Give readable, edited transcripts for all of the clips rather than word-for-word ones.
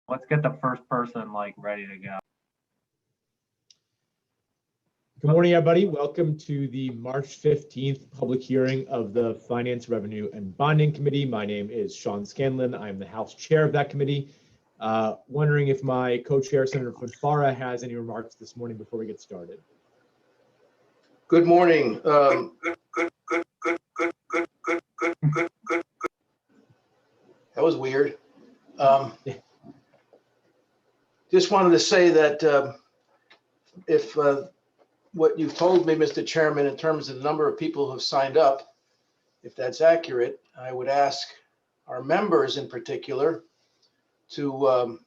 Let's get the first person like ready to go. Good morning, everybody. Welcome to the March 15th public hearing of the Finance, Revenue, and Bonding Committee. My name is Sean Scanlon. I'm the House Chair of that committee. Wondering if my co-chair, Senator Fonfara, has any remarks this morning before we get started. Good morning. That was weird. Just wanted to say that if what you've told me, Mr. Chairman, in terms of the number of people who have signed up, if that's accurate, I would ask our members in particular to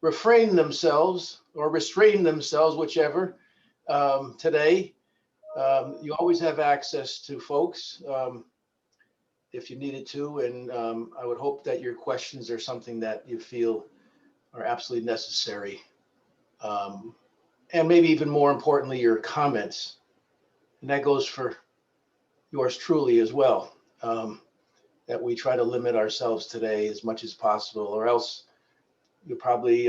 refrain themselves or restrain themselves, whichever, today. You always have access to folks if you needed to, and I would hope that your questions are something that you feel are absolutely necessary. And maybe even more importantly, your comments. And that goes for yours truly as well, that we try to limit ourselves today as much as possible, or else you probably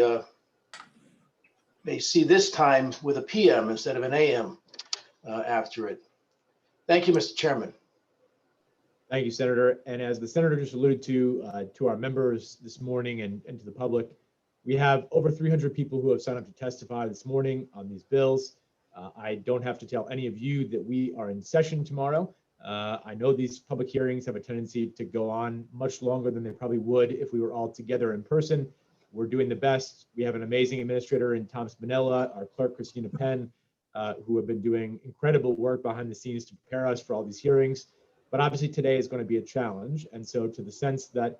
may see this time with a PM instead of an AM after it. Thank you, Mr. Chairman. Thank you, Senator. And as the Senator just alluded to our members this morning and to the public, we have over 300 people who have signed up to testify this morning on these bills. I don't have to tell any of you that we are in session tomorrow. I know these public hearings have a tendency to go on much longer than they probably would if we were all together in person. We're doing the best. We have an amazing administrator in Tom Spinella, our clerk, Christina Penn, who have been doing incredible work behind the scenes to prepare us for all these hearings. But obviously today is going to be a challenge. And so to the sense that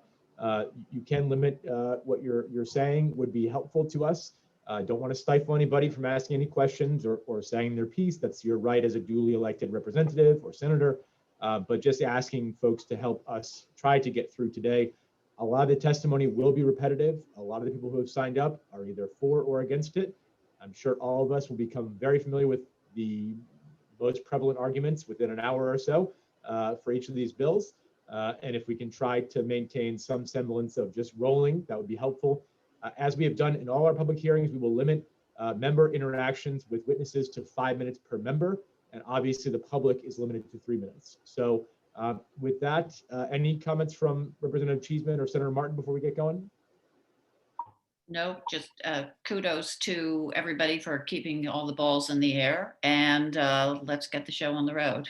you can limit what you're saying would be helpful to us. Don't want to stifle anybody from asking any questions or saying their piece. That's your right as a duly elected representative or senator. But just asking folks to help us try to get through today. A lot of the testimony will be repetitive. A lot of the people who have signed up are either for or against it. I'm sure all of us will become very familiar with the most prevalent arguments within an hour or so for each of these bills. And if we can try to maintain some semblance of just rolling, that would be helpful. As we have done in all our public hearings, we will limit member interactions with witnesses to 5 minutes per member. And obviously the public is limited to 3 minutes. So with that, any comments from Representative Cheeseman or Senator Martin before we get going? No, just kudos to everybody for keeping all the balls in the air, and let's get the show on the road.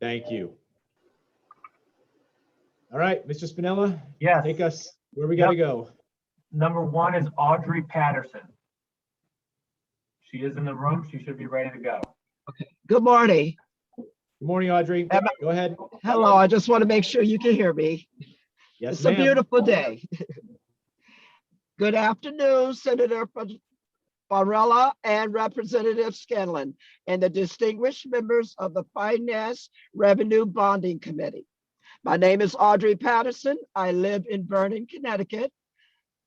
Thank you. All right, Mr. Spinella, Yes. take us where we got to go. Number one is Audrey Patterson. She is in the room. She should be ready to go. Good morning. Good morning, Audrey. Go ahead. Hello, I just want to make sure you can hear me. Yes, It's a beautiful day. Good afternoon, Senator Barella and Representative Scanlon and the distinguished members of the Finance, Revenue, Bonding Committee. My name is Audrey Patterson. I live in Vernon, Connecticut.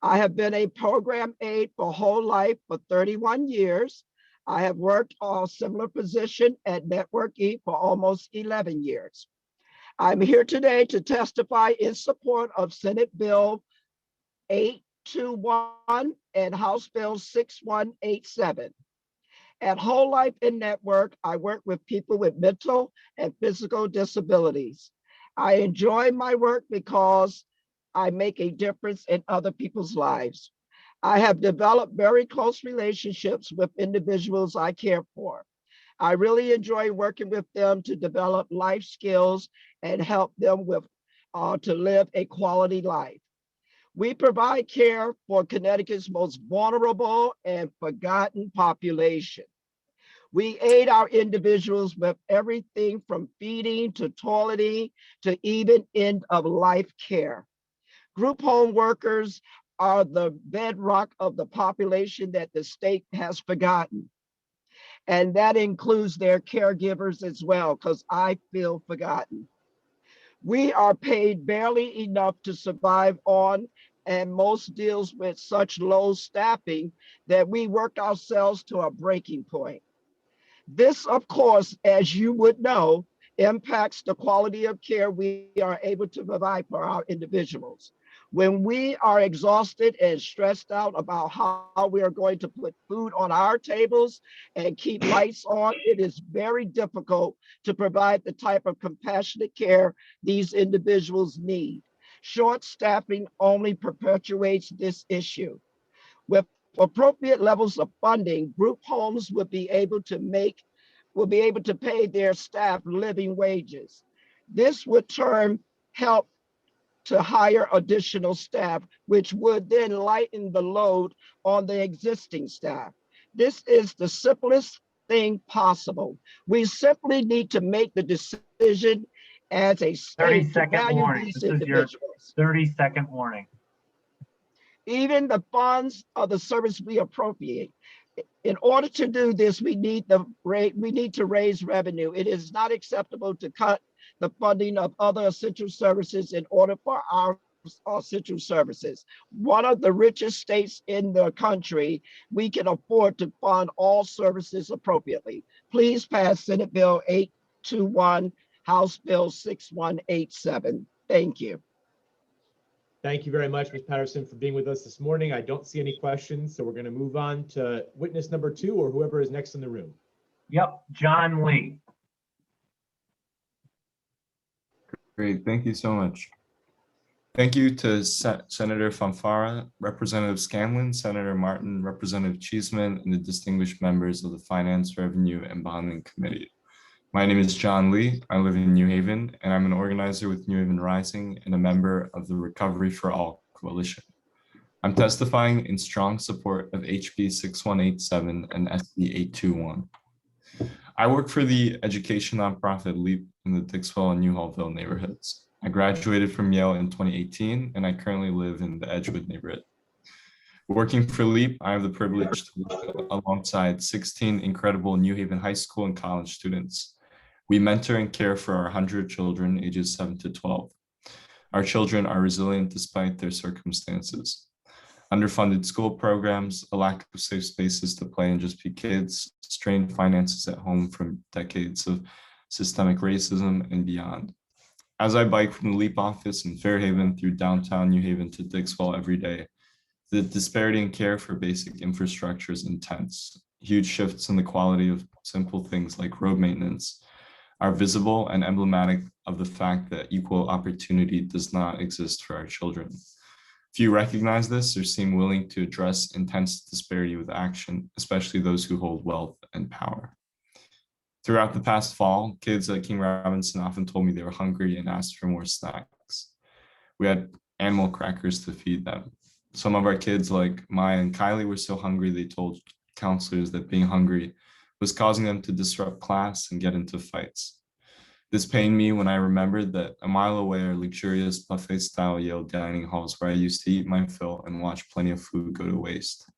I have been a program aide for whole life for 31 years. I have worked on a similar position at Network E for almost 11 years. I'm here today to testify in support of Senate Bill 821 and House Bill 6187. At Whole Life in Network, I work with people with mental and physical disabilities. I enjoy my work because I make a difference in other people's lives. I have developed very close relationships with individuals I care for. I really enjoy working with them to develop life skills and help them with to live a quality life. We provide care for Connecticut's most vulnerable and forgotten population. We aid our individuals with everything from feeding to toileting to even end of life care. Group home workers are the bedrock of the population that the state has forgotten. And that includes their caregivers as well, because I feel forgotten. We are paid barely enough to survive on, and most deals with such low staffing that we work ourselves to a breaking point. This, of course, as you would know, impacts the quality of care we are able to provide for our individuals. When we are exhausted and stressed out about how we are going to put food on our tables and keep lights on, it is very difficult to provide the type of compassionate care these individuals need. Short staffing only perpetuates this issue. With appropriate levels of funding, group homes will be able to pay their staff living wages. This would turn help to hire additional staff, which would then lighten the load on the existing staff. This is the simplest thing possible. We simply need to make the decision as a 30 state to second value warning. these This is your individuals. 30-second warning. Even the funds of the service we appropriate. In order to do this, we need to raise revenue. It is not acceptable to cut the funding of other essential services in order for our essential services. One of the richest states in the country, we can afford to fund all services appropriately. Please pass Senate Bill 821, House Bill 6187. Thank you. Thank you very much, Ms. Patterson, for being with us this morning. I don't see any questions, so we're going to move on to witness number 2 or whoever is next in the room. Yep, John Lee. Great, thank you so much. Thank you to Senator Fanfara, Representative Scanlon, Senator Martin, Representative Cheeseman, and the distinguished members of the Finance, Revenue, and Bonding Committee. My name is John Lee. I live in New Haven, and I'm an organizer with New Haven Rising and a member of the Recovery for All Coalition. I'm testifying in strong support of HB 6187 and SB 821. I work for the education nonprofit LEAP in the Dixwell and New Hallville neighborhoods. I graduated from Yale in 2018, and I currently live in the Edgewood neighborhood. Working for LEAP, I have the privilege to work alongside 16 incredible New Haven high school and college students. We mentor and care for our 100 children ages 7 to 12. Our children are resilient despite their circumstances. Underfunded school programs, a lack of safe spaces to play and just be kids, strained finances at home from decades of systemic racism and beyond. As I bike from the LEAP office in Fairhaven through downtown New Haven to Dixwell every day, the disparity in care for basic infrastructure is intense. Huge shifts in the quality of simple things like road maintenance are visible and emblematic of the fact that equal opportunity does not exist for our children. Few recognize this or seem willing to address intense disparity with action, especially those who hold wealth and power. Throughout the past fall, kids at King Robinson often told me they were hungry and asked for more snacks. We had animal crackers to feed them. Some of our kids, like Maya and Kylie, were so hungry they told counselors that being hungry was causing them to disrupt class and get into fights. This pained me when I remembered that a mile away are luxurious buffet-style Yale dining halls where I used to eat my fill and watch plenty of food go to waste.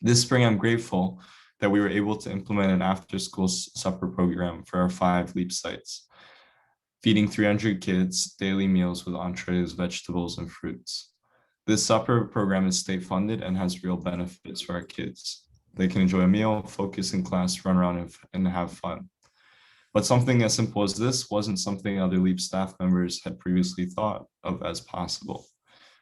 This spring, I'm grateful that we were able to implement an after-school supper program for our 5 LEAP sites, feeding 300 kids daily meals with entrees, vegetables, and fruits. This supper program is state-funded and has real benefits for our kids. They can enjoy a meal, focus in class, run around, and have fun. But something as simple as this wasn't something other LEAP staff members had previously thought of as possible.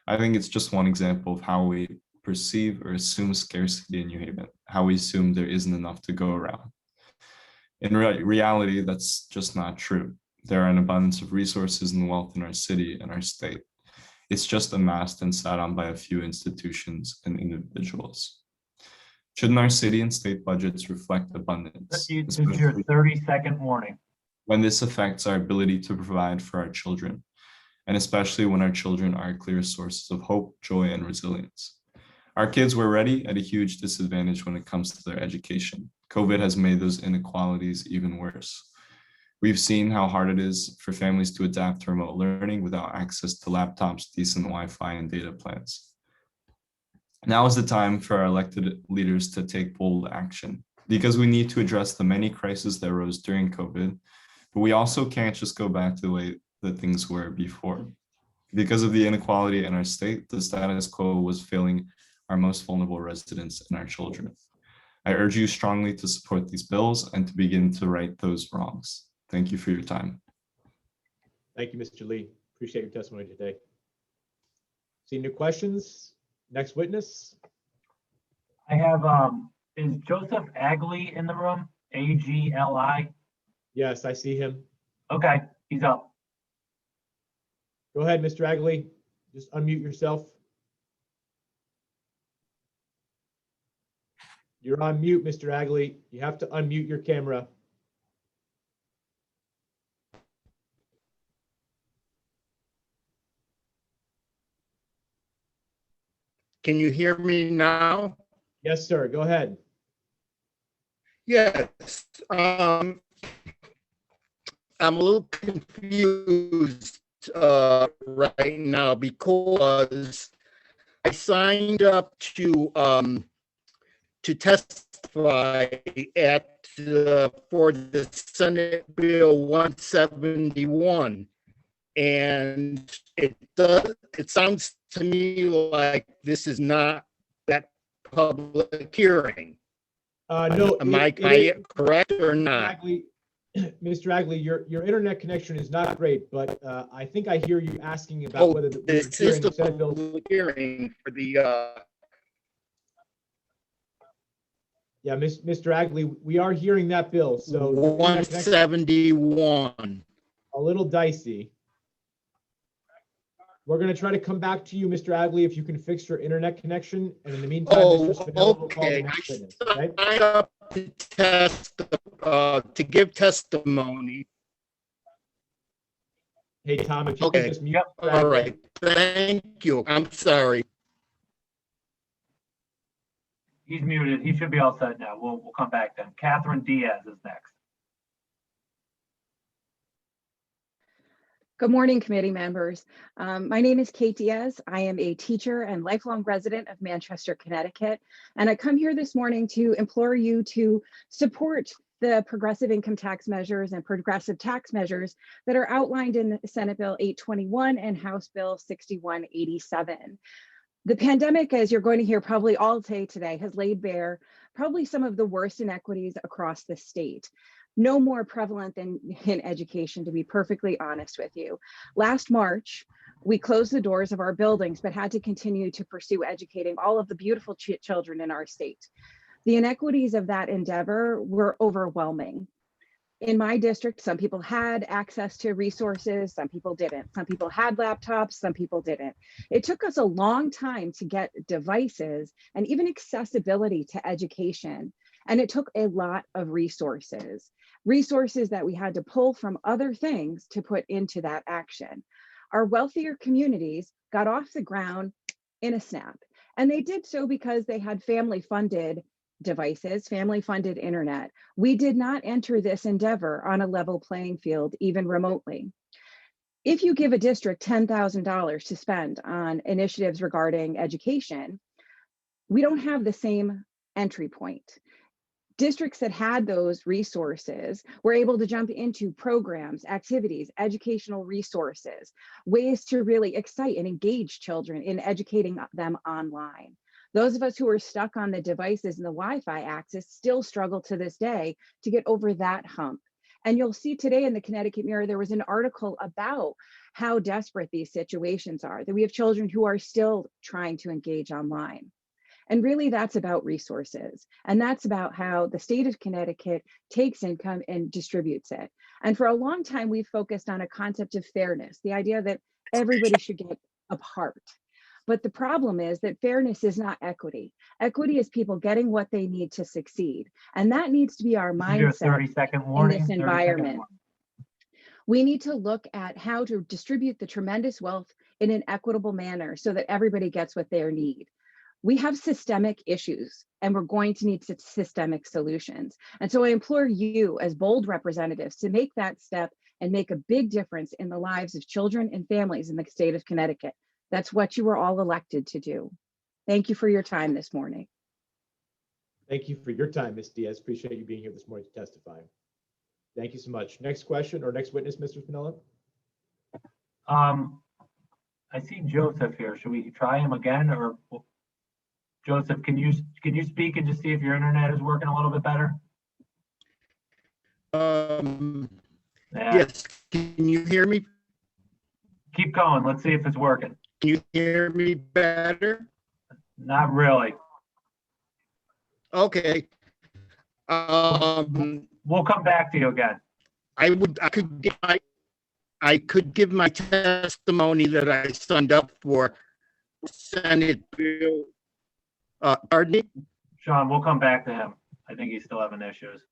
I think it's just one example of how we perceive or assume scarcity in New Haven, how we assume there isn't enough to go around. In reality, that's just not true. There are an abundance of resources and wealth in our city and our state. It's just amassed and sat on by a few institutions and individuals. Shouldn't our city and state budgets reflect abundance? This is your 30-second warning. When this affects our ability to provide for our children, and especially when our children are clear sources of hope, joy, and resilience. Our kids were already at a huge disadvantage when it comes to their education. COVID has made those inequalities even worse. We've seen how hard it is for families to adapt to remote learning without access to laptops, decent Wi-Fi, and data plans. Now is the time for our elected leaders to take bold action, because we need to address the many crises that arose during COVID, but we also can't just go back to the way that things were before. Because of the inequality in our state, the status quo was failing our most vulnerable residents and our children. I urge you strongly to support these bills and to begin to right those wrongs. Thank you for your time. Thank you, Mr. Lee. Appreciate your testimony today. Seeing no questions, next witness? I have, is Joseph Agley in the room? A-G-L-I? Yes, I see him. Okay, he's up. Go ahead, Mr. Agley. Just unmute yourself. You're on mute, Mr. Agley. You have to unmute your camera. Can you hear me now? Yes, sir. Go ahead. Yes. I'm a little confused right now because I signed up to testify for the Senate Bill 171. And it sounds to me like this is not that public hearing. No. Am I correct or not? Mr. Agley, your internet connection is not great, but I think I hear you asking about whether we're This is hearing the Senate Bill. public hearing for the, Yeah, Mr. Agley, we are hearing that bill, so your internet connection 171. a little dicey. We're going to try to come back to you, Mr. Agley, if you can fix your internet connection. And in the meantime, Mr. Spinella will call the Okay. next witness. I Okay? signed up to give testimony. Hey, Tom, if you Okay. could just mute. Yep. Mr. All Agley. right. Thank you. I'm sorry. He's muted. He should be all set now. We'll come back then. Catherine Diaz is next. Good morning, committee members. My name is Kate Diaz. I am a teacher and lifelong resident of Manchester, Connecticut, and I come here this morning to implore you to support the progressive income tax measures and progressive tax measures that are outlined in Senate Bill 821 and House Bill 6187. The pandemic, as you're going to hear probably all day today, has laid bare probably some of the worst inequities across the state. No more prevalent than in education, to be perfectly honest with you. Last March, we closed the doors of our buildings, but had to continue to pursue educating all of the beautiful children in our state. The inequities of that endeavor were overwhelming. In my district, some people had access to resources, some people didn't. Some people had laptops, some people didn't. It took us a long time to get devices and even accessibility to education. And it took a lot of resources that we had to pull from other things to put into that action. Our wealthier communities got off the ground in a snap. And they did so because they had family-funded devices, family-funded internet. We did not enter this endeavor on a level playing field, even remotely. If you give a district $10,000 to spend on initiatives regarding education, we don't have the same entry point. Districts that had those resources were able to jump into programs, activities, educational resources, ways to really excite and engage children in educating them online. Those of us who are stuck on the devices and the Wi-Fi access still struggle to this day to get over that hump. And you'll see today in the Connecticut Mirror, there was an article about how desperate these situations are, that we have children who are still trying to engage online. And really that's about resources. And that's about how the state of Connecticut takes income and distributes it. And for a long time, we've focused on a concept of fairness, the idea that everybody should get a part. But the problem is that fairness is not equity. Equity is people getting what they need to succeed. And that needs to be our mindset 30-second warning. in this 30-second environment. warning. We need to look at how to distribute the tremendous wealth in an equitable manner so that everybody gets what they need. We have systemic issues and we're going to need systemic solutions. And so I implore you as bold representatives to make that step and make a big difference in the lives of children and families in the state of Connecticut. That's what you were all elected to do. Thank you for your time this morning. Thank you for your time, Ms. Diaz. Appreciate you being here this morning to testify. Thank you so much. Next question or next witness, Mr. Spinella? I see Joseph here. Should we try him again, or Joseph, can you speak and just see if your internet is working a little bit better? Yeah. Yes, can you hear me? Keep going. Let's see if it's working. Can you hear me better? Not really. Okay. We'll come back to you again. I could give my testimony that I signed up for Senate Bill. Pardon me? Sean, we'll come back to him. I think he's still having issues.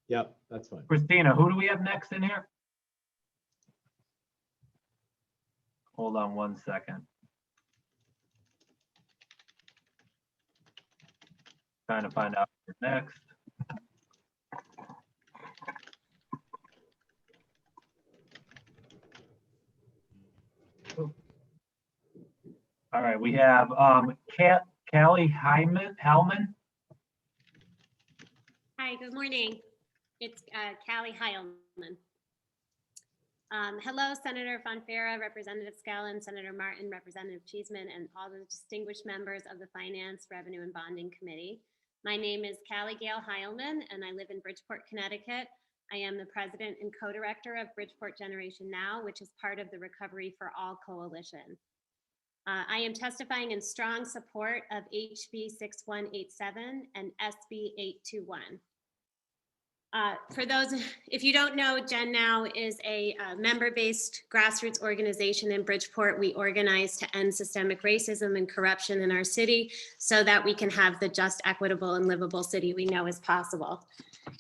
Yep, that's fine. Christina, who do we have next in here? Hold on one second. Trying to find out who's next. All right, we have Callie Hellman. Hi, good morning. It's Callie Heilman. Hello, Senator Fonfara, Representative Scallon, Senator Martin, Representative Cheeseman, and all the distinguished members of the Finance, Revenue, and Bonding Committee. My name is Callie Gail Heilman, and I live in Bridgeport, Connecticut. I am the president and co-director of Bridgeport Generation Now, which is part of the Recovery for All Coalition. I am testifying in strong support of HB 6187 and SB 821. For those, if you don't know, Gen Now is a member-based grassroots organization in Bridgeport. We organize to end systemic racism and corruption in our city so that we can have the just, equitable, and livable city we know is possible.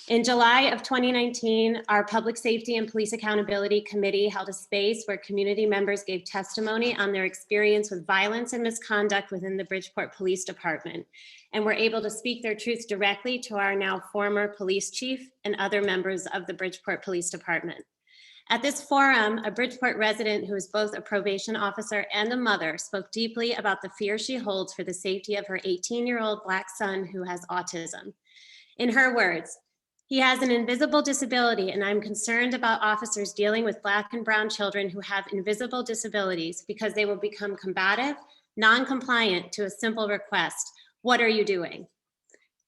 In July of 2019, our Public Safety and Police Accountability Committee held a space where community members gave testimony on their experience with violence and misconduct within the Bridgeport Police Department, and were able to speak their truths directly to our now former police chief and other members of the Bridgeport Police Department. At this forum, a Bridgeport resident who is both a probation officer and a mother spoke deeply about the fear she holds for the safety of her 18-year-old Black son who has autism. In her words, "He has an invisible disability, and I'm concerned about officers dealing with Black and brown children who have invisible disabilities because they will become combative, non-compliant to a simple request. What are you doing?"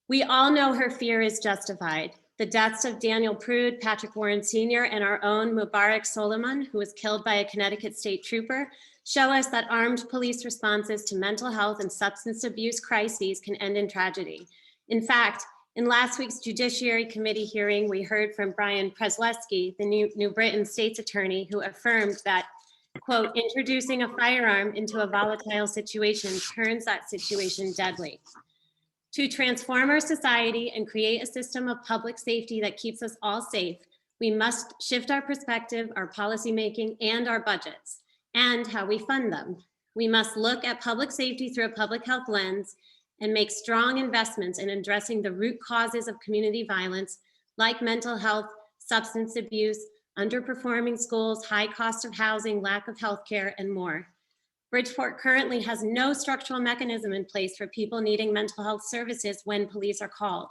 We all know her fear is justified. The deaths of Daniel Prude, Patrick Warren Sr., and our own Mubarak Solomon, who was killed by a Connecticut state trooper, show us that armed police responses to mental health and substance abuse crises can end in tragedy. In fact, in last week's Judiciary Committee hearing, we heard from Brian Presleski, the New Britain state's attorney, who affirmed that, quote, "introducing a firearm into a volatile situation turns that situation deadly." To transform our society and create a system of public safety that keeps us all safe, we must shift our perspective, our policymaking, and our budgets, and how we fund them. We must look at public safety through a public health lens and make strong investments in addressing the root causes of community violence, like mental health, substance abuse, underperforming schools, high cost of housing, lack of healthcare, and more. Bridgeport currently has no structural mechanism in place for people needing mental health services when police are called.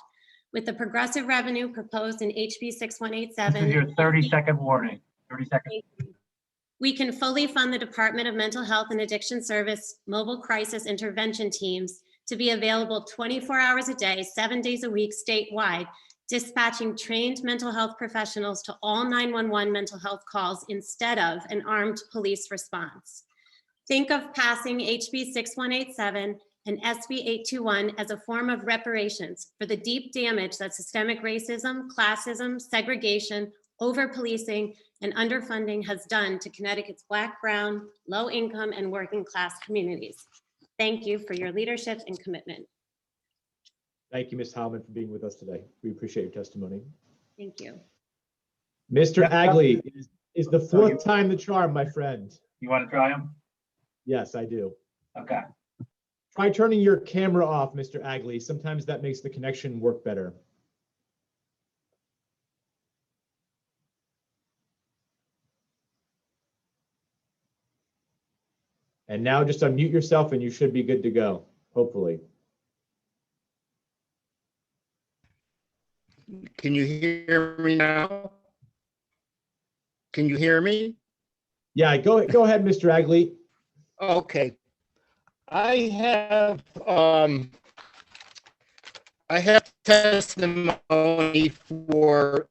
With the progressive revenue proposed in HB This 6187, is your 30-second warning. 30 seconds. we can fully fund the Department of Mental Health and Addiction Service mobile crisis intervention teams to be available 24 hours a day, 7 days a week statewide, dispatching trained mental health professionals to all 911 mental health calls instead of an armed police response. Think of passing HB 6187 and SB 821 as a form of reparations for the deep damage that systemic racism, classism, segregation, over-policing, and underfunding has done to Connecticut's Black, brown, low-income, and working-class communities. Thank you for your leadership and commitment. Thank you, Ms. Heilman, for being with us today. We appreciate your testimony. Thank you. Mr. Agley is the So you- fourth time the charm, my friend. You want to try him? Yes, I do. Okay. Try turning your camera off, Mr. Agley. Sometimes that makes the connection work better. And now just unmute yourself and you should be good to go, hopefully. Can you hear me now? Can you hear me? Yeah, go ahead, Mr. Agley. Okay. I have testimony for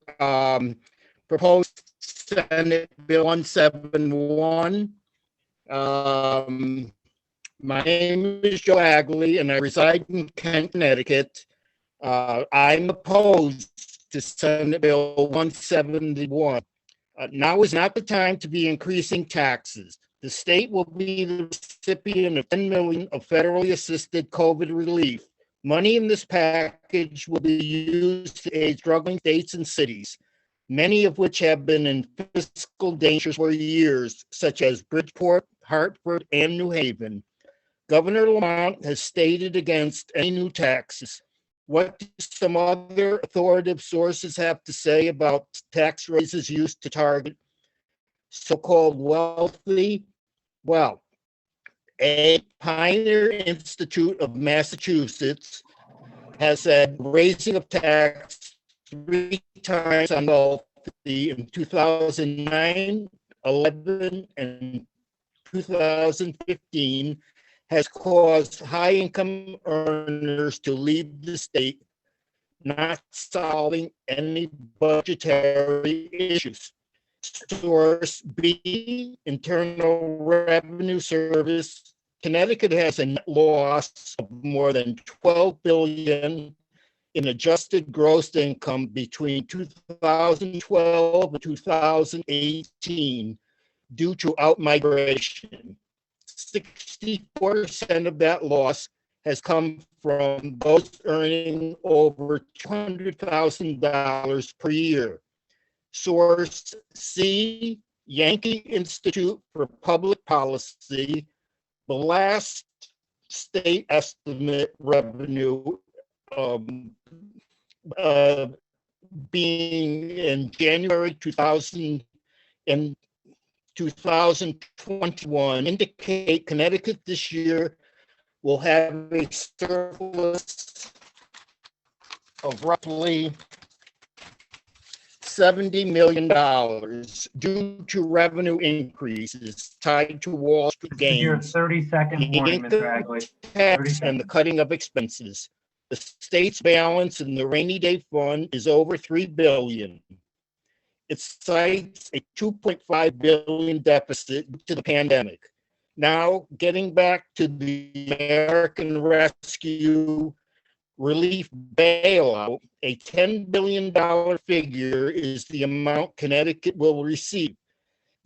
proposed Senate Bill 171 My name is Joe Agley, and I reside in Kent, Connecticut. I'm opposed to Senate Bill 171. Now is not the time to be increasing taxes. The state will be the recipient of 10 million of federally assisted COVID relief. Money in this package will be used to aid struggling states and cities, many of which have been in fiscal danger for years, such as Bridgeport, Hartford, and New Haven. Governor Lamont has stated against any new taxes. What do some other authoritative sources have to say about tax raises used to target so-called wealthy? Well, a Pioneer Institute of Massachusetts has said raising of tax 3 times on wealthy in 2009, 11, and 2015 has caused high-income earners to leave the state, not solving any budgetary issues. Source B, Internal Revenue Service. Connecticut has a net loss of more than $12 billion in adjusted gross income between 2012 and 2018 due to outmigration. 64% of that loss has come from those earning over $200,000 per year. Source C, Yankee Institute for Public Policy. The last state estimate revenue being in January 2021 indicate Connecticut this year will have a surplus of roughly $70 million due to revenue increases tied to Wall Street This is your gains, 30-second the warning, Mr. income Agley. 30 tax, and the seconds. cutting of expenses. The state's balance in the rainy day fund is over $3 billion. It cites a $2.5 billion deficit due to the pandemic. Now, getting back to the American Rescue Relief bailout, a $10 billion figure is the amount Connecticut will receive.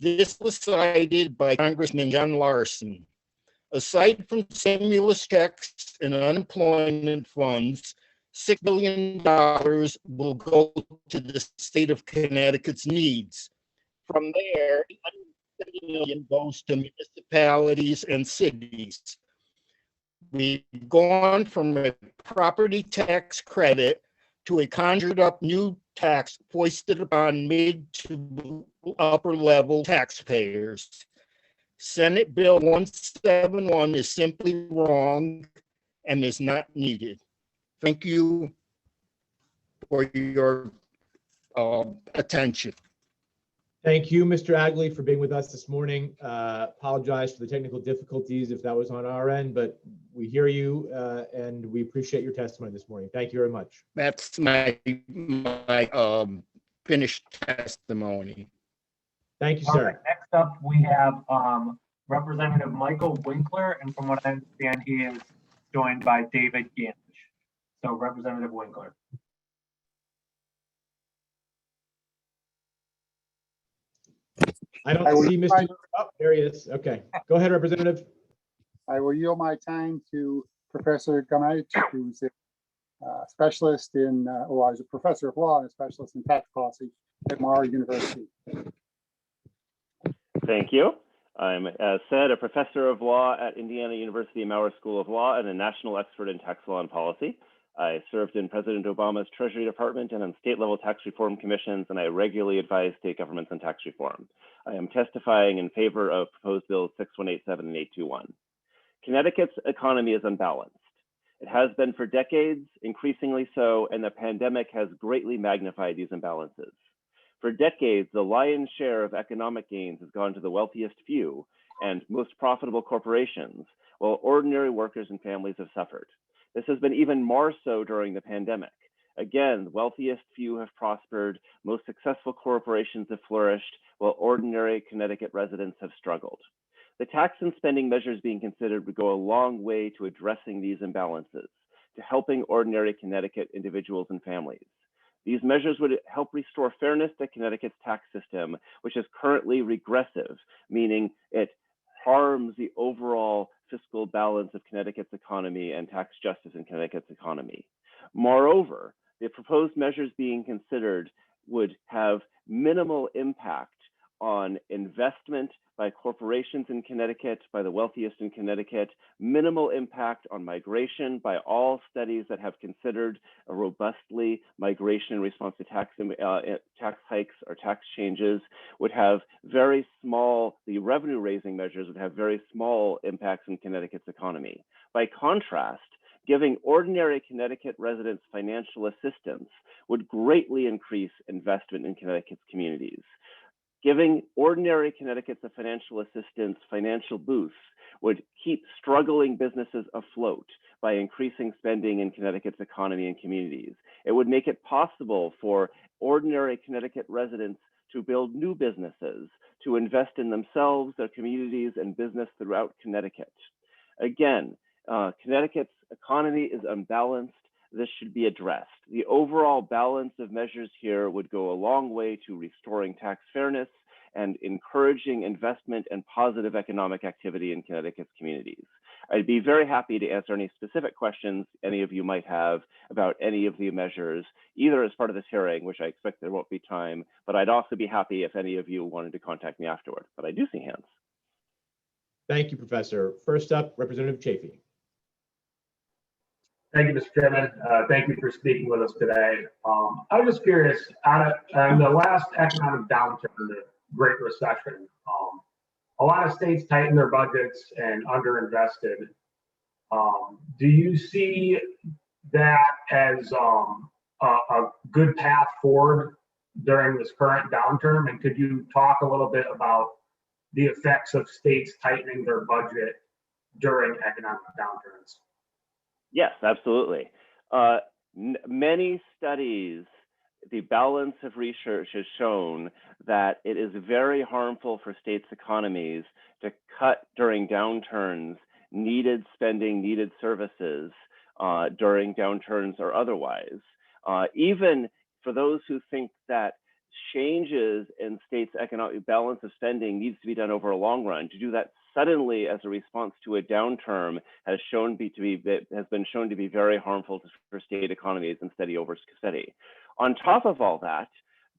This was cited by Congressman John Larson. Aside from stimulus checks and unemployment funds, $6 billion will go to the state of Connecticut's needs. From there, $170 million goes to municipalities and cities. We've gone from a property tax credit to a conjured up new tax foisted upon mid to upper level taxpayers. Senate Bill 171 is simply wrong and is not needed. Thank you for your attention. Thank you, Mr. Agley, for being with us this morning. Apologize for the technical difficulties if that was on our end, but we hear you and we appreciate your testimony this morning. Thank you very much. That's my finished testimony. Thank you, All sir. right, next up, we have Representative Michael Winkler, and from what I understand, he is joined by David Gandish. So Representative Winkler. I don't see Mr. Oh, there he is. Okay, go ahead, Representative. I will yield my time to Professor Gamage, who's a specialist in, or is a professor of law and a specialist in tax policy at Maury University. Thank you. I'm, as said, a professor of law at Indiana University Maurer School of Law and a national expert in tax law and policy. I served in President Obama's Treasury Department and on state-level tax reform commissions, and I regularly advise state governments on tax reform. I am testifying in favor of proposed bills 6187 and 821. Connecticut's economy is unbalanced. It has been for decades, increasingly so, and the pandemic has greatly magnified these imbalances. For decades, the lion's share of economic gains has gone to the wealthiest few and most profitable corporations, while ordinary workers and families have suffered. This has been even more so during the pandemic. Again, the wealthiest few have prospered, most successful corporations have flourished, while ordinary Connecticut residents have struggled. The tax and spending measures being considered would go a long way to addressing these imbalances, to helping ordinary Connecticut individuals and families. These measures would help restore fairness to Connecticut's tax system, which is currently regressive, meaning it harms the overall fiscal balance of Connecticut's economy and tax justice in Connecticut's economy. Moreover, the proposed measures being considered would have minimal impact on investment by corporations in Connecticut, by the wealthiest in Connecticut, minimal impact on migration by all studies that have considered a robustly migration in response to tax hikes or tax changes, would have very small, the revenue raising measures would have very small impacts in Connecticut's economy. By contrast, giving ordinary Connecticut residents financial assistance would greatly increase investment in Connecticut's communities. Giving ordinary Connecticut's financial assistance, financial boosts, would keep struggling businesses afloat by increasing spending in Connecticut's economy and communities. It would make it possible for ordinary Connecticut residents to build new businesses, to invest in themselves, their communities, and business throughout Connecticut. Again, Connecticut's economy is unbalanced. This should be addressed. The overall balance of measures here would go a long way to restoring tax fairness and encouraging investment and positive economic activity in Connecticut's communities. I'd be very happy to answer any specific questions any of you might have about any of the measures, either as part of this hearing, which I expect there won't be time, but I'd also be happy if any of you wanted to contact me afterward. But I do see hands. Thank you, Professor. First up, Representative Chafee. Thank you, Mr. Chairman. Thank you for speaking with us today. I was just curious, in the last economic downturn, the Great Recession, a lot of states tightened their budgets and underinvested. Do you see that as a good path forward during this current downturn? And could you talk a little bit about the effects of states tightening their budget during economic downturns? Yes, absolutely. Many studies, the balance of research has shown that it is very harmful for states' economies to cut during downturns needed spending, needed services during downturns or otherwise. Even for those who think that changes in states' economic balance of spending needs to be done over a long run, to do that suddenly as a response to a downturn has been shown to be very harmful for state economies and steady over steady. On top of all that,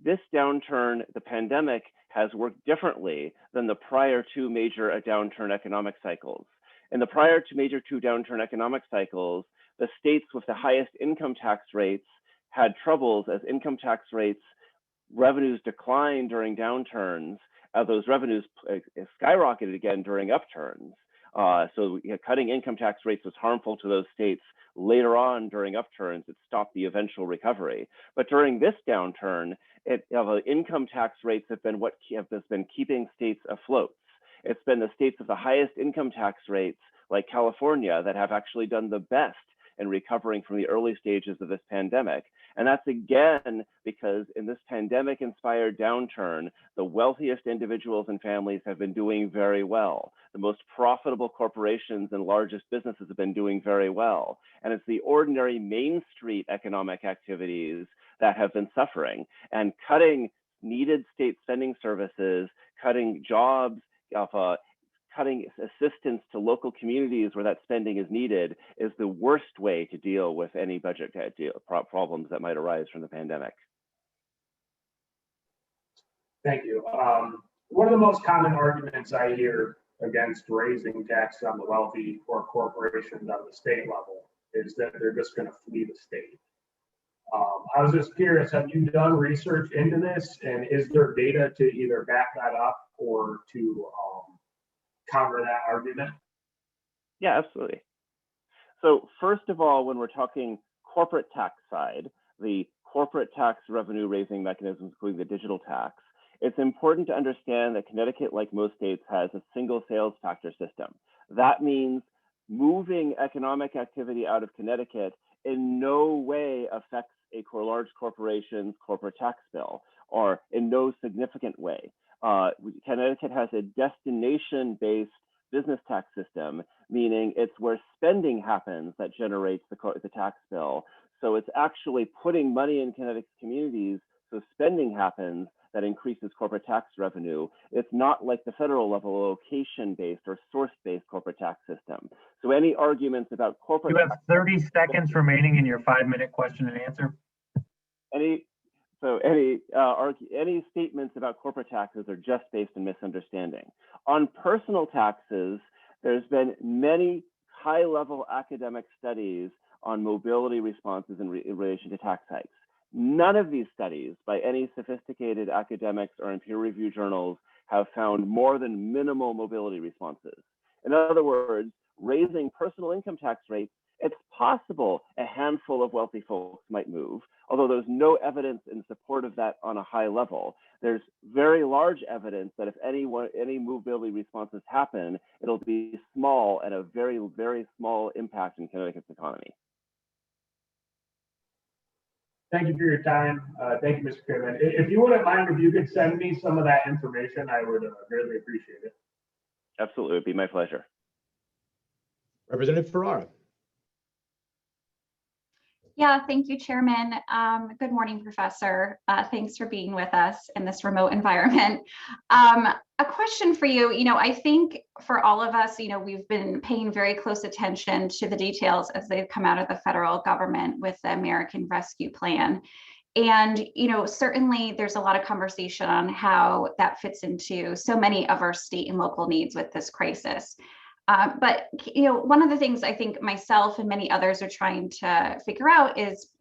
this downturn, the pandemic, has worked differently than the prior two major downturn economic cycles. In the prior two downturn economic cycles, the states with the highest income tax rates had troubles as income tax rates revenues declined during downturns. Those revenues skyrocketed again during upturns. So cutting income tax rates was harmful to those states. Later on during upturns, it stopped the eventual recovery. But during this downturn, income tax rates have been what has been keeping states afloat. It's been the states with the highest income tax rates, like California, that have actually done the best in recovering from the early stages of this pandemic. And that's again because in this pandemic-inspired downturn, the wealthiest individuals and families have been doing very well. The most profitable corporations and largest businesses have been doing very well. And it's the ordinary Main Street economic activities that have been suffering. And cutting needed state spending services, cutting jobs, cutting assistance to local communities where that spending is needed is the worst way to deal with any budget problems that might arise from the pandemic. Thank you. One of the most common arguments I hear against raising taxes on the wealthy or corporations on the state level is that they're just going to flee the state. I was just curious, have you done research into this, and is there data to either back that up or to counter that argument? Yeah, absolutely. So first of all, when we're talking corporate tax side, the corporate tax revenue raising mechanisms, including the digital tax, it's important to understand that Connecticut, like most states, has a single sales factor system. That means moving economic activity out of Connecticut in no way affects a large corporation's corporate tax bill, or in no significant way. Connecticut has a destination-based business tax system, meaning it's where spending happens that generates the tax bill. So it's actually putting money in Connecticut's communities so spending happens that increases corporate tax revenue. It's not like the federal level location-based or source-based corporate tax system. So any arguments about corporate You have 30 seconds remaining in your 5-minute question and answer. any statements about corporate taxes are just based on misunderstanding. On personal taxes, there's been many high-level academic studies on mobility responses in relation to tax hikes. None of these studies by any sophisticated academics or in peer-reviewed journals have found more than minimal mobility responses. In other words, raising personal income tax rates, it's possible a handful of wealthy folks might move, although there's no evidence in support of that on a high level. There's very large evidence that if any mobility responses happen, it'll be small and a very, very small impact in Connecticut's economy. Thank you for your time. Thank you, Mr. Goodman. If you wouldn't mind, if you could send me some of that information, I would greatly appreciate it. Absolutely, it'd be my pleasure. Representative Ferrara. Yeah, thank you, Chairman. Good morning, Professor. Thanks for being with us in this remote environment. A question for you, I think for all of us, we've been paying very close attention to the details as they've come out of the federal government with the American Rescue Plan. And, certainly there's a lot of conversation on how that fits into so many of our state and local needs with this crisis. But one of the things I think myself and many others are trying to figure out is,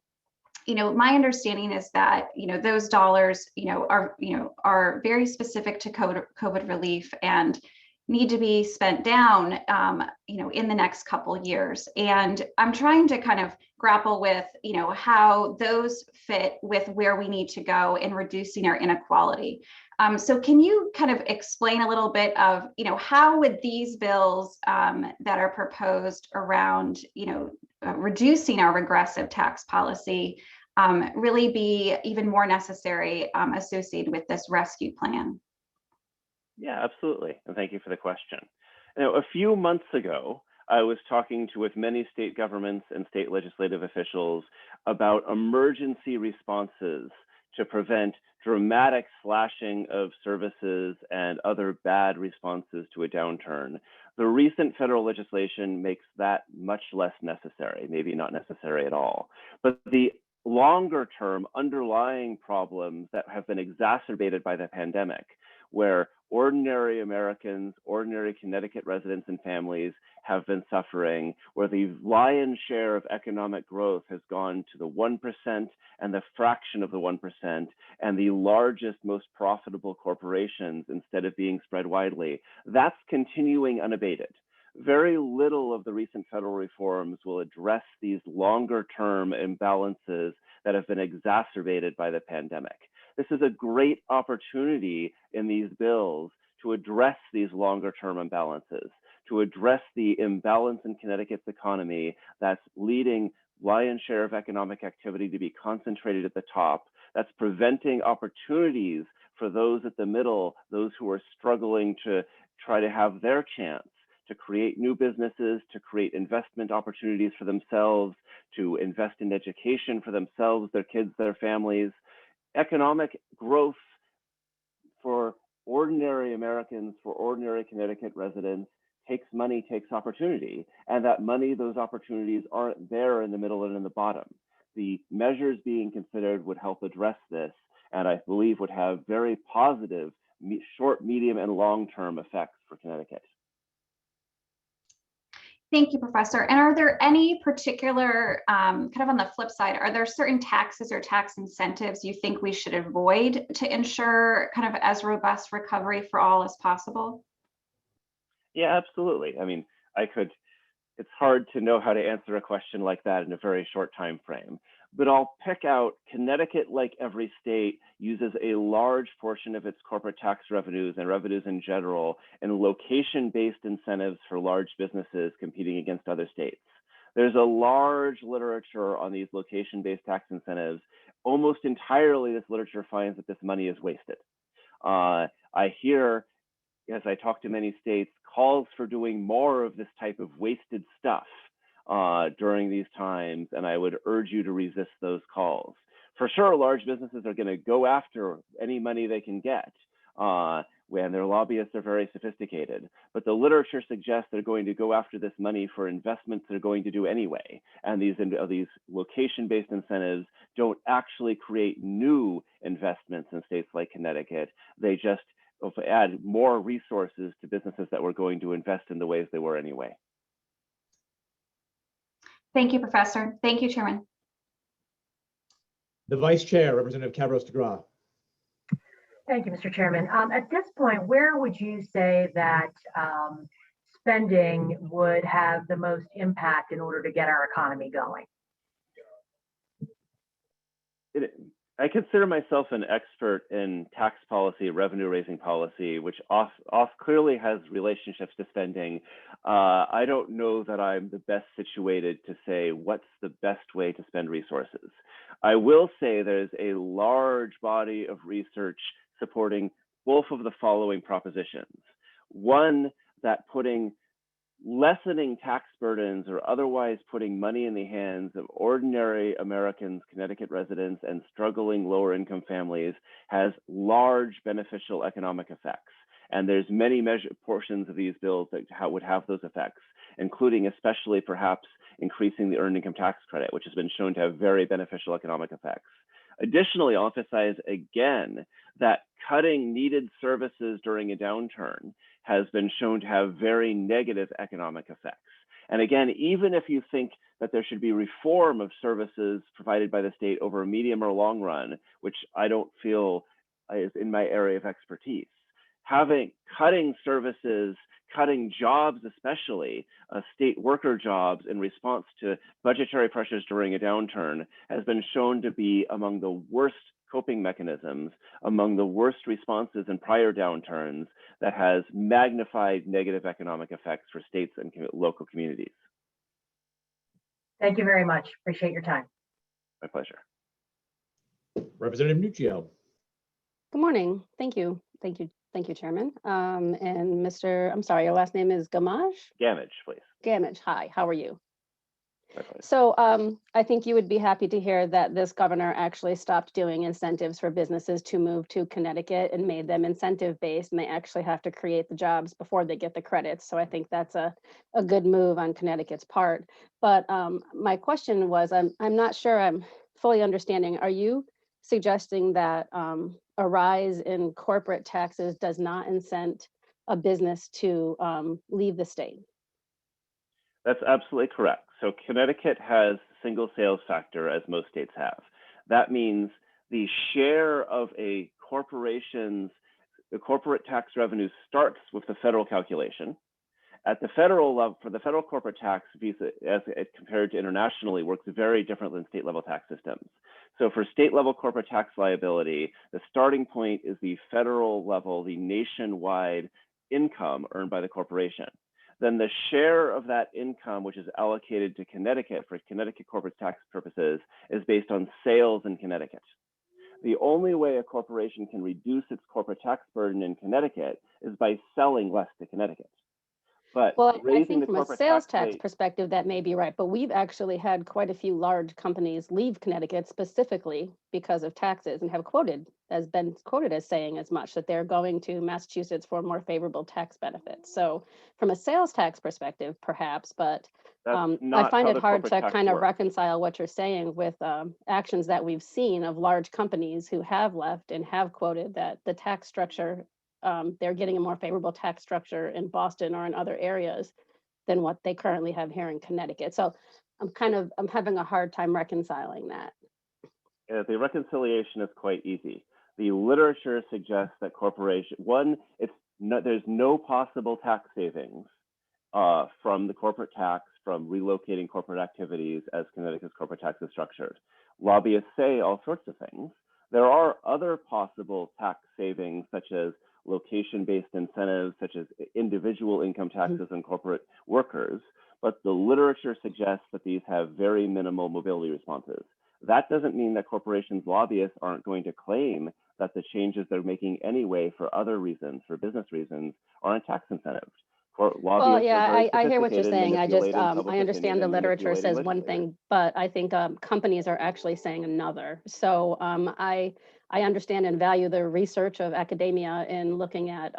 my understanding is that, those dollars, are very specific to COVID relief and need to be spent down, in the next couple years. And I'm trying to kind of grapple with, how those fit with where we need to go in reducing our inequality. So can you kind of explain a little bit of, how would these bills that are proposed around, reducing our regressive tax policy really be even more necessary associated with this rescue plan? Yeah, absolutely. And thank you for the question. A few months ago, I was talking with many state governments and state legislative officials about emergency responses to prevent dramatic slashing of services and other bad responses to a downturn. The recent federal legislation makes that much less necessary, maybe not necessary at all. But the longer term underlying problems that have been exacerbated by the pandemic, where ordinary Americans, ordinary Connecticut residents and families have been suffering, where the lion's share of economic growth has gone to the 1% and the fraction of the 1%, and the largest, most profitable corporations instead of being spread widely, that's continuing unabated. Very little of the recent federal reforms will address these longer term imbalances that have been exacerbated by the pandemic. This is a great opportunity in these bills to address these longer term imbalances, to address the imbalance in Connecticut's economy that's leading lion's share of economic activity to be concentrated at the top, that's preventing opportunities for those at the middle, those who are struggling to try to have their chance to create new businesses, to create investment opportunities for themselves, to invest in education for themselves, their kids, their families. Economic growth for ordinary Americans, for ordinary Connecticut residents, takes money, takes opportunity, and that money, those opportunities aren't there in the middle and in the bottom. The measures being considered would help address this, and I believe would have very positive short, medium, and long-term effects for Connecticut. Thank you, Professor. And are there any particular, kind of on the flip side, are there certain taxes or tax incentives you think we should avoid to ensure kind of as robust recovery for all as possible? Yeah, absolutely. I mean, it's hard to know how to answer a question like that in a very short time frame, but I'll pick out Connecticut, like every state, uses a large portion of its corporate tax revenues and revenues in general in location-based incentives for large businesses competing against other states. There's a large literature on these location-based tax incentives. Almost entirely, this literature finds that this money is wasted. I hear as I talk to many states, calls for doing more of this type of wasted stuff during these times, and I would urge you to resist those calls. For sure, large businesses are going to go after any money they can get when their lobbyists are very sophisticated. But the literature suggests they're going to go after this money for investments they're going to do anyway. And these location-based incentives don't actually create new investments in states like Connecticut. They just add more resources to businesses that were going to invest in the ways they were anyway. Thank you, Professor. Thank you, Chairman. The Vice Chair, Representative Cavros DeGraw. Thank you, Mr. Chairman. At this point, where would you say that spending would have the most impact in order to get our economy going? I consider myself an expert in tax policy, revenue raising policy, which clearly has relationships to spending. I don't know that I'm the best situated to say what's the best way to spend resources. I will say there's a large body of research supporting both of the following propositions. One, that lessening tax burdens or otherwise putting money in the hands of ordinary Americans, Connecticut residents, and struggling lower income families has large beneficial economic effects. And there's many portions of these bills that would have those effects, including especially perhaps increasing the earned income tax credit, which has been shown to have very beneficial economic effects. Additionally, I'll emphasize again that cutting needed services during a downturn has been shown to have very negative economic effects. And again, even if you think that there should be reform of services provided by the state over a medium or long run, which I don't feel is in my area of expertise, cutting services, cutting jobs, especially state worker jobs in response to budgetary pressures during a downturn has been shown to be among the worst coping mechanisms, among the worst responses in prior downturns that has magnified negative economic effects for states and local communities. Thank you very much. Appreciate your time. My pleasure. Representative Nuccio. Good morning. Thank you. Thank you. Thank you, Chairman. And Mr. I'm sorry, your last name is Gamage? Gamage, please. Gamage, hi, how are you? So I think you would be happy to hear that this governor actually stopped doing incentives for businesses to move to Connecticut and made them incentive based, and they actually have to create the jobs before they get the credits. So I think that's a good move on Connecticut's part. But my question was, I'm not sure I'm fully understanding. Are you suggesting that a rise in corporate taxes does not incent a business to leave the state? That's absolutely correct. So Connecticut has single sales factor, as most states have. That means the share of a corporation's the corporate tax revenue starts with the federal calculation. At the federal level, for the federal corporate tax, visa, as it compared to internationally, works very different than state level tax systems. So for state level corporate tax liability, the starting point is the federal level, the nationwide income earned by the corporation. Then the share of that income, which is allocated to Connecticut for Connecticut corporate tax purposes, is based on sales in Connecticut. The only way a corporation can reduce its corporate tax burden in Connecticut is by selling less to Connecticut. But well, I raising think the from a corporate sales tax rate, perspective, that may be right, but we've actually had quite a few large companies leave Connecticut specifically because of taxes and have been quoted as saying as much, that they're going to Massachusetts for more favorable tax benefits. So from a sales tax perspective, perhaps, but that's I not find how it the hard corporate to tax kind of works. reconcile what you're saying with actions that we've seen of large companies who have left and have quoted that the tax structure, they're getting a more favorable tax structure in Boston or in other areas than what they currently have here in Connecticut. So I'm having a hard time reconciling that. The reconciliation is quite easy. The literature suggests that there's no possible tax savings from the corporate tax from relocating corporate activities as Connecticut's corporate tax is structured. Lobbyists say all sorts of things. There are other possible tax savings, such as location-based incentives, such as individual income taxes on corporate workers, but the literature suggests that these have very minimal mobility responses. That doesn't mean that corporations' lobbyists aren't going to claim that the changes they're making anyway for other reasons, for business reasons, aren't tax incentives. Well, yeah, I hear what you're saying. I just, I understand the literature says one thing, but I think companies are actually saying another. So I understand and value the research of academia in looking at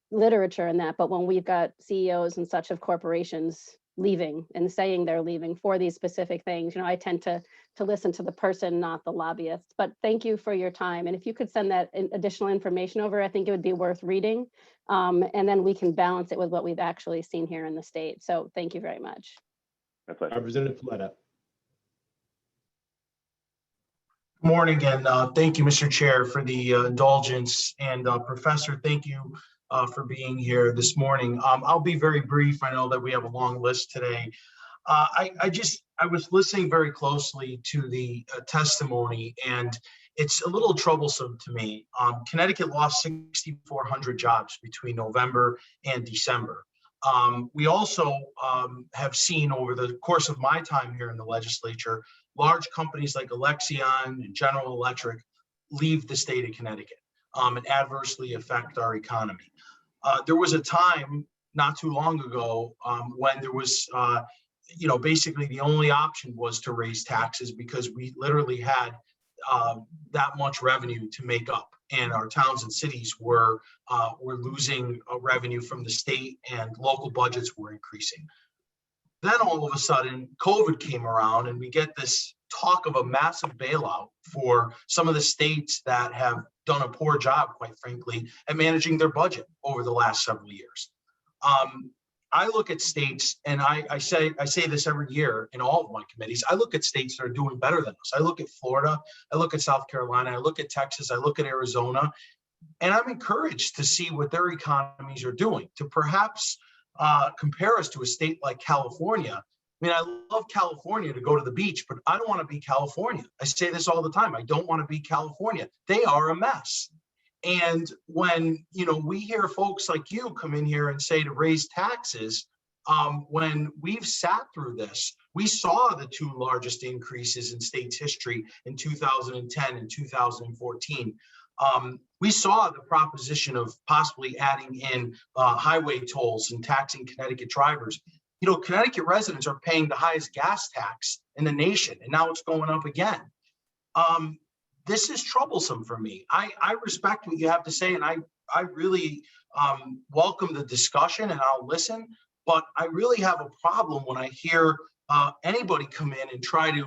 literature and that, but when we've got CEOs and such of corporations leaving and saying they're leaving for these specific things, I tend to listen to the person, not the lobbyist. But thank you for your time. And if you could send that additional information over, I think it would be worth reading. And then we can balance it with what we've actually seen here in the state. So thank you very much. My pleasure. Representative Paletta. Good morning, and thank you, Mr. Chair, for the indulgence. And Professor, thank you for being here this morning. I'll be very brief. I know that we have a long list today. I was listening very closely to the testimony, and it's a little troublesome to me. Connecticut lost 6,400 jobs between November and December. We also have seen over the course of my time here in the legislature, large companies like Alexion and General Electric leave the state of Connecticut and adversely affect our economy. There was a time not too long ago when there was, basically the only option was to raise taxes because we literally had that much revenue to make up, and our towns and cities were losing revenue from the state, and local budgets were increasing. Then all of a sudden, COVID came around, and we get this talk of a massive bailout for some of the states that have done a poor job, quite frankly, at managing their budget over the last several years. I look at states, and I say this every year in all of my committees. I look at states that are doing better than us. I look at Florida, I look at South Carolina, I look at Texas, I look at Arizona, and I'm encouraged to see what their economies are doing, to perhaps compare us to a state like California. I mean, I love California to go to the beach, but I don't want to be California. I say this all the time. I don't want to be California. They are a mess. And when, we hear folks like you come in here and say to raise taxes, when we've sat through this, we saw the two largest increases in state's history in 2010 and 2014. We saw the proposition of possibly adding in highway tolls and taxing Connecticut drivers. Connecticut residents are paying the highest gas tax in the nation, and now it's going up again. This is troublesome for me. I respect what you have to say, and I really welcome the discussion, and I'll listen, but I really have a problem when I hear anybody come in and try to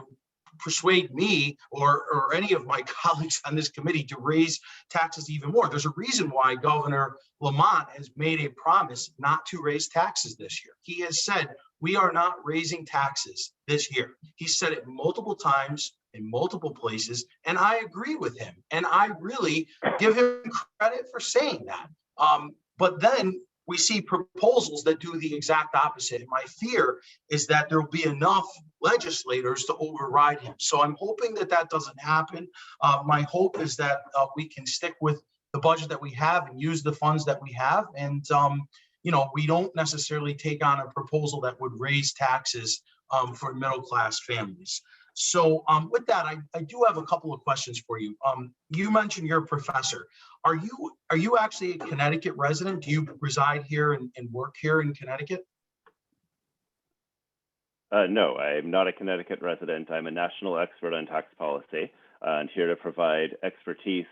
persuade me or any of my colleagues on this committee to raise taxes even more. There's a reason why Governor Lamont has made a promise not to raise taxes this year. He has said, we are not raising taxes this year. He said it multiple times in multiple places, and I agree with him. And I really give him credit for saying that. But then we see proposals that do the exact opposite. My fear is that there will be enough legislators to override him. So I'm hoping that that doesn't happen. My hope is that we can stick with the budget that we have and use the funds that we have. And, we don't necessarily take on a proposal that would raise taxes for middle-class families. So with that, I do have a couple of questions for you. You mentioned you're a professor. Are you actually a Connecticut resident? Do you reside here and work here in Connecticut? No, I'm not a Connecticut resident. I'm a national expert on tax policy and here to provide expertise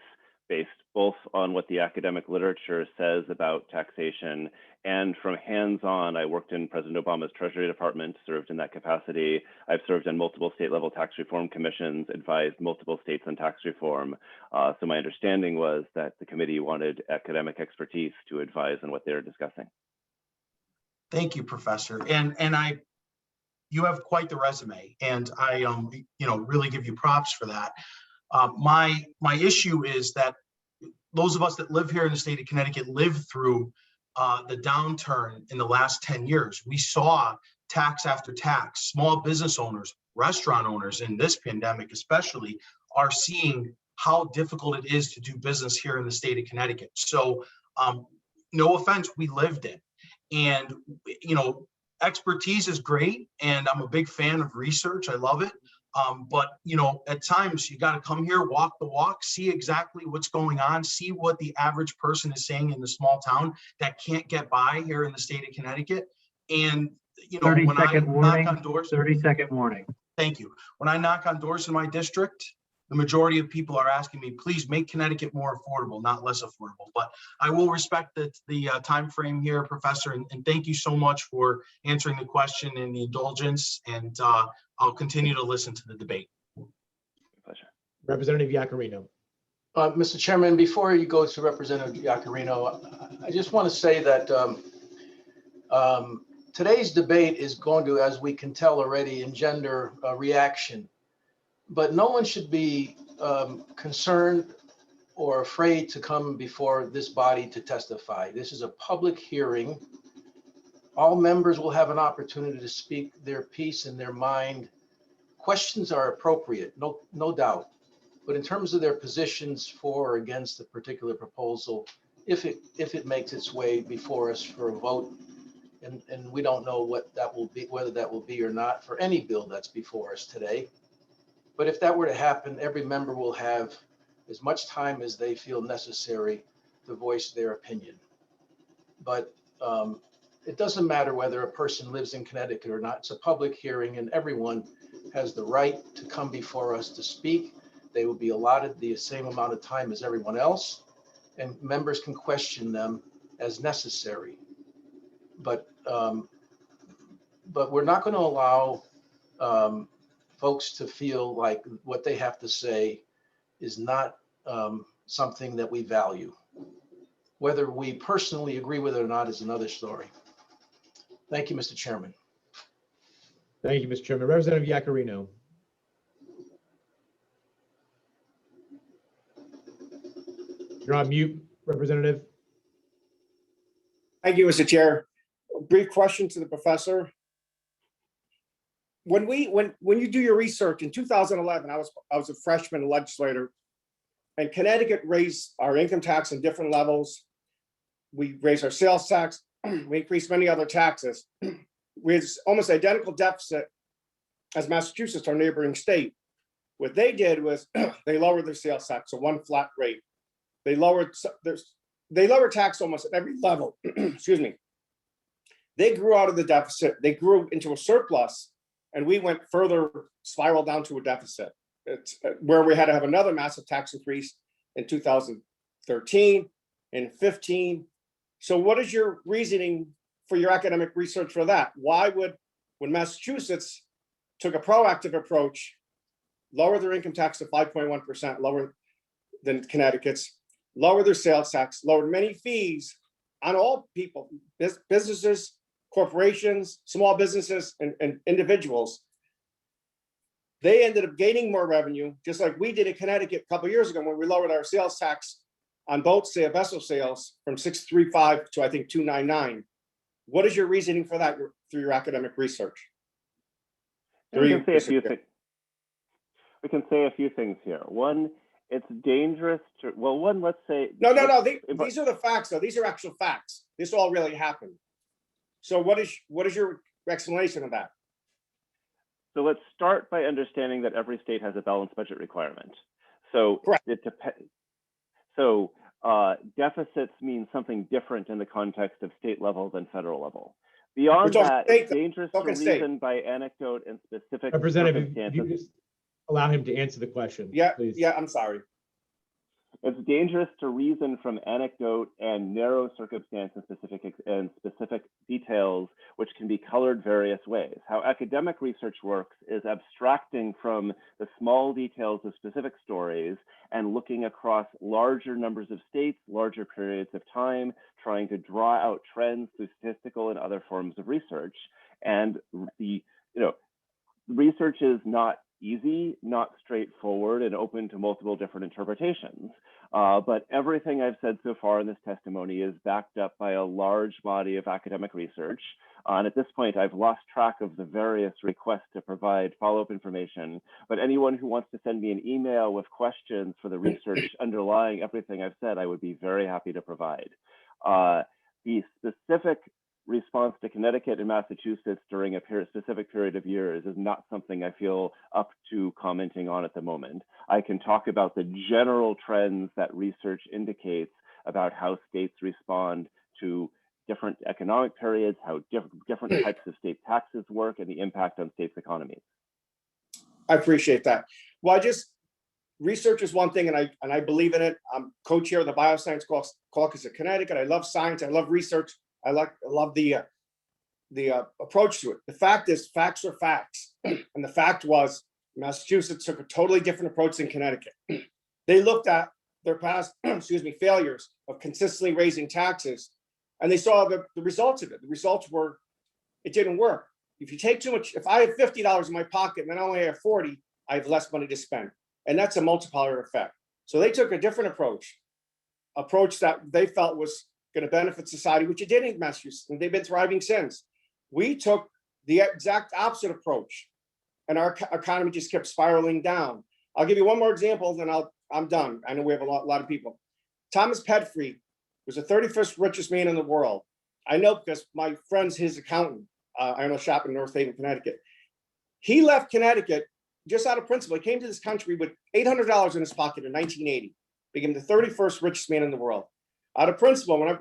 based both on what the academic literature says about taxation and from hands-on. I worked in President Obama's Treasury Department, served in that capacity. I've served on multiple state-level tax reform commissions, advised multiple states on tax reform. So my understanding was that the committee wanted academic expertise to advise on what they're discussing. Thank you, Professor. And you have quite the resume, and I really give you props for that. My issue is that those of us that live here in the state of Connecticut lived through the downturn in the last 10 years. We saw tax after tax. Small business owners, restaurant owners in this pandemic especially are seeing how difficult it is to do business here in the state of Connecticut. So no offense, we lived it. And, expertise is great. And I'm a big fan of research. I love it. But at times you got to come here, walk the walk, see exactly what's going on, see what the average person is saying in the small town that can't get by here in the state of Connecticut. And, 30 when I second knock warning, on doors, 30-second warning. thank you. When I knock on doors in my district, the majority of people are asking me, please make Connecticut more affordable, not less affordable. But I will respect the time frame here, Professor, and thank you so much for answering the question and the indulgence. And I'll continue to listen to the debate. Pleasure. Representative Yacarino. Mr. Chairman, before you go to Representative Yacarino, I just want to say that today's debate is going to, as we can tell already, engender a reaction. But no one should be concerned or afraid to come before this body to testify. This is a public hearing. All members will have an opportunity to speak their piece in their mind. Questions are appropriate, no doubt. But in terms of their positions for or against a particular proposal, if it makes its way before us for a vote, and we don't know what that will be, whether that will be or not for any bill that's before us today. But if that were to happen, every member will have as much time as they feel necessary to voice their opinion. But it doesn't matter whether a person lives in Connecticut or not. It's a public hearing and everyone has the right to come before us to speak. They will be allotted the same amount of time as everyone else, and members can question them as necessary. But we're not going to allow folks to feel like what they have to say is not something that we value. Whether we personally agree with it or not is another story. Thank you, Mr. Chairman. Thank you, Mr. Chairman. Representative Yacarino. You're on mute, Representative. Thank you, Mr. Chair. Brief question to the professor. When you do your research in 2011, I was a freshman legislator, and Connecticut raised our income tax in different levels. We raised our sales tax. We increased many other taxes. We had almost identical deficit as Massachusetts, our neighboring state. What they did was they lowered their sales tax to one flat rate. They lowered tax almost at every level. Excuse me. They grew out of the deficit. They grew into a surplus, and we went further, spiraled down to a deficit. It's where we had to have another massive tax increase in 2013 and 15. So what is your reasoning for your academic research for that? Why would, when Massachusetts took a proactive approach, lower their income tax to 5.1%, lower than Connecticut's, lower their sales tax, lowered many fees on all people, businesses, corporations, small businesses, and individuals. They ended up gaining more revenue, just like we did in Connecticut a couple of years ago when we lowered our sales tax on boat vessel sales from 635 to I think 299. What is your reasoning for that through your academic research? We can say a few things here. One, it's dangerous to, well, one, let's say. No. These are the facts, though. These are actual facts. This all really happened. So what is your explanation of that? So let's start by understanding that every state has a balanced budget requirement. So it depends. So deficits mean something different in the context of state level than federal level. Beyond that, it's dangerous to reason by anecdote and specific Representative, circumstances. you just allow him to answer the question. Yeah, please. yeah, I'm sorry. It's dangerous to reason from anecdote and narrow circumstance and specific details, which can be colored various ways. How academic research works is abstracting from the small details of specific stories and looking across larger numbers of states, larger periods of time, trying to draw out trends through statistical and other forms of research. And the research is not easy, not straightforward, and open to multiple different interpretations. But everything I've said so far in this testimony is backed up by a large body of academic research. And at this point, I've lost track of the various requests to provide follow-up information. But anyone who wants to send me an email with questions for the research underlying everything I've said, I would be very happy to provide. The specific response to Connecticut and Massachusetts during a specific period of years is not something I feel up to commenting on at the moment. I can talk about the general trends that research indicates about how states respond to different economic periods, how different types of state taxes work, and the impact on states' economies. I appreciate that. Well, research is one thing, and I believe in it. I'm co-chair of the Bioscience Caucus of Connecticut. I love science. I love research. I love the approach to it. The fact is, facts are facts, and the fact was Massachusetts took a totally different approach than Connecticut. They looked at their past, failures of consistently raising taxes, and they saw the results of it. The results were, it didn't work. If you take too much, if I have $50 in my pocket and then I only have 40, I have less money to spend. And that's a multiplier effect. So they took a different approach that they felt was going to benefit society, which it did in Massachusetts, and they've been thriving since. We took the exact opposite approach, and our economy just kept spiraling down. I'll give you one more example, then I'm done. I know we have a lot of people. Thomas Petfrey was the 31st richest man in the world. I know because my friend's his accountant. I own a shop in North Haven, Connecticut. He left Connecticut just out of principle. He came to this country with $800 in his pocket in 1980, became the 31st richest man in the world. Out of principle, when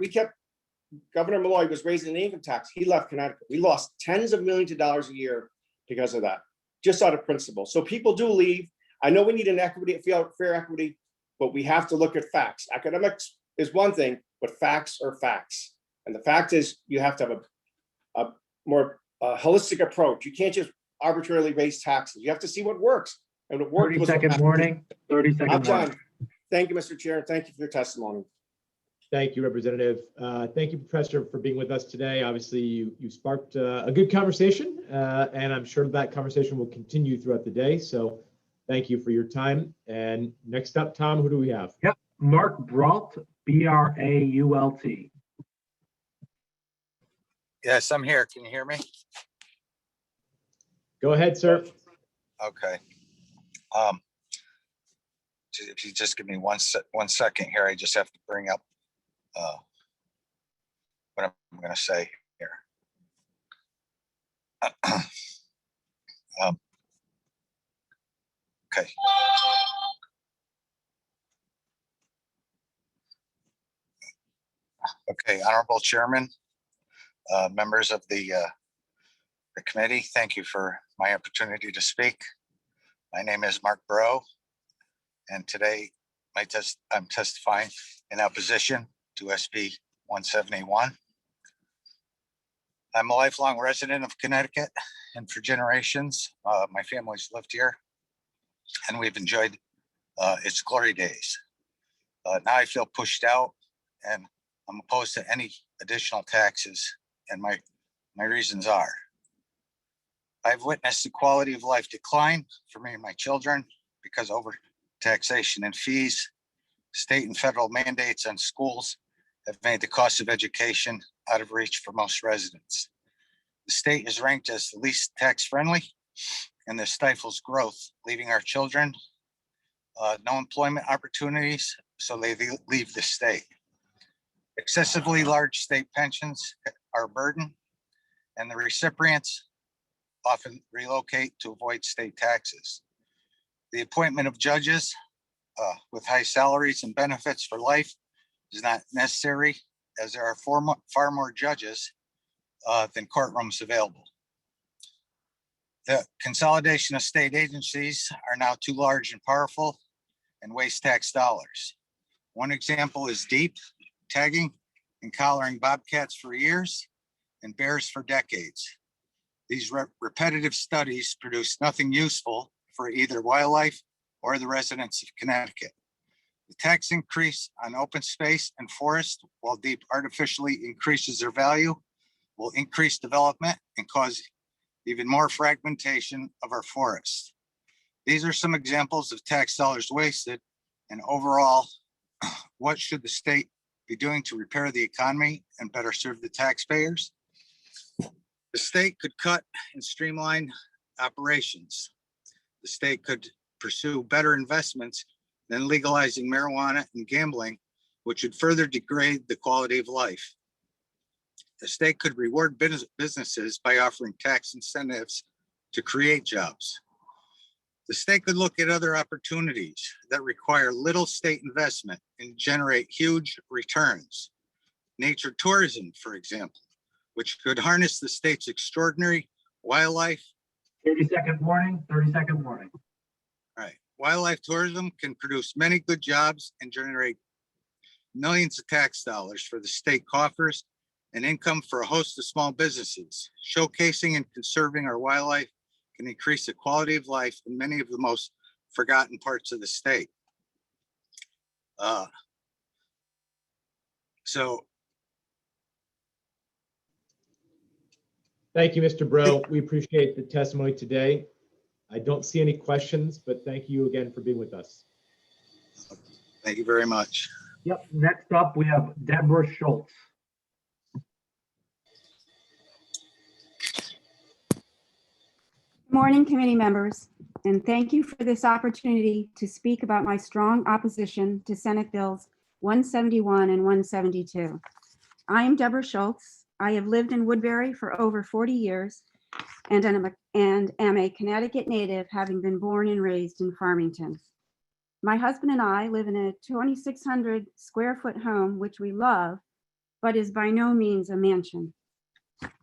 Governor Malloy was raising the income tax, he left Connecticut. We lost tens of millions of dollars a year because of that, just out of principle. So people do leave. I know we need an equity, fair equity, but we have to look at facts. Academics is one thing, but facts are facts. And the fact is, you have to have a more holistic approach. You can't just arbitrarily raise taxes. You have to see what works. And what worked was 30-second warning. 30-second I'm warning. done. Thank you, Mr. Chair. Thank you for your testimony. Thank you, Representative. Thank you, Professor, for being with us today. Obviously, you sparked a good conversation, and I'm sure that conversation will continue throughout the day. So thank you for your time. And next up, Tom, who do we have? Yep, Mark Brault, B-R-A-U-L-T. Yes, I'm here. Can you hear me? Go ahead, sir. Okay. If you just give me one second here, I just have to bring up what I'm going to say here. Okay. Okay, Honorable Chairman, members of the committee, thank you for my opportunity to speak. My name is Mark Bro, and today I'm testifying in opposition to SB 171. I'm a lifelong resident of Connecticut, and for generations, my family's lived here, and we've enjoyed its glory days. Now I feel pushed out, and I'm opposed to any additional taxes, and my reasons are: I've witnessed the quality of life decline for me and my children because of overtaxation and fees. State and federal mandates on schools have made the cost of education out of reach for most residents. The state is ranked as the least tax-friendly, and this stifles growth, leaving our children no employment opportunities, so they leave the state. Excessively large state pensions are a burden, and the recipients often relocate to avoid state taxes. The appointment of judges with high salaries and benefits for life is not necessary, as there are far more judges than courtrooms available. The consolidation of state agencies are now too large and powerful and waste tax dollars. One example is DEEP, tagging and collaring bobcats for years and bears for decades. These repetitive studies produce nothing useful for either wildlife or the residents of Connecticut. The tax increase on open space and forest, while DEEP artificially increases their value, will increase development and cause even more fragmentation of our forests. These are some examples of tax dollars wasted, and overall, what should the state be doing to repair the economy and better serve the taxpayers? The state could cut and streamline operations. The state could pursue better investments than legalizing marijuana and gambling, which would further degrade the quality of life. The state could reward businesses by offering tax incentives to create jobs. The state could look at other opportunities that require little state investment and generate huge returns. Nature tourism, for example, which could harness the state's extraordinary wildlife. 30-second warning, 30-second warning. Right. Wildlife tourism can produce many good jobs and generate millions of tax dollars for the state coffers and income for a host of small businesses. Showcasing and conserving our wildlife can increase the quality of life in many of the most forgotten parts of the state. Thank you, Mr. Bro. We appreciate the testimony today. I don't see any questions, but thank you again for being with us. Thank you very much. Yep, next up, we have Deborah Schultz. Good morning, committee members, and thank you for this opportunity to speak about my strong opposition to Senate Bills 171 and 172. I am Deborah Schultz. I have lived in Woodbury for over 40 years and am a Connecticut native, having been born and raised in Farmington. My husband and I live in a 2,600 square foot home, which we love, but is by no means a mansion.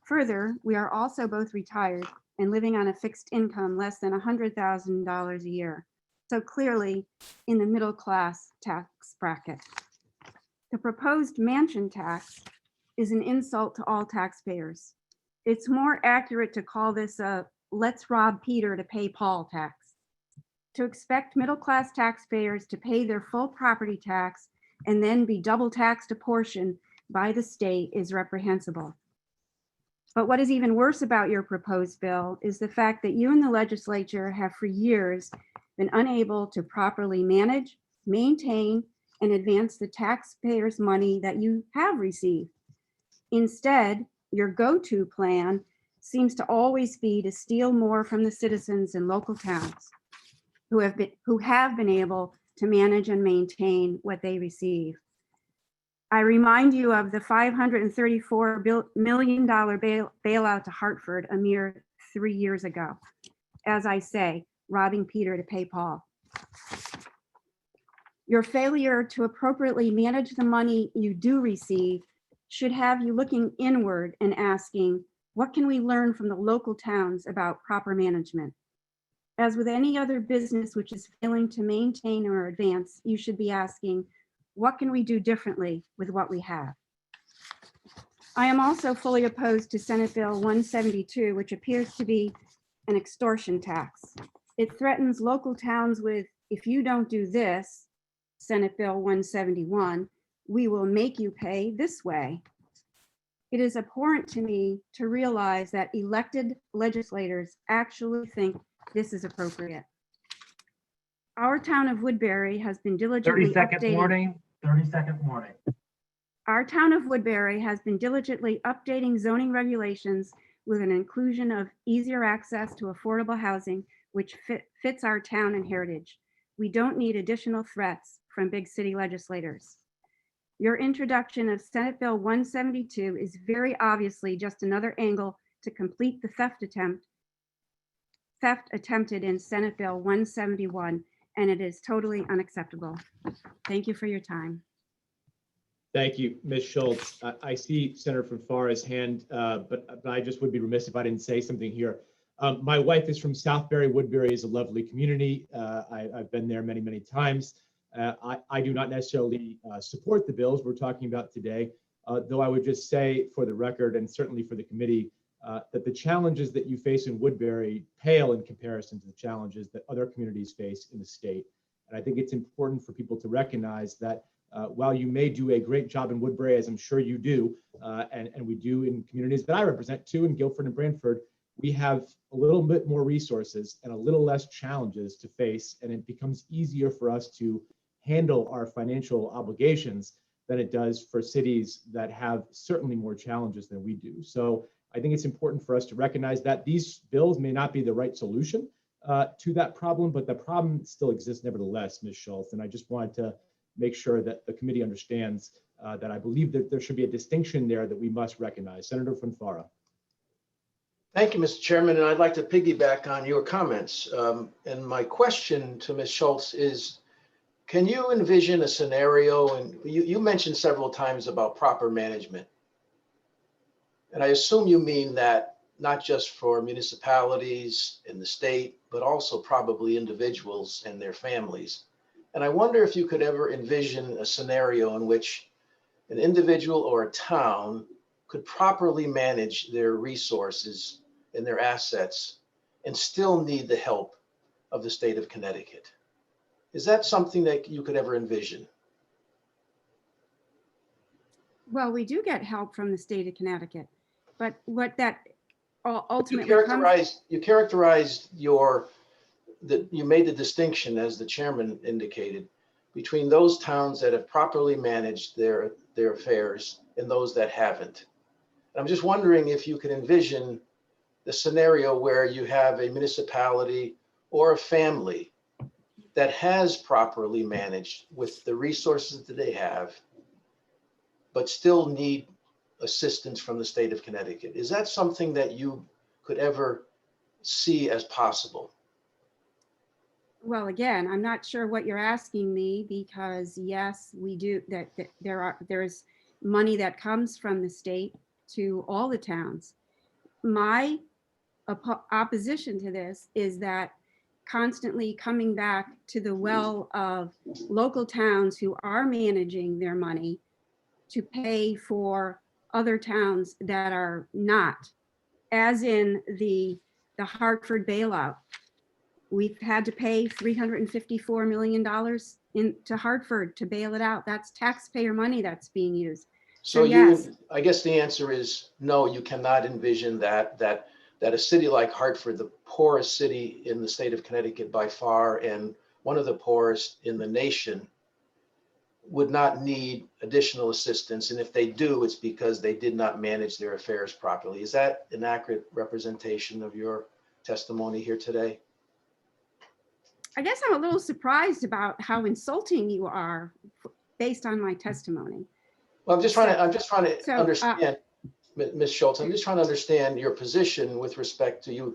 Further, we are also both retired and living on a fixed income less than $100,000 a year. So clearly in the middle class tax bracket. The proposed mansion tax is an insult to all taxpayers. It's more accurate to call this a let's rob Peter to pay Paul tax. To expect middle class taxpayers to pay their full property tax and then be double taxed a portion by the state is reprehensible. But what is even worse about your proposed bill is the fact that you and the legislature have for years been unable to properly manage, maintain, and advance the taxpayers' money that you have received. Instead, your go-to plan seems to always be to steal more from the citizens in local towns who have been able to manage and maintain what they receive. I remind you of the $534 million bailout to Hartford a mere 3 years ago. As I say, robbing Peter to pay Paul. Your failure to appropriately manage the money you do receive should have you looking inward and asking, what can we learn from the local towns about proper management? As with any other business which is failing to maintain or advance, you should be asking, what can we do differently with what we have? I am also fully opposed to Senate Bill 172, which appears to be an extortion tax. It threatens local towns with, if you don't do this, Senate Bill 171, we will make you pay this way. It is abhorrent to me to realize that elected legislators actually think this is appropriate. Our town of Woodbury has been diligently 30-second warning, 30-second warning. Our town of Woodbury has been diligently updating zoning regulations with an inclusion of easier access to affordable housing, which fits our town and heritage. We don't need additional threats from big city legislators. Your introduction of Senate Bill 172 is very obviously just another angle to complete the theft attempted in Senate Bill 171, and it is totally unacceptable. Thank you for your time. Thank you, Ms. Schultz. I see Senator Fanfara's hand, but I just would be remiss if I didn't say something here. My wife is from Southbury. Woodbury is a lovely community. I've been there many, many times. I do not necessarily support the bills we're talking about today, though I would just say for the record and certainly for the committee that the challenges that you face in Woodbury pale in comparison to the challenges that other communities face in the state. And I think it's important for people to recognize that while you may do a great job in Woodbury, as I'm sure you do, and we do in communities that I represent too, in Guilford and Brantford, we have a little bit more resources and a little less challenges to face, and it becomes easier for us to handle our financial obligations than it does for cities that have certainly more challenges than we do. So I think it's important for us to recognize that these bills may not be the right solution to that problem, but the problem still exists nevertheless, Ms. Schultz. And I just wanted to make sure that the committee understands that I believe that there should be a distinction there that we must recognize. Senator Fanfara. Thank you, Mr. Chairman, and I'd like to piggyback on your comments. And my question to Ms. Schultz is, can you envision a scenario, and you mentioned several times about proper management. And I assume you mean that not just for municipalities in the state, but also probably individuals and their families. And I wonder if you could ever envision a scenario in which an individual or a town could properly manage their resources and their assets and still need the help of the state of Connecticut. Is that something that you could ever envision? Well, we do get help from the state of Connecticut, but what that ultimately You characterized you made the distinction, as the chairman indicated, between those towns that have properly managed their affairs and those that haven't. I'm just wondering if you could envision the scenario where you have a municipality or a family that has properly managed with the resources that they have, but still need assistance from the state of Connecticut. Is that something that you could ever see as possible? Well, again, I'm not sure what you're asking me, because yes, we do that there's money that comes from the state to all the towns. My opposition to this is that constantly coming back to the well of local towns who are managing their money to pay for other towns that are not, as in the Hartford bailout. We've had to pay $354 million to Hartford to bail it out. That's taxpayer money that's being used. So yes. I guess the answer is no, you cannot envision that a city like Hartford, the poorest city in the state of Connecticut by far, and one of the poorest in the nation, would not need additional assistance. And if they do, it's because they did not manage their affairs properly. Is that an accurate representation of your testimony here today? I guess I'm a little surprised about how insulting you are based on my testimony. Well, I'm just trying to understand, Ms. Schultz, I'm just trying to understand your position with respect to you.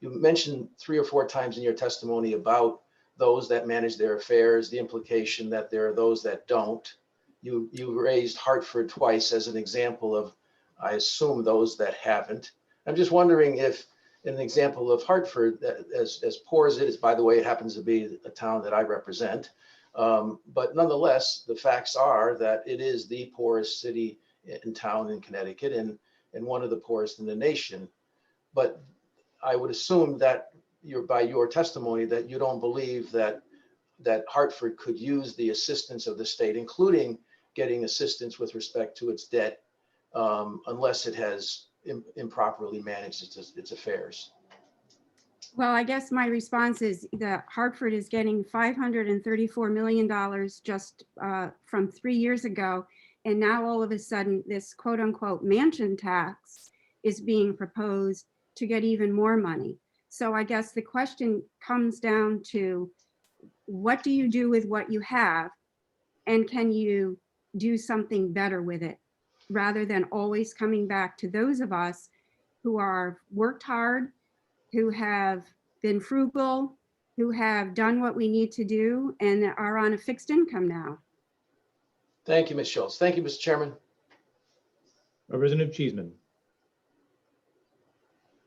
You mentioned 3 or 4 times in your testimony about those that manage their affairs, the implication that there are those that don't. You raised Hartford twice as an example of, I assume, those that haven't. I'm just wondering if, in an example of Hartford, as poor as it is, by the way, it happens to be a town that I represent, but nonetheless, the facts are that it is the poorest city in town in Connecticut and one of the poorest in the nation. But I would assume that by your testimony that you don't believe that Hartford could use the assistance of the state, including getting assistance with respect to its debt, unless it has improperly managed its affairs. Well, I guess my response is that Hartford is getting $534 million just from 3 years ago. And now all of a sudden, this quote unquote mansion tax is being proposed to get even more money. So I guess the question comes down to, what do you do with what you have? And can you do something better with it, rather than always coming back to those of us who are worked hard, who have been frugal, who have done what we need to do and are on a fixed income now. Thank you, Ms. Schultz. Thank you, Mr. Chairman. Representative Cheeseman.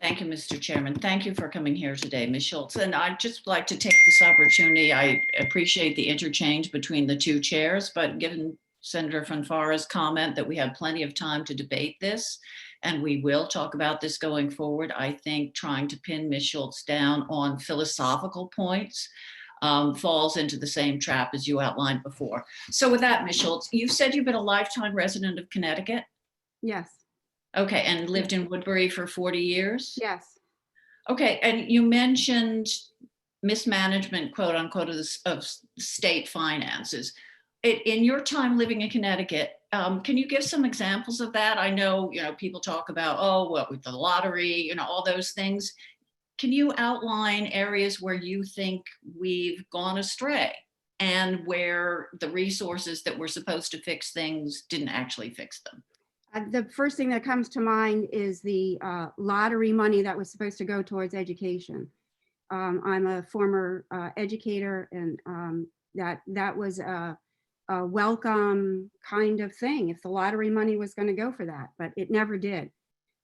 Thank you, Mr. Chairman. Thank you for coming here today, Ms. Schultz. And I'd just like to take this opportunity. I appreciate the interchange between the 2 chairs, but given Senator Fanfara's comment that we have plenty of time to debate this, and we will talk about this going forward, I think trying to pin Ms. Schultz down on philosophical points falls into the same trap as you outlined before. So with that, Ms. Schultz, you said you've been a lifetime resident of Connecticut? Yes. Okay, and lived in Woodbury for 40 years? Yes. Okay, and you mentioned mismanagement, quote unquote, of state finances. In your time living in Connecticut, can you give some examples of that? I know, people talk about, oh, well, with the lottery, all those things. Can you outline areas where you think we've gone astray? and where the resources that were supposed to fix things didn't actually fix them? The first thing that comes to mind is the lottery money that was supposed to go towards education. I'm a former educator, and that was a welcome kind of thing if the lottery money was going to go for that, but it never did.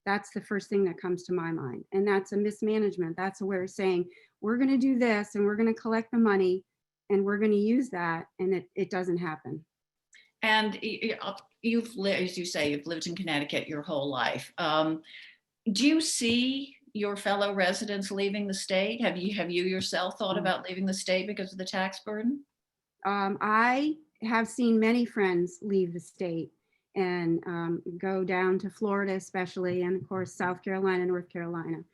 That's the first thing that comes to my mind. And that's a mismanagement. That's a way of saying, we're going to do this and we're going to collect the money and we're going to use that, and it doesn't happen. And you've lived, as you say, you've lived in Connecticut your whole life. Do you see your fellow residents leaving the state? Have you yourself thought about leaving the state because of the tax burden? I have seen many friends leave the state and go down to Florida especially, and of course, South Carolina, North Carolina.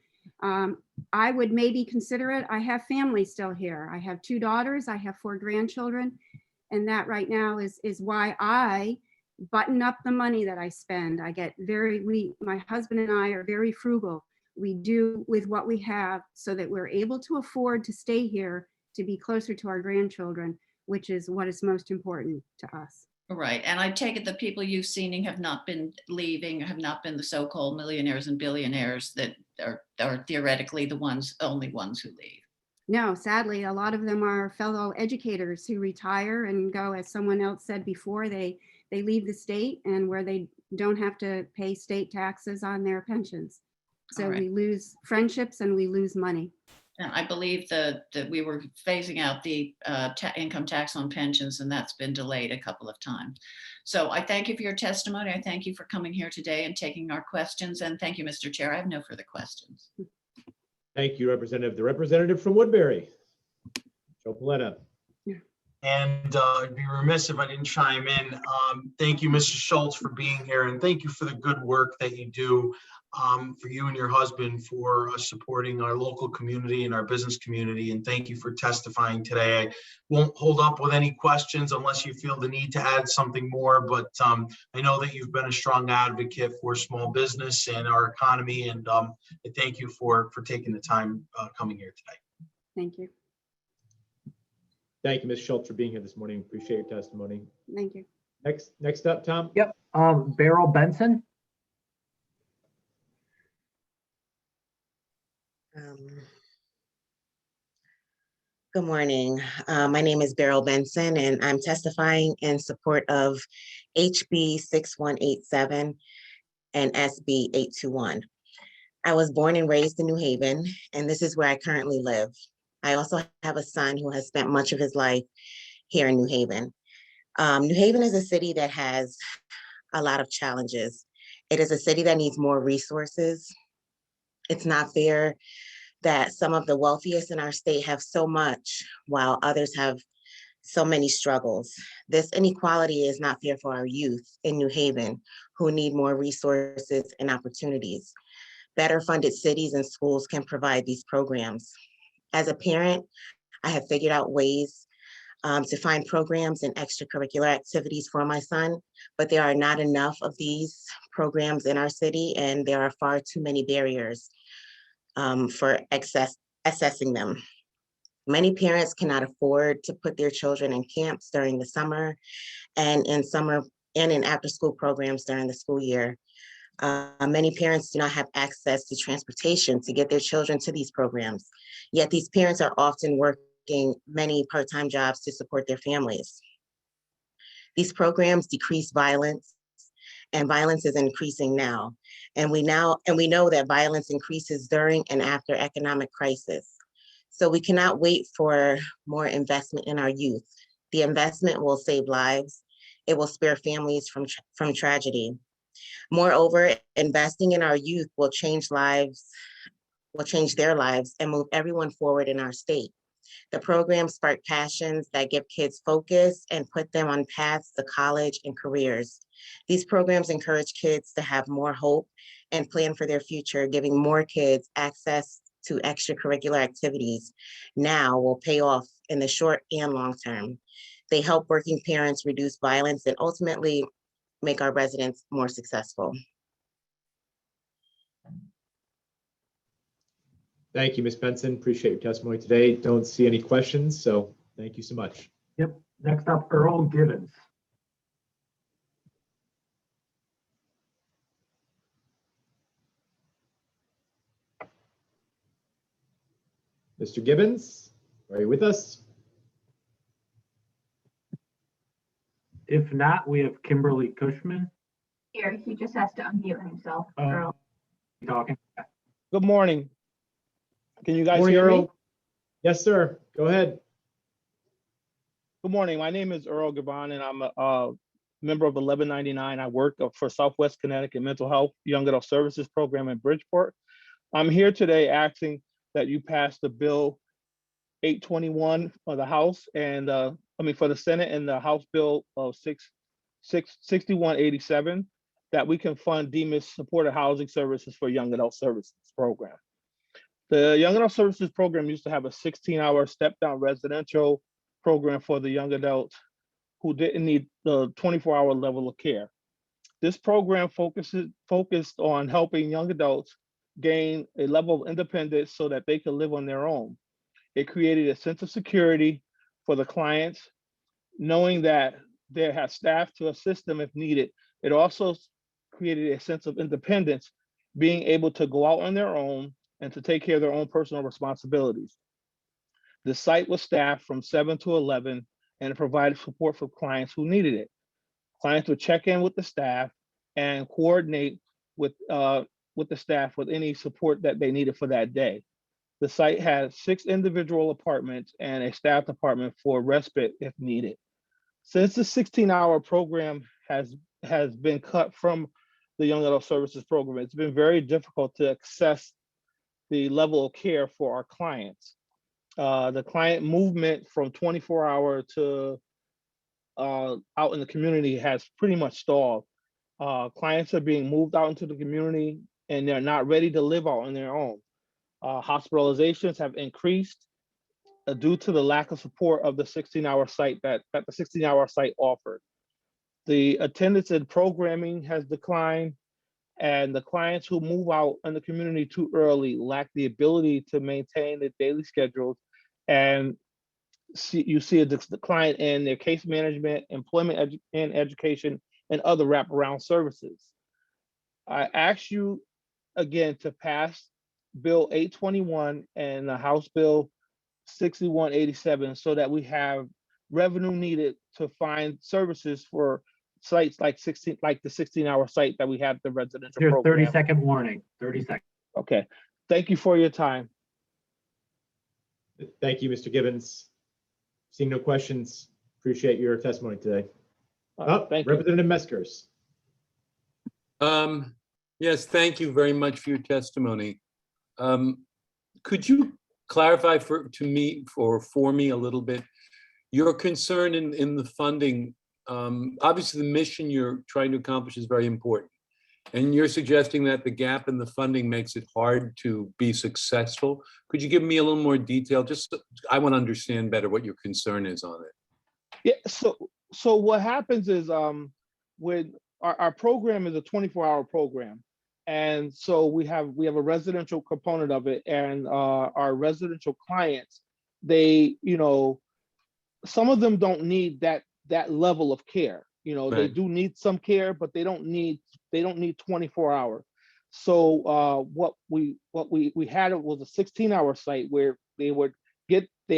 I would maybe consider it. I have family still here. I have 2 daughters, I have 4 grandchildren. And that right now is why I button up the money that I spend. I get my husband and I are very frugal. We do with what we have so that we're able to afford to stay here, to be closer to our grandchildren, which is what is most important to us. Right. And I take it the people you've seen have not been leaving, have not been the so-called millionaires and billionaires that are theoretically the only ones who leave. No, sadly, a lot of them are fellow educators who retire and go, as someone else said before, they leave the state, and where they don't have to pay state taxes on their pensions. So we lose friendships and we lose money. And I believe that we were phasing out the income tax on pensions, and that's been delayed a couple of times. So I thank you for your testimony. I thank you for coming here today and taking our questions. And thank you, Mr. Chair. I have no further questions. Thank you, Representative. The representative from Woodbury, Joe Paletta. And I'd be remiss if I didn't chime in. Thank you, Mrs. Schultz, for being here, and thank you for the good work that you do, for you and your husband, for supporting our local community and our business community. And thank you for testifying today. I won't hold up with any questions unless you feel the need to add something more, but I know that you've been a strong advocate for small business and our economy, and I thank you for taking the time coming here today. Thank you. Thank you, Ms. Schultz, for being here this morning. Appreciate your testimony. Thank you. Next up, Tom. Yep. Beryl Benson. Good morning. My name is Beryl Benson, and I'm testifying in support of HB 6187 and SB 821. I was born and raised in New Haven, and this is where I currently live. I also have a son who has spent much of his life here in New Haven. New Haven is a city that has a lot of challenges. It is a city that needs more resources. It's not fair that some of the wealthiest in our state have so much while others have so many struggles. This inequality is not fair for our youth in New Haven who need more resources and opportunities. Better funded cities and schools can provide these programs. As a parent, I have figured out ways to find programs and extracurricular activities for my son, but there are not enough of these programs in our city, and there are far too many barriers for accessing them. Many parents cannot afford to put their children in camps during the summer and in after-school programs during the school year. Many parents do not have access to transportation to get their children to these programs, yet these parents are often working many part-time jobs to support their families. These programs decrease violence, and violence is increasing now. And we know that violence increases during and after economic crisis. So we cannot wait for more investment in our youth. The investment will save lives. It will spare families from tragedy. Moreover, investing in our youth will change their lives and move everyone forward in our state. The programs spark passions that give kids focus and put them on paths to college and careers. These programs encourage kids to have more hope and plan for their future, giving more kids access to extracurricular activities now will pay off in the short and long term. They help working parents reduce violence and ultimately make our residents more successful. Thank you, Ms. Benson. Appreciate your testimony today. Don't see any questions, so thank you so much. Yep. Next up, Earl Gibbons. Mr. Gibbons, are you with us? If not, we have Kimberly Cushman. Here, he just has to unmute himself. Earl. Talking. Good morning. Can you guys Morning, hear me? Earl. Yes, sir. Go ahead. Good morning. My name is Earl Gabon, and I'm a member of 1199. I work for Southwest Connecticut Mental Health Young Adult Services Program in Bridgeport. I'm here today asking that you pass the bill 821 for the House and for the Senate, and the House Bill of 6187, that we can fund DMIS supported housing services for young adult services program. The Young Adult Services Program used to have a 16-hour step-down residential program for the young adults who didn't need the 24-hour level of care. This program focused on helping young adults gain a level of independence so that they could live on their own. It created a sense of security for the clients, knowing that they had staff to assist them if needed. It also created a sense of independence, being able to go out on their own and to take care of their own personal responsibilities. The site was staffed from 7 to 11, and it provided support for clients who needed it. Clients would check in with the staff and coordinate with the staff with any support that they needed for that day. The site has 6 individual apartments and a staff department for respite if needed. Since the 16-hour program has been cut from the Young Adult Services Program, it's been very difficult to access the level of care for our clients. The client movement from 24-hour to out in the community has pretty much stalled. Clients are being moved out into the community and they're not ready to live out on their own. Hospitalizations have increased due to the lack of support of the 16-hour site that the 16-hour site offered. The attendance and programming has declined, and the clients who move out in the community too early lack the ability to maintain their daily schedules, and you see a decline in their case management, employment and education, and other wraparound services. I ask you again to pass Bill 821 and the House Bill 6187 so that we have revenue needed to find services for sites like the 16-hour site that we have the residential Your program. 30-second warning, 30 seconds. Okay, thank you for your time. Thank you, Mr. Gibbons. Seeing no questions, appreciate your testimony today. Thank you. Representative Meskers. Yes, thank you very much for your testimony. Could you clarify for me a little bit your concern in the funding? Obviously, the mission you're trying to accomplish is very important, and you're suggesting that the gap in the funding makes it hard to be successful. Could you give me a little more detail? I want to understand better what your concern is on it. Yeah. So what happens is when our program is a 24-hour program. And so we have a residential component of it, and our residential clients, they, some of them don't need that level of care. Right. They do need some care, but they don't need 24-hour. So what we had was a 16-hour site where they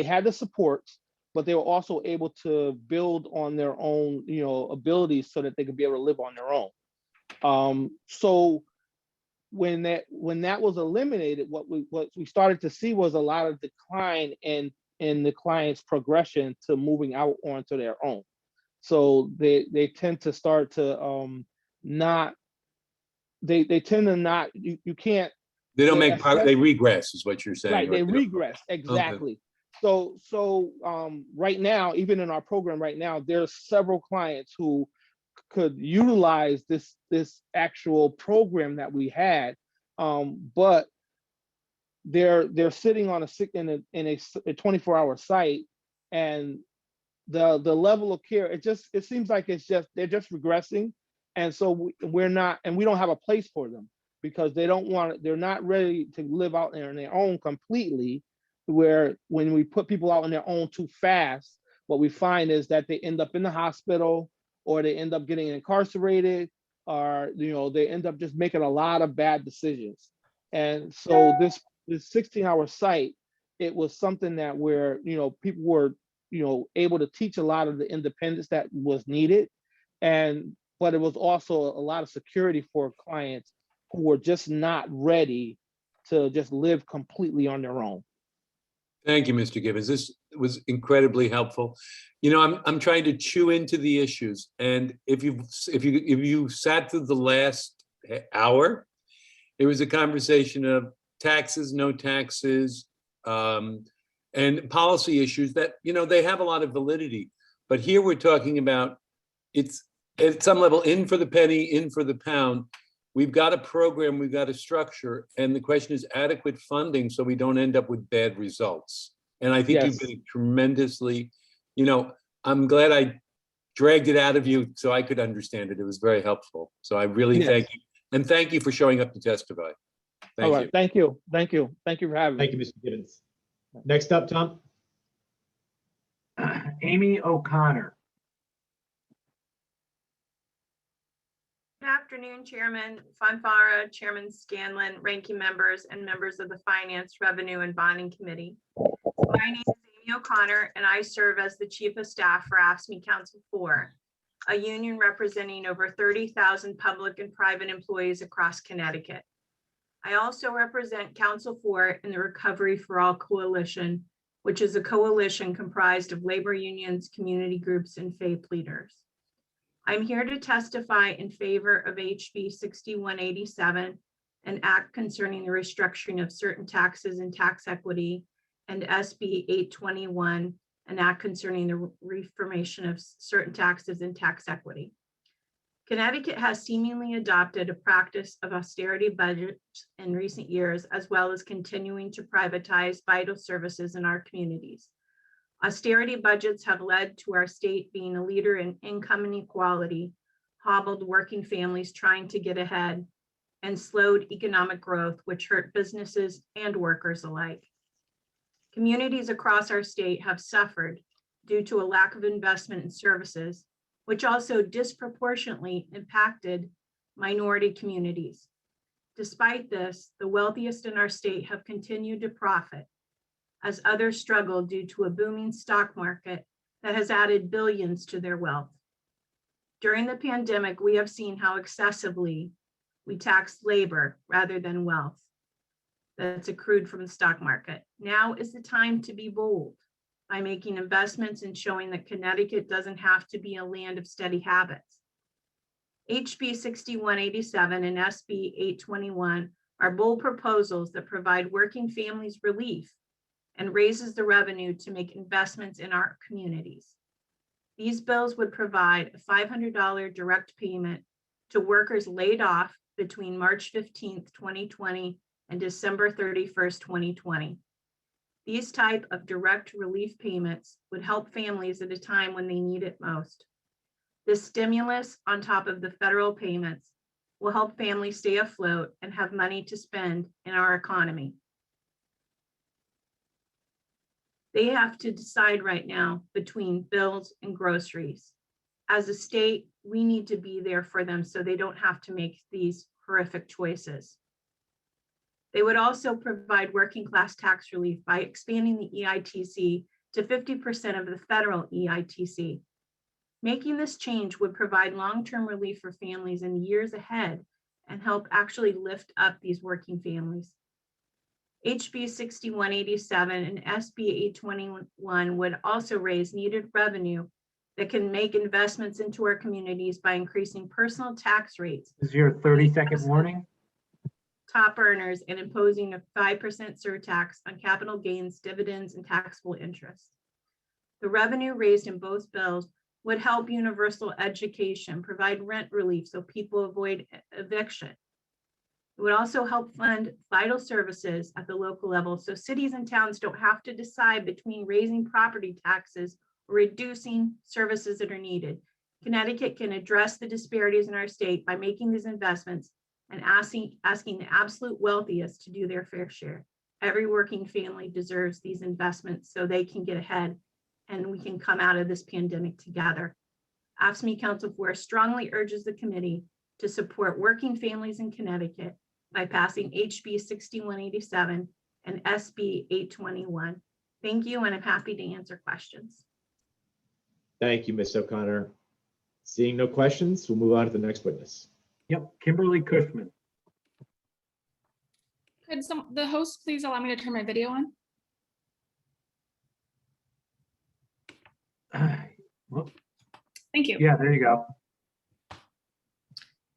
had the supports, but they were also able to build on their own, abilities so that they could be able to live on their own. So when that was eliminated, what we started to see was a lot of decline in the client's progression to moving out onto their own. So they tend to start to they tend to not, you can't. They don't make progress, they regress is what you're saying. Right, they regress, exactly. Okay. So right now, even in our program right now, there's several clients who could utilize this actual program that we had, but they're sitting on a 24-hour site, and the level of care, it seems like they're just regressing, and so we don't have a place for them because they're not ready to live out there on their own completely, where when we put people out on their own too fast, what we find is that they end up in the hospital, or they end up getting incarcerated, or they end up just making a lot of bad decisions. And so this 16-hour site, it was something that where people were able to teach a lot of the independence that was needed, but it was also a lot of security for clients who were just not ready to just live completely on their own. Thank you, Mr. Gibbons. This was incredibly helpful. I'm trying to chew into the issues, and if you sat through the last hour, it was a conversation of taxes, no taxes, and policy issues that they have a lot of validity. But here we're talking about it's at some level in for the penny, in for the pound. We've got a program, we've got a structure, and the question is adequate funding so we don't end up with bad results. And I think you've been tremendously, I'm glad I dragged it out of you so I could understand it. It was very helpful. So I really thank you. And thank you for showing up to testify. All right, thank you. Thank you for having me. Thank you, Mr. Gibbons. Next up, Tom. Amy O'Connor. Good afternoon, Chairman Fonfara, Chairman Scanlon, ranking members, and members of the Finance, Revenue, and Bonding Committee. My name is Amy O'Connor, and I serve as the Chief of Staff for AFSCME Council 4, a union representing over 30,000 public and private employees across Connecticut. I also represent Council 4 in the Recovery for All Coalition, which is a coalition comprised of labor unions, community groups, and faith leaders. I'm here to testify in favor of HB 6187, an act concerning the restructuring of certain taxes and tax equity, and SB 821, an act concerning the reformation of certain taxes and tax equity. Connecticut has seemingly adopted a practice of austerity budgets in recent years, as well as continuing to privatize vital services in our communities. Austerity budgets have led to our state being a leader in income inequality, hobbled working families trying to get ahead, and slowed economic growth, which hurt businesses and workers alike. Communities across our state have suffered due to a lack of investment in services, which also disproportionately impacted minority communities. Despite this, the wealthiest in our state have continued to profit, as others struggle due to a booming stock market that has added billions to their wealth. During the pandemic, we have seen how excessively we tax labor rather than wealth that's accrued from the stock market. Now is the time to be bold by making investments and showing that Connecticut doesn't have to be a land of steady habits. HB 6187 and SB 821 are bold proposals that provide working families relief and raises the revenue to make investments in our communities. These bills would provide a $500 direct payment to workers laid off between March 15th, 2020 and December 31st, 2020. These type of direct relief payments would help families at a time when they need it most. This stimulus, on top of the federal payments, will help families stay afloat and have money to spend in our economy. They have to decide right now between bills and groceries. As a state, we need to be there for them so they don't have to make these horrific choices. They would also provide working class tax relief by expanding the EITC to 50% of the federal EITC. Making this change would provide long-term relief for families in the years ahead and help actually lift up these working families. HB 6187 and SB 821 would also raise needed revenue that can make investments into our communities by increasing personal tax rates. This is your 30-second warning. Top earners and imposing a 5% surtax on capital gains, dividends, and taxable interest. The revenue raised in both bills would help universal education, provide rent relief so people avoid eviction. It would also help fund vital services at the local level so cities and towns don't have to decide between raising property taxes or reducing services that are needed. Connecticut can address the disparities in our state by making these investments and asking the absolute wealthiest to do their fair share. Every working family deserves these investments so they can get ahead and we can come out of this pandemic together. AFSCME Council 4 strongly urges the committee to support working families in Connecticut by passing HB 6187 and SB 821. Thank you, and I'm happy to answer questions. Thank you, Ms. O'Connor. Seeing no questions, we'll move on to the next witness. Yep, Kimberly Cushman. Could the host please allow me to turn my video on? Well, Thank you. yeah, there you go.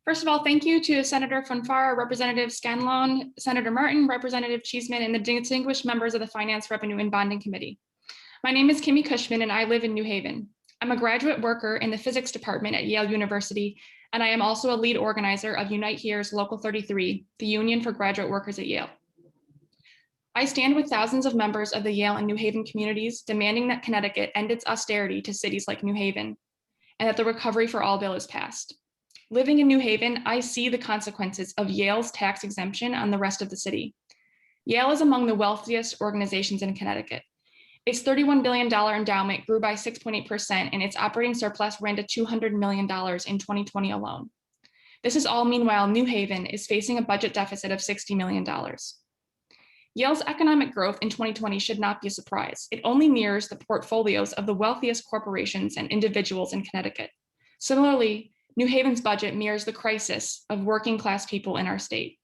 First of all, thank you to Senator Fonfara, Representative Scanlon, Senator Martin, Representative Cheeseman, and the distinguished members of the Finance, Revenue, and Bonding Committee. My name is Kimmy Cushman, and I live in New Haven. I'm a graduate worker in the physics department at Yale University, and I am also a lead organizer of Unite Here's Local 33, the Union for Graduate Workers at Yale. I stand with thousands of members of the Yale and New Haven communities demanding that Connecticut end its austerity to cities like New Haven, and that the Recovery for All bill is passed. Living in New Haven, I see the consequences of Yale's tax exemption on the rest of the city. Yale is among the wealthiest organizations in Connecticut. Its $31 billion endowment grew by 6.8%, and its operating surplus ran to $200 million in 2020 alone. This is all meanwhile New Haven is facing a budget deficit of $60 million. Yale's economic growth in 2020 should not be a surprise. It only mirrors the portfolios of the wealthiest corporations and individuals in Connecticut. Similarly, New Haven's budget mirrors the crisis of working class people in our state.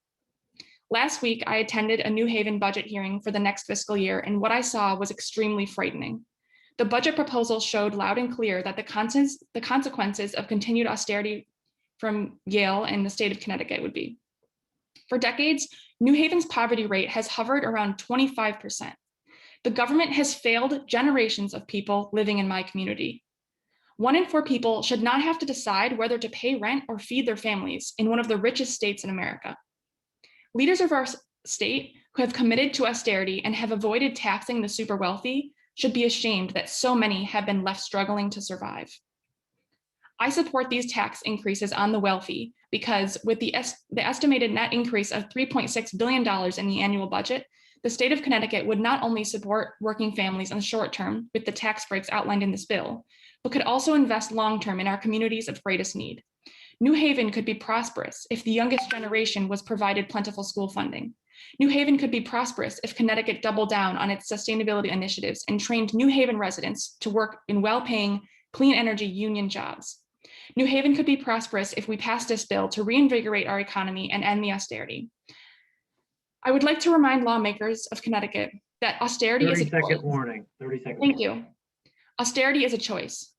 Last week, I attended a New Haven budget hearing for the next fiscal year, and what I saw was extremely frightening. The budget proposal showed loud and clear that the consequences of continued austerity from Yale and the state of Connecticut would be. For decades, New Haven's poverty rate has hovered around 25%. The government has failed generations of people living in my community. 1 in 4 people should not have to decide whether to pay rent or feed their families in one of the richest states in America. Leaders of our state who have committed to austerity and have avoided taxing the super wealthy should be ashamed that so many have been left struggling to survive. I support these tax increases on the wealthy because with the estimated net increase of $3.6 billion in the annual budget, the state of Connecticut would not only support working families in the short term with the tax breaks outlined in this bill, but could also invest long-term in our communities of greatest need. New Haven could be prosperous if the youngest generation was provided plentiful school funding. New Haven could be prosperous if Connecticut doubled down on its sustainability initiatives and trained New Haven residents to work in well-paying, clean energy union jobs. New Haven could be prosperous if we passed this bill to reinvigorate our economy and end the austerity. I would like to remind lawmakers of Connecticut that austerity is a 30-second choice. warning, 30 seconds. Thank you. Austerity is a choice.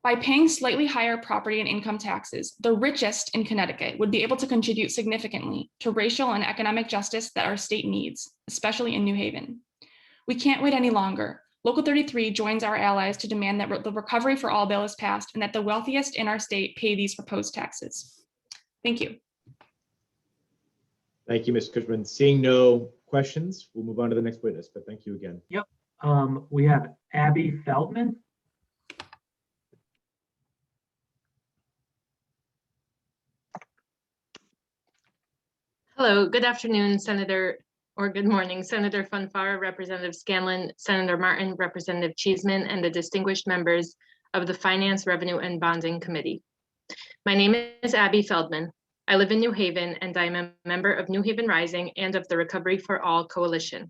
By paying slightly higher property and income taxes, the richest in Connecticut would be able to contribute significantly to racial and economic justice that our state needs, especially in New Haven. We can't wait any longer. Local 33 joins our allies to demand that the Recovery for All bill is passed and that the wealthiest in our state pay these proposed taxes. Thank you. Thank you, Ms. Cushman. Seeing no questions, we'll move on to the next witness, but thank you again. Yep. We have Abby Feldman. Hello, good afternoon, Senator, or good morning, Senator Fonfara, Representative Scanlon, Senator Martin, Representative Cheeseman, and the distinguished members of the Finance, Revenue, and Bonding Committee. My name is Abby Feldman. I live in New Haven, and I am a member of New Haven Rising and of the Recovery for All Coalition.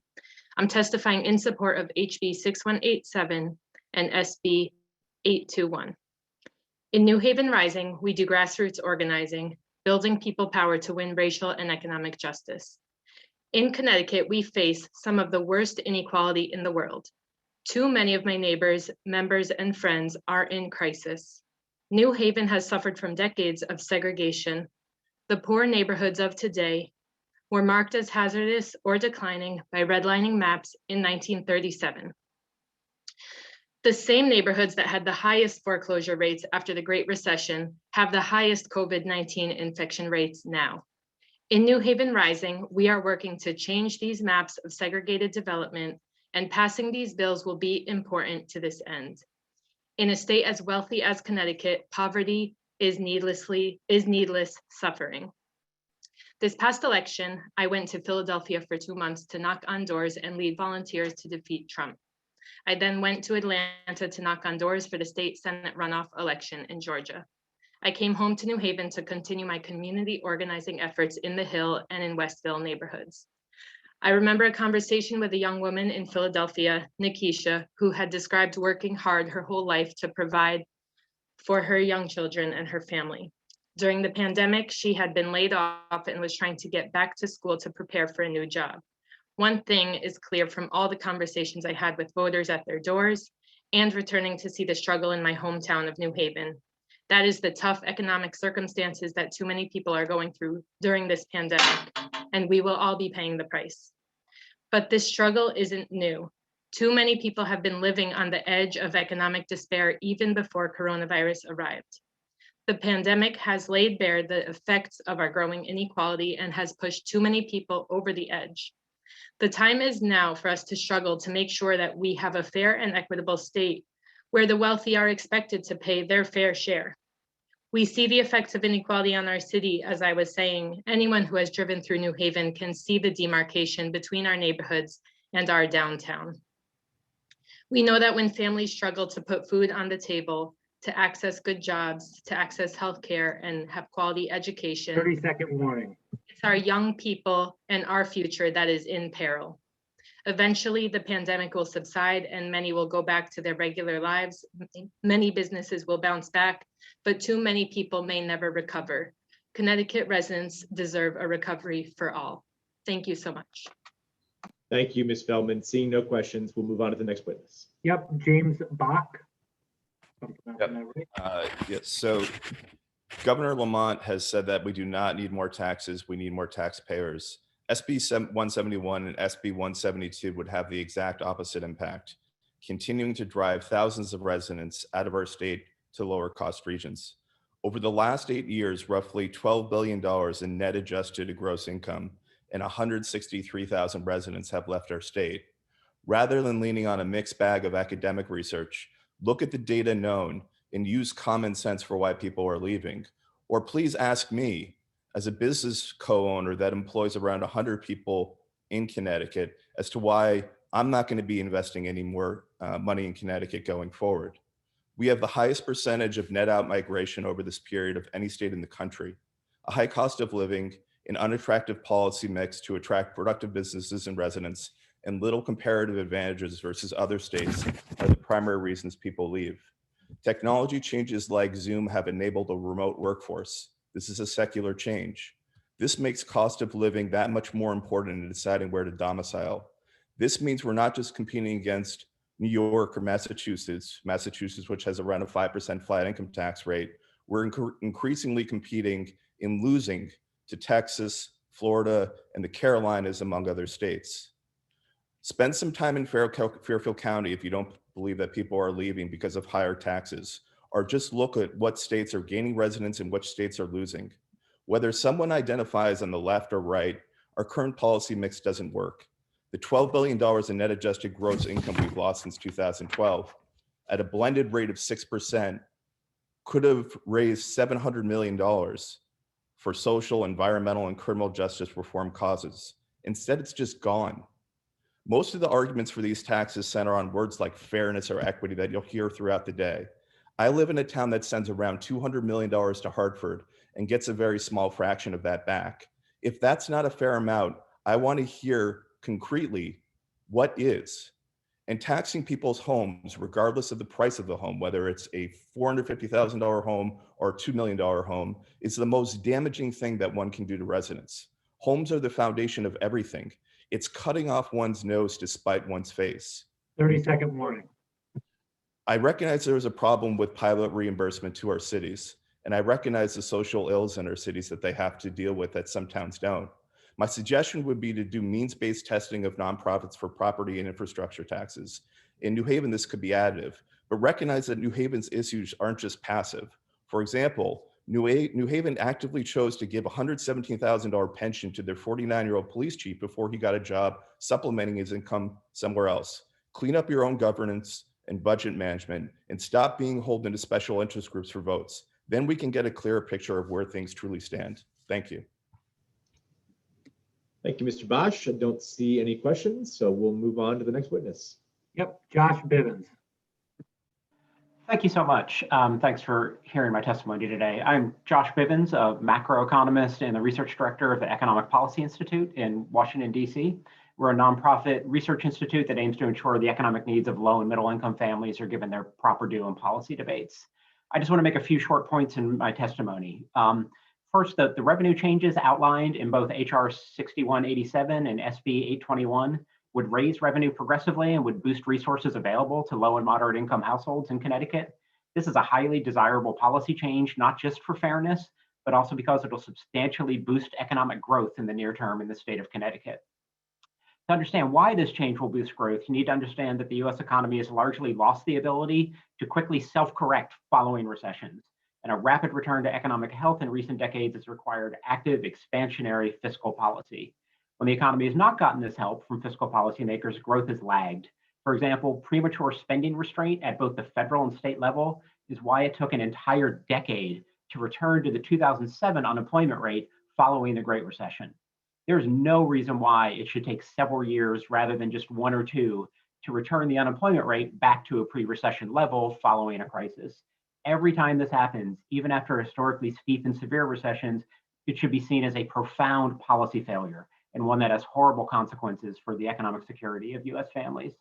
I'm testifying in support of HB 6187 and SB 821. In New Haven Rising, we do grassroots organizing, building people power to win racial and economic justice. In Connecticut, we face some of the worst inequality in the world. Too many of my neighbors, members, and friends are in crisis. New Haven has suffered from decades of segregation. The poor neighborhoods of today were marked as hazardous or declining by redlining maps in 1937. The same neighborhoods that had the highest foreclosure rates after the Great Recession have the highest COVID-19 infection rates now. In New Haven Rising, we are working to change these maps of segregated development, and passing these bills will be important to this end. In a state as wealthy as Connecticut, poverty is needless suffering. This past election, I went to Philadelphia for 2 months to knock on doors and lead volunteers to defeat Trump. I then went to Atlanta to knock on doors for the state Senate runoff election in Georgia. I came home to New Haven to continue my community organizing efforts in the Hill and in Westville neighborhoods. I remember a conversation with a young woman in Philadelphia, Nikisha, who had described working hard her whole life to provide for her young children and her family. During the pandemic, she had been laid off and was trying to get back to school to prepare for a new job. One thing is clear from all the conversations I had with voters at their doors and returning to see the struggle in my hometown of New Haven. That is the tough economic circumstances that too many people are going through during this pandemic, and we will all be paying the price. But this struggle isn't new. Too many people have been living on the edge of economic despair even before coronavirus arrived. The pandemic has laid bare the effects of our growing inequality and has pushed too many people over the edge. The time is now for us to struggle to make sure that we have a fair and equitable state where the wealthy are expected to pay their fair share. We see the effects of inequality on our city. As I was saying, anyone who has driven through New Haven can see the demarcation between our neighborhoods and our downtown. We know that when families struggle to put food on the table, to access good jobs, to access healthcare and have quality education. 30-second warning. It's our young people and our future that is in peril. Eventually, the pandemic will subside and many will go back to their regular lives. Many businesses will bounce back, but too many people may never recover. Connecticut residents deserve a recovery for all. Thank you so much. Thank you, Ms. Feldman. Seeing no questions, we'll move on to the next witness. Yep, James Bach. Yes, so Governor Lamont has said that we do not need more taxes, we need more taxpayers. SB 171 and SB 172 would have the exact opposite impact, continuing to drive thousands of residents out of our state to lower cost regions. Over the last 8 years, roughly $12 billion in net adjusted gross income and 163,000 residents have left our state. Rather than leaning on a mixed bag of academic research, look at the data known and use common sense for why people are leaving. Or please ask me, as a business co-owner that employs around 100 people in Connecticut, as to why I'm not going to be investing any more money in Connecticut going forward. We have the highest percentage of net out migration over this period of any state in the country, a high cost of living, an unattractive policy mix to attract productive businesses and residents, and little comparative advantages versus other states are the primary reasons people leave. Technology changes like Zoom have enabled a remote workforce. This is a secular change. This makes cost of living that much more important in deciding where to domicile. This means we're not just competing against New York or Massachusetts, which has around a 5% flat income tax rate. We're increasingly competing in losing to Texas, Florida, and the Carolinas, among other states. Spend some time in Fairfield County if you don't believe that people are leaving because of higher taxes, or just look at what states are gaining residents and which states are losing. Whether someone identifies on the left or right, our current policy mix doesn't work. The $12 billion in net adjusted gross income we've lost since 2012, at a blended rate of 6%, could have raised $700 million for social, environmental, and criminal justice reform causes. Instead, it's just gone. Most of the arguments for these taxes center on words like fairness or equity that you'll hear throughout the day. I live in a town that sends around $200 million to Hartford and gets a very small fraction of that back. If that's not a fair amount, I want to hear concretely what is. And taxing people's homes, regardless of the price of the home, whether it's a $450,000 home or a $2 million home, is the most damaging thing that one can do to residents. Homes are the foundation of everything. It's cutting off one's nose to spite one's face. 30-second warning. I recognize there is a problem with pilot reimbursement to our cities, and I recognize the social ills in our cities that they have to deal with that some towns don't. My suggestion would be to do means-based testing of nonprofits for property and infrastructure taxes. In New Haven, this could be additive, but recognize that New Haven's issues aren't just passive. For example, New Haven actively chose to give a $117,000 pension to their 49-year-old police chief before he got a job supplementing his income somewhere else. Clean up your own governance and budget management and stop being beholden to special interest groups for votes. Then we can get a clearer picture of where things truly stand. Thank you. Thank you, Mr. Bosch. I don't see any questions, so we'll move on to the next witness. Yep, Josh Bivens. Thank you so much. Thanks for hearing my testimony today. I'm Josh Bivens, a macroeconomist and the research director of the Economic Policy Institute in Washington, D.C. We're a nonprofit research institute that aims to ensure the economic needs of low and middle income families are given their proper due in policy debates. I just want to make a few short points in my testimony. First, the revenue changes outlined in both HR 6187 and SB 821 would raise revenue progressively and would boost resources available to low and moderate income households in Connecticut. This is a highly desirable policy change, not just for fairness, but also because it will substantially boost economic growth in the near term in the state of Connecticut. To understand why this change will boost growth, you need to understand that the US economy has largely lost the ability to quickly self-correct following recessions, and a rapid return to economic health in recent decades has required active expansionary fiscal policy. When the economy has not gotten this help from fiscal policymakers, growth has lagged. For example, premature spending restraint at both the federal and state level is why it took an entire decade to return to the 2007 unemployment rate following the Great Recession. There's no reason why it should take several years rather than just 1 or 2 to return the unemployment rate back to a pre-recession level following a crisis. Every time this happens, even after historically steep and severe recessions, it should be seen as a profound policy failure and one that has horrible consequences for the economic security of US families.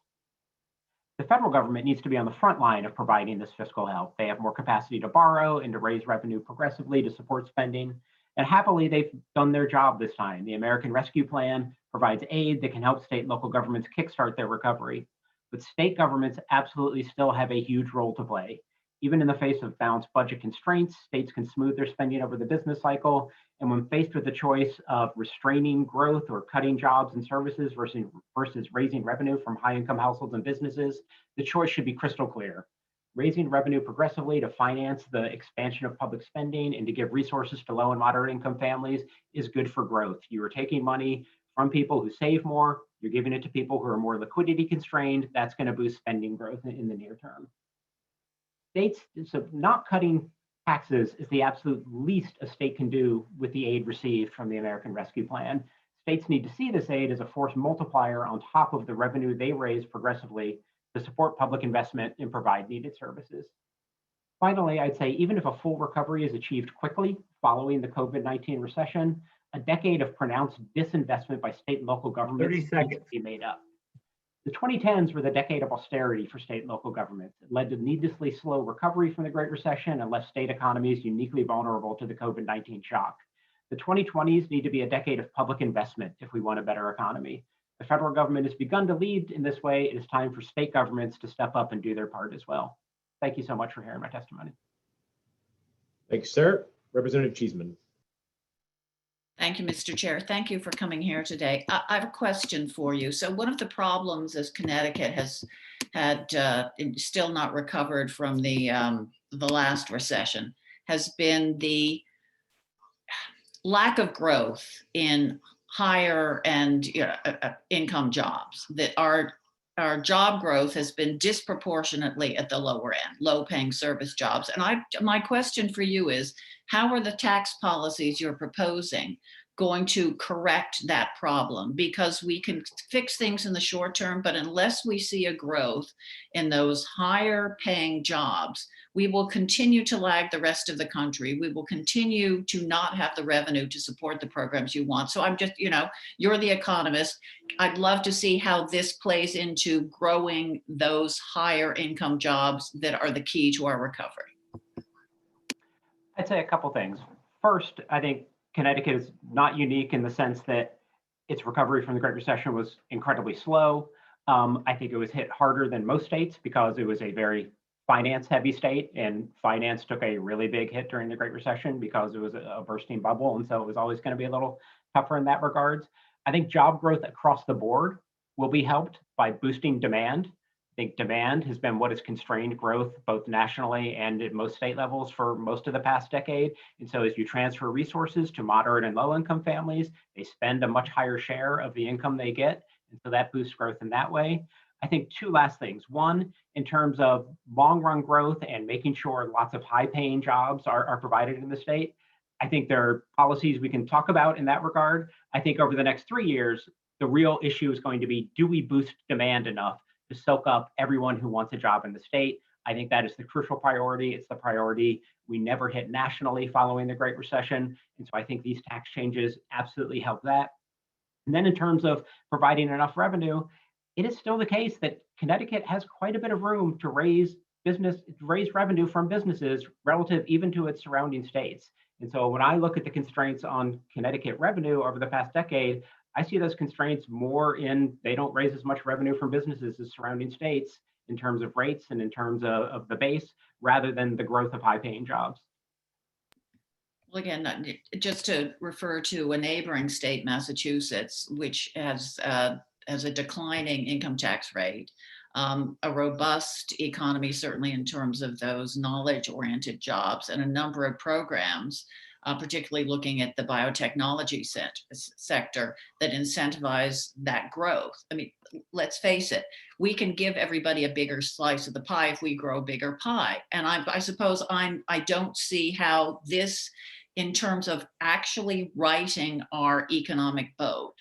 The federal government needs to be on the front line of providing this fiscal help. They have more capacity to borrow and to raise revenue progressively to support spending. And happily, they've done their job this time. The American Rescue Plan provides aid that can help state and local governments kickstart their recovery. But state governments absolutely still have a huge role to play. Even in the face of balanced budget constraints, states can smooth their spending over the business cycle. And when faced with the choice of restraining growth or cutting jobs and services versus raising revenue from high-income households and businesses, the choice should be crystal clear. Raising revenue progressively to finance the expansion of public spending and to give resources to low and moderate income families is good for growth. You are taking money from people who save more, you're giving it to people who are more liquidity constrained. That's going to boost spending growth in the near term. States, so not cutting taxes is the absolute least a state can do with the aid received from the American Rescue Plan. States need to see this aid as a force multiplier on top of the revenue they raise progressively to support public investment and provide needed services. Finally, I'd say even if a full recovery is achieved quickly following the COVID-19 recession, a decade of pronounced disinvestment by state and local governments needs to be made up. The 2010s were the decade of austerity for state and local governments. It led to needlessly slow recovery from the Great Recession and left state economies uniquely vulnerable to the COVID-19 shock. The 2020s need to be a decade of public investment if we want a better economy. The federal government has begun to lead in this way. It is time for state governments to step up and do their part as well. Thank you so much for hearing my testimony. Thank you, sir. Representative Cheeseman. Thank you, Mr. Chair. Thank you for coming here today. I have a question for you. So one of the problems is Connecticut has had still not recovered from the last recession has been the lack of growth in higher and income jobs. That our job growth has been disproportionately at the lower end, low-paying service jobs. And my question for you is, how are the tax policies you're proposing going to correct that problem? Because we can fix things in the short term, but unless we see a growth in those higher paying jobs, we will continue to lag the rest of the country. We will continue to not have the revenue to support the programs you want. So I'm just, you're the economist. I'd love to see how this plays into growing those higher income jobs that are the key to our recovery. I'd say a couple things. First, I think Connecticut is not unique in the sense that its recovery from the Great Recession was incredibly slow. I think it was hit harder than most states because it was a very finance-heavy state, and finance took a really big hit during the Great Recession because it was a bursting bubble, and so it was always going to be a little tougher in that regards. I think job growth across the board will be helped by boosting demand. I think demand has been what has constrained growth both nationally and at most state levels for most of the past decade. And so as you transfer resources to moderate and low income families, they spend a much higher share of the income they get. And so that boosts growth in that way. I think two last things. One, in terms of long run growth and making sure lots of high paying jobs are provided in the state. I think there are policies we can talk about in that regard. I think over the next 3 years, the real issue is going to be, do we boost demand enough to soak up everyone who wants a job in the state. I think that is the crucial priority. It's the priority we never hit nationally following the Great Recession. And so I think these tax changes absolutely help that. And then in terms of providing enough revenue, it is still the case that Connecticut has quite a bit of room to raise revenue from businesses relative even to its surrounding states. And so when I look at the constraints on Connecticut revenue over the past decade, I see those constraints more in they don't raise as much revenue from businesses as surrounding states in terms of rates and in terms of the base, rather than the growth of high-paying jobs. Well, again, just to refer to a neighboring state, Massachusetts, which has a declining income tax rate, a robust economy, certainly in terms of those knowledge-oriented jobs, and a number of programs, particularly looking at the biotechnology sector that incentivize that growth. I mean, let's face it, we can give everybody a bigger slice of the pie if we grow a bigger pie. And I suppose I don't see how this, in terms of actually writing our economic boat,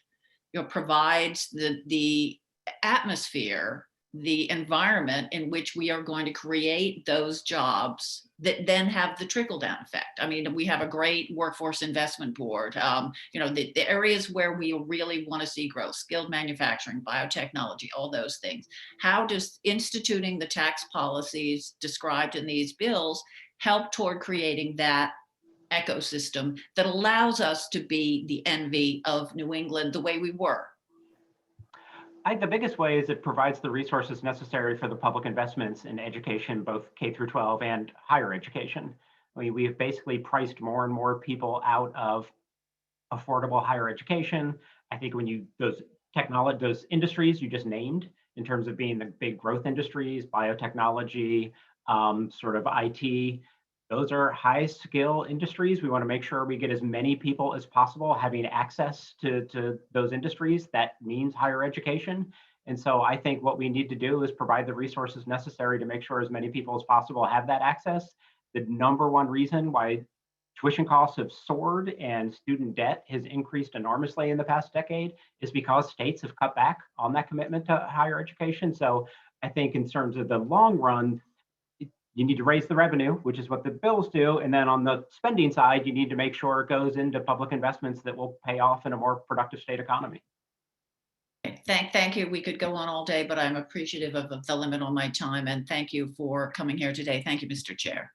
provides the atmosphere, the environment in which we are going to create those jobs that then have the trickle down effect. I mean, we have a great workforce investment board, the areas where we really want to see growth, skilled manufacturing, biotechnology, all those things. How does instituting the tax policies described in these bills help toward creating that ecosystem that allows us to be the envy of New England the way we were? I think the biggest way is it provides the resources necessary for the public investments in education, both K through 12 and higher education. We have basically priced more and more people out of affordable higher education. I think when those industries you just named, in terms of being the big growth industries, biotechnology, sort of IT, those are high skill industries. We want to make sure we get as many people as possible having access to those industries. That means higher education. And so I think what we need to do is provide the resources necessary to make sure as many people as possible have that access. The number one reason why tuition costs have soared and student debt has increased enormously in the past decade is because states have cut back on that commitment to higher education. So I think in terms of the long run, you need to raise the revenue, which is what the bills do. And then on the spending side, you need to make sure it goes into public investments that will pay off in a more productive state economy. Thank you. We could go on all day, but I'm appreciative of the limit on my time. And thank you for coming here today. Thank you, Mr. Chair.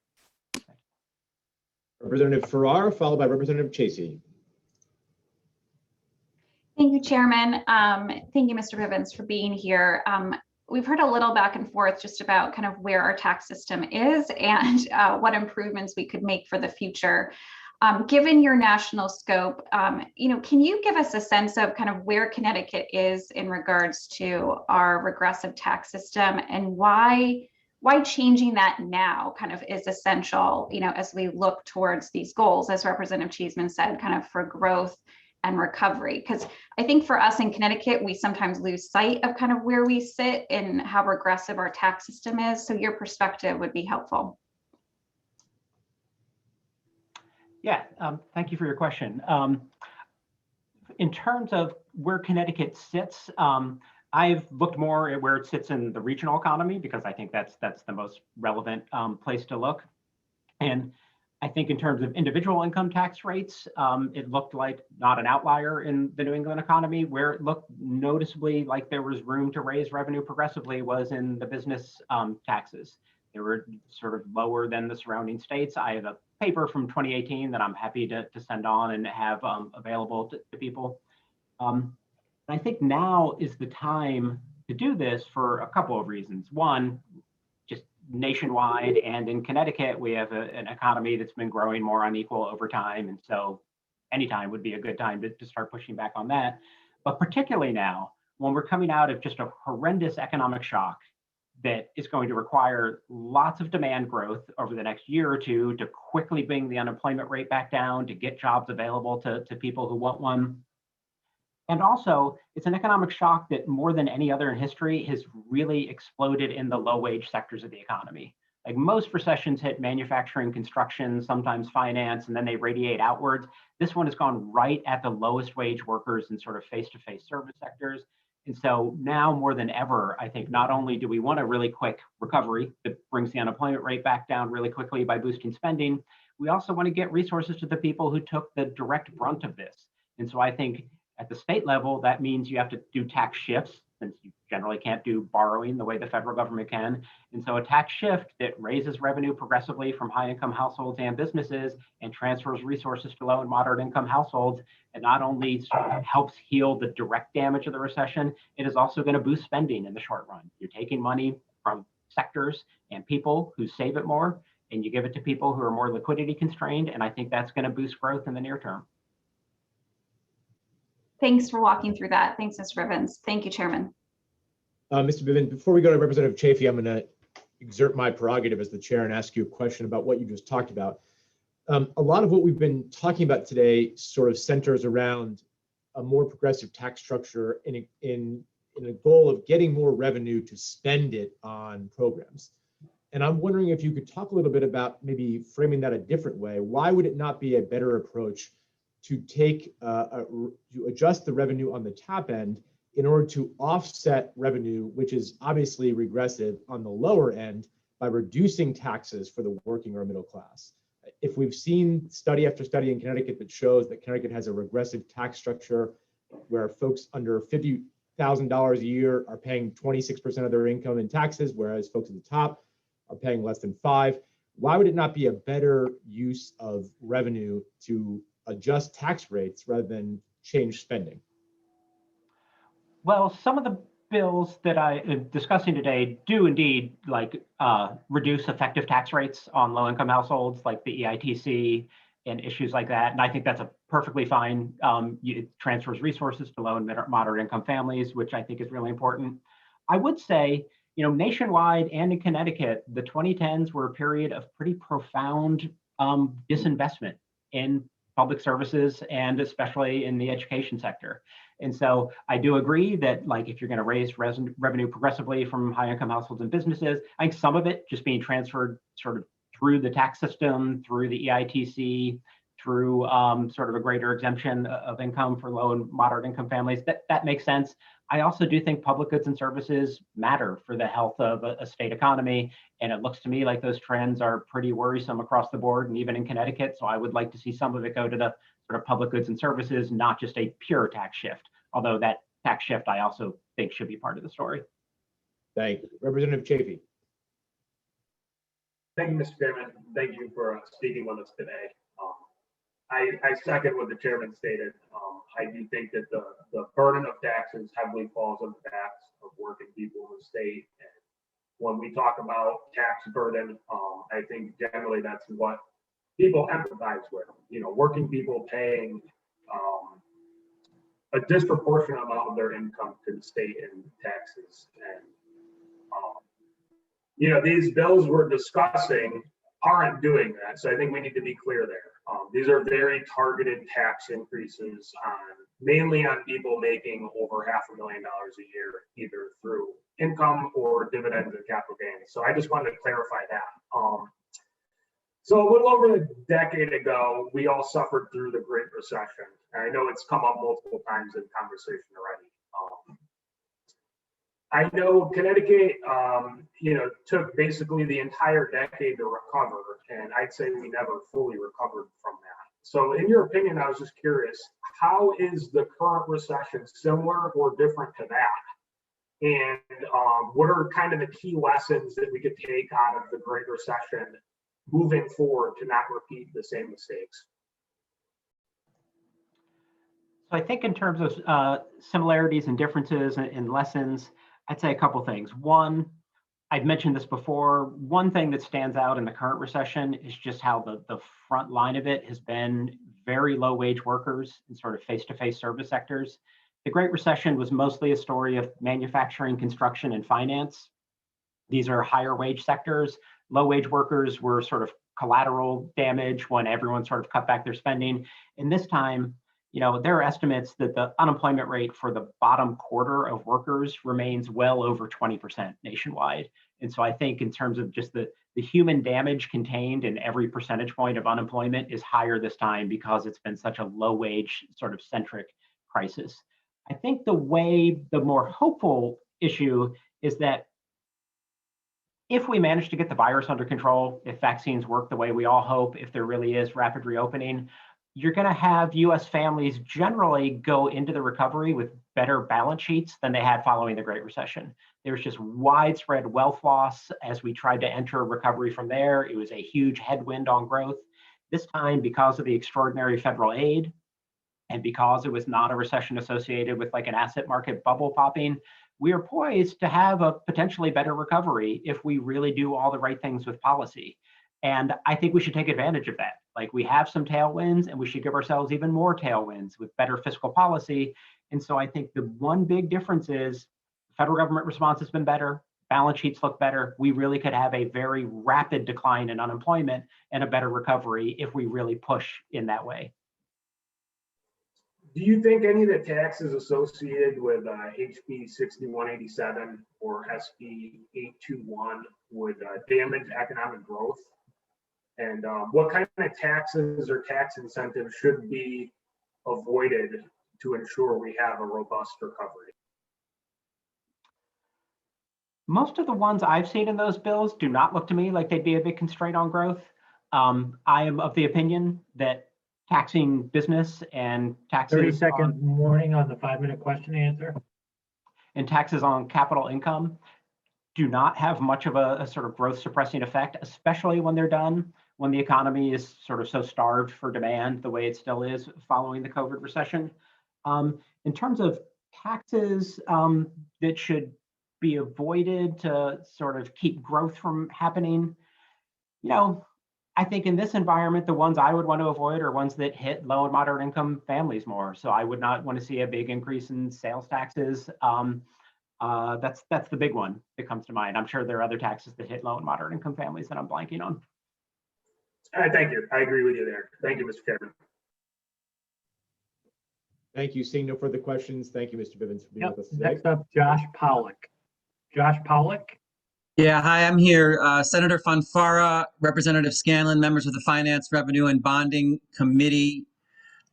Representative Farrar, followed by Representative Chasey. Thank you, Chairman. Thank you, Mr. Bivens, for being here. We've heard a little back and forth just about kind of where our tax system is and what improvements we could make for the future. Given your national scope, can you give us a sense of kind of where Connecticut is in regards to our regressive tax system and why changing that now kind of is essential, as we look towards these goals, as Representative Cheeseman said, kind of for growth and recovery? Because I think for us in Connecticut, we sometimes lose sight of kind of where we sit and how regressive our tax system is. So your perspective would be helpful. Yeah, thank you for your question. In terms of where Connecticut sits, I've looked more at where it sits in the regional economy because I think that's the most relevant place to look. And I think in terms of individual income tax rates, it looked like not an outlier in the New England economy. Where it looked noticeably like there was room to raise revenue progressively was in the business taxes. They were sort of lower than the surrounding states. I have a paper from 2018 that I'm happy to send on and have available to people. I think now is the time to do this for a couple of reasons. One, just nationwide and in Connecticut, we have an economy that's been growing more unequal over time. And so anytime would be a good time to start pushing back on that. But particularly now, when we're coming out of just a horrendous economic shock that is going to require lots of demand growth over the next year or two to quickly bring the unemployment rate back down, to get jobs available to people who want one. And also, it's an economic shock that more than any other in history has really exploded in the low-wage sectors of the economy. Like most recessions hit manufacturing, construction, sometimes finance, and then they radiate outwards. This one has gone right at the lowest wage workers in sort of face-to-face service sectors. And so now more than ever, I think not only do we want a really quick recovery that brings the unemployment rate back down really quickly by boosting spending, we also want to get resources to the people who took the direct brunt of this. And so I think at the state level, that means you have to do tax shifts, since you generally can't do borrowing the way the federal government can. And so a tax shift that raises revenue progressively from high income households and businesses and transfers resources to low and moderate income households, and not only sort of helps heal the direct damage of the recession, it is also going to boost spending in the short run. You're taking money from sectors and people who save it more, and you give it to people who are more liquidity constrained. And I think that's going to boost growth in the near term. Thanks for walking through that. Thanks, Mr. Bivens. Thank you, Chairman. Mr. Bivens, before we go to Representative Chafee, I'm going to exert my prerogative as the chair and ask you a question about what you just talked about. A lot of what we've been talking about today sort of centers around a more progressive tax structure in a goal of getting more revenue to spend it on programs. And I'm wondering if you could talk a little bit about maybe framing that a different way. Why would it not be a better approach to take to adjust the revenue on the top end in order to offset revenue, which is obviously regressive on the lower end, by reducing taxes for the working or middle class? If we've seen study after study in Connecticut that shows that Connecticut has a regressive tax structure where folks under $50,000 a year are paying 26% of their income in taxes, whereas folks at the top are paying less than 5%. Why would it not be a better use of revenue to adjust tax rates rather than change spending? Well, some of the bills that I am discussing today do indeed reduce effective tax rates on low-income households, like the EITC and issues like that. And I think that's a perfectly fine. It transfers resources to low and moderate income families, which I think is really important. I would say, nationwide and in Connecticut, the 2010s were a period of pretty profound disinvestment in public services and especially in the education sector. And so I do agree that if you're going to raise revenue progressively from high income households and businesses, I think some of it just being transferred sort of through the tax system, through the EITC, through sort of a greater exemption of income for low and moderate income families, that makes sense. I also do think public goods and services matter for the health of a state economy. And it looks to me like those trends are pretty worrisome across the board and even in Connecticut. So I would like to see some of it go to the sort of public goods and services, not just a pure tax shift. Although that tax shift I also think should be part of the story. Thank you. Representative Chafee. Thank you, Mr. Chairman. Thank you for speaking with us today. I second what the chairman stated. I do think that the burden of taxes heavily falls on the backs of working people in the state. And when we talk about tax burden, I think generally that's what people empathize with. Working people paying a disproportionate amount of their income to the state in taxes. And these bills we're discussing aren't doing that. So I think we need to be clear there. These are very targeted tax increases mainly on people making over $500,000 a year, either through income or dividends and capital gains. So I just wanted to clarify that. So a little over a decade ago, we all suffered through the Great Recession. And I know it's come up multiple times in conversation already. I know Connecticut, took basically the entire decade to recover, and I'd say we never fully recovered from that. So in your opinion, I was just curious, how is the current recession similar or different to that? And what are kind of the key lessons that we could take out of the Great Recession moving forward to not repeat the same mistakes? So I think in terms of similarities and differences and lessons, I'd say a couple things. One, I've mentioned this before. One thing that stands out in the current recession is just how the front line of it has been very low wage workers in sort of face-to-face service sectors. The Great Recession was mostly a story of manufacturing, construction, and finance. These are higher wage sectors. Low wage workers were sort of collateral damage when everyone sort of cut back their spending. And this time, there are estimates that the unemployment rate for the bottom quarter of workers remains well over 20% nationwide. And so I think in terms of just the human damage contained in every percentage point of unemployment is higher this time because it's been such a low wage sort of centric crisis. I think the more hopeful issue is that if we manage to get the virus under control, if vaccines work the way we all hope, if there really is rapid reopening, you're going to have US families generally go into the recovery with better balance sheets than they had following the Great Recession. There's just widespread wealth loss as we tried to enter recovery from there. It was a huge headwind on growth. This time, because of the extraordinary federal aid, and because it was not a recession associated with like an asset market bubble popping, we are poised to have a potentially better recovery if we really do all the right things with policy. And I think we should take advantage of that. Like, we have some tailwinds and we should give ourselves even more tailwinds with better fiscal policy. And so I think the one big difference is the federal government response has been better, balance sheets look better. We really could have a very rapid decline in unemployment and a better recovery if we really push in that way. Do you think any of the taxes associated with HB 6187 or SB 821 would damage economic growth? And what kind of taxes or tax incentives should be avoided to ensure we have a robust recovery? Most of the ones I've seen in those bills do not look to me like they'd be a big constraint on growth. I am of the opinion that taxing business and taxes 30-second warning on the 5-minute question answer. And taxes on capital income do not have much of a sort of growth suppressing effect, especially when they're done when the economy is sort of so starved for demand the way it still is following the COVID recession. In terms of taxes that should be avoided to sort of keep growth from happening, you know, I think in this environment, the ones I would want to avoid are ones that hit low and moderate income families more. So I would not want to see a big increase in sales taxes. That's the big one that comes to mind. I'm sure there are other taxes that hit low and moderate income families that I'm blanking on. All right, thank you. I agree with you there. Thank you, Mr. Chairman. Thank you. Seeing no further questions, thank you, Mr. Bivens, for being with us today. Next up, Josh Pollock. Josh Pollock. Yeah, hi, I'm here. Senator Fanfara, Representative Scanlon, members of the Finance, Revenue, and Bonding Committee.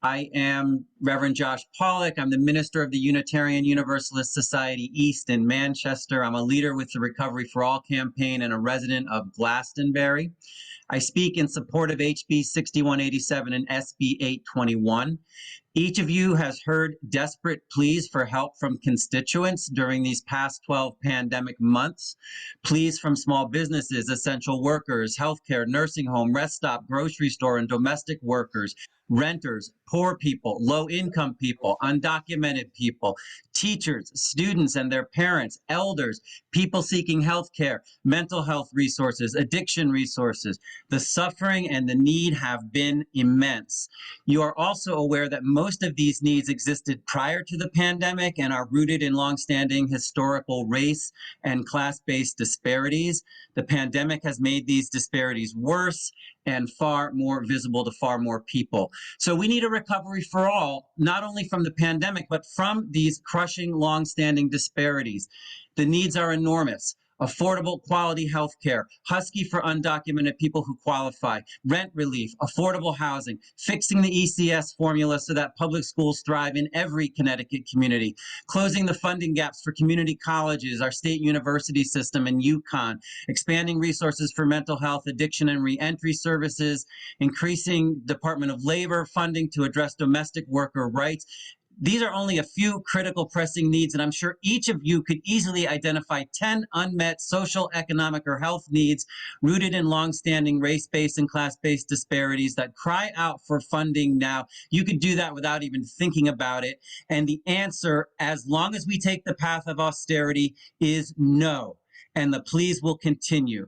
I am Reverend Josh Pollock. I'm the minister of the Unitarian Universalist Society East in Manchester. I'm a leader with the Recovery for All campaign and a resident of Glastonbury. I speak in support of HB 6187 and SB 821. Each of you has heard desperate pleas for help from constituents during these past 12 pandemic months. Pleas from small businesses, essential workers, healthcare, nursing home, rest stop, grocery store, and domestic workers, renters, poor people, low-income people, undocumented people, teachers, students and their parents, elders, people seeking healthcare, mental health resources, addiction resources. The suffering and the need have been immense. You are also aware that most of these needs existed prior to the pandemic and are rooted in longstanding historical race and class-based disparities. The pandemic has made these disparities worse and far more visible to far more people. So we need a recovery for all, not only from the pandemic, but from these crushing longstanding disparities. The needs are enormous. Affordable quality health care, Husky for undocumented people who qualify, rent relief, affordable housing, fixing the ECS formula so that public schools thrive in every Connecticut community, closing the funding gaps for community colleges, our state university system in Yukon, expanding resources for mental health, addiction and reentry services, increasing Department of Labor funding to address domestic worker rights. These are only a few critical pressing needs, and I'm sure each of you could easily identify 10 unmet social, economic, or health needs rooted in longstanding race-based and class-based disparities that cry out for funding now. You could do that without even thinking about it. And the answer, as long as we take the path of austerity, is no. And the pleas will continue.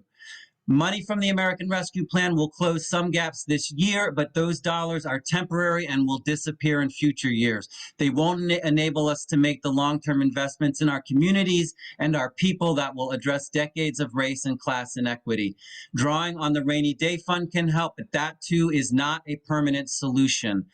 Money from the American Rescue Plan will close some gaps this year, but those dollars are temporary and will disappear in future years. They won't enable us to make the long-term investments in our communities and our people that will address decades of race and class inequity. Drawing on the rainy day fund can help, but that too is not a permanent solution.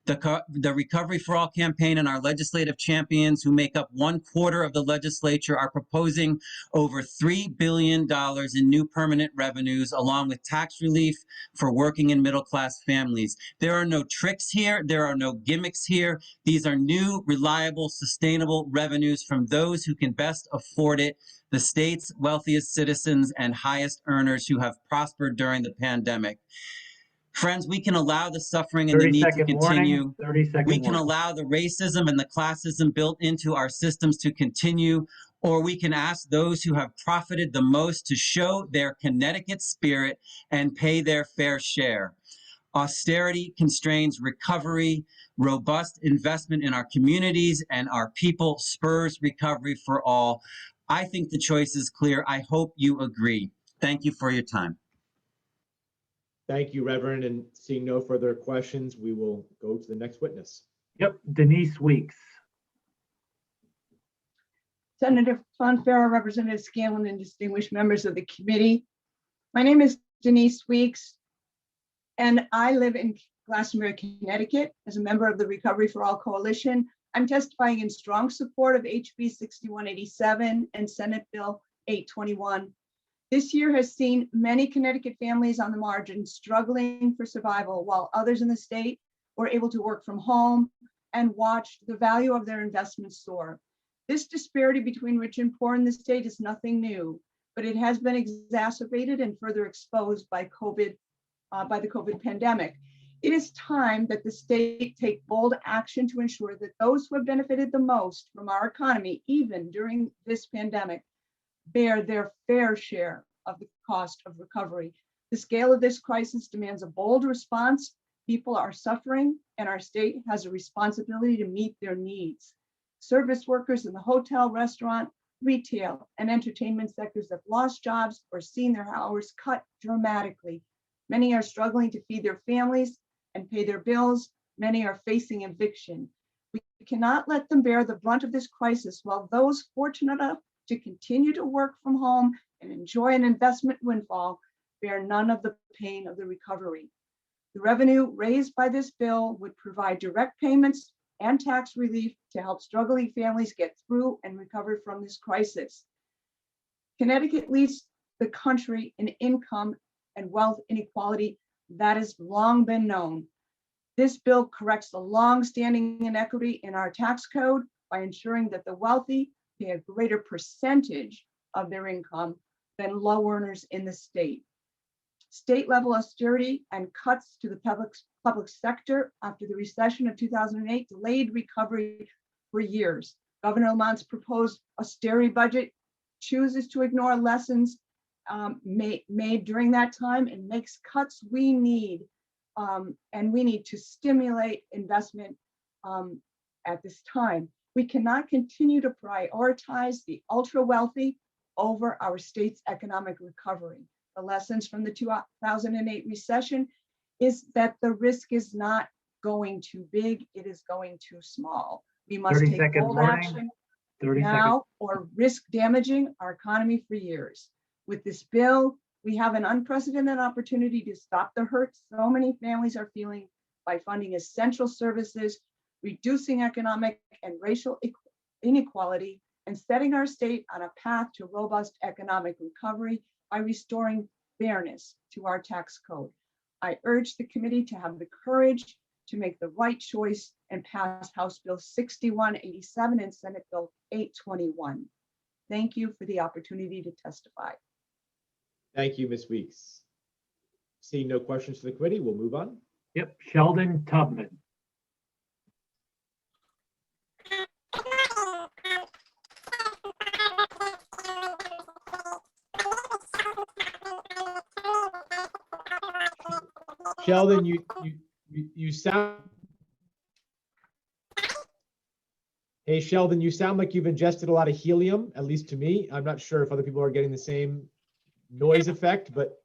The Recovery for All campaign and our legislative champions who make up 1/4 of the legislature are proposing over $3 billion in new permanent revenues, along with tax relief for working and middle-class families. There are no tricks here. There are no gimmicks here. These are new, reliable, sustainable revenues from those who can best afford it, the state's wealthiest citizens and highest earners who have prospered during the pandemic. Friends, we can allow the suffering and the need to 30-second warning, continue. 30-second We can warning. allow the racism and the classism built into our systems to continue, or we can ask those who have profited the most to show their Connecticut spirit and pay their fair share. Austerity constrains recovery, robust investment in our communities and our people spurs recovery for all. I think the choice is clear. I hope you agree. Thank you for your time. Thank you, Reverend. And seeing no further questions, we will go to the next witness. Yep, Denise Weeks. Senator Fonfara, Representative Scanlon, and distinguished members of the committee. My name is Denise Weeks, and I live in Glastonbury, Connecticut. As a member of the Recovery for All Coalition, I'm testifying in strong support of HB 6187 and Senate Bill 821. This year has seen many Connecticut families on the margin struggling for survival, while others in the state were able to work from home and watch the value of their investments soar. This disparity between rich and poor in the state is nothing new, but it has been exacerbated and further exposed by the COVID pandemic. It is time that the state take bold action to ensure that those who have benefited the most from our economy, even during this pandemic, bear their fair share of the cost of recovery. The scale of this crisis demands a bold response. People are suffering, and our state has a responsibility to meet their needs. Service workers in the hotel, restaurant, retail, and entertainment sectors have lost jobs or seen their hours cut dramatically. Many are struggling to feed their families and pay their bills. Many are facing eviction. We cannot let them bear the brunt of this crisis while those fortunate enough to continue to work from home and enjoy an investment windfall bear none of the pain of the recovery. The revenue raised by this bill would provide direct payments and tax relief to help struggling families get through and recover from this crisis. Connecticut leads the country in income and wealth inequality that has long been known. This bill corrects the long-standing inequity in our tax code by ensuring that the wealthy pay a greater percentage of their income than low earners in the state. State level austerity and cuts to the public sector after the recession of 2008 delayed recovery for years. Governor Lamont's proposed austerity budget chooses to ignore lessons made during that time and makes cuts we need, and we need to stimulate investment at this time. We cannot continue to prioritize the ultra wealthy over our state's economic recovery. The lessons from the 2008 recession is that the risk is not going too big, it is going too small. We must 30 take seconds bold warning. action 30 now seconds. or risk damaging our economy for years. With this bill, we have an unprecedented opportunity to stop the hurt so many families are feeling by funding essential services, reducing economic and racial inequality, and setting our state on a path to robust economic recovery by restoring fairness to our tax code. I urge the committee to have the courage to make the right choice and pass House Bill 6187 and Senate Bill 821. Thank you for the opportunity to testify. Thank you, Ms. Weeks. Seeing no questions for the committee, we'll move on. Yep, Sheldon Tubman. Sheldon, you sound. Hey, Sheldon, you sound like you've ingested a lot of helium, at least to me. I'm not sure if other people are getting the same noise effect, but.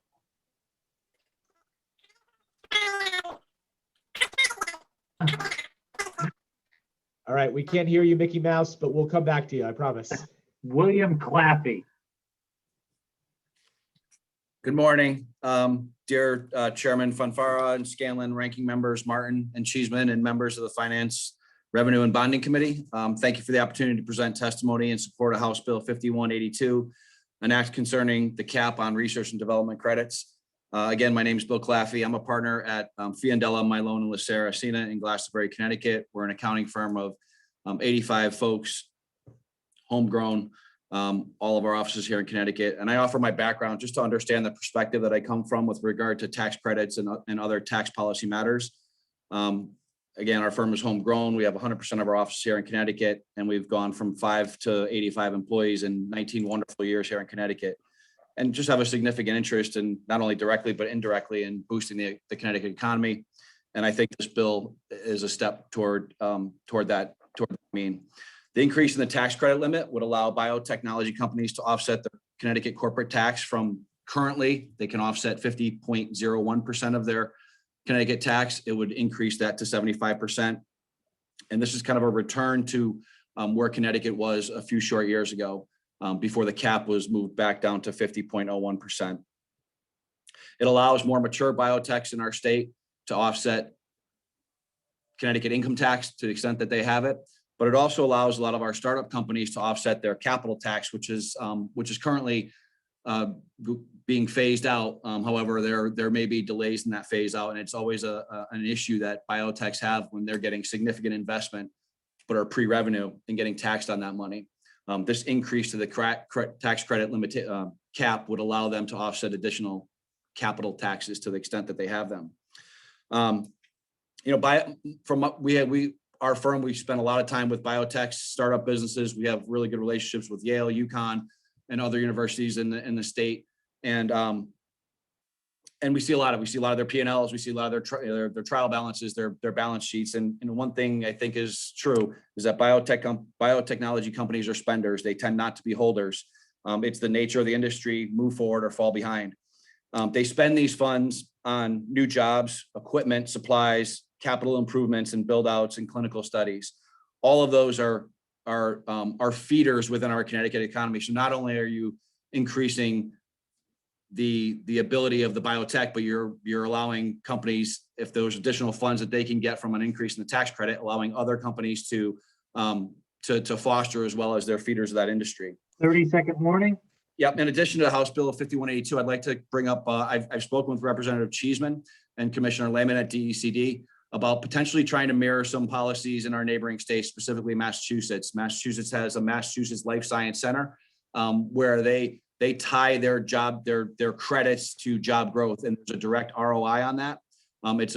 All right, we can't hear you, Mickey Mouse, but we'll come back to you, I promise. William Claffey. Good morning, dear Chairman Fanfara and Scanlon, ranking members Martin and Cheeseman, and members of the Finance, Revenue and Bonding Committee. Thank you for the opportunity to present testimony in support of House Bill 5182, an act concerning the cap on research and development credits. Again, my name is Bill Claffey. I'm a partner at Fiandella, Milone, and Lacera Sina in Glastonbury, Connecticut. We're an accounting firm of 85 folks, homegrown. All of our offices here in Connecticut. And I offer my background just to understand the perspective that I come from with regard to tax credits and other tax policy matters. Again, our firm is homegrown. We have 100% of our offices here in Connecticut, and we've gone from 5 to 85 employees in 19 wonderful years here in Connecticut. And just have a significant interest in not only directly, but indirectly in boosting the Connecticut economy. And I think this bill is a step toward that. The increase in the tax credit limit would allow biotechnology companies to offset the Connecticut corporate tax from currently, they can offset 50.01% of their Connecticut tax. It would increase that to 75%. And this is kind of a return to where Connecticut was a few short years ago before the cap was moved back down to 50.01%. It allows more mature biotechs in our state to offset Connecticut income tax to the extent that they have it. But it also allows a lot of our startup companies to offset their capital tax, which is currently being phased out. However, there may be delays in that phase out, and it's always an issue that biotechs have when they're getting significant investment, but are pre-revenue and getting taxed on that money. This increase to the tax credit limit cap would allow them to offset additional capital taxes to the extent that they have them. Our firm, we spend a lot of time with biotechs, startup businesses. We have really good relationships with Yale, UConn, and other universities in the state. And we see a lot of their P&Ls. We see a lot of their trial balances, their balance sheets. And one thing I think is true is that biotechnology companies are spenders. They tend not to be holders. It's the nature of the industry, move forward or fall behind. They spend these funds on new jobs, equipment, supplies, capital improvements and build outs and clinical studies. All of those are feeders within our Connecticut economy. So not only are you increasing the ability of the biotech, but you're allowing companies, if those additional funds that they can get from an increase in the tax credit, allowing other companies to foster as well as their feeders of that industry. 30-second warning. Yep. In addition to House Bill 5182, I'd like to bring up, I've spoken with Representative Cheeseman and Commissioner Lehman at DECD about potentially trying to mirror some policies in our neighboring states, specifically Massachusetts. Massachusetts has a Massachusetts Life Science Center where they tie their credits to job growth, and there's a direct ROI on that. It's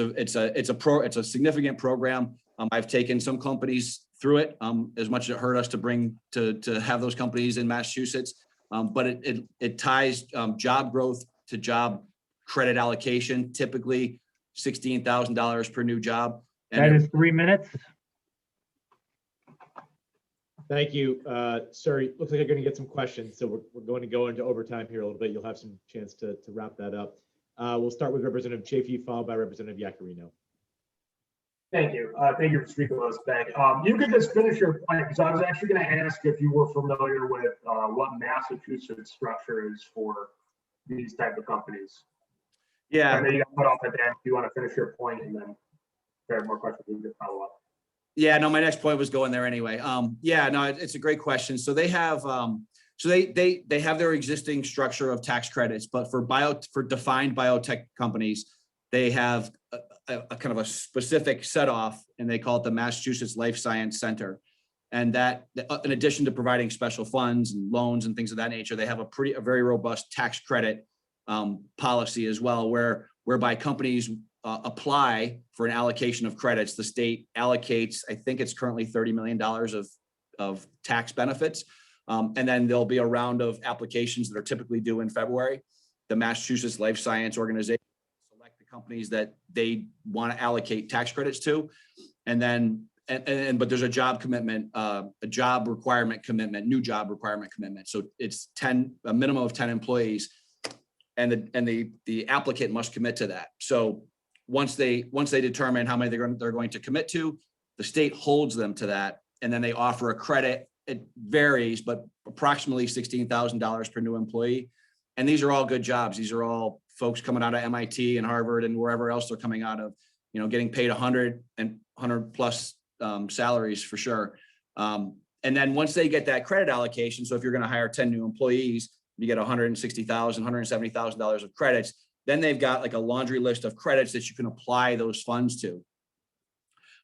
a significant program. I've taken some companies through it, as much as it hurt us to have those companies in Massachusetts. But it ties job growth to job credit allocation, typically $16,000 per new job. That is 3 minutes. Thank you, sir. It looks like you're going to get some questions, so we're going to go into overtime here a little bit. You'll have some chance to wrap that up. We'll start with Representative Chafee, followed by Representative Yacarino. Thank you. Thank you for speaking with us today. You could just finish your point, because I was actually going to ask if you were familiar with what Massachusetts structure is for these type of companies. Yeah. I know you got put off at that. If you want to finish your point, and then if you have more questions, we can follow up. Yeah, no, my next point was going there anyway. Yeah, no, it's a great question. So they have, they have their existing structure of tax credits, but for defined biotech companies, they have a kind of a specific set off, and they call it the Massachusetts Life Science Center. And that, in addition to providing special funds and loans and things of that nature, they have a very robust tax credit policy as well, whereby companies apply for an allocation of credits. The state allocates, I think it's currently $30 million of tax benefits. And then there'll be a round of applications that are typically due in February. The Massachusetts Life Science Organization select the companies that they want to allocate tax credits to. And then, but there's a job commitment, a job requirement commitment, new job requirement commitment. So it's a minimum of 10 employees, and the applicant must commit to that. So once they determine how many they're going to commit to, the state holds them to that, and then they offer a credit. It varies, but approximately $16,000 per new employee. And these are all good jobs. These are all folks coming out of MIT and Harvard and wherever else they're coming out of, you know, getting paid 100 and 100 plus salaries for sure. And then once they get that credit allocation, so if you're going to hire 10 new employees, you get $160,000, $170,000 of credits. Then they've got like a laundry list of credits that you can apply those funds to.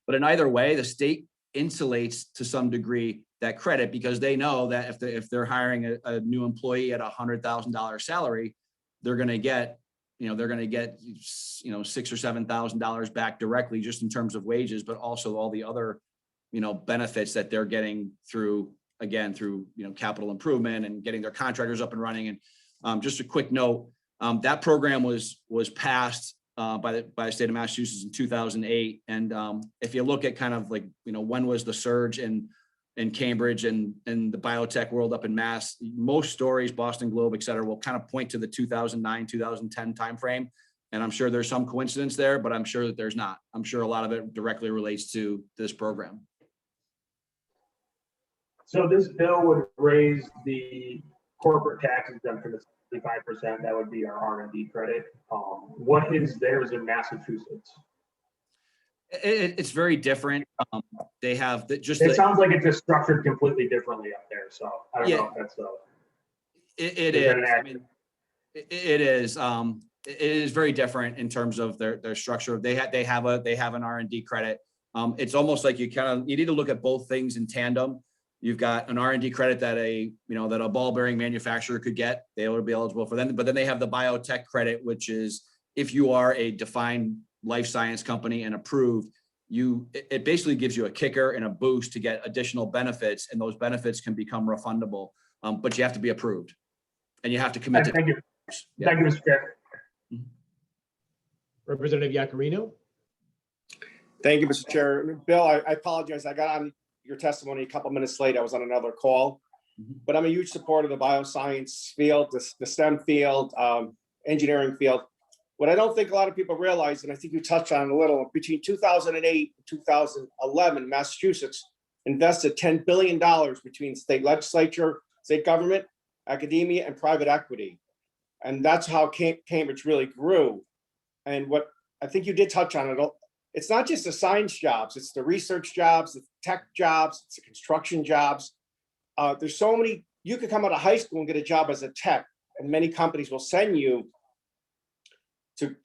But in either way, the state insulates to some degree that credit, because they know that if they're hiring a new employee at $100,000 salary, they're going to get, you know, $6,000 or $7,000 back directly just in terms of wages, but also all the other, you know, benefits that they're getting through, again, through, you know, capital improvement and getting their contractors up and running. And just a quick note, that program was passed by the state of Massachusetts in 2008. And if you look at kind of like, you know, when was the surge in Cambridge and the biotech world up in Mass, most stories, Boston Globe, et cetera, will kind of point to the 2009, 2010 timeframe. And I'm sure there's some coincidence there, but I'm sure that there's not. I'm sure a lot of it directly relates to this program. So this bill would raise the corporate tax exemption to 75%. That would be our R&D credit. What is theirs in Massachusetts? It's very different. They have It sounds like it's just structured completely differently up there. So I don't know if that's it is. I mean, it is. It is very different in terms of their structure. They have an R&D credit. It's almost like you need to look at both things in tandem. You've got an R&D credit that a ball bearing manufacturer could get. They would be eligible for them. But then they have the biotech credit, which is if you are a defined life science company and approved, it basically gives you a kicker and a boost to get additional benefits, and those benefits can become refundable. But you have to be approved, and you have to commit to. Thank you. Yeah. Thank you, Mr. Chair. Representative Yacarino. Thank you, Mr. Chair. Bill, I apologize. I got on your testimony a couple minutes late. I was on another call, but I'm a huge supporter of the bioscience field, the STEM field, engineering field. What I don't think a lot of people realize, and I think you touched on it a little, between 2008 and 2011, Massachusetts invested $10 billion between state legislature, state government, academia, and private equity. And that's how Cambridge really grew. And what I think you did touch on it, it's not just the science jobs, it's the research jobs, the tech jobs, it's the construction jobs. There's so many, you could come out of high school and get a job as a tech, and many companies will send you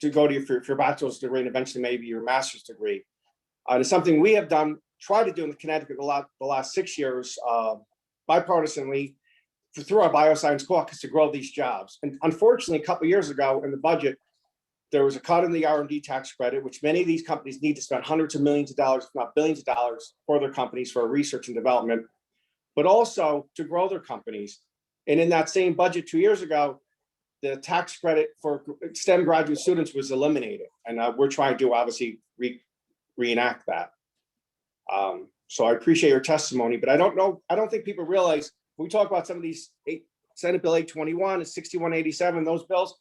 to go to your bachelor's degree and eventually maybe your master's degree. It's something we have tried to do in Connecticut the last 6 years, bipartisanly, through our bioscience caucus to grow these jobs. And unfortunately, a couple of years ago in the budget, there was a cut in the R&D tax credit, which many of these companies need to spend hundreds of millions of dollars, if not billions of dollars, for their companies for research and development, but also to grow their companies. And in that same budget 2 years ago, the tax credit for STEM graduate students was eliminated. And we're trying to obviously reenact that. So I appreciate your testimony, but I don't think people realize, when we talk about some of these Senate Bill 821 and 6187, those bills,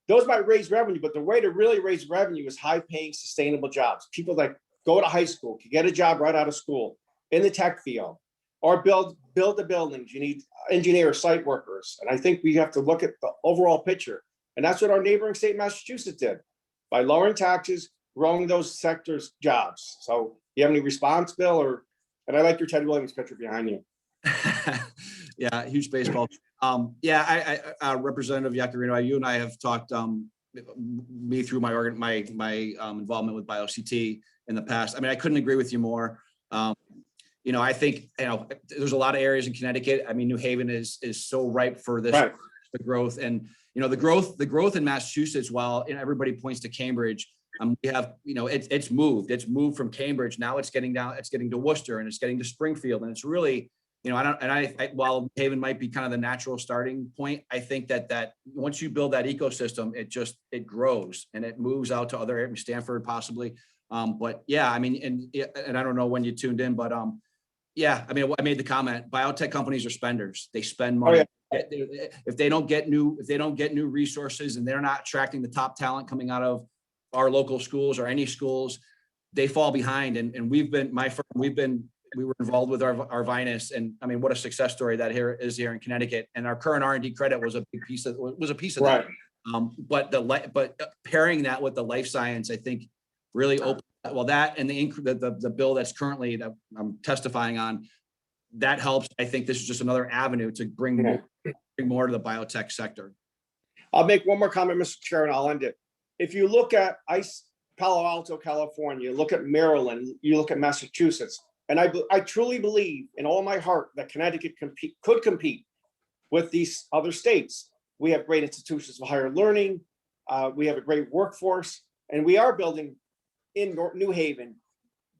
those might raise revenue, but the way to really raise revenue is high-paying, sustainable jobs. People that go to high school can get a job right out of school in the tech field, or build the buildings. You need engineers, site workers. And I think we have to look at the overall picture. And that's what our neighboring state, Massachusetts, did by lowering taxes, growing those sectors' jobs. So you have any response, Bill? And I like your Ted Williams picture behind you. Yeah, huge baseball. Representative Yacarino, you and I have talked, me through my involvement with BioCT in the past. I mean, I couldn't agree with you more. I think, there's a lot of areas in Connecticut. I mean, New Haven is so ripe for this, right, the growth. And, the growth in Massachusetts, while everybody points to Cambridge, we have, it's moved from Cambridge. Now it's getting to Worcester, and it's getting to Springfield. And it's really, while New Haven might be kind of the natural starting point, I think that once you build that ecosystem, it grows and it moves out to other areas, Stanford possibly. But yeah, I mean, and I don't know when you tuned in, but yeah, I mean, I made the comment, biotech companies are spenders. They spend money. Oh, yeah. If they don't get new resources, and they're not attracting the top talent coming out of our local schools or any schools, they fall behind. And we've been we were involved with Arvinus, and I mean, what a success story that here in Connecticut. And our current R&D credit was a big piece of that. But pairing that with the life science, I think really opened, well, that and the bill that's currently that I'm testifying on, that helps. I think this is just another avenue to bring more to the biotech sector. I'll make one more comment, Mr. Chair, and I'll end it. If you look at Palo Alto, California, look at Maryland, you look at Massachusetts, and I truly believe in all my heart that Connecticut could compete with these other states. We have great institutions of higher learning. We have a great workforce, and we are building in New Haven,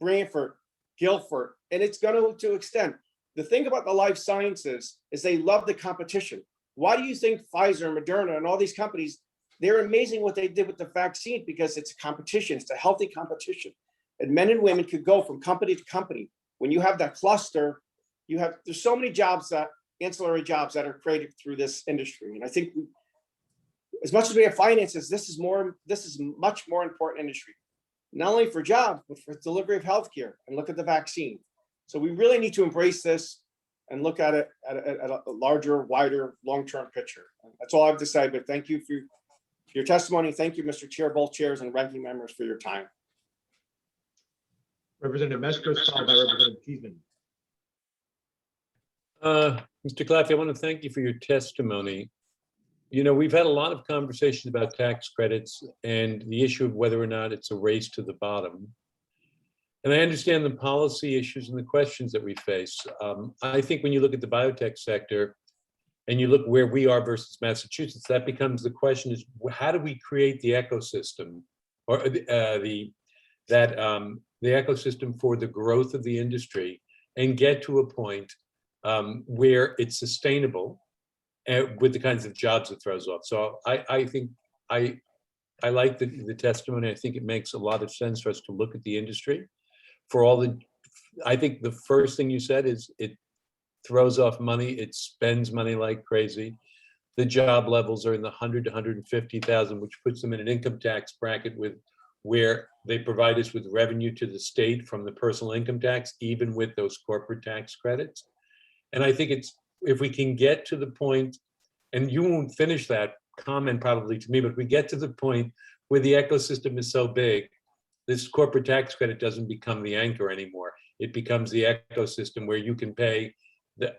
Branford, Guilford, and it's going to extend. The thing about the life sciences is they love the competition. Why do you think Pfizer, Moderna, and all these companies, they're amazing what they did with the vaccine? Because it's a competition, it's a healthy competition. And men and women could go from company to company. When you have that cluster, there's so many jobs, ancillary jobs that are created through this industry. And I think as much as we have finances, this is much more important industry, not only for jobs, but for delivery of healthcare. And look at the vaccine. So we really need to embrace this and look at it at a larger, wider, long-term picture. That's all I have to say, but thank you for your testimony. Thank you, Mr. Chair, both chairs and ranking members for your time. Representative Meskos, followed by Representative Cheeseman. Mr. Claffey, I want to thank you for your testimony. You know, we've had a lot of conversations about tax credits and the issue of whether or not it's a race to the bottom. And I understand the policy issues and the questions that we face. I think when you look at the biotech sector and you look where we are versus Massachusetts, that becomes the question is, how do we create the ecosystem or the ecosystem for the growth of the industry and get to a point where it's sustainable with the kinds of jobs it throws off. So I think I like the testimony. I think it makes a lot of sense for us to look at the industry. I think the first thing you said is it throws off money, it spends money like crazy. The job levels are in the 100 to 150,000, which puts them in an income tax bracket with where they provide us with revenue to the state from the personal income tax, even with those corporate tax credits. And I think if we can get to the point, and you won't finish that comment probably to me, but if we get to the point where the ecosystem is so big, this corporate tax credit doesn't become the anchor anymore. It becomes the ecosystem where you can pay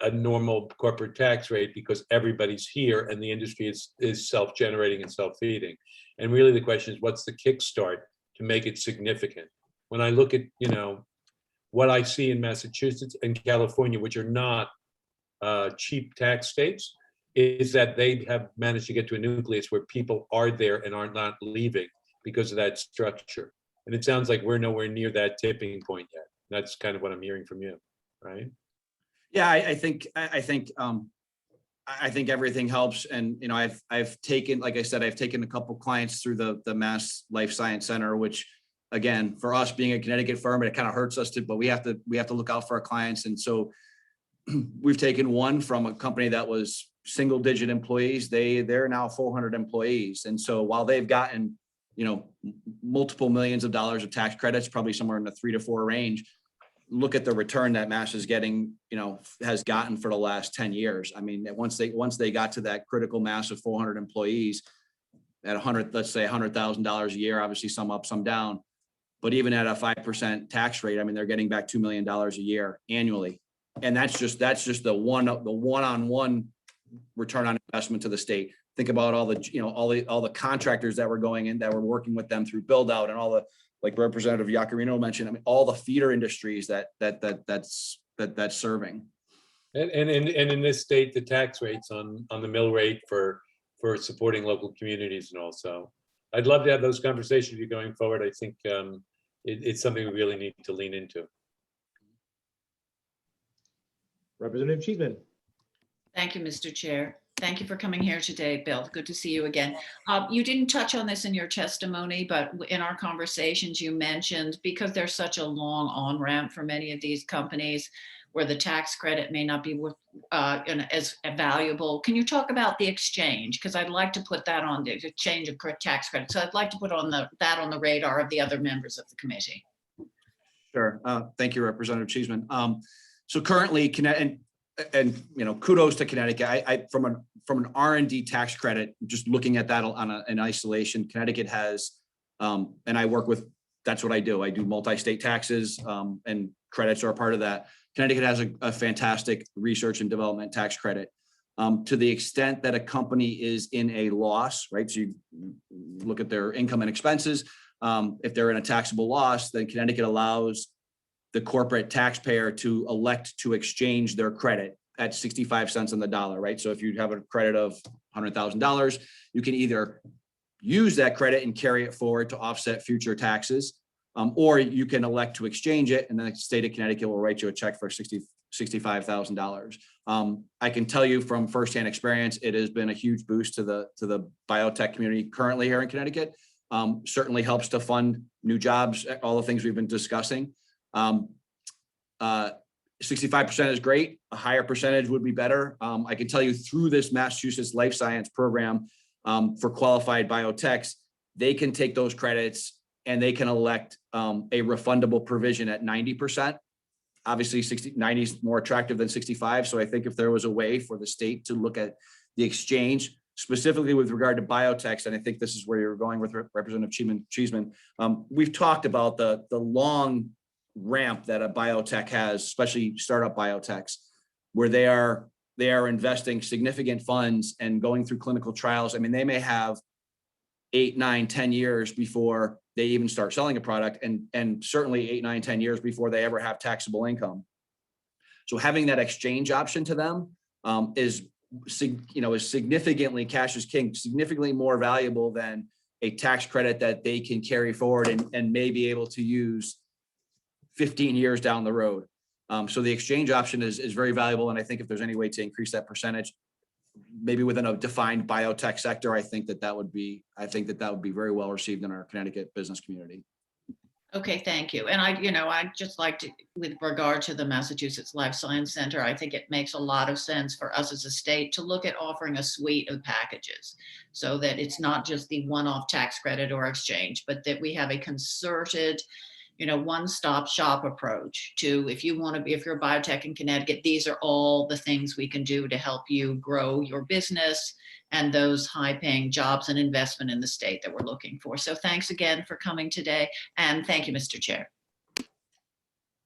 a normal corporate tax rate because everybody's here and the industry is self-generating and self-feeding. And really the question is, what's the kickstart to make it significant? When I look at, what I see in Massachusetts and California, which are not cheap tax states, is that they have managed to get to a nucleus where people are there and are not leaving because of that structure. And it sounds like we're nowhere near that tipping point yet. That's kind of what I'm hearing from you, right? Yeah, I think everything helps. And, I've taken, like I said, I've taken a couple clients through the Mass Life Science Center, which again, for us being a Connecticut firm, it kind of hurts us but we have to look out for our clients. And so we've taken one from a company that was single digit employees. They're now 400 employees. And so while they've gotten, multiple millions of dollars of tax credits, probably somewhere in the 3 to 4 range, look at the return that Mass is getting, has gotten for the last 10 years. I mean, once they got to that critical mass of 400 employees at let's say $100,000 a year, obviously some up, some down, but even at a 5% tax rate, I mean, they're getting back $2 million a year annually. And that's just the one-on-one return on investment to the state. Think about all the contractors that were going in, that were working with them through build out, and all the, like Representative Yacarino mentioned, I mean, all the feeder industries that's serving. And in this state, the tax rates on the mill rate for supporting local communities and also, I'd love to have those conversations with you going forward. I think it's something we really need to lean into. Representative Cheeseman. Thank you, Mr. Chair. Thank you for coming here today, Bill. Good to see you again. You didn't touch on this in your testimony, but in our conversations you mentioned, because there's such a long on-ramp for many of these companies where the tax credit may not be as valuable. Can you talk about the exchange? Because I'd like to put that on the exchange of tax credit. So I'd like to put that on the radar of the other members of the committee. Sure. Thank you, Representative Cheeseman. So currently, and you know, kudos to Connecticut. I from an R&D tax credit, just looking at that in isolation, Connecticut has, and I work with, that's what I do. I do multi-state taxes, and credits are a part of that. Connecticut has a fantastic research and development tax credit. To the extent that a company is in a loss, right? So you look at their income and expenses. If they're in a taxable loss, then Connecticut allows the corporate taxpayer to elect to exchange their credit at 65 cents on the dollar, right? So if you have a credit of $100,000, you can either use that credit and carry it forward to offset future taxes, or you can elect to exchange it, and then the state of Connecticut will write you a check for $65,000. I can tell you from firsthand experience, it has been a huge boost to the biotech community currently here in Connecticut. Certainly helps to fund new jobs, all the things we've been discussing. 65% is great. A higher percentage would be better. I can tell you through this Massachusetts Life Science Program for qualified biotechs, they can take those credits and they can elect a refundable provision at 90%. Obviously 90 is more attractive than 65. So I think if there was a way for the state to look at the exchange, specifically with regard to biotechs, and I think this is where you're going with Representative Cheeseman. We've talked about the long ramp that a biotech has, especially startup biotechs, where they are investing significant funds and going through clinical trials. I mean, they may have 8, 9, 10 years before they even start selling a product, and certainly 8, 9, 10 years before they ever have taxable income. So having that exchange option to them is significantly, cash is king, significantly more valuable than a tax credit that they can carry forward and may be able to use 15 years down the road. So the exchange option is very valuable. And I think if there's any way to increase that percentage, maybe within a defined biotech sector, I think that would be very well received in our Connecticut business community. Okay, thank you. And I'd just like to, with regard to the Massachusetts Life Science Center, I think it makes a lot of sense for us as a state to look at offering a suite of packages so that it's not just the one-off tax credit or exchange, but that we have a concerted, one-stop shop approach to, if you're a biotech in Connecticut, these are all the things we can do to help you grow your business and those high-paying jobs and investment in the state that we're looking for. So thanks again for coming today, and thank you, Mr. Chair.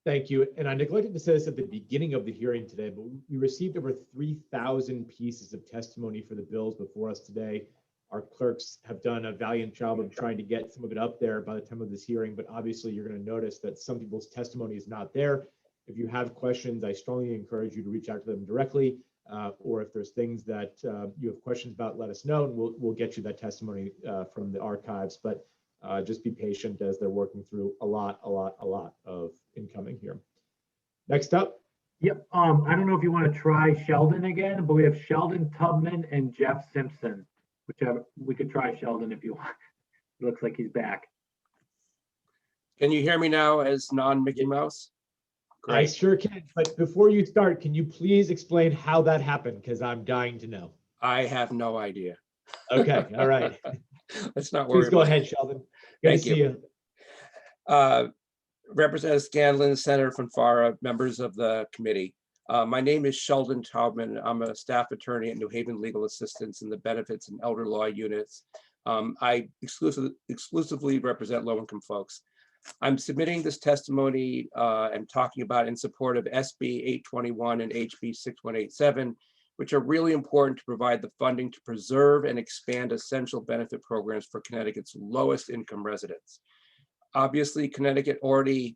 Thank you. And I neglected to say this at the beginning of the hearing today, but we received over 3,000 pieces of testimony for the bills before us today. Our clerks have done a valiant job of trying to get some of it up there by the time of this hearing, but obviously you're going to notice that some people's testimony is not there. If you have questions, I strongly encourage you to reach out to them directly. Or if there's things that you have questions about, let us know, and we'll get you that testimony from the archives. But just be patient as they're working through a lot of incoming here. Next up. Yep. I don't know if you want to try Sheldon again, but we have Sheldon Tubman and Jeff Simpson. Whichever, we could try Sheldon if you want. It looks like he's back. Can you hear me now as non-Mickey Mouse? Great. I sure can. But before you start, can you please explain how that happened? Because I'm dying to know. I have no idea. Okay. All right. Let's not worry. Please go ahead, Sheldon. Good Thank to see you. Representative Scanlon, Senator Fanfara, members of the committee. My name is Sheldon Taubman. I'm a staff attorney at New Haven Legal Assistance in the Benefits and Elder Law units. I exclusively represent low-income folks. I'm submitting this testimony and talking about in support of SB 821 and HB 6187, which are really important to provide the funding to preserve and expand essential benefit programs for Connecticut's lowest income residents. Obviously, Connecticut already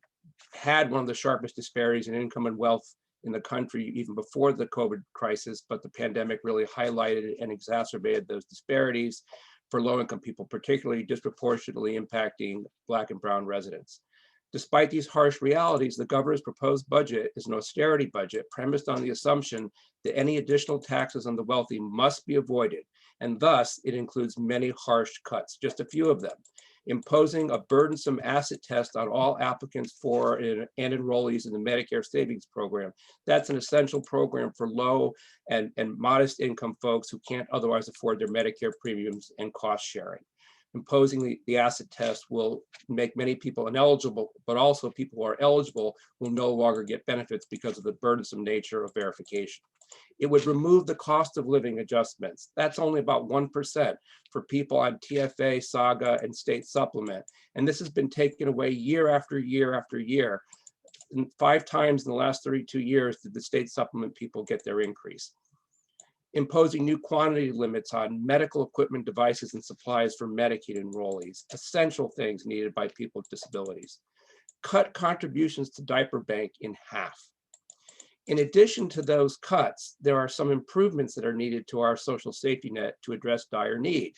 had one of the sharpest disparities in income and wealth in the country even before the COVID crisis, but the pandemic really highlighted and exacerbated those disparities for low-income people, particularly disproportionately impacting Black and Brown residents. Despite these harsh realities, the governor's proposed budget is an austerity budget premised on the assumption that any additional taxes on the wealthy must be avoided, and thus it includes many harsh cuts, just a few of them. Imposing a burdensome asset test on all applicants for and enrollees in the Medicare Savings Program. That's an essential program for low and modest income folks who can't otherwise afford their Medicare premiums and cost sharing. Imposing the acid test will make many people ineligible, but also people who are eligible will no longer get benefits because of the burdensome nature of verification. It would remove the cost of living adjustments. That's only about 1% for people on TFA, SAGA, and state supplement. And this has been taken away year after year after year. And 5 times in the last 32 years did the state supplement people get their increase. Imposing new quantity limits on medical equipment, devices, and supplies for Medicaid enrollees, essential things needed by people with disabilities. Cut contributions to diaper bank in half. In addition to those cuts, there are some improvements that are needed to our social safety net to address dire need.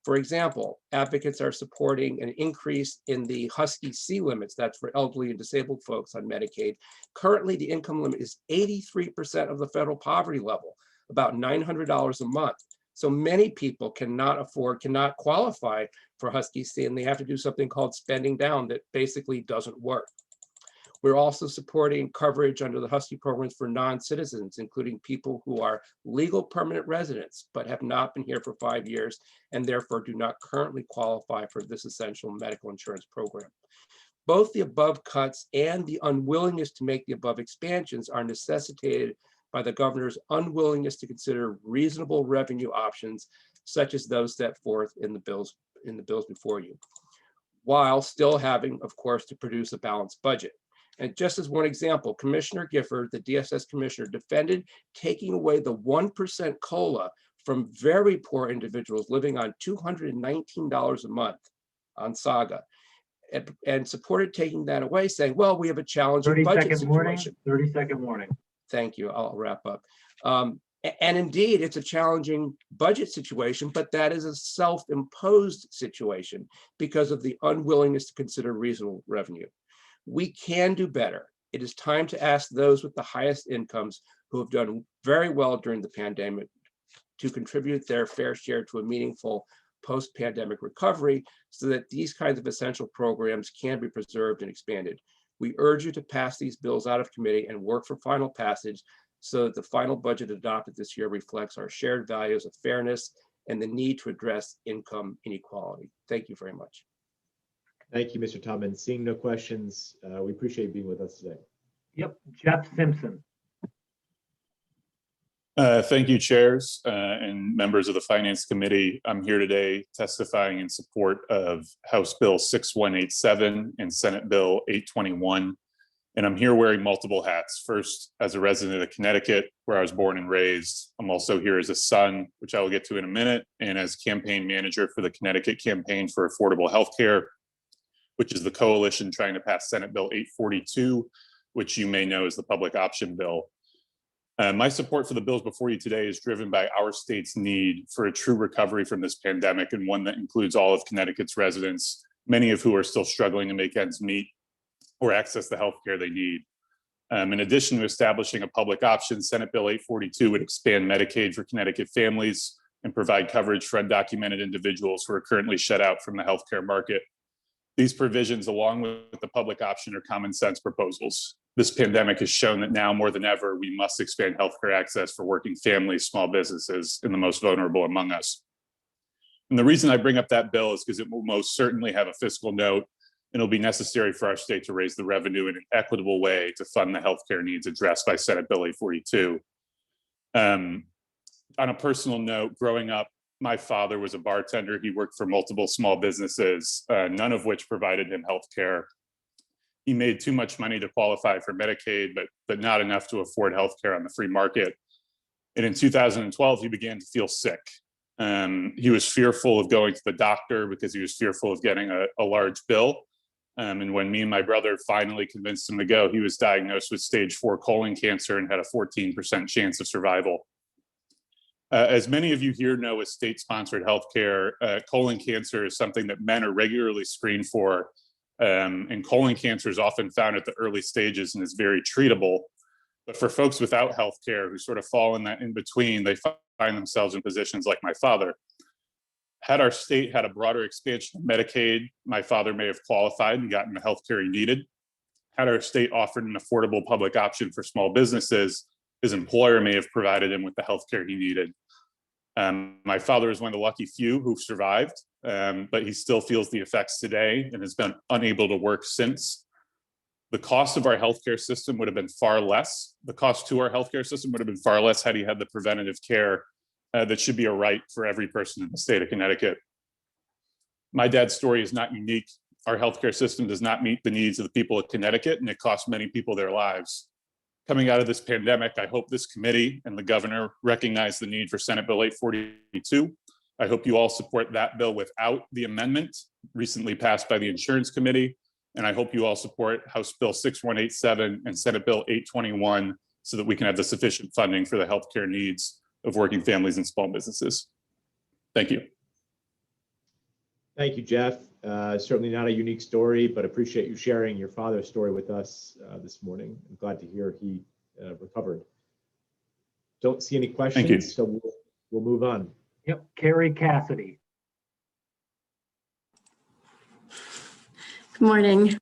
For example, advocates are supporting an increase in the Husky C limits, that's for elderly and disabled folks on Medicaid. Currently, the income limit is 83% of the federal poverty level, about $900 a month. So many people cannot qualify for Husky C, and they have to do something called spending down that basically doesn't work. We're also supporting coverage under the Husky programs for non-citizens, including people who are legal permanent residents, but have not been here for 5 years and therefore do not currently qualify for this essential medical insurance program. Both the above cuts and the unwillingness to make the above expansions are necessitated by the governor's unwillingness to consider reasonable revenue options, such as those set forth in the bills before you, while still having, of course, to produce a balanced budget. And just as one example, Commissioner Gifford, the DSS commissioner, defended taking away the 1% COLA from very poor individuals living on $219 a month on SAGA, and supported taking that away, saying, well, we have a challenging budget situation. 30-second warning. Thank you. I'll wrap up. And indeed, it's a challenging budget situation, but that is a self-imposed situation because of the unwillingness to consider reasonable revenue. We can do better. It is time to ask those with the highest incomes who have done very well during the pandemic to contribute their fair share to a meaningful post-pandemic recovery so that these kinds of essential programs can be preserved and expanded. We urge you to pass these bills out of committee and work for final passage so that the final budget adopted this year reflects our shared values of fairness and the need to address income inequality. Thank you very much. Thank you, Mr. Tubman. Seeing no questions, we appreciate you being with us today. Yep, Jeff Simpson. Thank you, chairs and members of the Finance Committee. I'm here today testifying in support of House Bill 6187 and Senate Bill 821. And I'm here wearing multiple hats. First, as a resident of Connecticut, where I was born and raised. I'm also here as a son, which I will get to in a minute, and as campaign manager for the Connecticut Campaign for Affordable Healthcare, which is the coalition trying to pass Senate Bill 842, which you may know is the public option bill. My support for the bills before you today is driven by our state's need for a true recovery from this pandemic, and one that includes all of Connecticut's residents, many of who are still struggling to make ends meet or access the healthcare they need. In addition to establishing a public option, Senate Bill 842 would expand Medicaid for Connecticut families and provide coverage for undocumented individuals who are currently shut out from the healthcare market. These provisions, along with the public option, are common sense proposals. This pandemic has shown that now more than ever, we must expand healthcare access for working families, small businesses, and the most vulnerable among us. And the reason I bring up that bill is because it will most certainly have a fiscal note, and it'll be necessary for our state to raise the revenue in an equitable way to fund the healthcare needs addressed by Senate Bill 842. On a personal note, growing up, my father was a bartender. He worked for multiple small businesses, none of which provided him health care. He made too much money to qualify for Medicaid, but not enough to afford health care on the free market. And in 2012, he began to feel sick. He was fearful of going to the doctor because he was fearful of getting a large bill. And when me and my brother finally convinced him to go, he was diagnosed with stage 4 colon cancer and had a 14% chance of survival. As many of you here know, with state-sponsored healthcare, colon cancer is something that men are regularly screened for, and colon cancer is often found at the early stages and is very treatable. But for folks without healthcare who sort of fall in that in between, they find themselves in positions like my father. Had our state had a broader expansion of Medicaid, my father may have qualified and gotten the healthcare he needed. Had our state offered an affordable public option for small businesses, his employer may have provided him with the healthcare he needed. My father is one of the lucky few who've survived, but he still feels the effects today and has been unable to work since. The cost of our healthcare system would have been far less. The cost to our healthcare system would have been far less had he had the preventative care that should be a right for every person in the state of Connecticut. My dad's story is not unique. Our healthcare system does not meet the needs of the people of Connecticut, and it costs many people their lives. Coming out of this pandemic, I hope this committee and the governor recognize the need for Senate Bill 842. I hope you all support that bill without the amendment recently passed by the Insurance Committee. And I hope you all support House Bill 6187 and Senate Bill 821 so that we can have the sufficient funding for the healthcare needs of working families and small businesses. Thank you. Thank you, Jeff. Certainly not a unique story, but appreciate you sharing your father's story with us this morning. I'm glad to hear he recovered. Don't see any questions, so we'll move on. Yep, Carrie Cassidy. Good morning.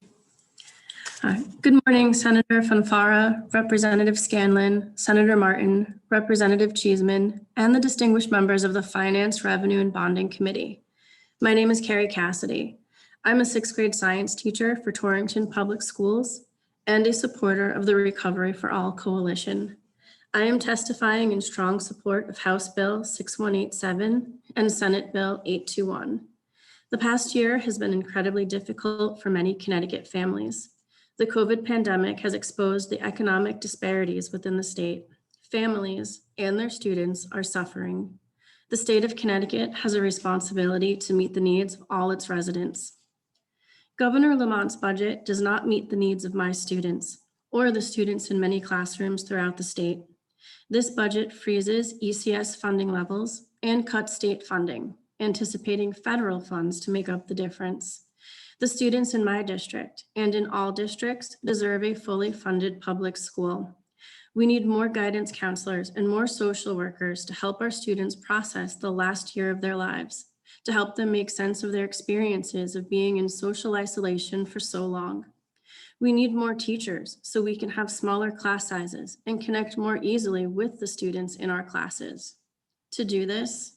Good morning, Senator Fanfara, Representative Scanlon, Senator Martin, Representative Cheeseman, and the distinguished members of the Finance, Revenue, and Bonding Committee. My name is Carrie Cassidy. I'm a 6th grade science teacher for Torrington Public Schools and a supporter of the Recovery for All Coalition. I am testifying in strong support of House Bill 6187 and Senate Bill 821. The past year has been incredibly difficult for many Connecticut families. The COVID pandemic has exposed the economic disparities within the state. Families and their students are suffering. The state of Connecticut has a responsibility to meet the needs of all its residents. Governor Lamont's budget does not meet the needs of my students or the students in many classrooms throughout the state. This budget freezes ECS funding levels and cuts state funding, anticipating federal funds to make up the difference. The students in my district and in all districts deserve a fully funded public school. We need more guidance counselors and more social workers to help our students process the last year of their lives, to help them make sense of their experiences of being in social isolation for so long. We need more teachers so we can have smaller class sizes and connect more easily with the students in our classes. To do this,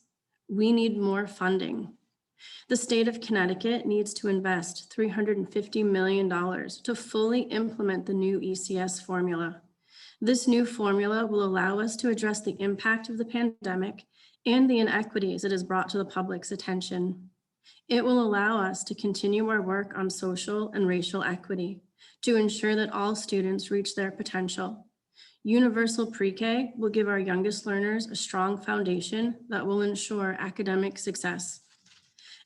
we need more funding. The state of Connecticut needs to invest $350 million to fully implement the new ECS formula. This new formula will allow us to address the impact of the pandemic and the inequities it has brought to the public's attention. It will allow us to continue our work on social and racial equity to ensure that all students reach their potential. Universal pre-K will give our youngest learners a strong foundation that will ensure academic success.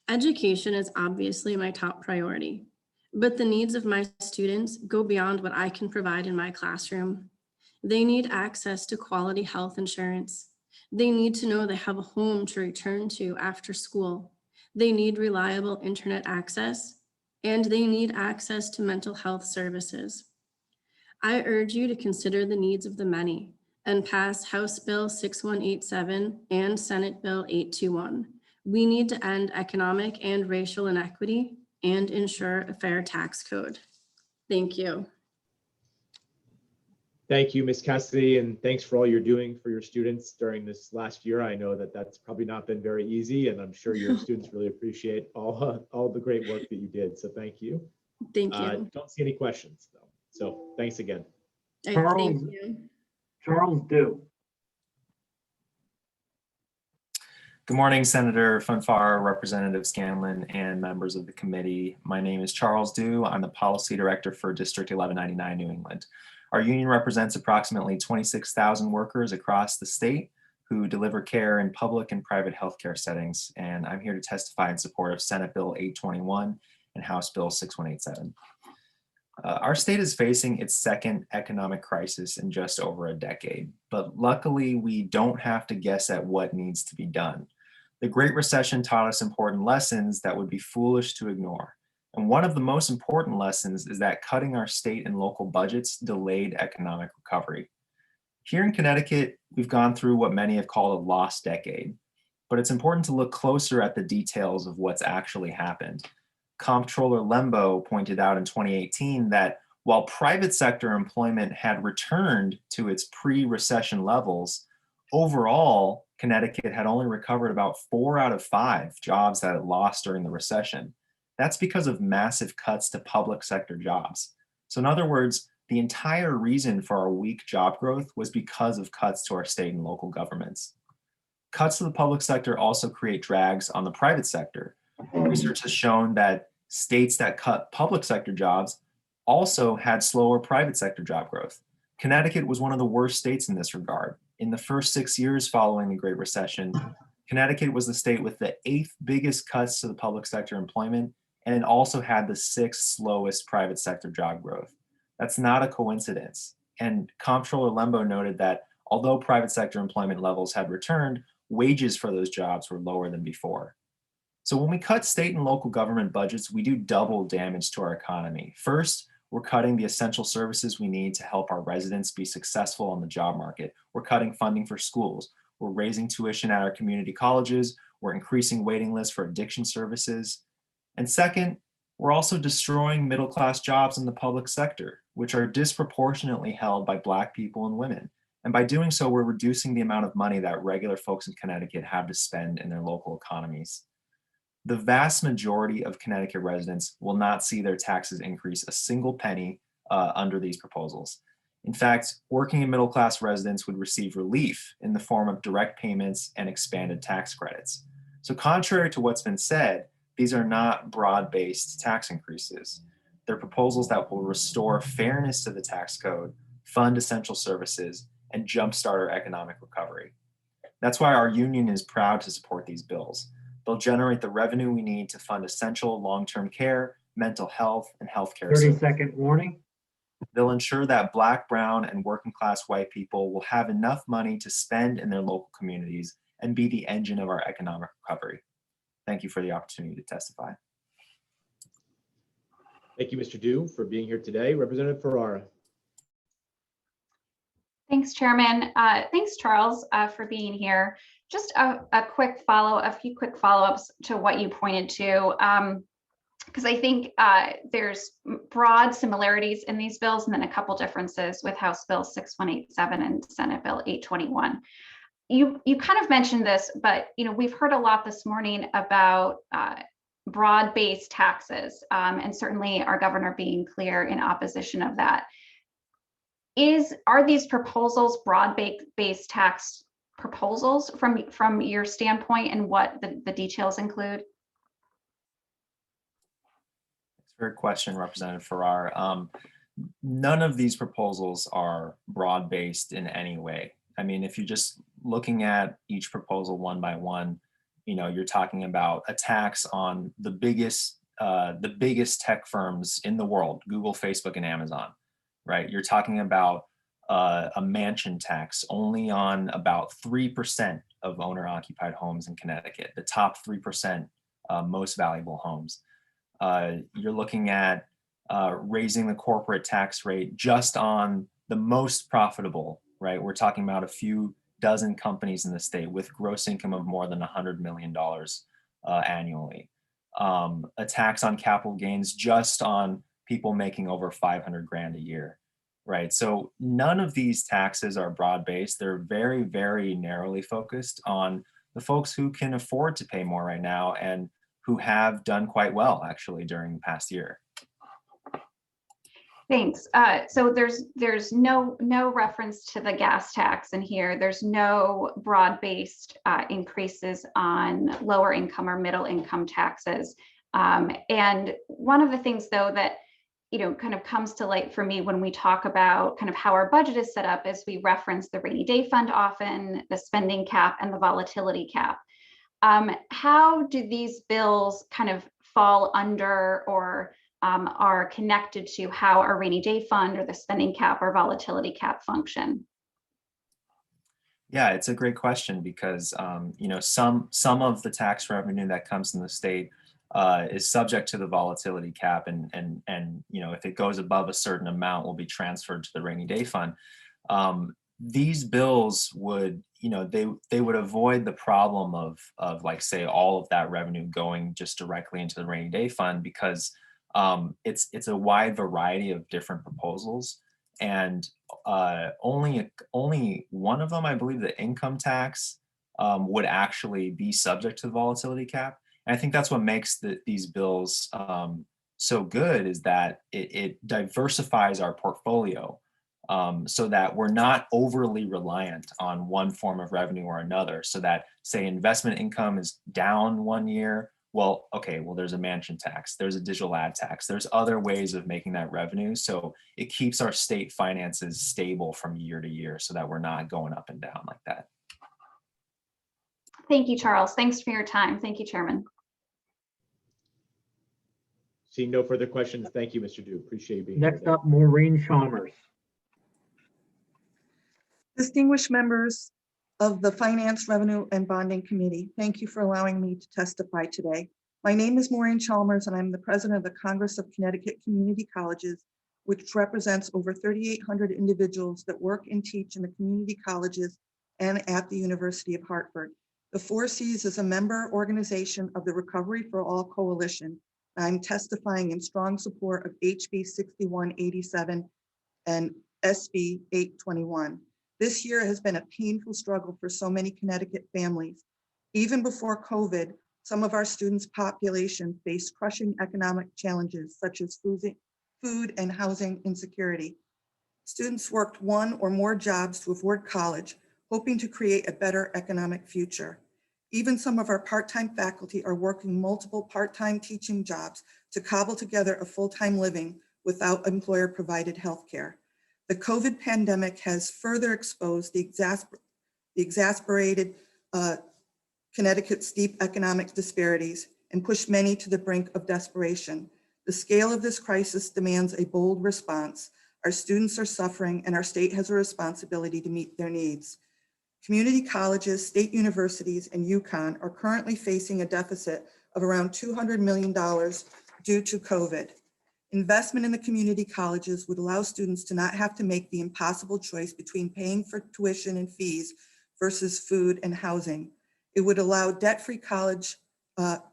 Education is obviously my top priority, but the needs of my students go beyond what I can provide in my classroom. They need access to quality health insurance. They need to know they have a home to return to after school. They need reliable internet access, and they need access to mental health services. I urge you to consider the needs of the many and pass House Bill 6187 and Senate Bill 821. We need to end economic and racial inequity and ensure a fair tax code. Thank you. Thank you, Ms. Cassidy, and thanks for all you're doing for your students during this last year. I know that that's probably not been very easy, and I'm sure your students really appreciate all the great work that you did. So thank you. Thank you. Don't see any questions though. So thanks again. Thank you. Charles Dew. Good morning, Senator Fanfara, Representative Scanlon, and members of the committee. My name is Charles Dew. I'm the Policy Director for District 1199 New England. Our union represents approximately 26,000 workers across the state who deliver care in public and private healthcare settings, and I'm here to testify in support of Senate Bill 821 and House Bill 6187. Our state is facing its second economic crisis in just over a decade, but luckily we don't have to guess at what needs to be done. The Great Recession taught us important lessons that would be foolish to ignore. And one of the most important lessons is that cutting our state and local budgets delayed economic recovery. Here in Connecticut, we've gone through what many have called a lost decade, but it's important to look closer at the details of what's actually happened. Comptroller Lembo pointed out in 2018 that while private sector employment had returned to its pre-recession levels, overall, Connecticut had only recovered about 4 out of 5 jobs that it lost during the recession. That's because of massive cuts to public sector jobs. So in other words, the entire reason for our weak job growth was because of cuts to our state and local governments. Cuts to the public sector also create drags on the private sector. Research has shown that states that cut public sector jobs also had slower private sector job growth. Connecticut was one of the worst states in this regard. In the first 6 years following the Great Recession, Connecticut was the state with the 8th biggest cuts to the public sector employment, and it also had the 6th slowest private sector job growth. That's not a coincidence. And Comptroller Lembo noted that although private sector employment levels had returned, wages for those jobs were lower than before. So when we cut state and local government budgets, we do double damage to our economy. First, we're cutting the essential services we need to help our residents be successful on the job market. We're cutting funding for schools. We're raising tuition at our community colleges. We're increasing waiting lists for addiction services. And second, we're also destroying middle-class jobs in the public sector, which are disproportionately held by Black people and women. And by doing so, we're reducing the amount of money that regular folks in Connecticut have to spend in their local economies. The vast majority of Connecticut residents will not see their taxes increase a single penny under these proposals. In fact, working and middle-class residents would receive relief in the form of direct payments and expanded tax credits. So contrary to what's been said, these are not broad-based tax increases. They're proposals that will restore fairness to the tax code, fund essential services, and jumpstart our economic recovery. That's why our union is proud to support these bills. They'll generate the revenue we need to fund essential long-term care, mental health, and healthcare 30-second warning. They'll ensure that Black, brown, and working-class white people will have enough money to spend in their local communities and be the engine of our economic recovery. Thank you for the opportunity to testify. Thank you, Mr. Dew, for being here today. Representative Ferrara. Thanks, Chairman. Thanks, Charles, for being here. Just a few quick follow-ups to what you pointed to, because I think there's broad similarities in these bills and then a couple differences with House Bill 6187 and Senate Bill 821. You kind of mentioned this, but we've heard a lot this morning about broad-based taxes, and certainly our governor being clear in opposition of that. Are these proposals broad-based tax proposals from your standpoint, and what the details include? It's a great question, Representative Farrar. None of these proposals are broad-based in any way. I mean, if you're just looking at each proposal one by one, you're talking about a tax on the biggest tech firms in the world, Google, Facebook, and Amazon, right? You're talking about a mansion tax only on about 3% of owner-occupied homes in Connecticut, the top 3% most valuable homes. You're looking at raising the corporate tax rate just on the most profitable, right? We're talking about a few dozen companies in the state with gross income of more than $100 million annually. A tax on capital gains just on people making over 500 grand a year, right? So none of these taxes are broad-based. They're very, very narrowly focused on the folks who can afford to pay more right now and who have done quite well actually during the past year. Thanks. So there's no reference to the gas tax in here. There's no broad-based increases on lower income or middle income taxes. And one of the things, though, that kind of comes to light for me when we talk about kind of how our budget is set up is we reference the rainy day fund often, the spending cap, and the volatility cap. How do these bills kind of fall under or are connected to how our rainy day fund or the spending cap or volatility cap function? Yeah, it's a great question because some of the tax revenue that comes from the state is subject to the volatility cap, and if it goes above a certain amount, will be transferred to the rainy day fund. These bills would, they would avoid the problem of like, say, all of that revenue going just directly into the rainy day fund, because it's a wide variety of different proposals, and only one of them, I believe, the income tax, would actually be subject to the volatility cap. And I think that's what makes these bills so good, is that it diversifies our portfolio so that we're not overly reliant on one form of revenue or another. So that, say, investment income is down one year, well, okay, well, there's a mansion tax, there's a digital ad tax, there's other ways of making that revenue. So it keeps our state finances stable from year to year so that we're not going up and down like that. Thank you, Charles. Thanks for your time. Thank you, Chairman. Seeing no further questions, thank you, Mr. Du. Appreciate you being here. Next up, Maureen Chalmers. Distinguished members of the Finance, Revenue, and Bonding Committee, thank you for allowing me to testify today. My name is Maureen Chalmers, and I'm the president of the Congress of Connecticut Community Colleges, which represents over 3,800 individuals that work and teach in the community colleges and at the University of Hartford. The 4Cs is a member organization of the Recovery for All Coalition. I'm testifying in strong support of HB 6187 and SB 821. This year has been a painful struggle for so many Connecticut families. Even before COVID, some of our students' population faced crushing economic challenges such as food and housing insecurity. Students worked one or more jobs to afford college, hoping to create a better economic future. Even some of our part-time faculty are working multiple part-time teaching jobs to cobble together a full-time living without employer-provided health care. The COVID pandemic has further exposed the exasperated Connecticut's deep economic disparities and pushed many to the brink of desperation. The scale of this crisis demands a bold response. Our students are suffering, and our state has a responsibility to meet their needs. Community colleges, state universities, and UConn are currently facing a deficit of around $200 million due to COVID. Investment in the community colleges would allow students to not have to make the impossible choice between paying for tuition and fees versus food and housing. It would allow debt-free college,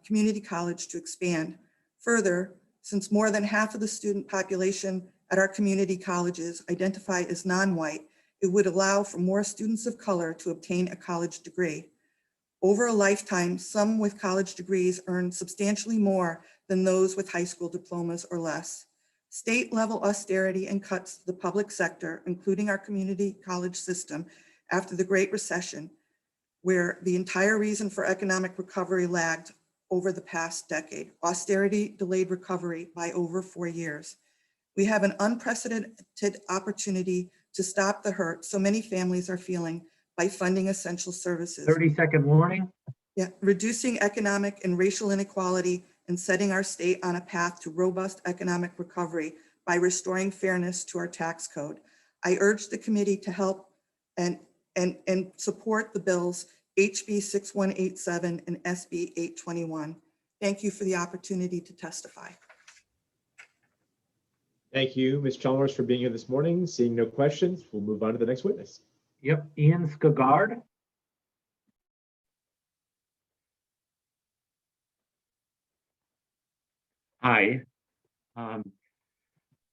community college to expand. Further, since more than half of the student population at our community colleges identify as non-white, it would allow for more students of color to obtain a college degree. Over a lifetime, some with college degrees earn substantially more than those with high school diplomas or less. State-level austerity and cuts to the public sector, including our community college system after the Great Recession, where the entire reason for economic recovery lagged over the past decade. Austerity delayed recovery by over 4 years. We have an unprecedented opportunity to stop the hurt so many families are feeling by funding essential services. 30-second warning. Yeah, reducing economic and racial inequality and setting our state on a path to robust economic recovery by restoring fairness to our tax code. I urge the committee to help and support the bills HB 6187 and SB 821. Thank you for the opportunity to testify. Thank you, Ms. Chalmers, for being here this morning. Seeing no questions, we'll move on to the next witness. Yep, Ian Skagard. Hi.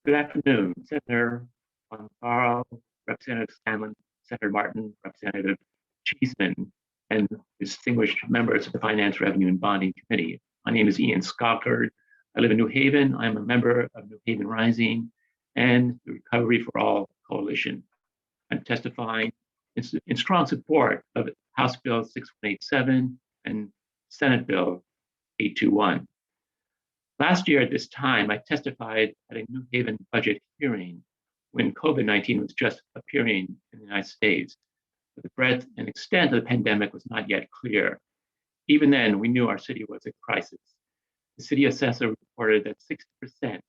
Good afternoon, Senator Fonfara, Representative Scanlon, Senator Martin, Representative Cheeseman, and distinguished members of the Finance, Revenue, and Bonding Committee. My name is Ian Skagard. I live in New Haven. I'm a member of New Haven Rising and the Recovery for All Coalition. I'm testifying in strong support of House Bill 6187 and Senate Bill 821. Last year at this time, I testified at a New Haven budget hearing when COVID-19 was just appearing in the United States. But the breadth and extent of the pandemic was not yet clear. Even then, we knew our city was in crisis. The city assessor reported that 60%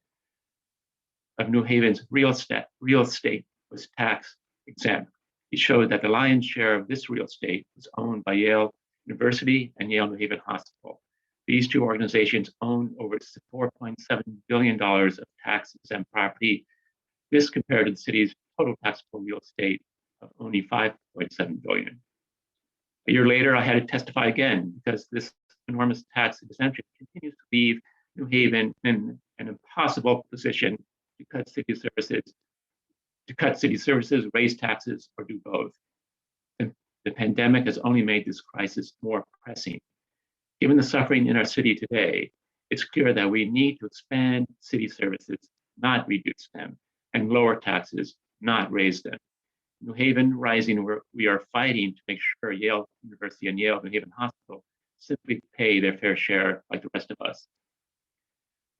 of New Haven's real estate was tax exempt. He showed that the lion's share of this real estate was owned by Yale University and Yale New Haven Hospital. These two organizations own over $4.7 billion of tax exempt property. This compared to the city's total taxable real estate of only $5.7 billion. A year later, I had to testify again because this enormous tax exemption continues to leave New Haven in an impossible position to cut city services, raise taxes, or do both. The The pandemic has only made this crisis more pressing. Given the suffering in our city today, it's clear that we need to expand city services, not reduce them, and lower taxes, not raise them. New Haven Rising, we are fighting to make sure Yale University and Yale New Haven Hospital simply pay their fair share like the rest of us.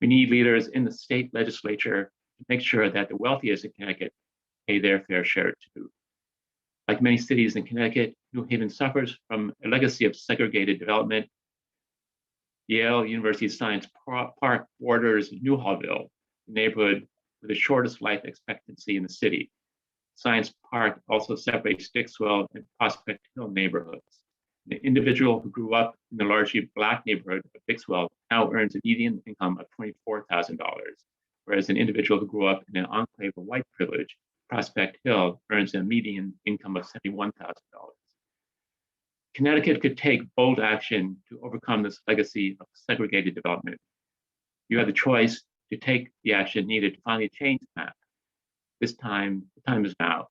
We need leaders in the state legislature to make sure that the wealthiest in Connecticut pay their fair share too. Like many cities in Connecticut, New Haven suffers from a legacy of segregated development. Yale University Science Park borders Newhallville, the neighborhood with the shortest life expectancy in the city. Science Park also separates Dixwell and Prospect Hill neighborhoods. The individual who grew up in the largely Black neighborhood of Dixwell now earns a median income of $24,000, whereas an individual who grew up in an enclave of white privilege, Prospect Hill, earns a median income of $71,000. Connecticut could take bold action to overcome this legacy of segregated development. You have the choice to take the action needed to finally change the map. The time is now.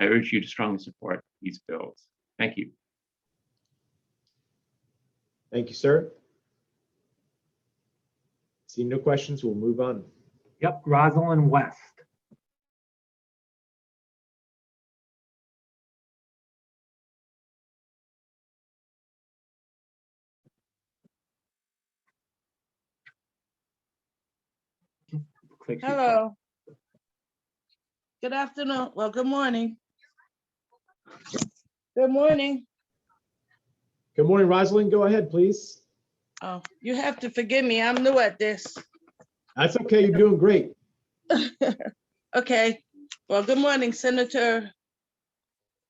I urge you to strongly support these bills. Thank you. Thank you, sir. Seeing no questions, we'll move on. Yep, Rosalind West. Hello. Good afternoon. Well, good morning. Good morning. Good morning, Rosalind. Go ahead, please. Oh, you have to forgive me. I'm new at this. That's okay. You're doing great. Okay. Well, good morning, Senator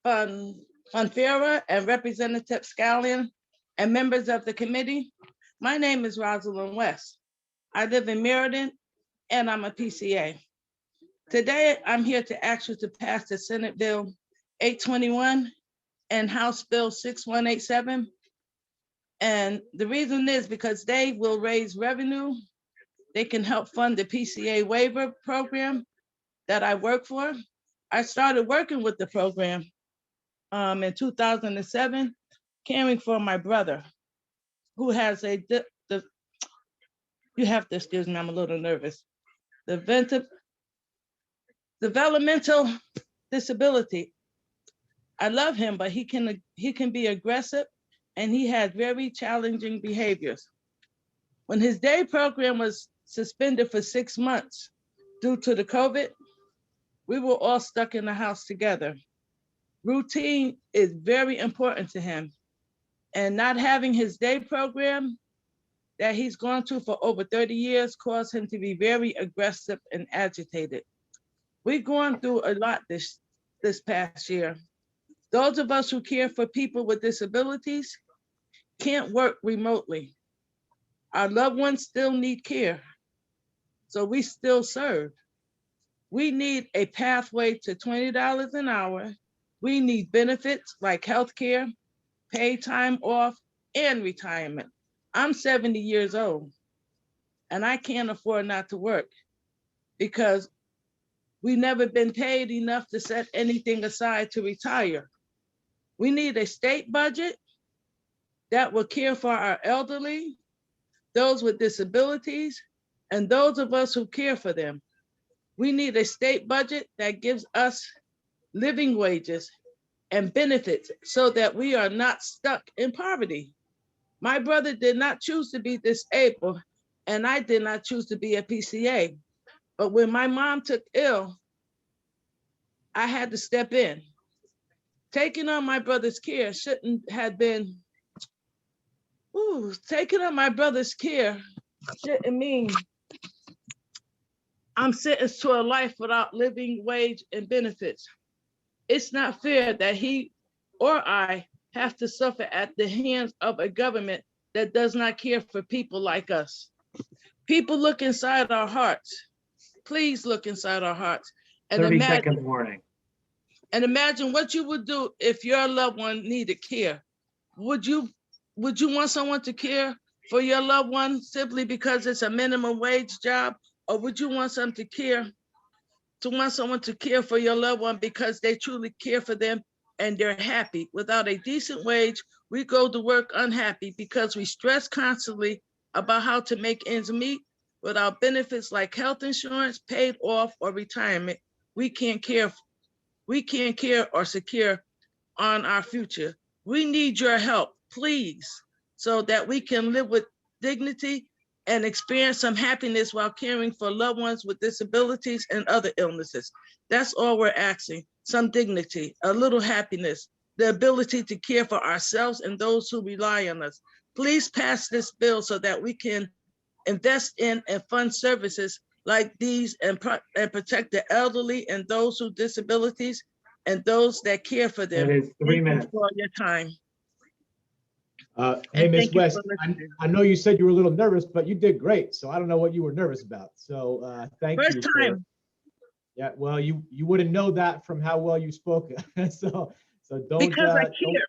Fonfara and Representative Scallion and members of the committee. My name is Rosalind West. I live in Meriden and I'm a PCA. Today, I'm here to ask you to pass the Senate Bill 821 and House Bill 6187. And the reason is because they will raise revenue. They can help fund the PCA waiver program that I work for. I started working with the program in 2007, caring for my brother who has you have to excuse me, I'm a little nervous. Developmental disability. I love him, but he can be aggressive and he had very challenging behaviors. When his day program was suspended for 6 months due to the COVID, we were all stuck in the house together. Routine is very important to him. And not having his day program that he's gone to for over 30 years caused him to be very aggressive and agitated. We've gone through a lot this past year. Those of us who care for people with disabilities can't work remotely. Our loved ones still need care, so we still serve. We need a pathway to $20 an hour. We need benefits like healthcare, paid time off, and retirement. I'm 70 years old, and I can't afford not to work because we've never been paid enough to set anything aside to retire. We need a state budget that will care for our elderly, those with disabilities, and those of us who care for them. We need a state budget that gives us living wages and benefits so that we are not stuck in poverty. My brother did not choose to be disabled, and I did not choose to be a PCA. But when my mom took ill, I had to step in. Taking on my brother's care shouldn't have been, taking on my brother's care shouldn't mean I'm sentenced to a life without living wage and benefits. It's not fair that he or I have to suffer at the hands of a government that does not care for people like us. People, look inside our hearts. Please look inside our hearts. And 30 second warning. And imagine what you would do if your loved one needed care. Would you want someone to care for your loved one simply because it's a minimum wage job? Or would you want someone to care for your loved one because they truly care for them and they're happy. Without a decent wage, we go to work unhappy because we stress constantly about how to make ends meet. Without benefits like health insurance, paid off, or retirement, we can't care or secure on our future. We need your help, please, so that we can live with dignity and experience some happiness while caring for loved ones with disabilities and other illnesses. That's all we're asking, some dignity, a little happiness, the ability to care for ourselves and those who rely on us. Please pass this bill so that we can invest in and fund services like these and protect the elderly and those with disabilities and those that care for them. That is 3 Thank you minutes. for your time. Hey, And Ms. thank you West, for listening. I know you said you were a little nervous, but you did great. So I don't know what you were nervous about. So thank you. First time. Yeah, well, you wouldn't know that from how well you spoke. so don't. Because I don't- care.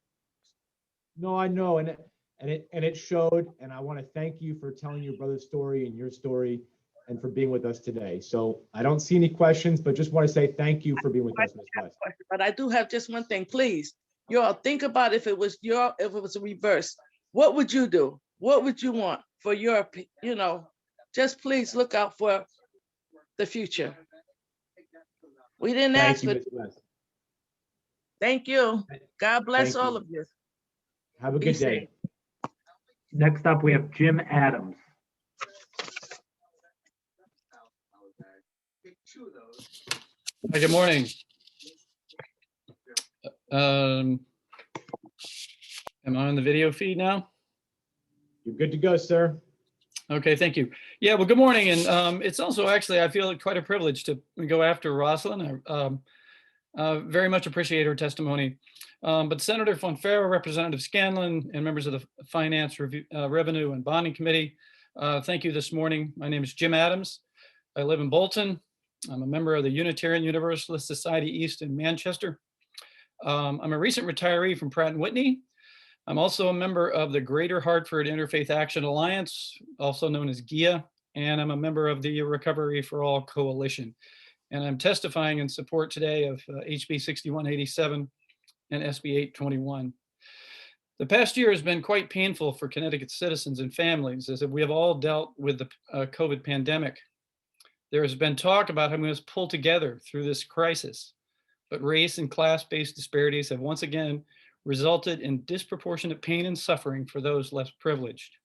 No, I know, and it showed. And I want to thank you for telling your brother's story and your story, and for being with us today. So I don't see any questions, but just want to say thank you for being with us, Ms. West. But I do have just one thing, please. You all think about if it was a reverse, what would you do? What would you want for your, just please look out for the future. We didn't Thank ask you, for, Ms. West. thank you. God bless Thank all you. of you. Have a Be good safe. day. Next up, we have Jim Adams. Hi, good morning. Am I on the video feed now? You're good to go, sir. Okay, thank you. Yeah, well, good morning. And it's also actually, I feel quite a privilege to go after Rosalind. I very much appreciate her testimony. But Senator Fonfara, Representative Scanlon, and members of the Finance Revenue and Bonding Committee, thank you this morning. My name is Jim Adams. I live in Bolton. I'm a member of the Unitarian Universalist Society East in Manchester. I'm a recent retiree from Pratt & Whitney. I'm also a member of the Greater Hartford Interfaith Action Alliance, also known as GIA, and I'm a member of the Recovery for All Coalition. And I'm testifying in support today of HB 6187 and SB 821. The past year has been quite painful for Connecticut citizens and families as we have all dealt with the COVID pandemic. There has been talk about how we must pull together through this crisis, but race and class-based disparities have once again resulted in disproportionate pain and suffering for those less privileged.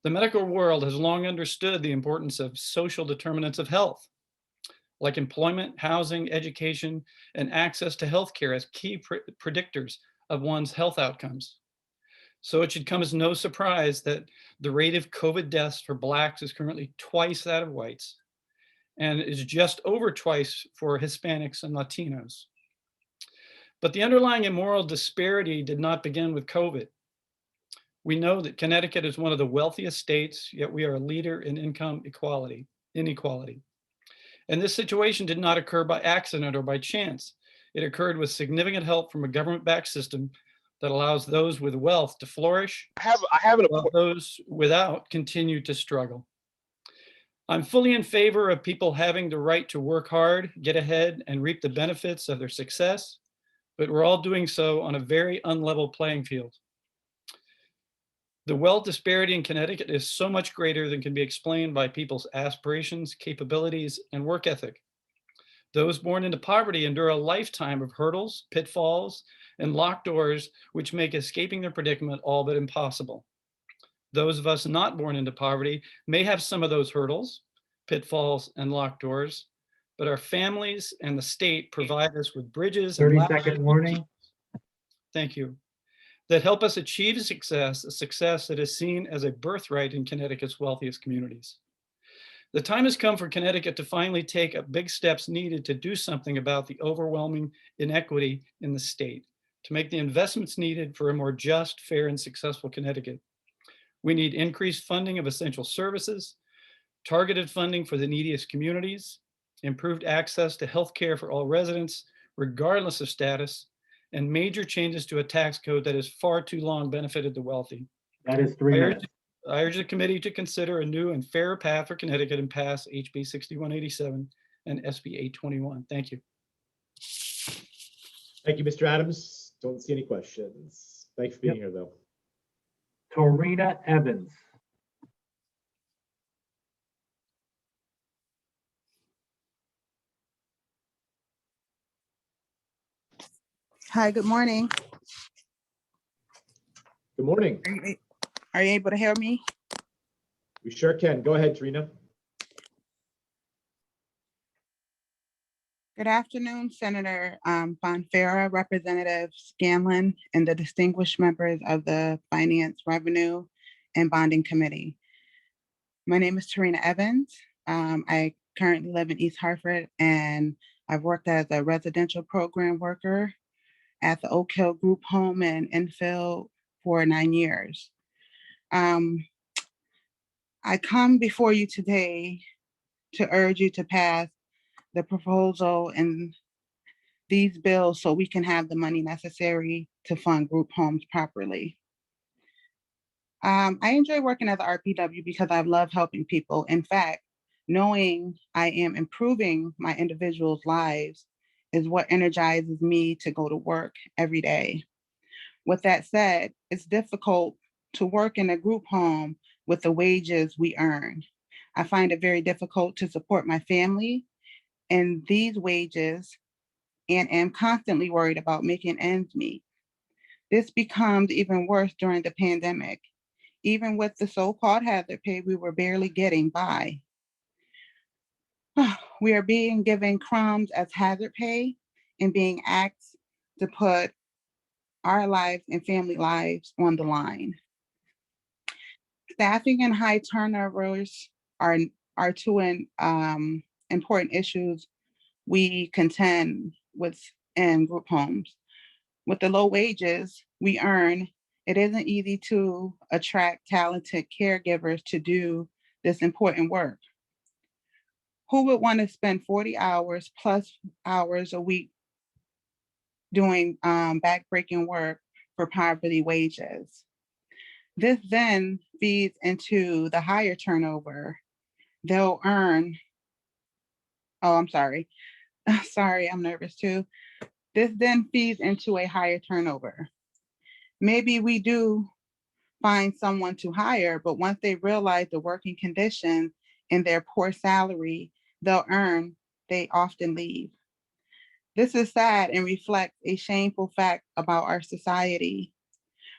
The medical world has long understood the importance of social determinants of health, like employment, housing, education, and access to healthcare as key predictors of one's health outcomes. So it should come as no surprise that the rate of COVID deaths for Blacks is currently twice that of whites, and is just over twice for Hispanics and Latinos. But the underlying immoral disparity did not begin with COVID. We know that Connecticut is one of the wealthiest states, yet we are a leader in income inequality. And this situation did not occur by accident or by chance. It occurred with significant help from a government-backed system that allows those with wealth to flourish, while those without continue to struggle. I'm fully in favor of people having the right to work hard, get ahead, and reap the benefits of their success, but we're all doing so on a very unlevel playing field. The wealth disparity in Connecticut is so much greater than can be explained by people's aspirations, capabilities, and work ethic. Those born into poverty endure a lifetime of hurdles, pitfalls, and locked doors, which make escaping their predicament all but impossible. Those of us not born into poverty may have some of those hurdles, pitfalls, and locked doors, but our families and the state provide us with bridges and 30-second warning. Thank you. That help us achieve success, a success that is seen as a birthright in Connecticut's wealthiest communities. The time has come for Connecticut to finally take big steps needed to do something about the overwhelming inequity in the state, to make the investments needed for a more just, fair, and successful Connecticut. We need increased funding of essential services, targeted funding for the neediest communities, improved access to health care for all residents, regardless of status, and major changes to a tax code that has far too long benefited the wealthy. That is 3 minutes. I urge the committee to consider a new and fairer path for Connecticut and pass HB 6187 and SB 821. Thank you. Thank you, Mr. Adams. Don't see any questions. Thanks for being Yep. here, though. Torina Evans. Hi, good morning. Good morning. Are you able to hear me? We sure can. Go ahead, Trina. Good afternoon, Senator Bonfera, Representative Scanlon, and the distinguished members of the Finance, Revenue, and Bonding Committee. My name is Torina Evans. I currently live in East Hartford, and I've worked as a residential program worker at the Oak Hill Group Home in Enfield for 9 years. I come before you today to urge you to pass the proposal and these bills so we can have the money necessary to fund group homes properly. I enjoy working at the RPW because I love helping people. In fact, knowing I am improving my individuals' lives is what energizes me to go to work every day. With that said, it's difficult to work in a group home with the wages we earn. I find it very difficult to support my family and these wages and am constantly worried about making ends meet. This becomes even worse during the pandemic. Even with the so-called hazard pay, we were barely getting by. We are being given crumbs as hazard pay and being asked to put our lives and family lives on the line. Staffing and high turnovers are two important issues we contend with in group homes. With the low wages we earn, it isn't easy to attract talented caregivers to do this important work. Who would want to spend 40 hours plus hours a week doing backbreaking work for poverty wages? This then feeds into the higher turnover they'll earn. Oh, I'm sorry. Sorry, I'm nervous too. This then feeds into a higher turnover. Maybe we do find someone to hire, but once they realize the working conditions and their poor salary they'll earn, they often leave. This is sad and reflects a shameful fact about our society.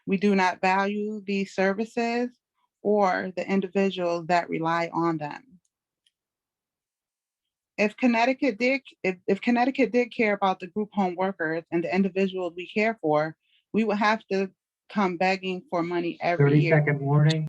We do not value these services or the individuals that rely on them. If Connecticut did care about the group home workers and the individuals we care for, we would have to come begging for money every year. 30-second warning.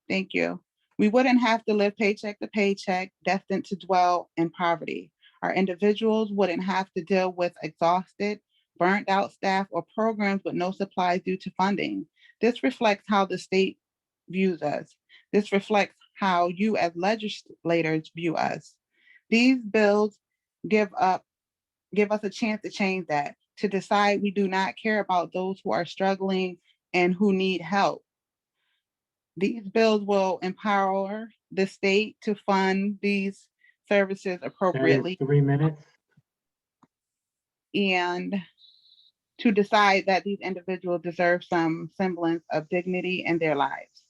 Thank you. We wouldn't have to live paycheck to paycheck, destined to dwell in poverty. Our individuals wouldn't have to deal with exhausted, burnt out staff or programs with no supplies due to funding. This reflects how the state views us. This reflects how you as legislators view us. These bills give us a chance to change that, to decide we do not care about those who are struggling and who need help. These bills will empower the state to fund these services appropriately. 3 minutes. And to decide that these individuals deserve some semblance of dignity in their lives.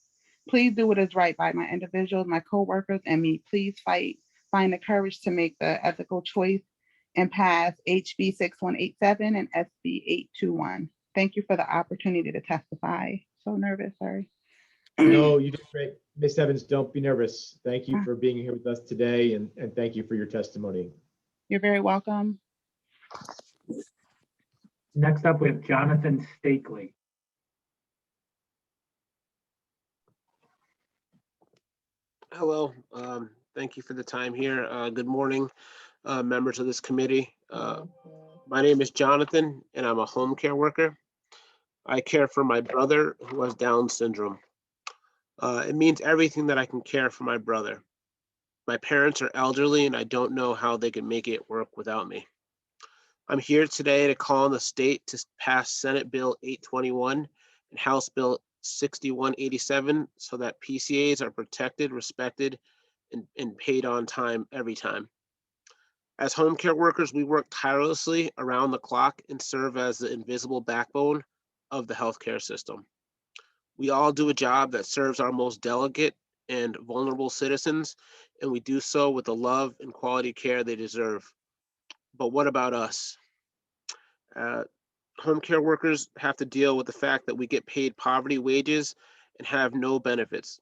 Please do what is right by my individuals, my coworkers, and me. Please find the courage to make the ethical choice and pass HB 6187 and SB 821. Thank you for the opportunity to testify. So nervous, sorry. No, you did great. Ms. Evans, don't be nervous. Thank you for being here with us today, and thank you for your testimony. You're very welcome. Next up, we have Jonathan Stakely. Hello, thank you for the time here. Good morning, members of this committee. My name is Jonathan, and I'm a home care worker. I care for my brother who has Down syndrome. It means everything that I can care for my brother. My parents are elderly, and I don't know how they can make it work without me. I'm here today to call on the state to pass Senate Bill 821 and House Bill 6187 so that PCAs are protected, respected, and paid on time every time. As home care workers, we work tirelessly around the clock and serve as the invisible backbone of the healthcare system. We all do a job that serves our most delicate and vulnerable citizens, and we do so with the love and quality care they deserve. But what about us? Home care workers have to deal with the fact that we get paid poverty wages and have no benefits.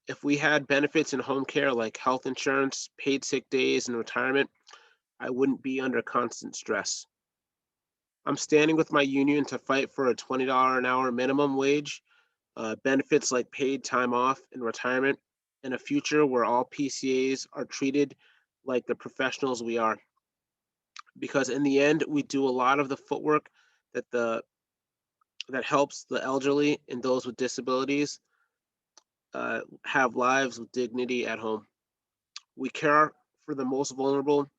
If we had benefits in home care like health insurance, paid sick days, and retirement, I wouldn't be under constant stress. I'm standing with my union to fight for a $20 an hour minimum wage, benefits like paid time off and retirement, and a future where all PCAs are treated like the professionals we are. Because in the end, we do a lot of the footwork that helps the elderly and those with disabilities have lives with dignity at home. We care for the most vulnerable,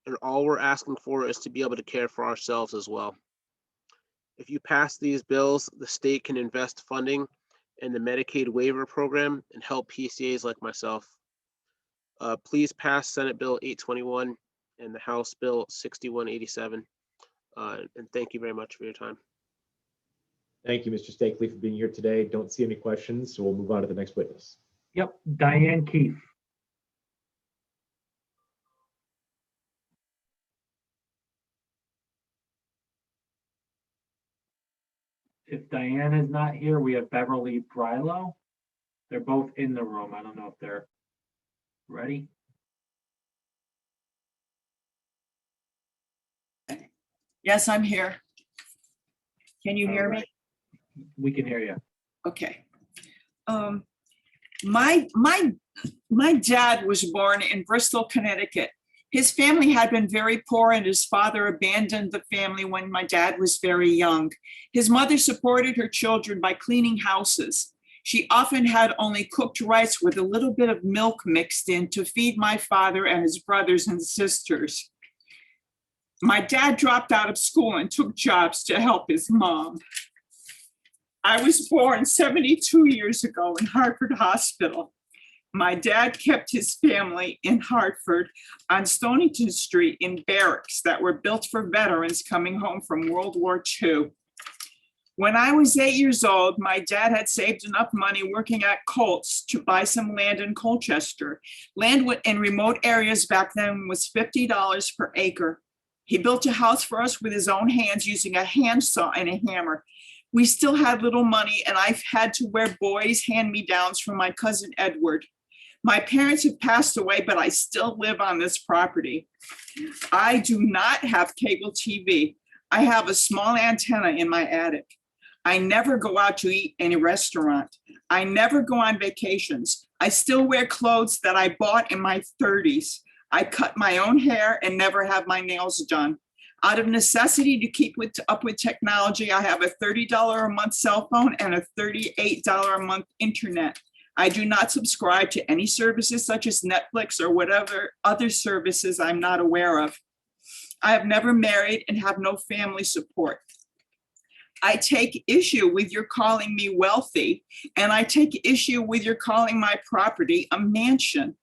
and all we're asking for is to be able to care for ourselves as well. If you pass these bills, the state can invest funding in the Medicaid waiver program and help PCAs like myself. Please pass Senate Bill 821 and the House Bill 6187. And thank you very much for your time. Thank you, Mr. Stakely, for being here today. Don't see any questions, so we'll move on to the next witness. Yep, Diane Keefe. If Diane is not here, we have Beverly Brylow. They're both in the room. I don't know if they're ready. Yes, I'm here. Can you hear me? We can hear you. Okay. My dad was born in Bristol, Connecticut. His family had been very poor and his father abandoned the family when my dad was very young. His mother supported her children by cleaning houses. She often had only cooked rice with a little bit of milk mixed in to feed my father and his brothers and sisters. My dad dropped out of school and took jobs to help his mom. I was born 72 years ago in Hartford Hospital. My dad kept his family in Hartford on Stonington Street in barracks that were built for veterans coming home from World War II. When I was 8 years old, my dad had saved enough money working at Colts to buy some land in Colchester. Land in remote areas back then was $50 per acre. He built a house for us with his own hands using a handsaw and a hammer. We still had little money and I've had to wear boys' hand-me-downs from my cousin Edward. My parents have passed away, but I still live on this property. I do not have cable TV. I have a small antenna in my attic. I never go out to eat in a restaurant. I never go on vacations. I still wear clothes that I bought in my 30s. I cut my own hair and never have my nails done. Out of necessity to keep up with technology, I have a $30 a month cell phone and a $38 a month internet. I do not subscribe to any services such as Netflix or whatever other services I'm not aware of. I have never married and have no family support. I take issue with your calling me wealthy, and I take issue with your calling my property a mansion.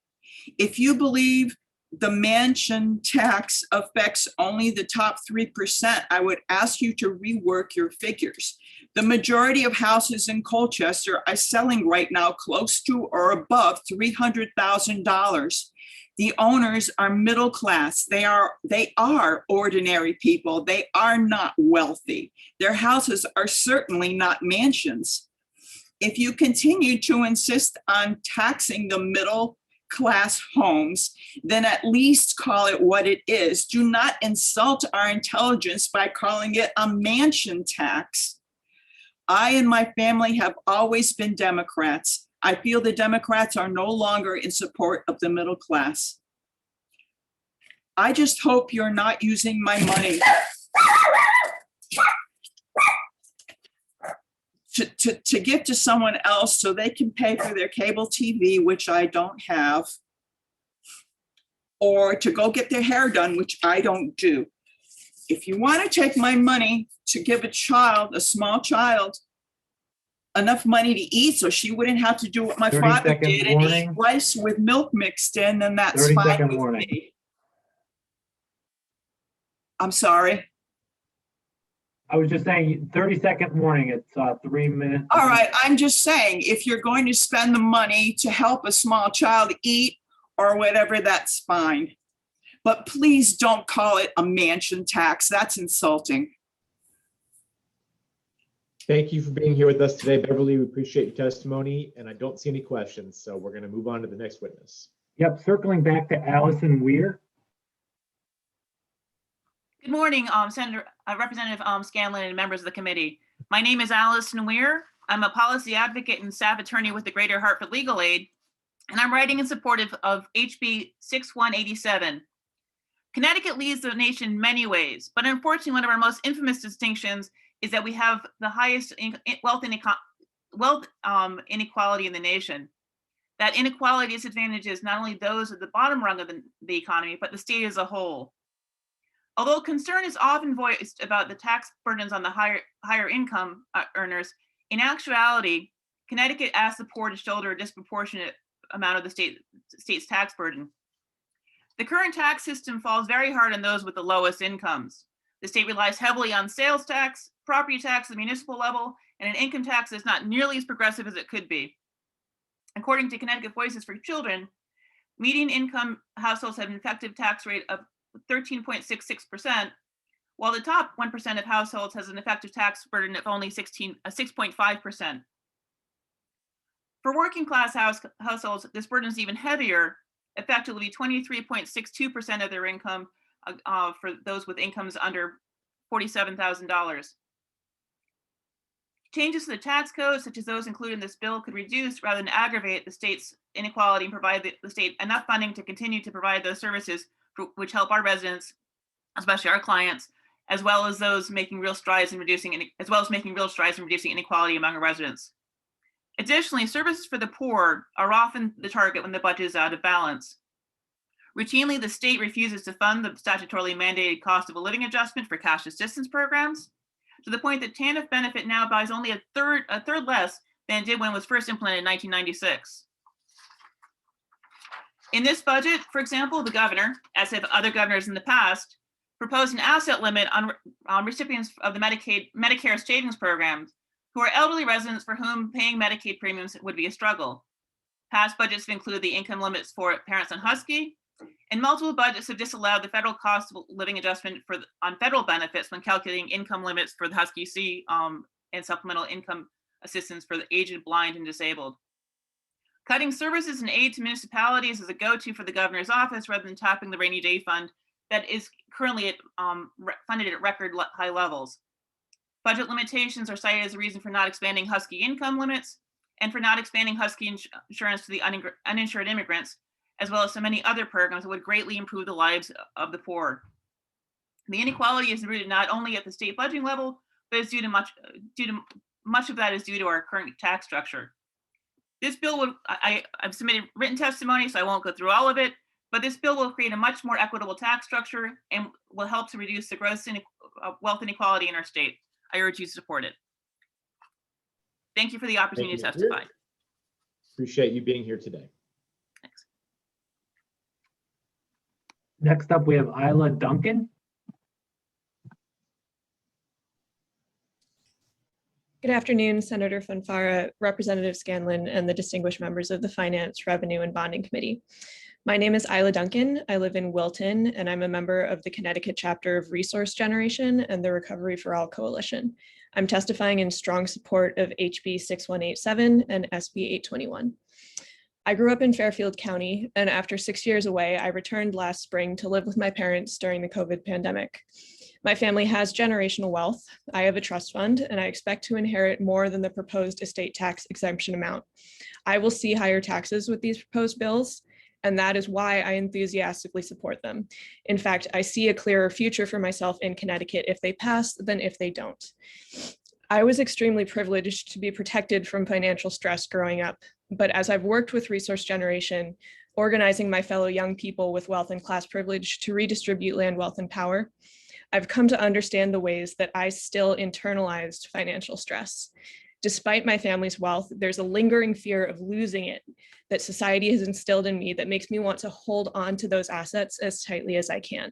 If you believe the mansion tax affects only the top 3%, I would ask you to rework your figures. The majority of houses in Colchester are selling right now close to or above $300,000. The owners are middle class. They are ordinary people. They are not wealthy. Their houses are certainly not mansions. If you continue to insist on taxing the middle class homes, then at least call it what it is. Do not insult our intelligence by calling it a mansion tax. I and my family have always been Democrats. I feel the Democrats are no longer in support of the middle class. I just hope you're not using my money to give to someone else so they can pay for their cable TV, which I don't have, or to go get their hair done, which I don't do. If you want to take my money to give a small child, enough money to eat so she wouldn't have to do what my father did and eat rice with milk mixed in, then that's fine with me. I'm sorry. I was just saying 30-second warning. It's 3 minutes. All right, I'm just saying, if you're going to spend the money to help a small child eat or whatever, that's fine. But please don't call it a mansion tax. That's insulting. Thank you for being here with us today, Beverly. We appreciate your testimony, and I don't see any questions, so we're going to move on to the next witness. Yep, circling back to Allison Weir. Good morning, Senator, Representative Scanlon and members of the committee. My name is Allison Weir. I'm a policy advocate and staff attorney with the Greater Hartford Legal Aid, and I'm writing in support of HB 6187. Connecticut leads the nation in many ways, but unfortunately, one of our most infamous distinctions is that we have the highest wealth inequality in the nation. That inequality disadvantages not only those at the bottom rung of the economy, but the state as a whole. Although concern is often voiced about the tax burdens on the higher income earners, in actuality, Connecticut asks the poor to shoulder a disproportionate amount of the state's tax burden. The current tax system falls very hard on those with the lowest incomes. The state relies heavily on sales tax, property tax at the municipal level, and an income tax that's not nearly as progressive as it could be. According to Connecticut Voices for Children, median income households have an effective tax rate of 13.66%, while the top 1% of households has an effective tax burden of only 6.5%. For working class households, this burden is even heavier, effectively 23.62% of their income for those with incomes under $47,000. Changes to the tax code, such as those included in this bill, could reduce rather than aggravate the state's inequality and provide the state enough funding to continue to provide those services which help our residents, especially our clients, as well as those making real strides in reducing inequality among our residents. Additionally, services for the poor are often the target when the budget is out of balance. Routinely, the state refuses to fund the statutorily mandated cost of a living adjustment for cash assistance programs, to the point that TANF benefit now buys only a third less than it did when it was first implemented in 1996. In this budget, for example, the governor, as have other governors in the past, proposed an asset limit on recipients of the Medicare savings programs who are elderly residents for whom paying Medicaid premiums would be a struggle. Past budgets have included the income limits for parents on Husky, and multiple budgets have disallowed the federal cost of living adjustment on federal benefits when calculating income limits for the Husky C and supplemental income assistance for the aged, blind, and disabled. Cutting services and aid to municipalities is a go-to for the governor's office rather than tapping the rainy day fund that is currently funded at record high levels. Budget limitations are cited as a reason for not expanding Husky income limits and for not expanding Husky insurance to the uninsured immigrants, as well as so many other programs that would greatly improve the lives of the poor. The inequality is rooted not only at the state budgeting level, but it's much of that is due to our current tax structure. This bill would, I've submitted written testimony, so I won't go through all of it, but this bill will create a much more equitable tax structure and will help to reduce the gross wealth inequality in our state. I urge you to support it. Thank you for the opportunity to testify. Appreciate you being here today. Thanks. Next up, we have Isla Duncan. Good afternoon, Senator Fanfara, Representative Scanlon, and the distinguished members of the Finance, Revenue, and Bonding Committee. My name is Isla Duncan. I live in Wilton, and I'm a member of the Connecticut chapter of Resource Generation and the Recovery for All Coalition. I'm testifying in strong support of HB 6187 and SB 821. I grew up in Fairfield County, and after 6 years away, I returned last spring to live with my parents during the COVID pandemic. My family has generational wealth. I have a trust fund, and I expect to inherit more than the proposed estate tax exemption amount. I will see higher taxes with these proposed bills, and that is why I enthusiastically support them. In fact, I see a clearer future for myself in Connecticut if they pass than if they don't. I was extremely privileged to be protected from financial stress growing up, but as I've worked with Resource Generation, organizing my fellow young people with wealth and class privilege to redistribute land, wealth, and power, I've come to understand the ways that I still internalized financial stress. Despite my family's wealth, there's a lingering fear of losing it that society has instilled in me that makes me want to hold on to those assets as tightly as I can.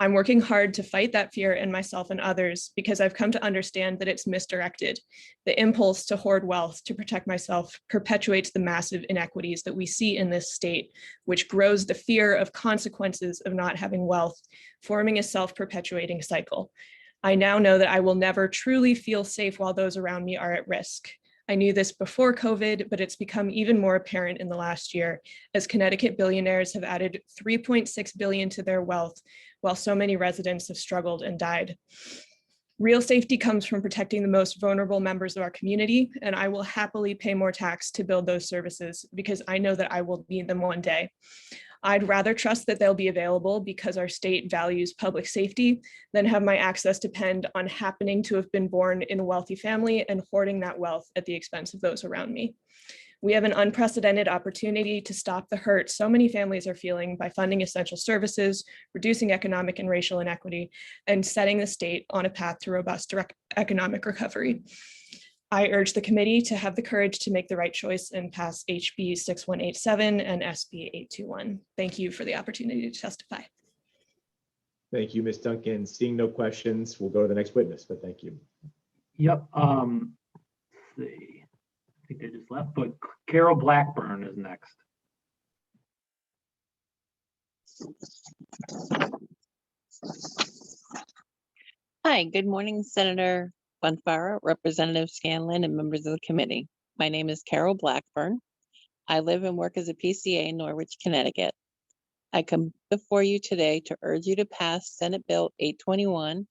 I'm working hard to fight that fear in myself and others because I've come to understand that it's misdirected. The impulse to hoard wealth to protect myself perpetuates the massive inequities that we see in this state, which grows the fear of consequences of not having wealth, forming a self-perpetuating cycle. I now know that I will never truly feel safe while those around me are at risk. I knew this before COVID, but it's become even more apparent in the last year as Connecticut billionaires have added $3.6 billion to their wealth, while so many residents have struggled and died. Real safety comes from protecting the most vulnerable members of our community, and I will happily pay more tax to build those services because I know that I will need them one day. I'd rather trust that they'll be available because our state values public safety than have my access depend on happening to have been born in a wealthy family and hoarding that wealth at the expense of those around me. We have an unprecedented opportunity to stop the hurt so many families are feeling by funding essential services, reducing economic and racial inequity, and setting the state on a path to robust economic recovery. I urge the committee to have the courage to make the right choice and pass HB 6187 and SB 821. Thank you for the opportunity to testify. Thank you, Ms. Duncan. Seeing no questions, we'll go to the next witness, but thank you. Yep. Let's see. I think they just left, but Carol Blackburn is next. Hi, good morning, Senator Bonfara, Representative Scanlon, and members of the committee. My name is Carol Blackburn. I live and work as a PCA in Norwich, Connecticut. I come before you today to urge you to pass Senate Bill 821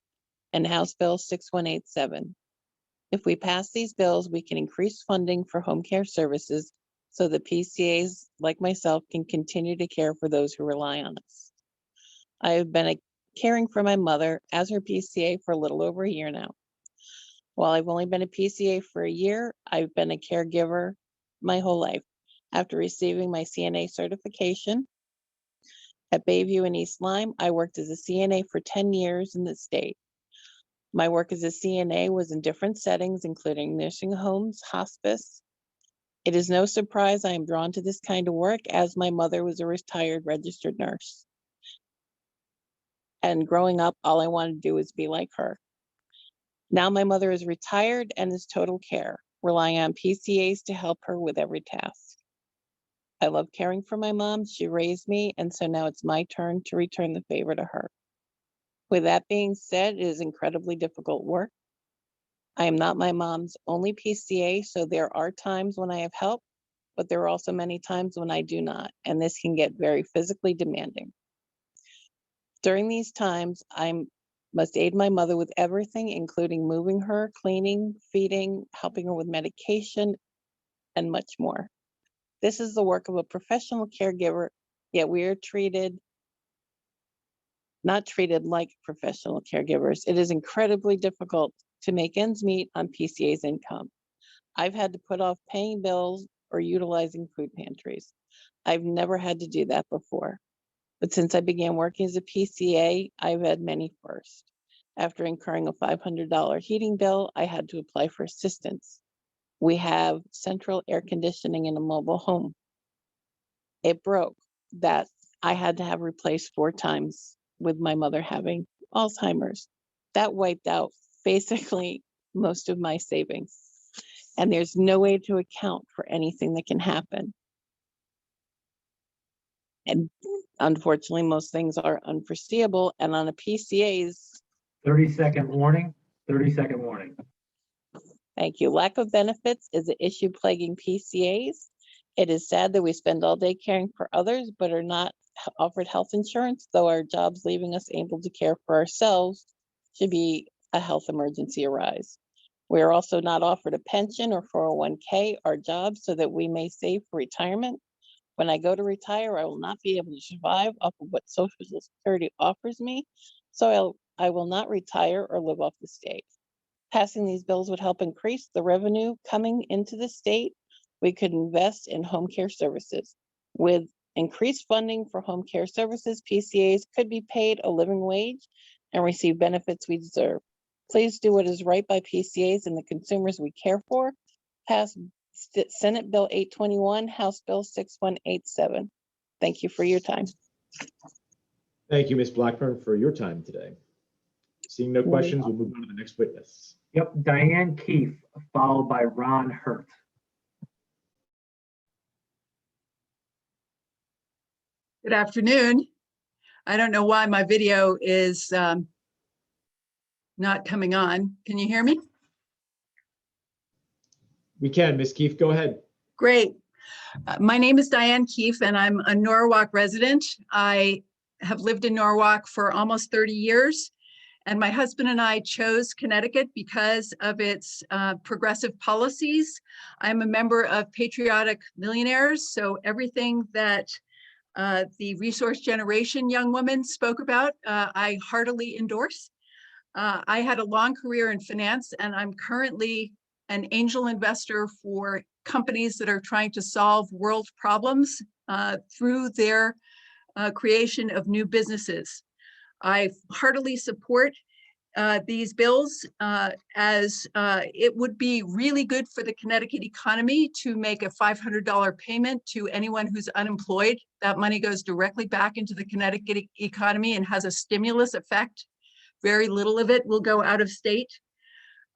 and House Bill 6187. If we pass these bills, we can increase funding for home care services so the PCAs like myself can continue to care for those who rely on us. I have been caring for my mother as her PCA for a little over a year now. While I've only been a PCA for a year, I've been a caregiver my whole life. After receiving my CNA certification at Bayview and East Lyme, I worked as a CNA for 10 years in the state. My work as a CNA was in different settings, including nursing homes, hospice. It is no surprise I am drawn to this kind of work as my mother was a retired registered nurse. And growing up, all I wanted to do was be like her. Now my mother is retired and is total care, relying on PCAs to help her with every task. I love caring for my mom. She raised me, and so now it's my turn to return the favor to her. With that being said, it is incredibly difficult work. I am not my mom's only PCA, so there are times when I have help, but there are also many times when I do not, and this can get very physically demanding. During these times, I must aid my mother with everything, including moving her, cleaning, feeding, helping her with medication, and much more. This is the work of a professional caregiver, yet we are not treated like professional caregivers. It is incredibly difficult to make ends meet on PCA's income. I've had to put off paying bills or utilizing food pantries. I've never had to do that before. But since I began working as a PCA, I've had many firsts. After incurring a $500 heating bill, I had to apply for assistance. We have central air conditioning in a mobile home. It broke that I had to have replaced 4 times with my mother having Alzheimer's. That wiped out basically most of my savings. And there's no way to account for anything that can happen. And unfortunately, most things are unforeseeable. And on a PCA's 30-second warning, 30-second warning. Thank you. Lack of benefits is an issue plaguing PCAs. It is sad that we spend all day caring for others, but are not offered health insurance, though our jobs leaving us able to care for ourselves should be a health emergency arise. We are also not offered a pension or 401k, our jobs, so that we may save for retirement. When I go to retire, I will not be able to survive off of what Social Security offers me, so I will not retire or live off the state. Passing these bills would help increase the revenue coming into the state. We could invest in home care services. With increased funding for home care services, PCAs could be paid a living wage and receive benefits we deserve. Please do what is right by PCAs and the consumers we care for. Pass Senate Bill 821, House Bill 6187. Thank you for your time. Thank you, Ms. Blackburn, for your time today. Seeing no questions, we'll move on to the next witness. Yep, Diane Keefe, followed by Ron Hurt. Good afternoon. I don't know why my video is not coming on. Can you hear me? We can, Ms. Keefe, go ahead. Great. My name is Diane Keefe and I'm a Norwalk resident. I have lived in Norwalk for almost 30 years. And my husband and I chose Connecticut because of its progressive policies. I'm a member of Patriotic Millionaires, so everything that the resource generation young woman spoke about, I heartily endorse. I had a long career in finance and I'm currently an angel investor for companies that are trying to solve world problems through their creation of new businesses. I heartily support these bills as it would be really good for the Connecticut economy to make a $500 payment to anyone who's unemployed. That money goes directly back into the Connecticut economy and has a stimulus effect. Very little of it will go out of state.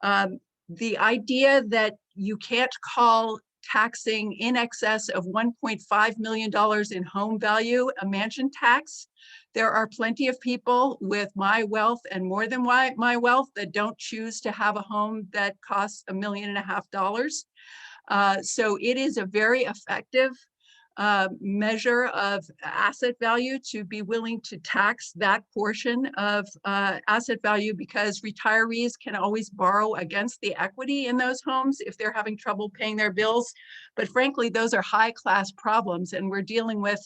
The idea that you can't call taxing in excess of $1.5 million in home value a mansion tax. There are plenty of people with my wealth and more than my wealth that don't choose to have a home that costs $1.5 million. So it is a very effective measure of asset value to be willing to tax that portion of asset value, because retirees can always borrow against the equity in those homes if they're having trouble paying their bills. But frankly, those are high-class problems, and we're dealing with,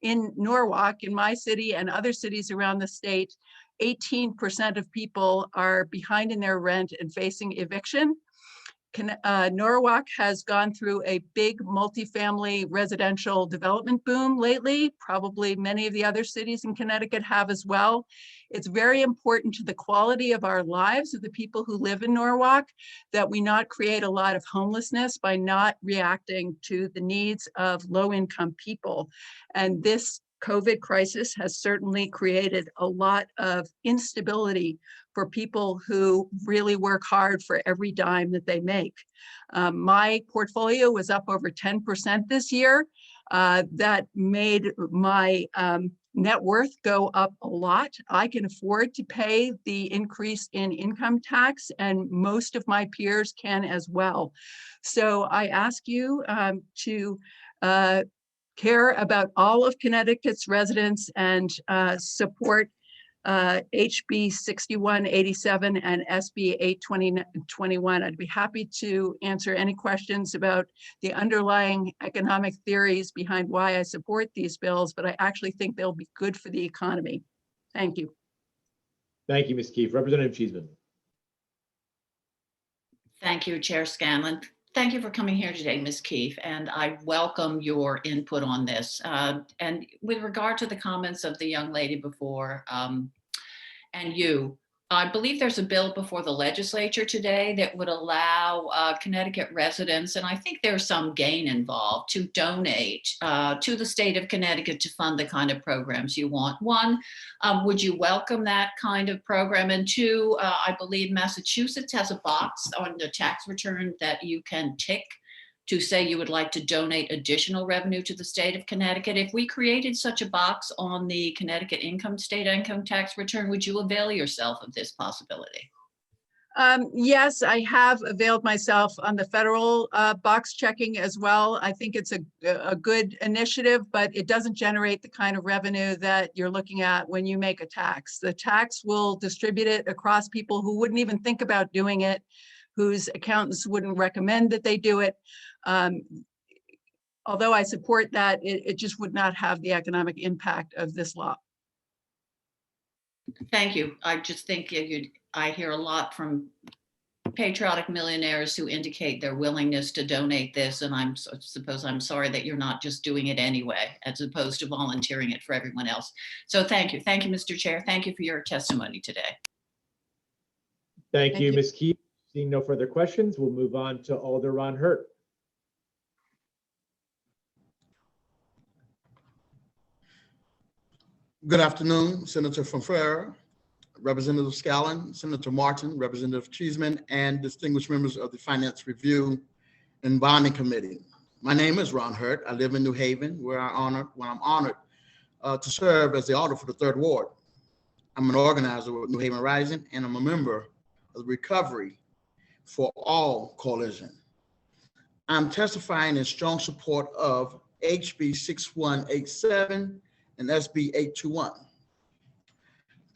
in Norwalk, in my city and other cities around the state, 18% of people are behind in their rent and facing eviction. Norwalk has gone through a big multifamily residential development boom lately. Probably many of the other cities in Connecticut have as well. It's very important to the quality of our lives of the people who live in Norwalk that we not create a lot of homelessness by not reacting to the needs of low-income people. And this COVID crisis has certainly created a lot of instability for people who really work hard for every dime that they make. My portfolio was up over 10% this year. That made my net worth go up a lot. I can afford to pay the increase in income tax, and most of my peers can as well. So I ask you to care about all of Connecticut's residents and support HB 6187 and SB 821. I'd be happy to answer any questions about the underlying economic theories behind why I support these bills, but I actually think they'll be good for the economy. Thank you. Thank you, Ms. Keefe. Representative Cheeseman. Thank you, Chair Scanlon. Thank you for coming here today, Ms. Keefe, and I welcome your input on this. And with regard to the comments of the young lady before, and you, I believe there's a bill before the legislature today that would allow Connecticut residents, and I think there's some gain involved, to donate to the state of Connecticut to fund the kind of programs you want. One, would you welcome that kind of program? And two, I believe Massachusetts has a box on the tax return that you can tick to say you would like to donate additional revenue to the state of Connecticut. If we created such a box on the Connecticut state income tax return, would you avail yourself of this possibility? Yes, I have availed myself on the federal box checking as well. I think it's a good initiative, but it doesn't generate the kind of revenue that you're looking at when you make a tax. The tax will distribute it across people who wouldn't even think about doing it, whose accountants wouldn't recommend that they do it. Although I support that, it just would not have the economic impact of this law. Thank you. I just think I hear a lot from patriotic millionaires who indicate their willingness to donate this, and I'm sorry that you're not just doing it anyway, as opposed to volunteering it for everyone else. So thank you. Thank you, Mr. Chair. Thank you for your testimony today. Thank you, Ms. Keefe. Seeing no further questions, we'll move on to Alder Ron Hurt. Good afternoon, Senator Fanfare, Representative Scallon, Senator Martin, Representative Cheeseman, and distinguished members of the Finance Review and Bonding Committee. My name is Ron Hurt. I live in New Haven, where I'm honored to serve as the auditor for the 3rd Ward. I'm an organizer with New Haven Rising, and I'm a member of the Recovery for All Coalition. I'm testifying in strong support of HB 6187 and SB 821.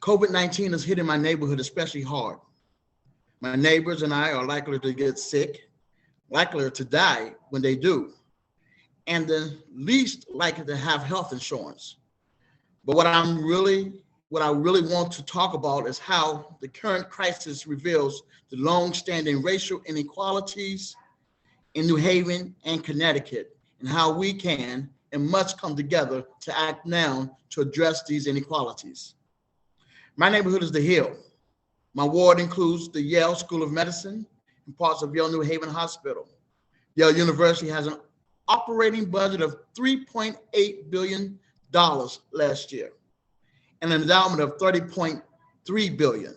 COVID-19 is hitting my neighborhood especially hard. My neighbors and I are likely to get sick, likely to die when they do, and the least likely to have health insurance. But what I really want to talk about is how the current crisis reveals the long-standing racial inequalities in New Haven and Connecticut, and how we can and must come together to act now to address these inequalities. My neighborhood is the Hill. My ward includes the Yale School of Medicine and parts of Yale New Haven Hospital. Yale University has an operating budget of $3.8 billion last year and an endowment of $30.3 billion.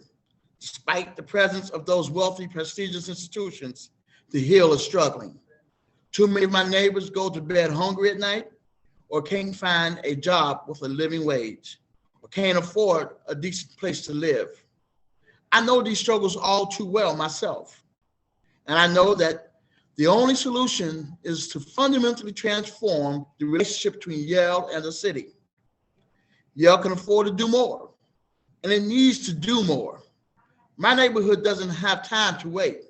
Despite the presence of those wealthy, prestigious institutions, the Hill is struggling. Too many of my neighbors go to bed hungry at night or can't find a job with a living wage or can't afford a decent place to live. I know these struggles all too well myself. And I know that the only solution is to fundamentally transform the relationship between Yale and the city. Yale can afford to do more, and it needs to do more. My neighborhood doesn't have time to wait.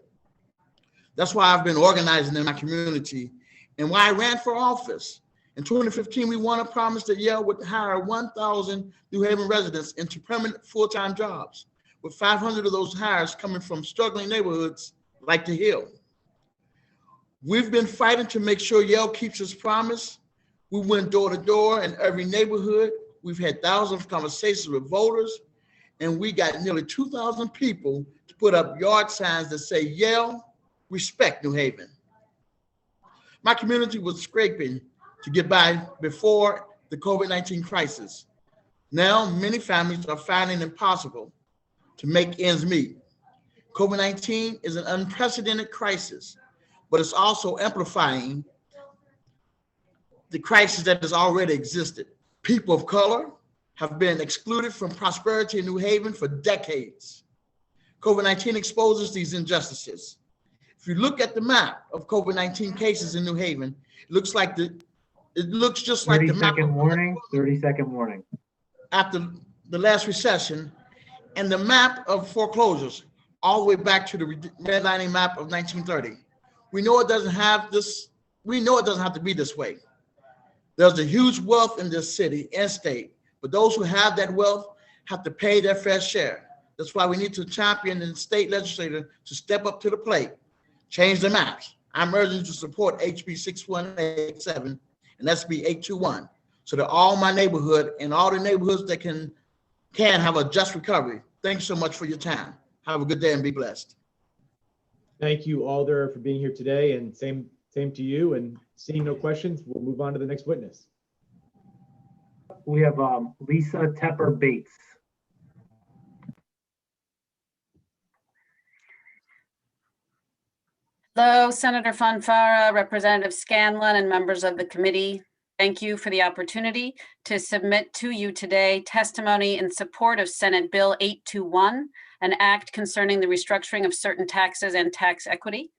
That's why I've been organizing in my community and why I ran for office. In 2015, we won a promise that Yale would hire 1,000 New Haven residents into permanent full-time jobs, with 500 of those hires coming from struggling neighborhoods like the Hill. We've been fighting to make sure Yale keeps its promise. We went door to door in every neighborhood. We've had thousands of conversations with voters, and we got nearly 2,000 people to put up yard signs that say, Yale, respect New Haven. My community was scraping to get by before the COVID-19 crisis. Now, many families are finding it impossible to make ends meet. COVID-19 is an unprecedented crisis, but it's also amplifying the crisis that has already existed. People of color have been excluded from prosperity in New Haven for decades. COVID-19 exposes these injustices. If you look at the map of COVID-19 cases in New Haven, it looks just like the map. 30-second warning. After the last recession, and the map of foreclosures all the way back to the redlining map of 1930. We know it doesn't have to be this way. There's a huge wealth in this city and state, but those who have that wealth have to pay their fair share. That's why we need to champion the state legislature to step up to the plate, change the maps. I'm urging you to support HB 6187 and SB 821, so that all my neighborhood and all the neighborhoods that can have a just recovery. Thanks so much for your time. Have a good day and be blessed. Thank you, Alder, for being here today, and same to you. And seeing no questions, we'll move on to the next witness. We have Lisa Tepper Bates. Hello, Senator Fanfara, Representative Scanlon, and members of the committee. Thank you for the opportunity to submit to you today testimony in support of Senate Bill 821, an act concerning the restructuring of certain taxes and tax equity.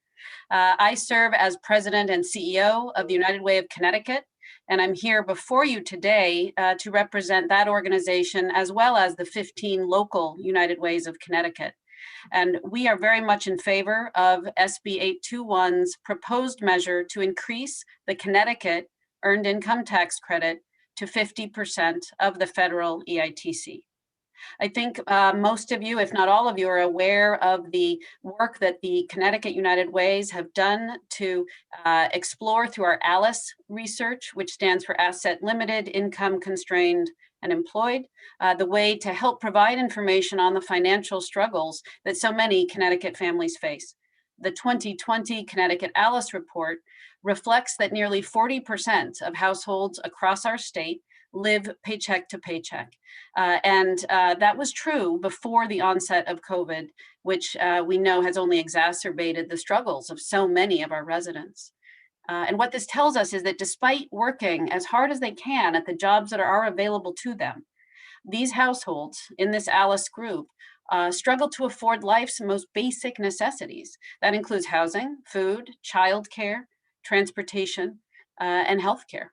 I serve as president and CEO of the United Way of Connecticut, and I'm here before you today to represent that organization as well as the 15 local United Ways of Connecticut. And we are very much in favor of SB 821's proposed measure to increase the Connecticut Earned Income Tax Credit to 50% of the federal EITC. I think most of you, if not all of you, are aware of the work that the Connecticut United Ways have done to explore through our ALICE research, which stands for Asset Limited, Income Constrained, and Employed, the way to help provide information on the financial struggles that so many Connecticut families face. The 2020 Connecticut ALICE report reflects that nearly 40% of households across our state live paycheck to paycheck. And that was true before the onset of COVID, which we know has only exacerbated the struggles of so many of our residents. And what this tells us is that despite working as hard as they can at the jobs that are available to them, these households in this ALICE group struggle to afford life's most basic necessities. That includes housing, food, childcare, transportation, and healthcare.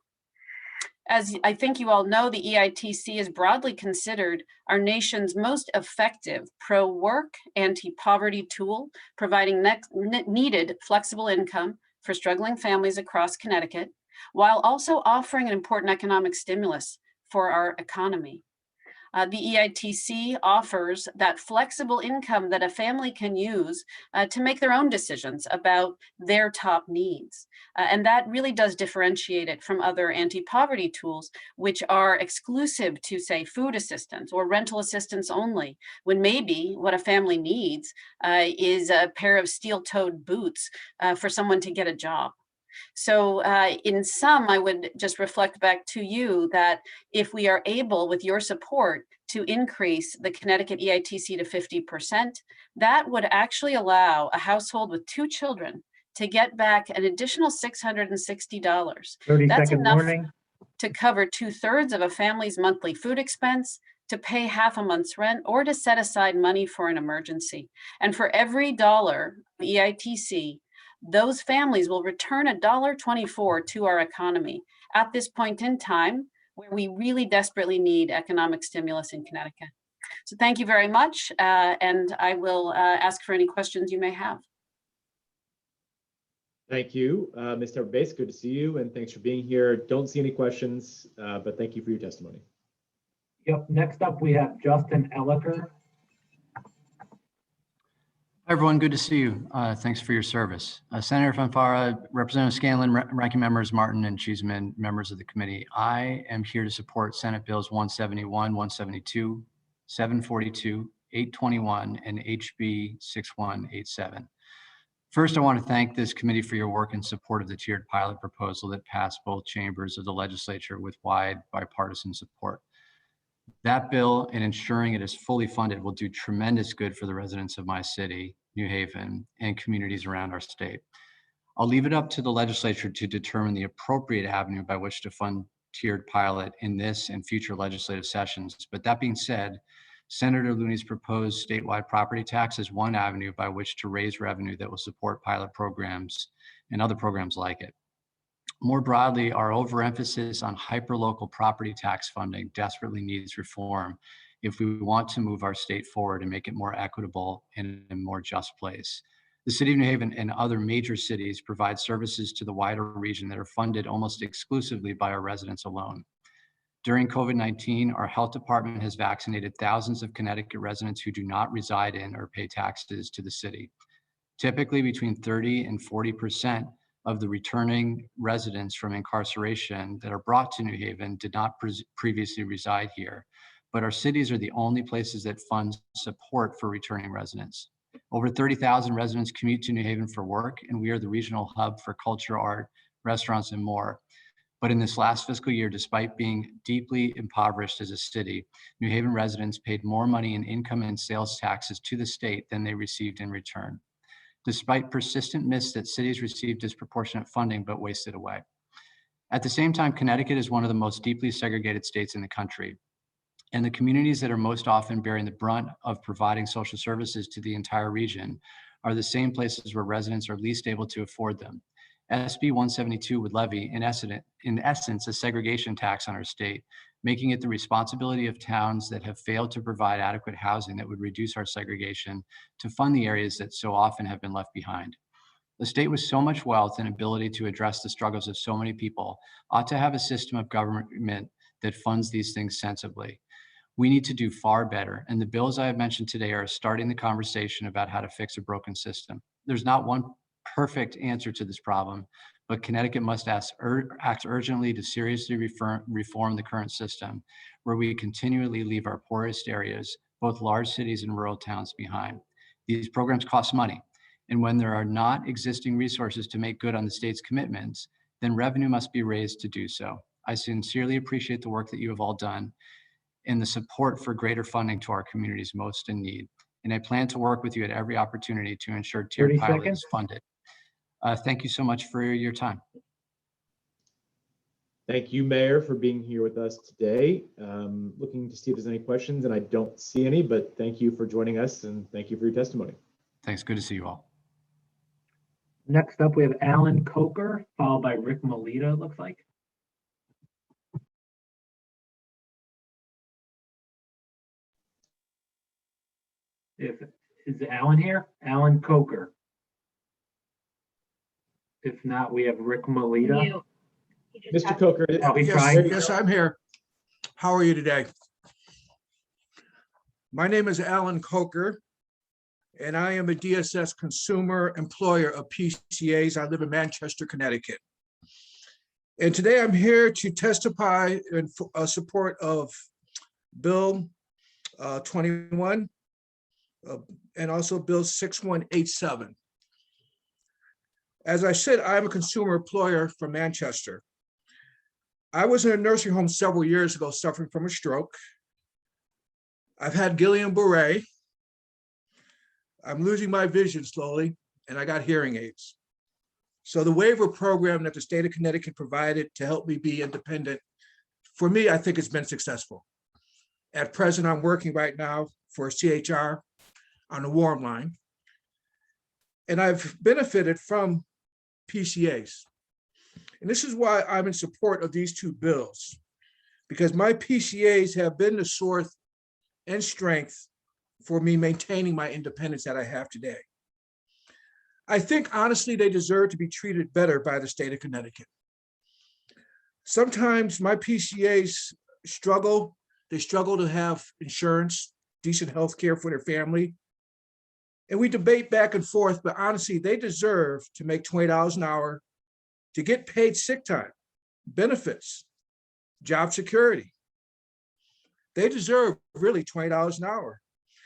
As I think you all know, the EITC is broadly considered our nation's most effective pro-work, anti-poverty tool, providing needed flexible income for struggling families across Connecticut, while also offering an important economic stimulus for our economy. The EITC offers that flexible income that a family can use to make their own decisions about their top needs. And that really does differentiate it from other anti-poverty tools, which are exclusive to, say, food assistance or rental assistance only, when maybe what a family needs is a pair of steel-toed boots for someone to get a job. So in sum, I would just reflect back to you that if we are able, with your support, to increase the Connecticut EITC to 50%, that would actually allow a household with 2 children to get back an additional $660. 30 That's second enough warning. to cover 2/3 of a family's monthly food expense, to pay half a month's rent, or to set aside money for an emergency. And for every dollar EITC, those families will return $1.24 to our economy at this point in time where we really desperately need economic stimulus in Connecticut. So thank you very much. And I will ask for any questions you may have. Thank you, Mr. Base. Good to see you, and thanks for being here. Don't see any questions, but thank you for your testimony. Yep, next up we have Justin Elicker. Hi, everyone. Good to see you. Thanks for your service. Senator Fanfara, Representative Scanlon, Ranking Members Martin and Cheeseman, members of the committee. I am here to support Senate Bills 171, 172, 742, 821, and HB 6187. First, I want to thank this committee for your work in support of the tiered pilot proposal that passed both chambers of the legislature with wide bipartisan support. That bill and ensuring it is fully funded will do tremendous good for the residents of my city, New Haven, and communities around our state. I'll leave it up to the legislature to determine the appropriate avenue by which to fund tiered pilot in this and future legislative sessions. But that being said, Senator Looney's proposed statewide property tax is one avenue by which to raise revenue that will support pilot programs and other programs like it. More broadly, our overemphasis on hyperlocal property tax funding desperately needs reform if we want to move our state forward and make it more equitable and a more just place. The city of New Haven and other major cities provide services to the wider region that are funded almost exclusively by our residents alone. During COVID-19, our health department has vaccinated thousands of Connecticut residents who do not reside in or pay taxes to the city. Typically between 30 and 40% of the returning residents from incarceration that are brought to New Haven did not previously reside here, but our cities are the only places that fund support for returning residents. Over 30,000 residents commute to New Haven for work, and we are the regional hub for culture, art, restaurants, and more. But in this last fiscal year, despite being deeply impoverished as a city, New Haven residents paid more money in income and sales taxes to the state than they received in return. Despite persistent myths that cities receive disproportionate funding but waste it away. At the same time, Connecticut is one of the most deeply segregated states in the country, and the communities that are most often bearing the brunt of providing social services to the entire region are the same places where residents are least able to afford them. SB 172 would levy, in essence, a segregation tax on our state, making it the responsibility of towns that have failed to provide adequate housing that would reduce our segregation to fund the areas that so often have been left behind. A state with so much wealth and ability to address the struggles of so many people ought to have a system of government that funds these things sensibly. We need to do far better, and the bills I have mentioned today are starting the conversation about how to fix a broken system. There's not one perfect answer to this problem, but Connecticut must act urgently to seriously reform the current system, where we continually leave our poorest areas, both large cities and rural towns, behind. These programs cost money, and when there are not existing resources to make good on the state's commitments, then revenue must be raised to do so. I sincerely appreciate the work that you have all done and the support for greater funding to our communities most in need. And I plan to work with you at every opportunity to ensure tiered 30 pilot seconds. is funded. Thank you so much for your time. Thank you, Mayor, for being here with us today. Looking to see if there's any questions, and I don't see any, but thank you for joining us and thank you for your testimony. Thanks. Good to see you all. Next up, we have Alan Coker, followed by Rick Melita, it looks like. Is Alan here? Alan Coker. If not, we have Rick Melita. Mr. Coker. Oh, he Yes, tried. yes, I'm here. How are you today? My name is Alan Coker, and I am a DSS consumer employer of PCAs. I live in Manchester, Connecticut. And today I'm here to testify in support of Bill 21 and also Bill 6187. As I said, I'm a consumer employer from Manchester. I was in a nursing home several years ago suffering from a stroke. I've had Guillain-Barré. I'm losing my vision slowly, and I got hearing aids. So the waiver program that the state of Connecticut provided to help me be independent, for me, I think it's been successful. At present, I'm working right now for CHR on the warm line, and I've benefited from PCAs. And this is why I'm in support of these two bills, because my PCAs have been the source and strength for me maintaining my independence that I have today. I think honestly, they deserve to be treated better by the state of Connecticut. Sometimes my PCAs struggle. They struggle to have insurance, decent health care for their family. And we debate back and forth, but honestly, they deserve to make $20 an hour, to get paid sick time, benefits, job security. They deserve really $20 an hour.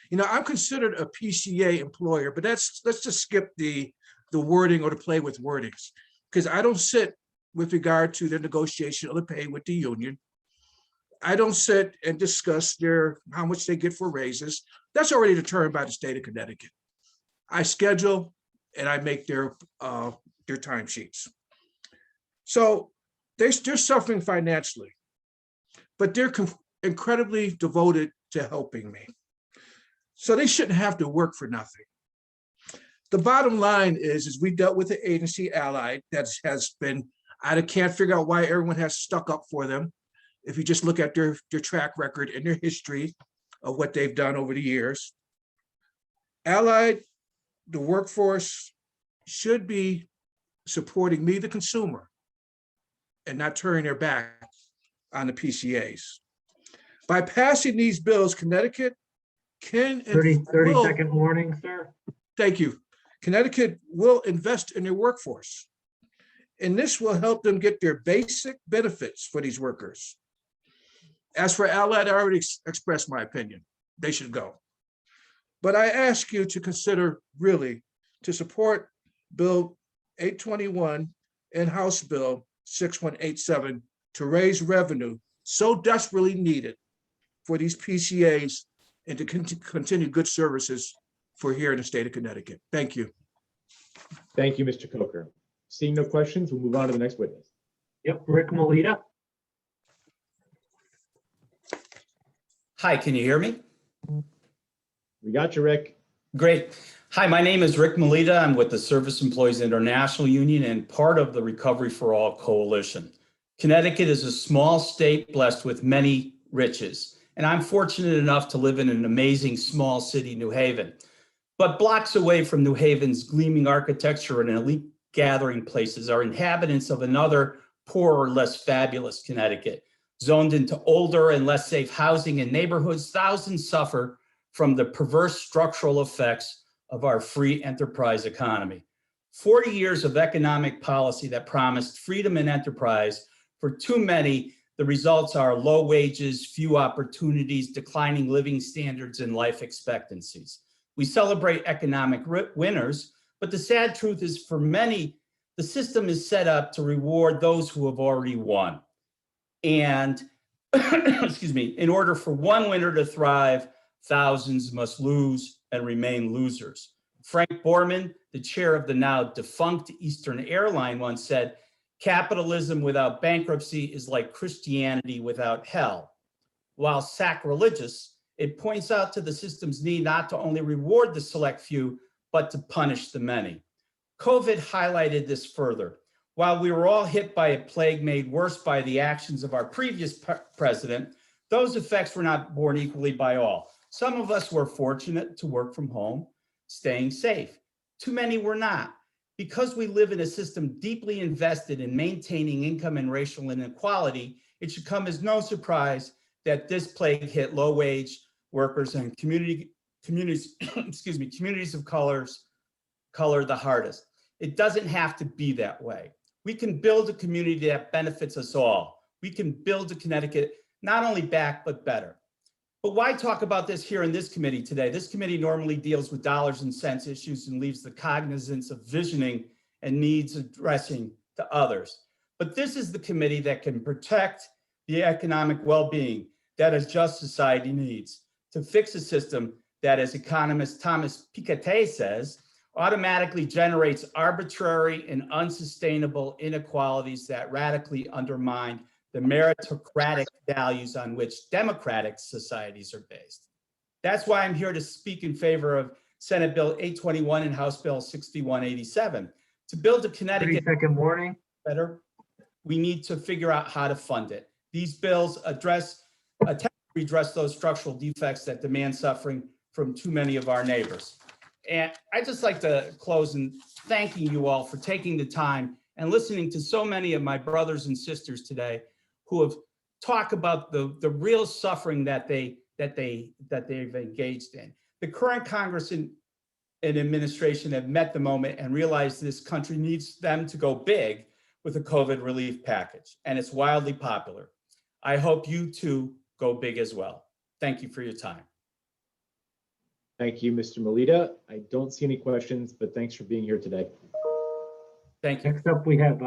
You know, I'm considered a PCA employer, but let's just skip the wording or the play with wordings, because I don't sit with regard to the negotiation of the pay with the union. I don't sit and discuss how much they get for raises. That's already determined by the state of Connecticut. I schedule and I make their timesheets. So they're suffering financially, but they're incredibly devoted to helping me. So they shouldn't have to work for nothing. The bottom line is we dealt with the agency Allied that has been, I can't figure out why everyone has stuck up for them. If you just look at their track record and their history of what they've done over the years. Allied, the workforce should be supporting me, the consumer, and not turning their back on the PCAs. By passing these bills, Connecticut can— 30-second warning, sir. Thank you. Connecticut will invest in their workforce, and this will help them get their basic benefits for these workers. As for Allied, I already expressed my opinion. They should go. But I ask you to consider really to support Bill 821 and House Bill 6187 to raise revenue so desperately needed for these PCAs and to continue good services for here in the state of Connecticut. Thank you. Thank you, Mr. Coker. Seeing no questions, we'll move on to the next witness. Yep, Rick Melita. Hi, can you hear me? We got you, Rick. Great. Hi, my name is Rick Melita. I'm with the Service Employees International Union and part of the Recovery for All Coalition. Connecticut is a small state blessed with many riches, and I'm fortunate enough to live in an amazing small city, New Haven. But blocks away from New Haven's gleaming architecture and elite gathering places are inhabitants of another poorer, less fabulous Connecticut. Zoned into older and less safe housing and neighborhoods, thousands suffer from the perverse structural effects of our free enterprise economy. 40 years of economic policy that promised freedom and enterprise. For too many, the results are low wages, few opportunities, declining living standards, and life expectancies. We celebrate economic winners, but the sad truth is for many, the system is set up to reward those who have already won. And excuse me, in order for one winner to thrive, thousands must lose and remain losers. Frank Borman, the chair of the now defunct Eastern Airline, once said, "Capitalism without bankruptcy is like Christianity without hell." While sacrilegious, it points out to the system's need not to only reward the select few, but to punish the many. COVID highlighted this further. While we were all hit by a plague made worse by the actions of our previous president, those effects were not borne equally by all. Some of us were fortunate to work from home, staying safe. Too many were not. Because we live in a system deeply invested in maintaining income and racial inequality, it should come as no surprise that this plague hit low-wage workers and communities of color the hardest. It doesn't have to be that way. We can build a community that benefits us all. We can build a Connecticut not only back, but better. But why talk about this here in this committee today? This committee normally deals with dollars and cents issues and leaves the cognizance of visioning and needs addressing to others. But this is the committee that can protect the economic well-being that a just society needs to fix a system that, as economist Thomas Piketty says, automatically generates arbitrary and unsustainable inequalities that radically undermine the meritocratic values on which democratic societies are based. That's why I'm here to speak in favor of Senate Bill 821 and House Bill 6187. To build a Connecticut 30-second warning. better, we need to figure out how to fund it. These bills attempt to redress those structural defects that demand suffering from too many of our neighbors. And I'd just like to close in thanking you all for taking the time and listening to so many of my brothers and sisters today who have talked about the real suffering that they've engaged in. The current Congress and administration have met the moment and realized this country needs them to go big with a COVID relief package, and it's wildly popular. I hope you too go big as well. Thank you for your time. Thank you, Mr. Melita. I don't see any questions, but thanks for being here today. Thank you. Next up, we have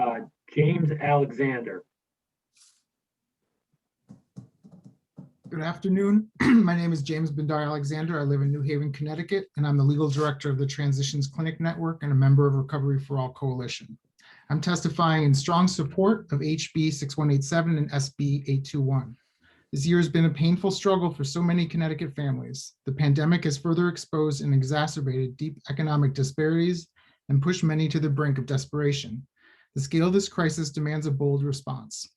James Alexander. Good afternoon. My name is James Bindar Alexander. I live in New Haven, Connecticut, and I'm the legal director of the Transitions Clinic Network and a member of Recovery for All Coalition. I'm testifying in strong support of HB 6187 and SB 821. This year has been a painful struggle for so many Connecticut families. The pandemic has further exposed and exacerbated deep economic disparities and pushed many to the brink of desperation. The scale of this crisis demands a bold response.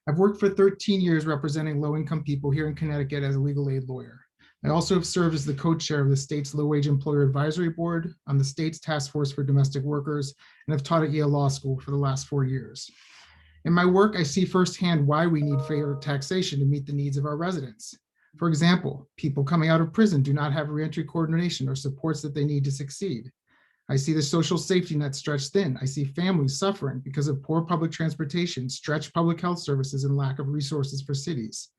I've worked for 13 years representing low-income people here in Connecticut as a legal aid lawyer. I also have served as the co-chair of the state's low-wage employer advisory board on the state's task force for domestic workers, and have taught at Yale Law School for the last 4 years. In my work, I see firsthand why we need fair taxation to meet the needs of our residents. For example, people coming out of prison do not have reentry coordination or supports that they need to succeed. I see the social safety net stretched thin. I see families suffering because of poor public transportation, stretched public health services, and lack of resources for cities.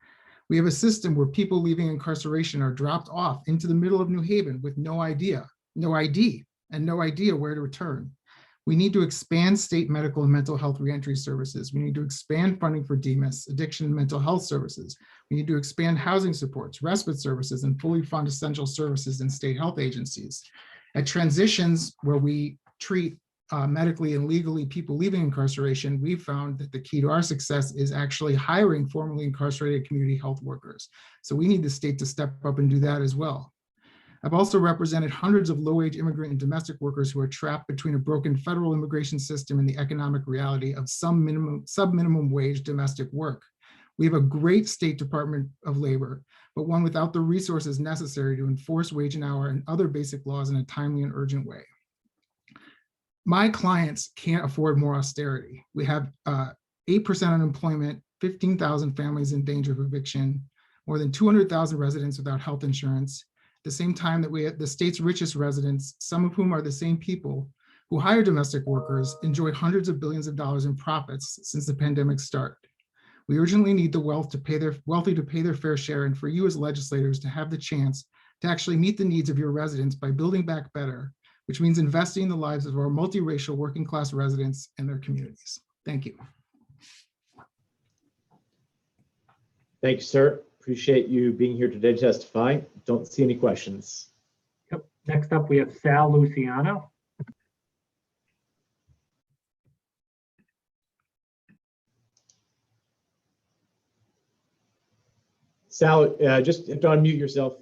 We have a system where people leaving incarceration are dropped off into the middle of New Haven with no ID, and no idea where to return. We need to expand state medical and mental health reentry services. We need to expand funding for DMIS, addiction and mental health services. We need to expand housing supports, respite services, and fully fund essential services in state health agencies. At Transitions, where we treat medically and legally people leaving incarceration, we found that the key to our success is actually hiring formerly incarcerated community health workers. So we need the state to step up and do that as well. I've also represented hundreds of low-wage immigrant and domestic workers who are trapped between a broken federal immigration system and the economic reality of sub-minimum wage domestic work. We have a great State Department of Labor, but one without the resources necessary to enforce wage and hour and other basic laws in a timely and urgent way. My clients can't afford more austerity. We have 8% unemployment, 15,000 families in danger of eviction, more than 200,000 residents without health insurance. At the same time that we have the state's richest residents, some of whom are the same people who hire domestic workers, enjoy hundreds of billions of dollars in profits since the pandemic started. We urgently need the wealthy to pay their fair share, and for you as legislators to have the chance to actually meet the needs of your residents by building back better, which means investing in the lives of our multiracial working class residents and their communities. Thank you. Thank you, sir. Appreciate you being here today to testify. Don't see any questions. Yep. Next up, we have Sal Luciano. Sal, just have to unmute yourself.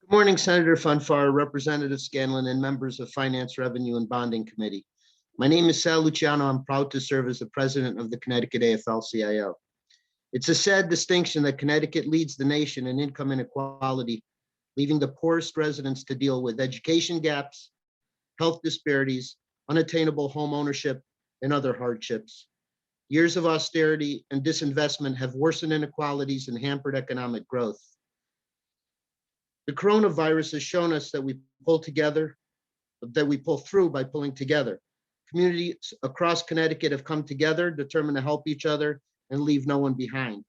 Good morning, Senator Fonfara, Representative Scanlon, and members of Finance, Revenue, and Bonding Committee. My name is Sal Luciano. I'm proud to serve as the president of the Connecticut AFL-CIO. It's a sad distinction that Connecticut leads the nation in income inequality, leaving the poorest residents to deal with education gaps, health disparities, unattainable home ownership, and other hardships. Years of austerity and disinvestment have worsened inequalities and hampered economic growth. The coronavirus has shown us that we pull through by pulling together. Communities across Connecticut have come together, determined to help each other and leave no one behind.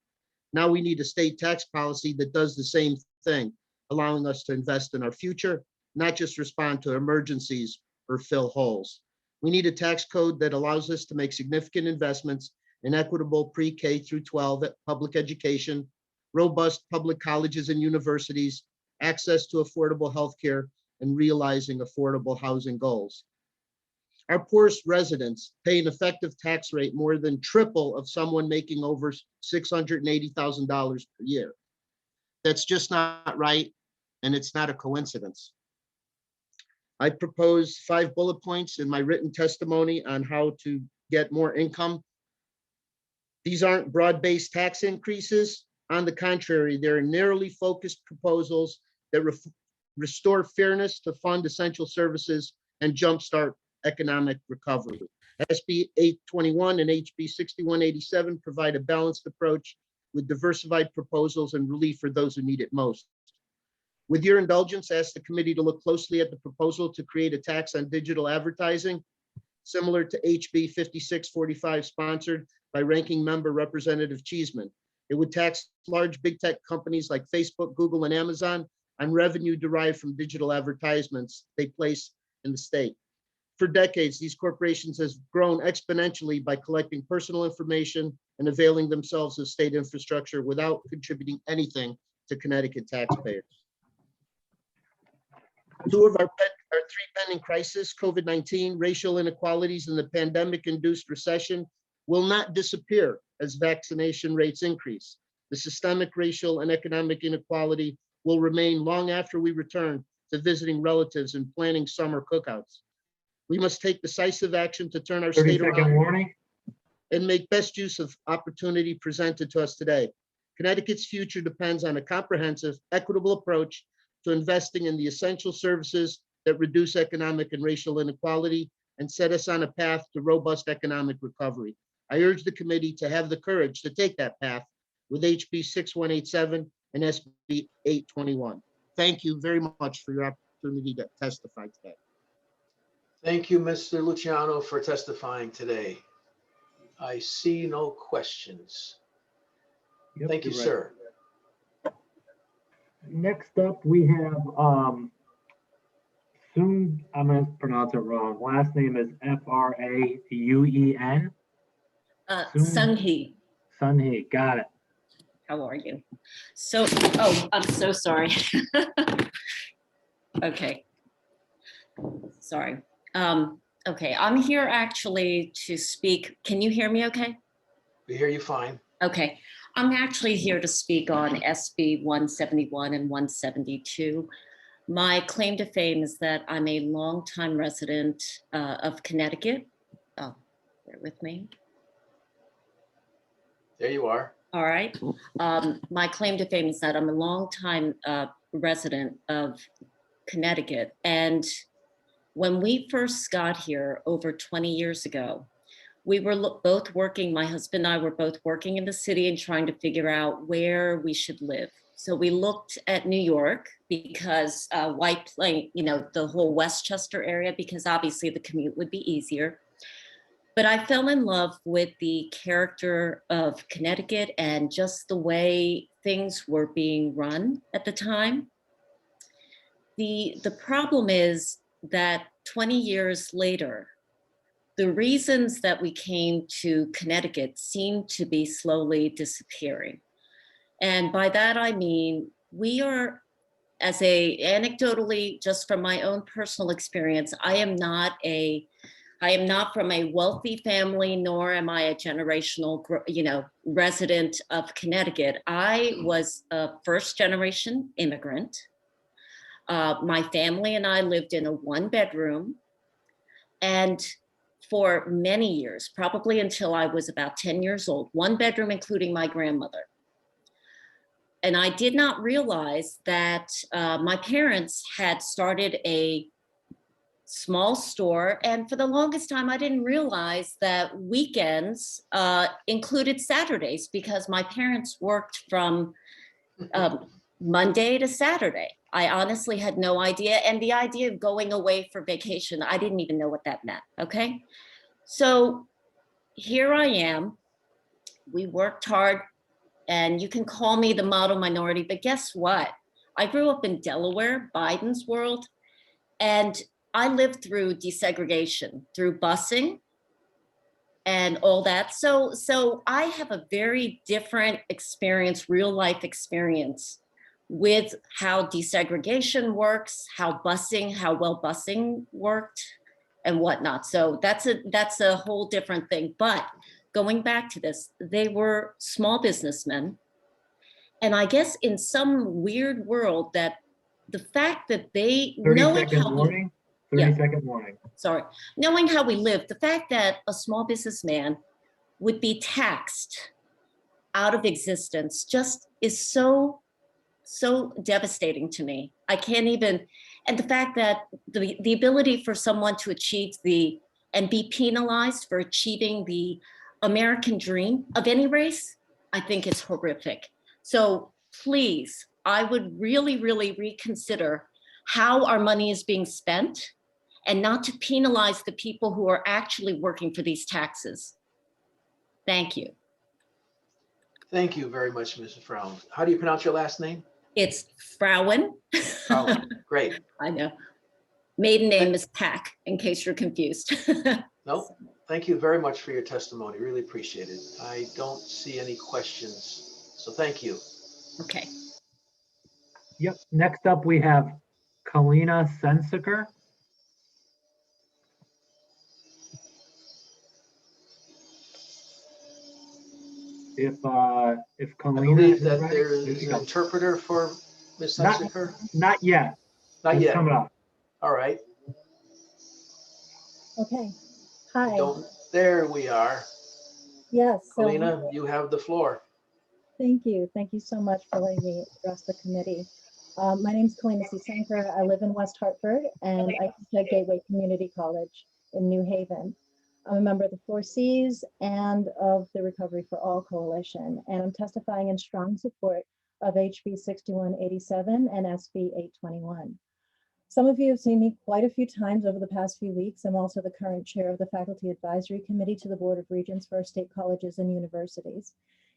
Now we need a state tax policy that does the same thing, allowing us to invest in our future, not just respond to emergencies or fill holes. We need a tax code that allows us to make significant investments in equitable pre-K through 12 public education, robust public colleges and universities, access to affordable healthcare, and realizing affordable housing goals. Our poorest residents pay an effective tax rate more than triple of someone making over $680,000 per year. That's just not right, and it's not a coincidence. I propose 5 bullet points in my written testimony on how to get more income. These aren't broad-based tax increases. On the contrary, they're narrowly focused proposals that restore fairness to fund essential services and jumpstart economic recovery. SB 821 and HB 6187 provide a balanced approach with diversified proposals and relief for those who need it most. With your indulgence, I ask the committee to look closely at the proposal to create a tax on digital advertising, similar to HB 5645 sponsored by Ranking Member Representative Cheeseman. It would tax large big tech companies like Facebook, Google, and Amazon on revenue derived from digital advertisements they place in the state. For decades, these corporations have grown exponentially by collecting personal information and availing themselves of state infrastructure without contributing anything to Connecticut taxpayers. Two of our 3 pending crises, COVID-19, racial inequalities, and the pandemic-induced recession, will not disappear as vaccination rates increase. The systemic racial and economic inequality will remain long after we return to visiting relatives and planning summer cookouts. We must take decisive action to turn our state around warning. and make best use of opportunity presented to us today. Connecticut's future depends on a comprehensive, equitable approach to investing in the essential services that reduce economic and racial inequality and set us on a path to robust economic recovery. I urge the committee to have the courage to take that path with HB 6187 and SB 821. Thank you very much for your opportunity to testify today. Thank you, Mr. Luciano, for testifying today. I see no questions. Yep, Thank you, you're right. sir. Next up, we have Soon, I'm gonna pronounce it wrong. Last name is Frauen. Sunhee. Sunhee, got it. How are you? So, oh, I'm so sorry. Okay. Sorry. Okay, I'm here actually to speak. Can you hear me okay? We hear you fine. Okay, I'm actually here to speak on SB 171 and 172. My claim to fame is that I'm a longtime resident of Connecticut. Oh, bear with me. There you are. All right. My claim to fame is that I'm a longtime resident of Connecticut. And when we first got here over 20 years ago, we were both working, my husband and I were both working in the city and trying to figure out where we should live. So we looked at New York because White Plain, you know, the whole Westchester area, because obviously the commute would be easier. But I fell in love with the character of Connecticut and just the way things were being run at the time. The problem is that 20 years later, the reasons that we came to Connecticut seem to be slowly disappearing. And by that, I mean, we are, anecdotally, just from my own personal experience, I am not from a wealthy family, nor am I a generational, resident of Connecticut. I was a first generation immigrant. My family and I lived in a 1-bedroom, and for many years, probably until I was about 10 years old, 1-bedroom, including my grandmother. And I did not realize that my parents had started a small store. And for the longest time, I didn't realize that weekends included Saturdays, because my parents worked from Monday to Saturday. I honestly had no idea. And the idea of going away for vacation, I didn't even know what that meant, okay? So here I am. We worked hard, and you can call me the model minority, but guess what? I grew up in Delaware, Biden's world, and I lived through desegregation, through busing and all that. So I have a very different experience, real life experience, with how desegregation works, how well busing worked and whatnot. So that's a whole different thing. But going back to this, they were small businessmen. And I guess in some weird world that the fact that they, 30-second warning. 30-second warning. Sorry, knowing how we live, the fact that a small businessman would be taxed out of existence just is so devastating to me. I can't even, and the fact that the ability for someone to achieve and be penalized for achieving the American dream of any race, I think it's horrific. So please, I would really, really reconsider how our money is being spent, and not to penalize the people who are actually working for these taxes. Thank you. Thank you very much, Mrs. Frown. How do you pronounce your last name? It's Frauen. Frown. Great. I know. Maiden name is Pack, in case you're confused. Nope. Thank you very much for your testimony. Really appreciate it. I don't see any questions, so thank you. Okay. Yep. Next up, we have Kalina Sensiker. If I Kalina believe is that ready, there there is you an go. interpreter for Ms. Not- Sensiker. Not yet. Not It's yet. coming up. All right. Okay. Hi. There we are. Yes. So Kalina, you have the floor. thank you. Thank you so much for letting me address the committee. My name is Kalina C. Sanker. I live in West Hartford, and I teach at Gateway Community College in New Haven. I'm a member of the 4Cs and of the Recovery for All Coalition, and I'm testifying in strong support of HB 6187 and SB 821. Some of you have seen me quite a few times over the past few weeks. I'm also the current chair of the Faculty Advisory Committee to the Board of Regents for our state colleges and universities.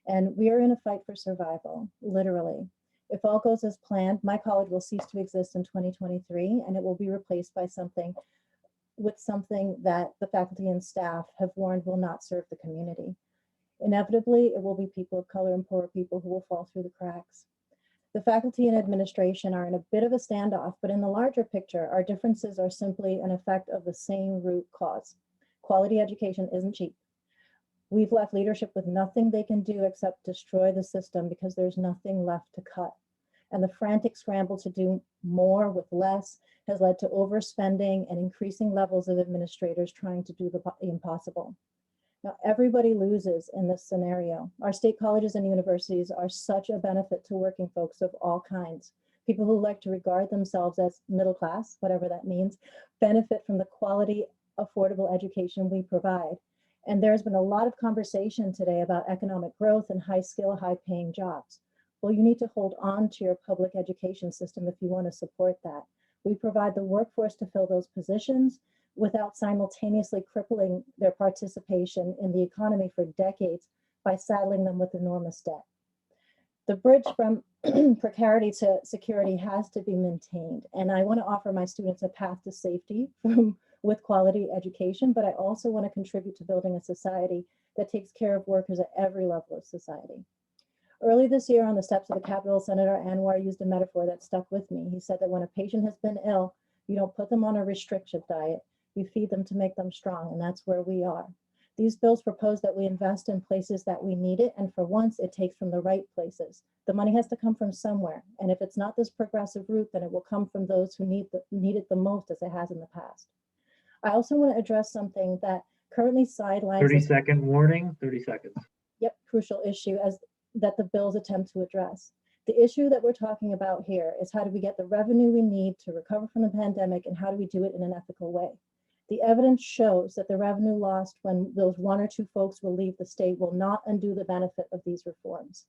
And we are in a fight for survival, literally. If all goes as planned, my college will cease to exist in 2023, and it will be replaced by something that the faculty and staff have warned will not serve the community. Inevitably, it will be people of color and poor people who will fall through the cracks. The faculty and administration are in a bit of a standoff, but in the larger picture, our differences are simply an effect of the same root cause. Quality education isn't cheap. We've left leadership with nothing they can do except destroy the system because there's nothing left to cut. And the frantic scramble to do more with less has led to overspending and increasing levels of administrators trying to do the impossible. Now, everybody loses in this scenario. Our state colleges and universities are such a benefit to working folks of all kinds. People who like to regard themselves as middle class, whatever that means, benefit from the quality, affordable education we provide. And there's been a lot of conversation today about economic growth and high skill, high paying jobs. Well, you need to hold on to your public education system if you want to support that. We provide the workforce to fill those positions without simultaneously crippling their participation in the economy for decades by saddling them with enormous debt. The bridge from precarity to security has to be maintained. And I want to offer my students a path to safety with quality education, but I also want to contribute to building a society that takes care of workers at every level of society. Early this year on the steps of the Capitol, Senator Anwar used a metaphor that stuck with me. He said that when a patient has been ill, you don't put them on a restrictive diet, you feed them to make them strong, and that's where we are. These bills propose that we invest in places that we need it, and for once, it takes from the right places. The money has to come from somewhere, and if it's not this progressive route, then it will come from those who need it the most, as it has in the past. I also want to address something that currently sidelines 30-second warning, 30 seconds. crucial issue as that the bills attempt to address. The issue that we're talking about here is how do we get the revenue we need to recover from the pandemic, and how do we do it in an ethical way? The evidence shows that the revenue lost when those one or two folks will leave the state will not undo the benefit of these reforms.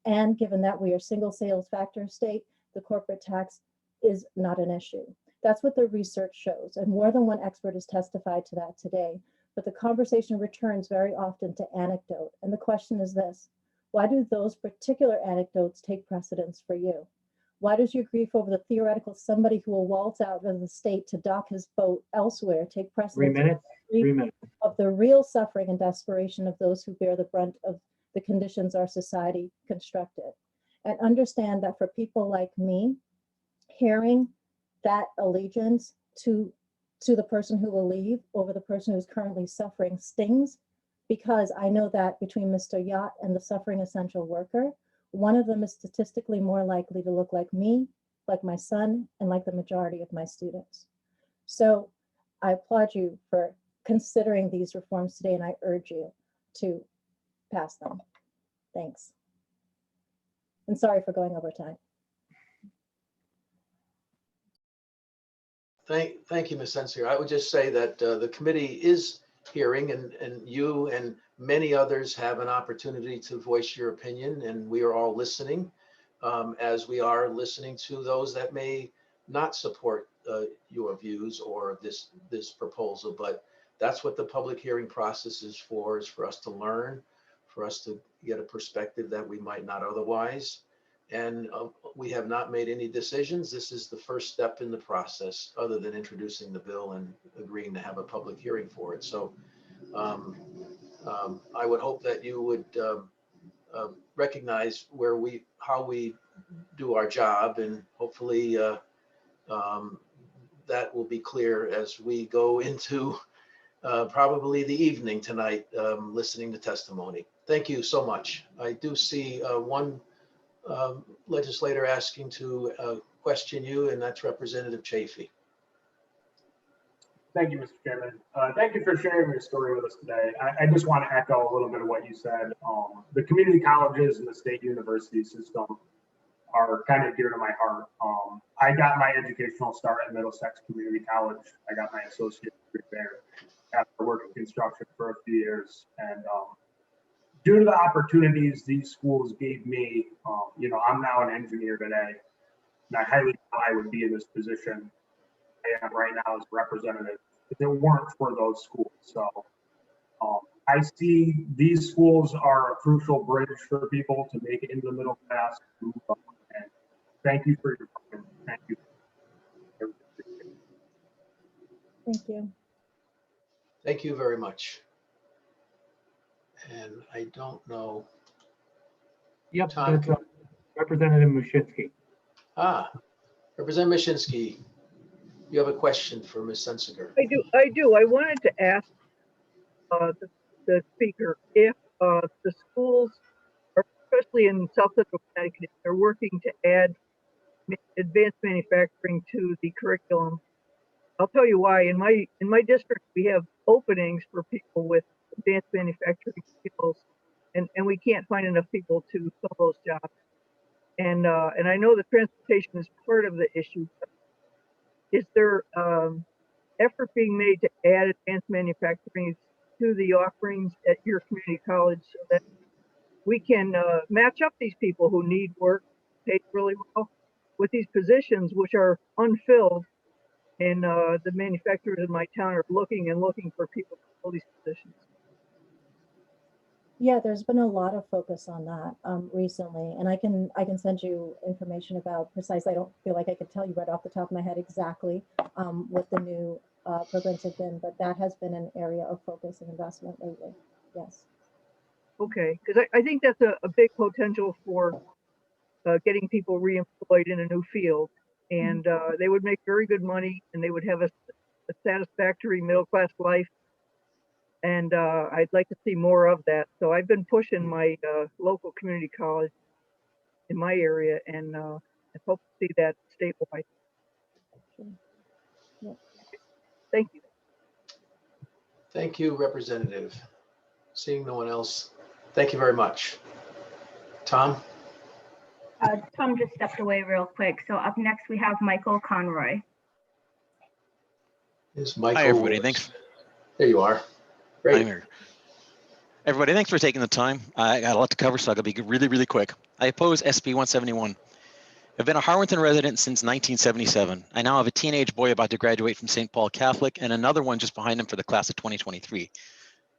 And given that we are single sales factor state, the corporate tax is not an issue. That's what the research shows, and more than one expert has testified to that today. But the conversation returns very often to anecdote. And the question is this: why do those particular anecdotes take precedence for you? Why does your grief over the theoretical somebody who will waltz out of the state to dock his boat elsewhere take precedence 3 minutes. of the real suffering and desperation of those who bear the brunt of the conditions our society constructed? And understand that for people like me, hearing that allegiance to the person who will leave over the person who's currently suffering stings, because I know that between Mr. Yacht and the suffering essential worker, one of them is statistically more likely to look like me, like my son, and like the majority of my students. So I applaud you for considering these reforms today, and I urge you to pass them. Thanks. And sorry for going over time. Thank you, Ms. Sensier. I would just say that the committee is hearing, and you and many others have an opportunity to voice your opinion, and we are all listening, as we are listening to those that may not support your views or this proposal. But that's what the public hearing process is for us to learn, for us to get a perspective that we might not otherwise. And we have not made any decisions. This is the first step in the process, other than introducing the bill and agreeing to have a public hearing for it. So I would hope that you would recognize how we do our job, and hopefully that will be clear as we go into probably the evening tonight, listening to testimony. Thank you so much. I do see one legislator asking to question you, and that's Representative Chafee. Thank you, Mr. Chairman. Thank you for sharing your story with us today. I just want to echo a little bit of what you said. The community colleges and the state university system are kind of dear to my heart. I got my educational start at Middlesex Community College. I got my associate's degree there after working construction for a few years. And due to the opportunities these schools gave me, I'm now an engineer today, and I highly thought I would be in this position I am right now as representative if it weren't for those schools. So I see these schools are a crucial bridge for people to make it into the middle class. And thank you for your time. Thank you. Thank you. Thank you very much. And I don't know. Yep, Tom, that's Representative Mushinsky. Representative Mushinsky, you have a question for Ms. Sensiger. I do. I wanted to ask the speaker if the schools, especially in South Central Connecticut, they're working to add advanced manufacturing to the curriculum. I'll tell you why. In my district, we have openings for people with advanced manufacturing skills, and we can't find enough people to fill those jobs. And I know that transportation is part of the issue. But is there effort being made to add advanced manufacturing to the offerings at your community college so that we can match up these people who need work, paid really well, with these positions which are unfilled, and the manufacturers in my town are looking for people to fill these positions? Yeah, there's been a lot of focus on that recently, and I can send you information about precisely. I don't feel like I could tell you right off the top of my head exactly what the new programs have been, but that has been an area of focus and investment lately. Yes. Okay, because I think that's a big potential for getting people reemployed in a new field. And they would make very good money and they would have a satisfactory middle-class life. And I'd like to see more of that. So I've been pushing my local community college in my area, and I hope to see that stabilized. Thank you. Thank you, Representative. Seeing no one else, thank you very much. Tom? Tom just stepped away real quick. So up next, we have Michael Conroy. Is Michael? Hi, everybody. Thanks. There you are. Great. I'm here. Everybody, thanks for taking the time. I got a lot to cover, so I'm going to be really, really quick. I oppose SB 171. I've been a Harwinton resident since 1977. I now have a teenage boy about to graduate from St. Paul Catholic and another one just behind him for the class of 2023.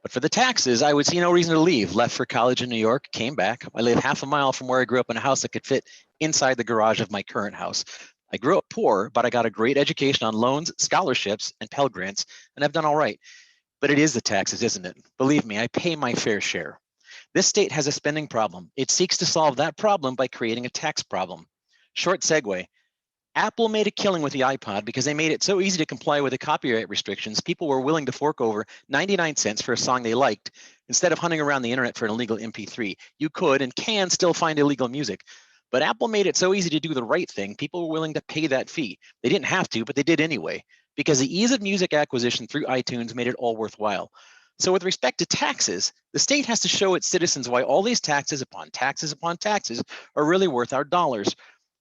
But for the taxes, I would see no reason to leave. Left for college in New York, came back. I live half a mile from where I grew up in a house that could fit inside the garage of my current house. I grew up poor, but I got a great education on loans, scholarships, and Pell Grants, and I've done all right. But it is the taxes, isn't it? Believe me, I pay my fair share. This state has a spending problem. It seeks to solve that problem by creating a tax problem. Short segue. Apple made a killing with the iPod because they made it so easy to comply with the copyright restrictions, people were willing to fork over 99 cents for a song they liked instead of hunting around the internet for an illegal MP3. You could and can still find illegal music. But Apple made it so easy to do the right thing, people were willing to pay that fee. They didn't have to, but they did anyway, because the ease of music acquisition through iTunes made it all worthwhile. So with respect to taxes, the state has to show its citizens why all these taxes upon taxes upon taxes are really worth our dollars.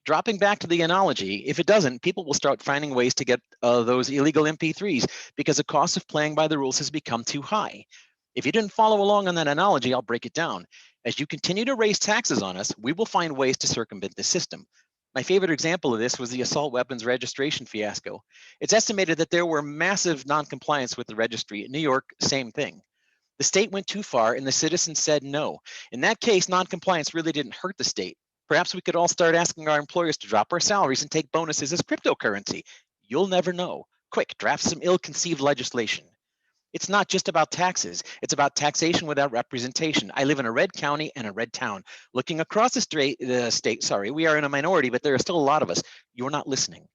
Dropping back to the analogy, if it doesn't, people will start finding ways to get those illegal MP3s because the cost of playing by the rules has become too high. If you didn't follow along on that analogy, I'll break it down. As you continue to raise taxes on us, we will find ways to circumvent the system. My favorite example of this was the assault weapons registration fiasco. It's estimated that there were massive non-compliance with the registry. In New York, same thing. The state went too far and the citizens said no. In that case, non-compliance really didn't hurt the state. Perhaps we could all start asking our employers to drop our salaries and take bonuses as cryptocurrency. You'll never know. Quick, draft some ill-conceived legislation. It's not just about taxes. It's about taxation without representation. I live in a red county and a red town. Looking across the state, we are in a minority, but there are still a lot of us. You're not listening.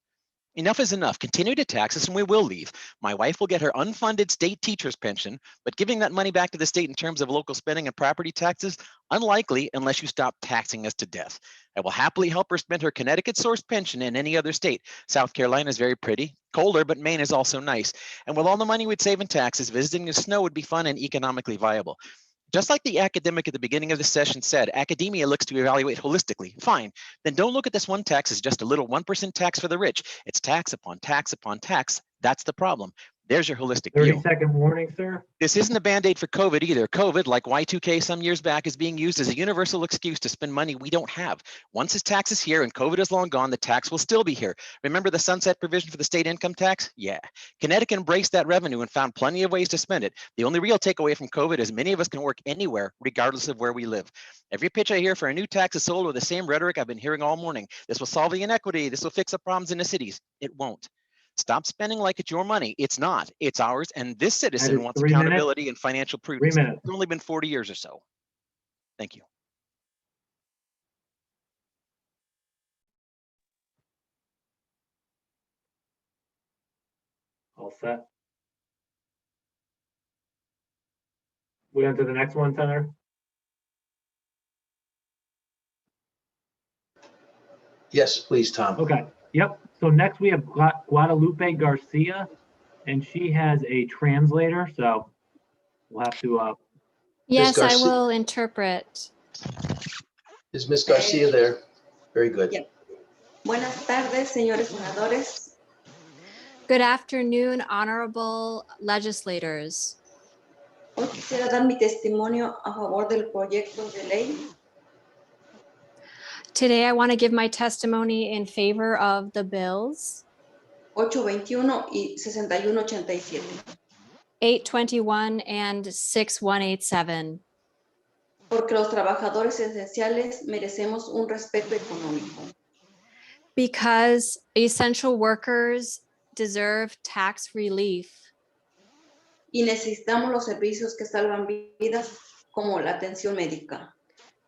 Enough is enough. Continue to tax us and we will leave. My wife will get her unfunded state teacher's pension, but giving that money back to the state in terms of local spending and property taxes, unlikely unless you stop taxing us to death. I will happily help her spend her Connecticut-sourced pension in any other state. South Carolina is very pretty, colder, but Maine is also nice. And with all the money we'd save in taxes, visiting the snow would be fun and economically viable. Just like the academic at the beginning of the session said, academia looks to evaluate holistically. Fine, then don't look at this one tax as just a little 1% tax for the rich. It's tax upon tax upon tax. That's the problem. There's your holistic view. 30-second warning, sir. This isn't a band-aid for COVID either. COVID, like Y2K some years back, is being used as a universal excuse to spend money we don't have. Once this tax is here and COVID is long gone, the tax will still be here. Remember the sunset provision for the state income tax? Yeah. Connecticut embraced that revenue and found plenty of ways to spend it. The only real takeaway from COVID is many of us can work anywhere, regardless of where we live. Every pitch I hear for a new tax is sold with the same rhetoric I've been hearing all morning. This will solve the inequity. This will fix the problems in the cities. It won't. Stop spending like it's your money. It's not. It's ours. And this citizen wants accountability and financial prudence. 3 minutes. It's only been 40 years or so. Thank you. All set. We on to the next one, Senator? Yes, please, Tom. Okay. Yep. So next we have Guadalupe Garcia, and she has a translator. So we'll have to. Yes, I Garcia- will interpret. Is Ms. Garcia there? Very good. Buenas tardes, señores senadores. Good afternoon, honorable legislators. Hoy quisiera dar mi testimonio a favor del proyecto de ley Today, I want to give my testimony in favor of the bills 821 y 6187. 821 and 6187. Porque los trabajadores esenciales merecemos un respeto económico. Because essential workers deserve tax relief. Y necesitamos los servicios que salvan vidas como la atención médica.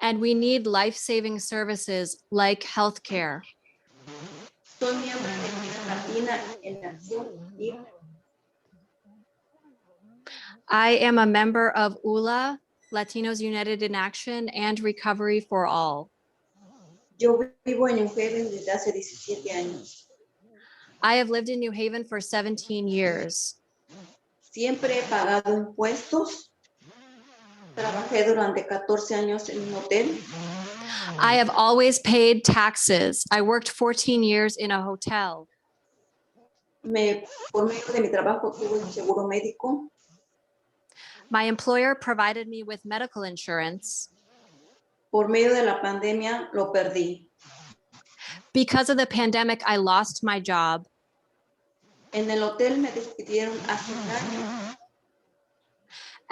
And we need life-saving services like healthcare. Soy miembro de Latina en Acción y I am a member of ULA, Latinos United in Action, and Recovery for All. yo vivo en New Haven desde hace 17 años. I have lived in New Haven for 17 years. Siempre he pagado impuestos. Trabajé durante 14 años en un hotel. I have always paid taxes. I worked 14 years in a hotel. Por medio de mi trabajo tuve un seguro médico. My employer provided me with medical insurance. Por medio de la pandemia lo perdí. Because of the pandemic, I lost my job. En el hotel me despidieron hace un año.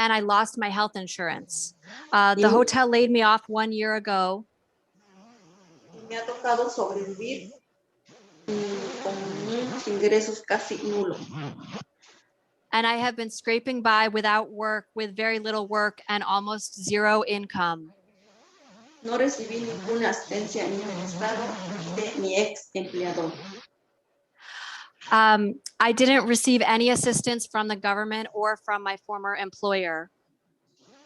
And I lost my health insurance. The hotel laid me off 1 year ago. Me ha tocado sobrevivir con unos ingresos casi nulos. And I have been scraping by without work, with very little work and almost zero income. No recibí ninguna asistencia en el estado de mi ex empleador. I didn't receive any assistance from the government or from my former employer.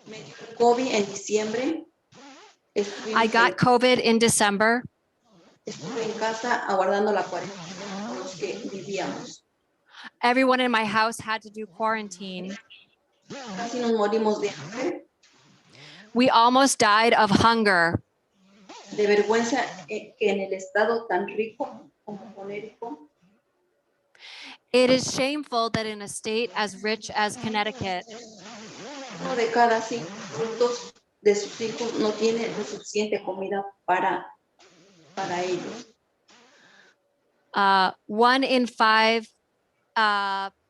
Me dio el COVID en diciembre. I got COVID in December. Estuve en casa aguardando la cuarentena con los que vivíamos. Everyone in my house had to do quarantine. Casi nos morimos de hambre, We almost died of hunger. de vergüenza que en el estado tan rico como Connecticut It is shameful that in a state as rich as Connecticut, uno de cada 5 adultos de sus hijos no tiene suficiente comida para ellos. 1 in 5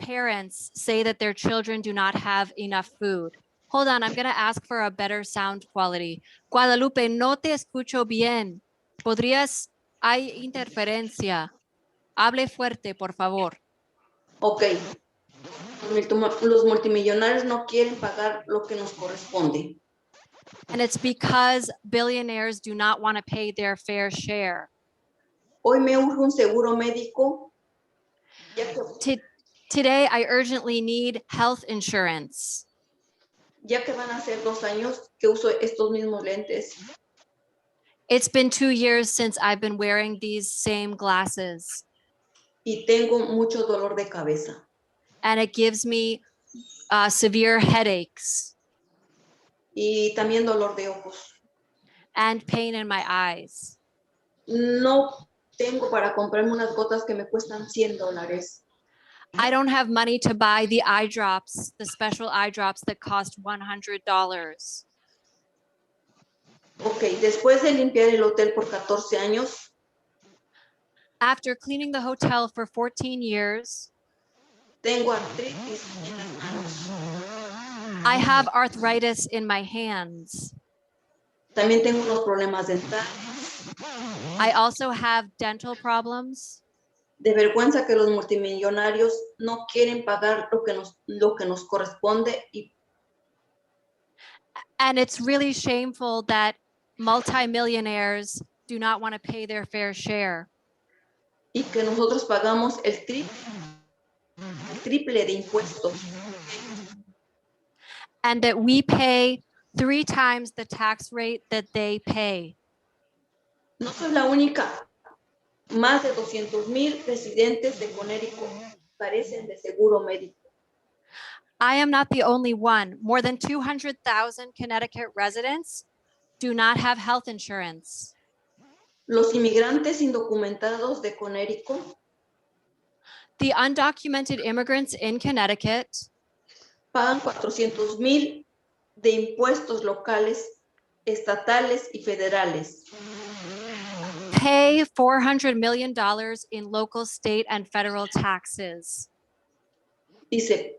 parents say that their children do not have enough food. Hold on, I'm going to ask for a better sound quality. Guadalupe, no te escucho bien. ¿Podrías? Hay interferencia. Hable fuerte, por favor. Ok. Los multimillonarios no quieren pagar lo que nos corresponde. And it's because billionaires do not want to pay their fair share. Hoy me urge un seguro médico. Ya que, Today, I urgently need health insurance. ya que van a ser 2 años que uso estos mismos lentes. It's been 2 years since I've been wearing these same glasses. Y tengo mucho dolor de cabeza. And it gives me severe headaches. Y también dolor de ojos. And pain in my eyes. No tengo para comprarme unas gotas que me cuestan $100. I don't have money to buy the eye drops, the special eye drops that cost $100. Ok, después de limpiar el hotel por 14 años, After cleaning the hotel for 14 years, tengo artritis en las manos. I have arthritis in my hands. También tengo unos problemas dentales. I also have dental problems. De vergüenza que los multimillonarios no quieren pagar lo que nos corresponde And it's really shameful that multimillionaires do not want to pay their fair share. y que nosotros pagamos el triple de impuestos. And that we pay 3 times the tax rate that they pay. No soy la única. Más de 200,000 residentes de Connecticut carecen de seguro médico. I am not the only one. More than 200,000 Connecticut residents do not have health insurance. Los inmigrantes indocumentados de Connecticut The undocumented immigrants in Connecticut pagan 400,000 de impuestos locales, estatales y federales. pay $400 million in local, state, and federal taxes. Dice,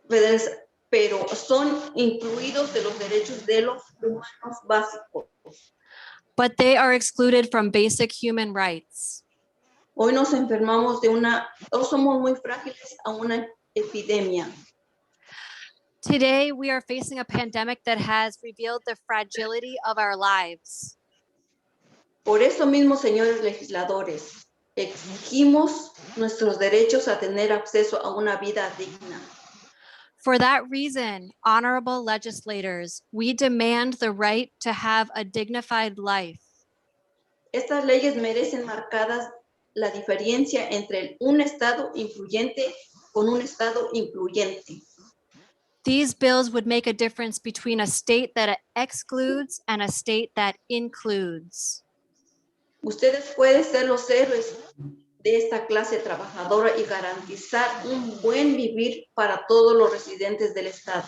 pero son incluidos de los derechos de los humanos básicos. But they are excluded from basic human rights. Hoy nos enfermamos hoy somos muy frágiles a una epidemia. Today, we are facing a pandemic that has revealed the fragility of our lives. Por eso mismo, señores legisladores, exigimos nuestros derechos a tener acceso a una vida digna. For that reason, honorable legislators, we demand the right to have a dignified life. Estas leyes merecen marcadas la diferencia entre un Estado influyente con un Estado incluyente. These bills would make a difference between a state that excludes and a state that includes. Ustedes pueden ser los héroes de esta clase trabajadora y garantizar un buen vivir para todos los residentes del Estado.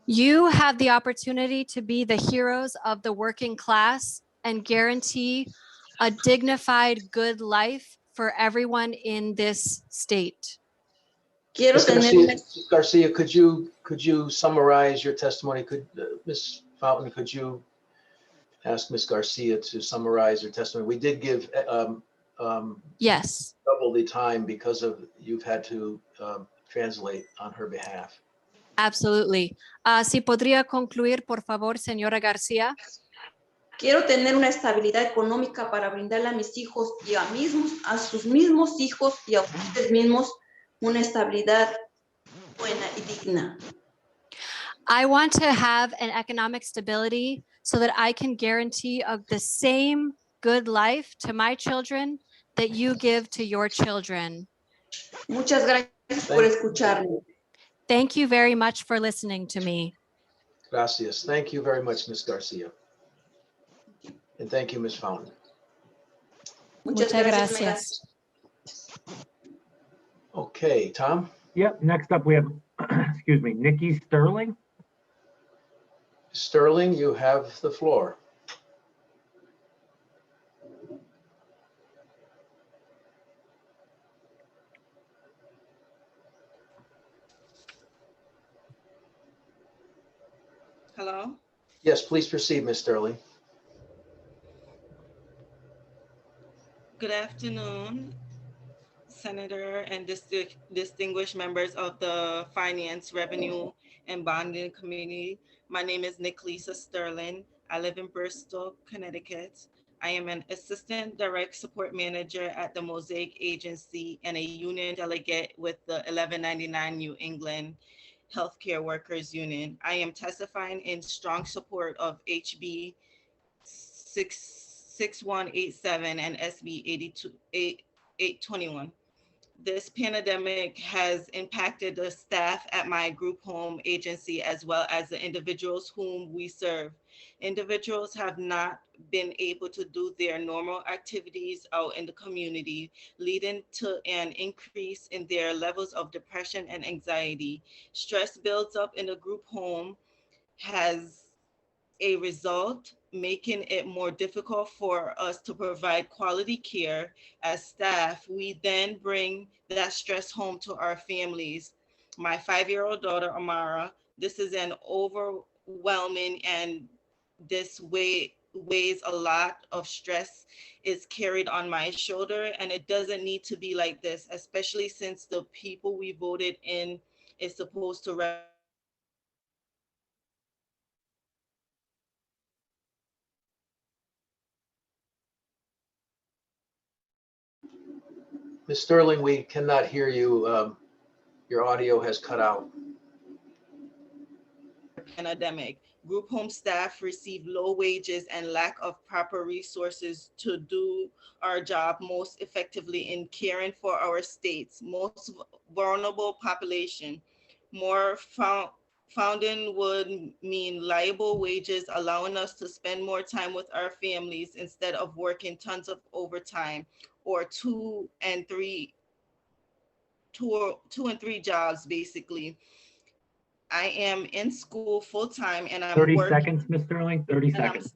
You have the opportunity to be the heroes of the working class and guarantee a dignified, good life for everyone in this state. Quiero Ms. tener Garcia, could you summarize your testimony? Ms. Fountain, could you ask Ms. Garcia to summarize her testimony? We did give Yes. double the time because of you've had to translate on her behalf. Absolutely. Si podría concluir, por favor, señora García. Quiero tener una estabilidad económica para brindarle a mis hijos y a sus mismos hijos y a ustedes mismos una estabilidad buena y digna. I want to have an economic stability so that I can guarantee of the same good life to my children that you give to your children. Muchas gracias por escucharme. Thank you very much for listening to me. Gracias. Thank you very much, Ms. Garcia. And thank you, Ms. Fountain. Muchas gracias. Okay, Tom? Yep, next up we have, excuse me, Nikki Sterling. Sterling, you have the floor. Hello? Yes, please proceed, Ms. Sterling. Good afternoon, Senator and distinguished members of the Finance, Revenue, and Bonding Committee. My name is Nicklisa Sterling. I live in Bristol, Connecticut. I am an Assistant Direct Support Manager at the Mosaic Agency and a union delegate with the 1199 New England Healthcare Workers Union. I am testifying in strong support of HB 6187 and SB 821. This pandemic has impacted the staff at my group home agency as well as the individuals whom we serve. Individuals have not been able to do their normal activities out in the community, leading to an increase in their levels of depression and anxiety. Stress builds up in the group home has a result, making it more difficult for us to provide quality care as staff. We then bring that stress home to our families. My 5-year-old daughter, Amara, this is an overwhelming and this weighs a lot of stress is carried on my shoulder, and it doesn't need to be like this, especially since the people we voted in is supposed to Ms. Sterling, we cannot hear you. Your audio has cut out. pandemic. Group home staff receive low wages and lack of proper resources to do our job most effectively in caring for our state's most vulnerable population. More founding would mean liable wages, allowing us to spend more time with our families instead of working tons of overtime or two and three jobs, basically. I am in school full time and I'm 30 working. seconds, Ms. Sterling, 30 And seconds.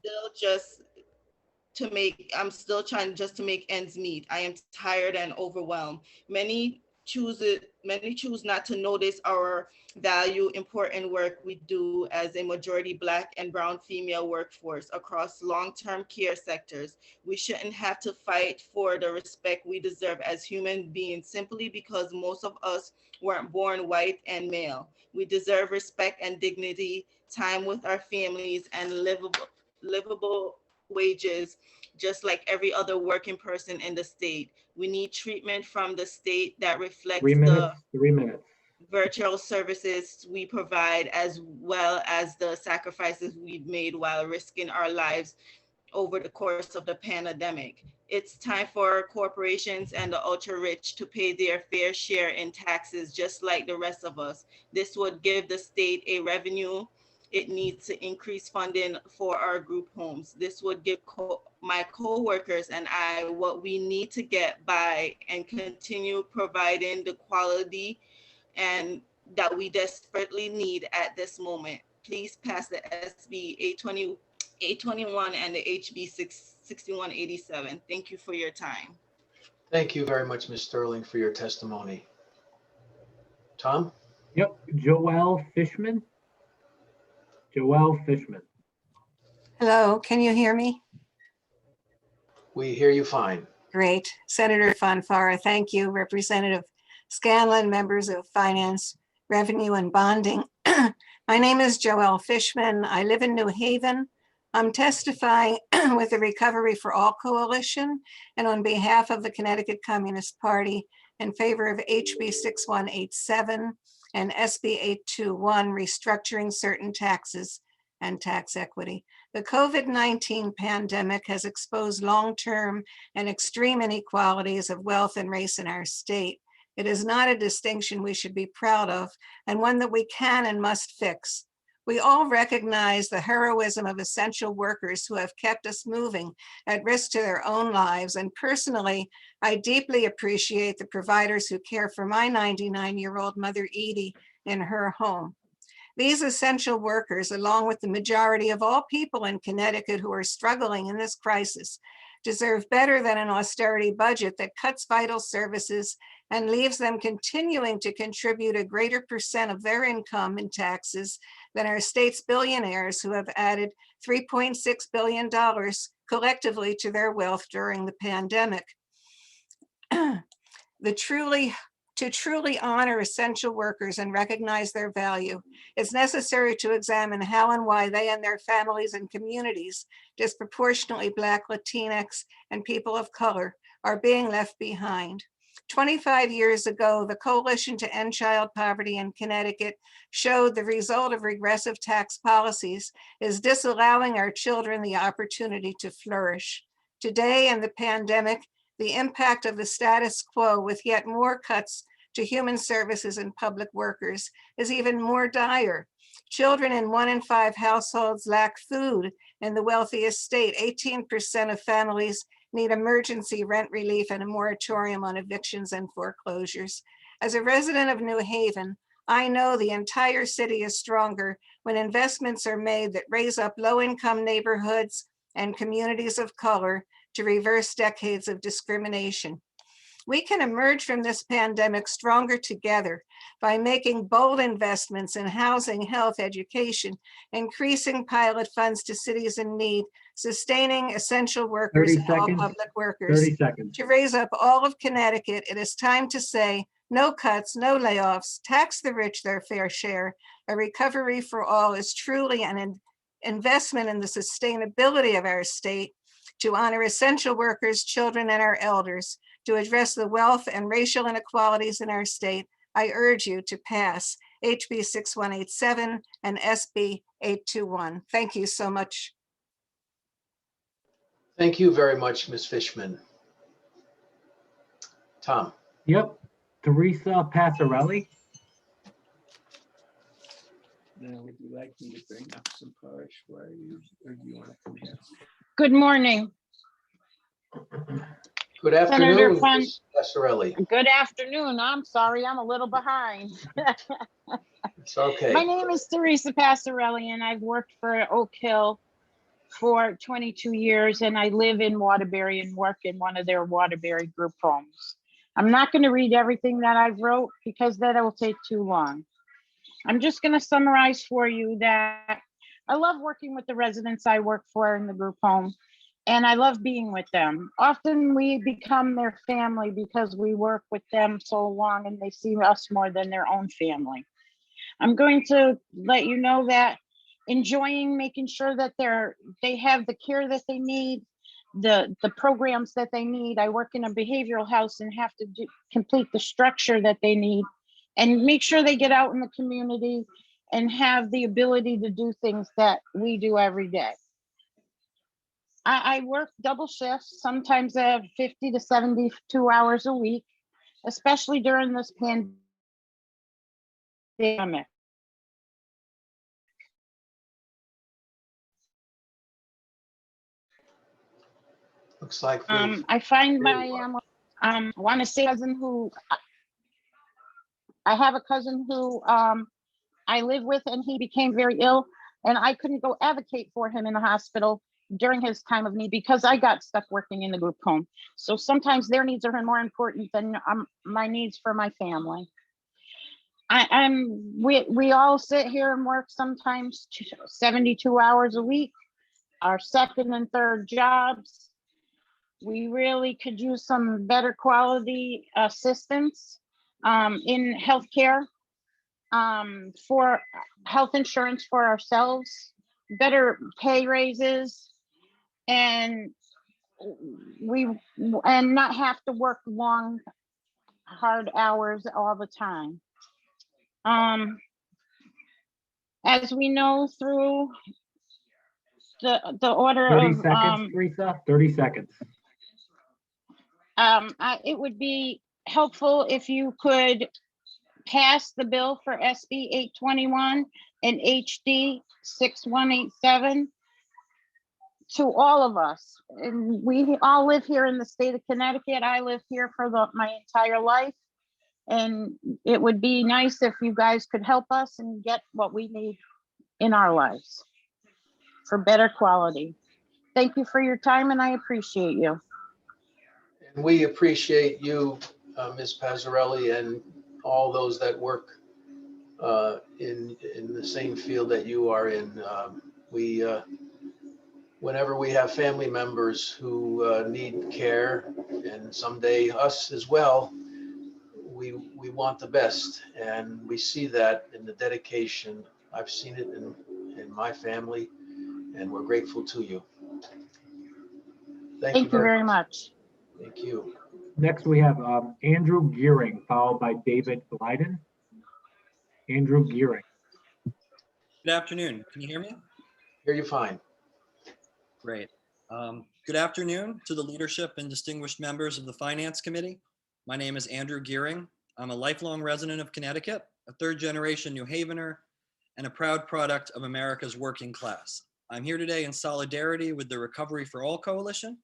I'm still trying just to make ends meet. I am tired and overwhelmed. Many choose not to notice our value important work we do as a majority Black and brown female workforce across long-term care sectors. We shouldn't have to fight for the respect we deserve as human beings simply because most of us weren't born white and male. We deserve respect and dignity, time with our families, and livable wages, just like every other working person in the state. We need treatment from the state that reflects 3 the minutes, 3 minutes. virtual services we provide, as well as the sacrifices we've made while risking our lives over the course of the pandemic. It's time for corporations and the ultra-rich to pay their fair share in taxes, just like the rest of us. This would give the state a revenue it needs to increase funding for our group homes. This would give my co-workers and I what we need to get by and continue providing the quality and that we desperately need at this moment. Please pass the SB 821 and the HB 6187. Thank you for your time. Thank you very much, Ms. Sterling, for your testimony. Tom? Yep, Joelle Fishman. Joelle Fishman. Hello, can you hear me? We hear you fine. Great. Senator Fonfara, thank you. Representative Scanlon, members of Finance, Revenue and Bonding. My name is Joelle Fishman. I live in New Haven. I'm testifying with the Recovery for All Coalition and on behalf of the Connecticut Communist Party in favor of HB 6187 and SB 821, restructuring certain taxes and tax equity. The COVID-19 pandemic has exposed long-term and extreme inequalities of wealth and race in our state. It is not a distinction we should be proud of, and one that we can and must fix. We all recognize the heroism of essential workers who have kept us moving at risk to their own lives. And personally, I deeply appreciate the providers who care for my 99-year-old mother, Edie, in her home. These essential workers, along with the majority of all people in Connecticut who are struggling in this crisis, deserve better than an austerity budget that cuts vital services and leaves them continuing to contribute a greater percent of their income in taxes than our state's billionaires who have added $3.6 billion collectively to their wealth during the pandemic. To truly honor essential workers and recognize their value, it's necessary to examine how and why they and their families and communities, disproportionately Black, Latinx, and people of color, are being left behind. 25 years ago, the Coalition to End Child Poverty in Connecticut showed the result of regressive tax policies is disallowing our children the opportunity to flourish. Today, in the pandemic, the impact of the status quo with yet more cuts to human services and public workers is even more dire. Children in 1 in 5 households lack food in the wealthiest state. 18% of families need emergency rent relief and a moratorium on evictions and foreclosures. As a resident of New Haven, I know the entire city is stronger when investments are made that raise up low-income neighborhoods and communities of color to reverse decades of discrimination. We can emerge from this pandemic stronger together by making bold investments in housing, health, education, increasing pilot funds to cities in need, sustaining essential workers 30 and all seconds. public workers. 30 seconds. To raise up all of Connecticut, it is time to say no cuts, no layoffs, tax the rich their fair share. A recovery for all is truly an investment in the sustainability of our state, to honor essential workers, children, and our elders, to address the wealth and racial inequalities in our state. I urge you to pass HB 6187 and SB 821. Thank you so much. Thank you very much, Ms. Fishman. Tom? Yep, Teresa Passarelli. Now, would you like me to bring up some parish where you, or do you want to come here? Good morning. Good Senator afternoon, Fun. Ms. Passarelli. Good afternoon. I'm sorry, I'm a little behind. It's okay. My name is Teresa Passarelli, and I've worked for Oak Hill for 22 years, and I live in Waterbury and work in one of their Waterbury group homes. I'm not going to read everything that I wrote because that will take too long. I'm just going to summarize for you that I love working with the residents I work for in the group home, and I love being with them. Often we become their family because we work with them so long and they see us more than their own family. I'm going to let you know that enjoying making sure that they have the care that they need, the programs that they need. I work in a behavioral house and have to complete the structure that they need and make sure they get out in the community and have the ability to do things that we do every day. I work double shifts, sometimes I have 50 to 72 hours a week, especially during this pandemic. Looks like I find my want to say cousin who I have a cousin who I live with, and he became very ill, and I couldn't go advocate for him in the hospital during his time of need because I got stuck working in the group home. So sometimes their needs are more important than my needs for my family. We all sit here and work sometimes 72 hours a week, our second and third jobs. We really could use some better quality assistance in healthcare, for health insurance for ourselves, better pay raises, and not have to work long, hard hours all the time. As we know through the order 30 of seconds, Teresa, 30 seconds. it would be helpful if you could pass the bill for SB 821 and HD 6187 to all of us. And we all live here in the state of Connecticut. I live here for my entire life. And it would be nice if you guys could help us and get what we need in our lives for better quality. Thank you for your time, and I appreciate you. And we appreciate you, Ms. Pazzarelli, and all those that work in the same field that you are in. Whenever we have family members who need care, and someday us as well, we want the best, and we see that in the dedication. I've seen it in my family, and we're grateful to you. Thank you very much. Thank you. Next, we have Andrew Gearing, followed by David Glyden. Andrew Gearing. Good afternoon. Can you hear me? Hear you fine. Great. Good afternoon to the leadership and distinguished members of the Finance Committee. My name is Andrew Gearing. I'm a lifelong resident of Connecticut, a third-generation New Havener, and a proud product of America's working class. I'm here today in solidarity with the Recovery for All Coalition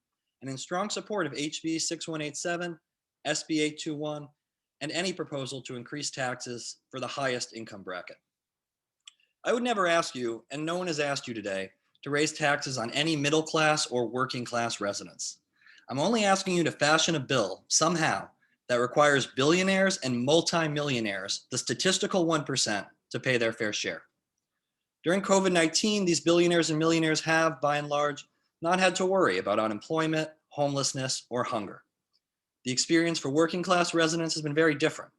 and in strong support of HB 6187, SB 821, and any proposal to increase taxes for the highest income bracket. I would never ask you, and no one has asked you today, to raise taxes on any middle class or working class residents. I'm only asking you to fashion a bill somehow that requires billionaires and multimillionaires, the statistical 1%, to pay their fair share. During COVID-19, these billionaires and millionaires have, by and large, not had to worry about unemployment, homelessness, or hunger. The experience for working class residents has been very different.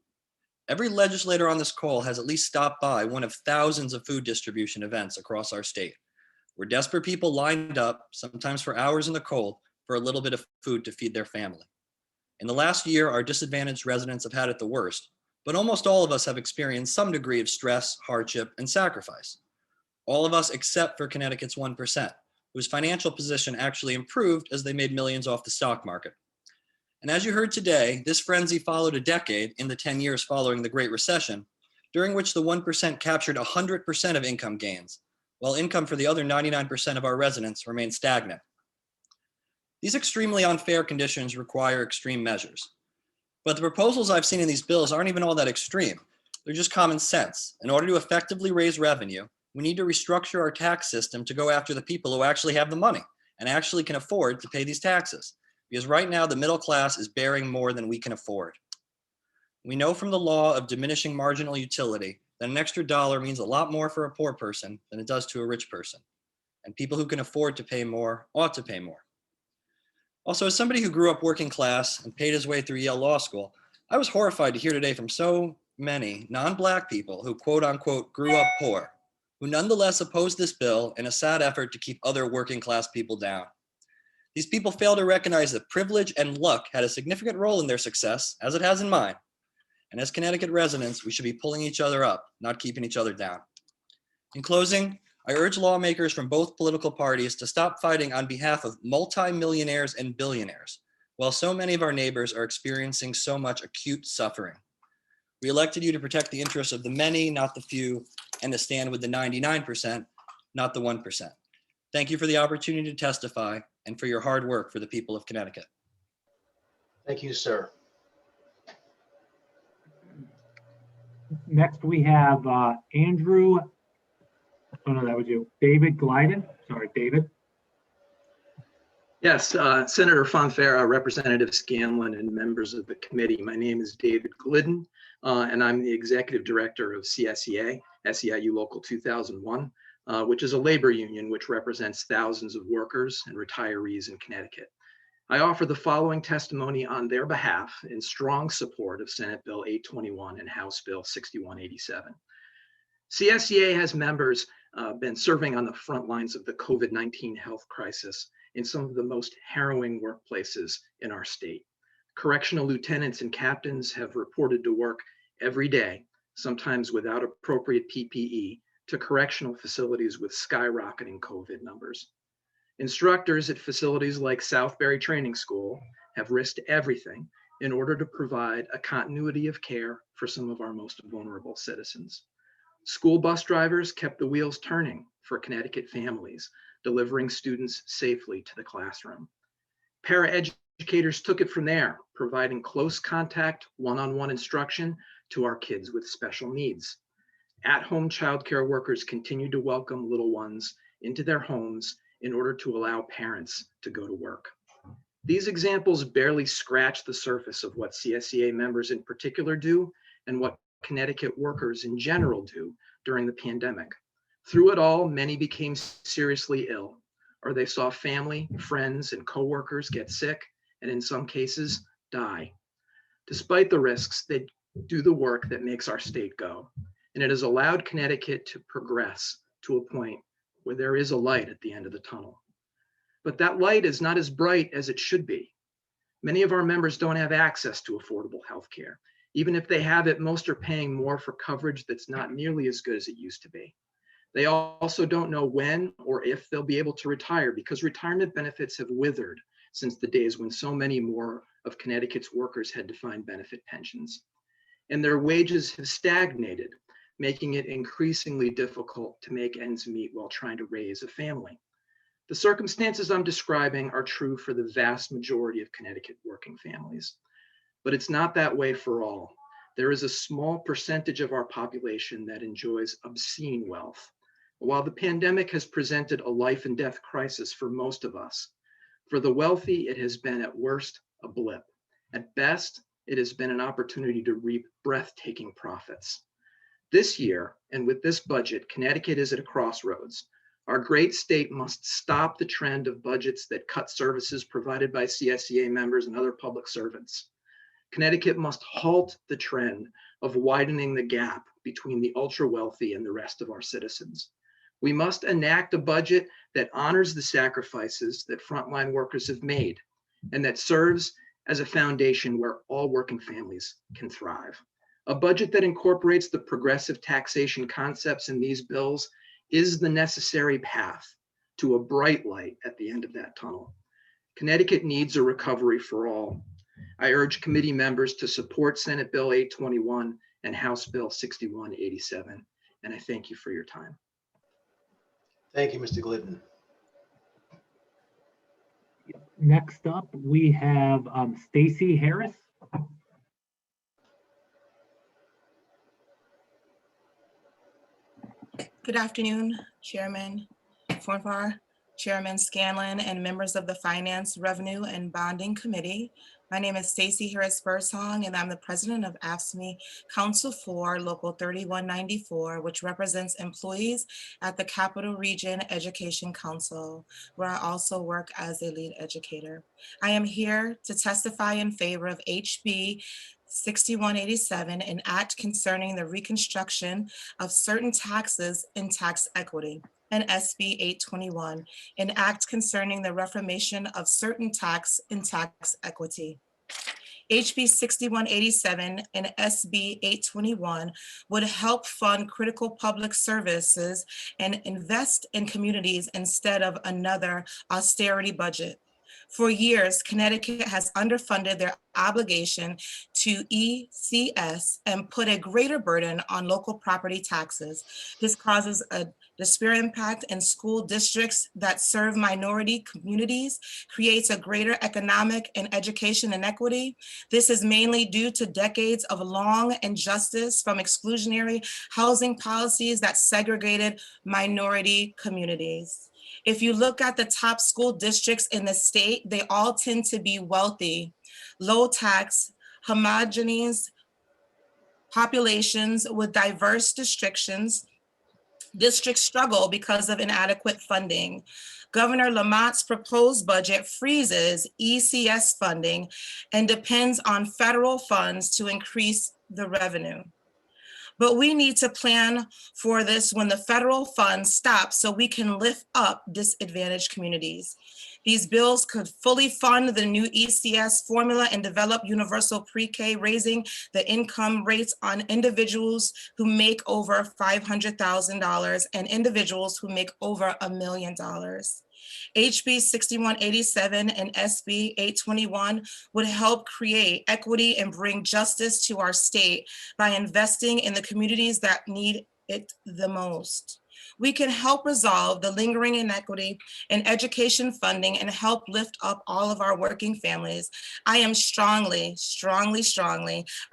Every legislator on this call has at least stopped by one of thousands of food distribution events across our state, where desperate people lined up, sometimes for hours in the cold, for a little bit of food to feed their family. In the last year, our disadvantaged residents have had it the worst, but almost all of us have experienced some degree of stress, hardship, and sacrifice. All of us except for Connecticut's 1%, whose financial position actually improved as they made millions off the stock market. And as you heard today, this frenzy followed a decade in the 10 years following the Great Recession, during which the 1% captured 100% of income gains, while income for the other 99% of our residents remained stagnant. These extremely unfair conditions require extreme measures. But the proposals I've seen in these bills aren't even all that extreme. They're just common sense. In order to effectively raise revenue, we need to restructure our tax system to go after the people who actually have the money and actually can afford to pay these taxes. Because right now, the middle class is bearing more than we can afford. We know from the law of diminishing marginal utility that an extra dollar means a lot more for a poor person than it does to a rich person. And people who can afford to pay more ought to pay more. Also, as somebody who grew up working class and paid his way through Yale Law School, I was horrified to hear today from so many non-Black people who quote unquote grew up poor, who nonetheless opposed this bill in a sad effort to keep other working class people down. These people fail to recognize that privilege and luck had a significant role in their success, as it has in mine. And as Connecticut residents, we should be pulling each other up, not keeping each other down. In closing, I urge lawmakers from both political parties to stop fighting on behalf of multimillionaires and billionaires, while so many of our neighbors are experiencing so much acute suffering. We elected you to protect the interests of the many, not the few, and to stand with the 99%, not the 1%. Thank you for the opportunity to testify and for your hard work for the people of Connecticut. Thank you, sir. Next, we have Andrew, oh no, that was you, David Glyden. Sorry, David. Yes, Senator Fonfara, Representative Scanlon, and members of the committee. My name is David Glidden, and I'm the Executive Director of CSEA, SEIU Local 2001, which is a labor union which represents thousands of workers and retirees in Connecticut. I offer the following testimony on their behalf in strong support of Senate Bill 821 and House Bill 6187. CSEA has members been serving on the front lines of the COVID-19 health crisis in some of the most harrowing workplaces in our state. Correctional lieutenants and captains have reported to work every day, sometimes without appropriate PPE, to correctional facilities with skyrocketing COVID numbers. Instructors at facilities like Southbury Training School have risked everything in order to provide a continuity of care for some of our most vulnerable citizens. School bus drivers kept the wheels turning for Connecticut families, delivering students safely to the classroom. Paraeducators took it from there, providing close contact, one-on-one instruction to our kids with special needs. At-home childcare workers continued to welcome little ones into their homes in order to allow parents to go to work. These examples barely scratch the surface of what CSEA members in particular do and what Connecticut workers in general do during the pandemic. Through it all, many became seriously ill, or they saw family, friends, and coworkers get sick, and in some cases, die. Despite the risks, they do the work that makes our state go, and it has allowed Connecticut to progress to a point where there is a light at the end of the tunnel. But that light is not as bright as it should be. Many of our members don't have access to affordable health care. Even if they have it, most are paying more for coverage that's not nearly as good as it used to be. They also don't know when or if they'll be able to retire because retirement benefits have withered since the days when so many more of Connecticut's workers had defined benefit pensions. And their wages have stagnated, making it increasingly difficult to make ends meet while trying to raise a family. The circumstances I'm describing are true for the vast majority of Connecticut working families, but it's not that way for all. There is a small percentage of our population that enjoys obscene wealth. While the pandemic has presented a life and death crisis for most of us, for the wealthy, it has been at worst a blip. At best, it has been an opportunity to reap breathtaking profits. This year, and with this budget, Connecticut is at a crossroads. Our great state must stop the trend of budgets that cut services provided by CSEA members and other public servants. Connecticut must halt the trend of widening the gap between the ultra wealthy and the rest of our citizens. We must enact a budget that honors the sacrifices that frontline workers have made and that serves as a foundation where all working families can thrive. A budget that incorporates the progressive taxation concepts in these bills is the necessary path to a bright light at the end of that tunnel. Connecticut needs a recovery for all. I urge committee members to support Senate Bill 821 and House Bill 6187, and I thank you for your time. Thank you, Mr. Glidden. Next up, we have Stacy Harris. Good afternoon, Chairman Fonfara, Chairman Scanlon, and members of the Finance, Revenue, and Bonding Committee. My name is Stacy Harris Birdsong, and I'm the president of AFSCME Council 4, Local 3194, which represents employees at the Capital Region Education Council, where I also work as a lead educator. I am here to testify in favor of HB 6187, an act concerning the reconstruction of certain taxes and tax equity, and SB 821, an act concerning the reformation of certain tax and tax equity. HB 6187 and SB 821 would help fund critical public services and invest in communities instead of another austerity budget. For years, Connecticut has underfunded their obligation to ECS and put a greater burden on local property taxes. This causes a disparate impact in school districts that serve minority communities, creates a greater economic and education inequity. This is mainly due to decades of long injustice from exclusionary housing policies that segregated minority communities. If you look at the top school districts in the state, they all tend to be wealthy, low tax, homogeneous populations with diverse districts struggle because of inadequate funding. Governor Lamont's proposed budget freezes ECS funding and depends on federal funds to increase the revenue. But we need to plan for this when the federal funds stop so we can lift up disadvantaged communities. These bills could fully fund the new ECS formula and develop universal pre-K, raising the income rates on individuals who make over $500,000 and individuals who make over $1 million. HB 6187 and SB 821 would help create equity and bring justice to our state by investing in the communities that need it the most. We can help resolve the lingering inequity in education funding and help lift up all of our working families. I am strongly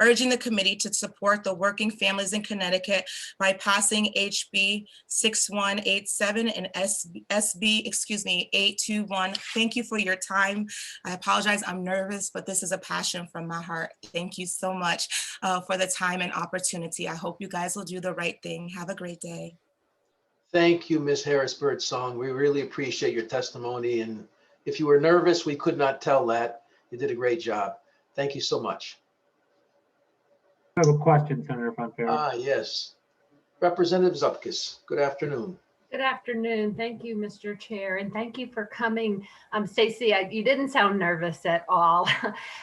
urging the committee to support the working families in Connecticut by passing HB 6187 and SB 821. Thank you for your time. I apologize, I'm nervous, but this is a passion from my heart. Thank you so much for the time and opportunity. I hope you guys will do the right thing. Have a great day. Thank you, Ms. Harris Birdsong. We really appreciate your testimony. And if you were nervous, we could not tell that. You did a great job. Thank you so much. I have a question, Senator Fonfara. Ah, yes. Representative Zupkis, good afternoon. Good afternoon. Thank you, Mr. Chair, and thank you for coming. Stacy, you didn't sound nervous at all,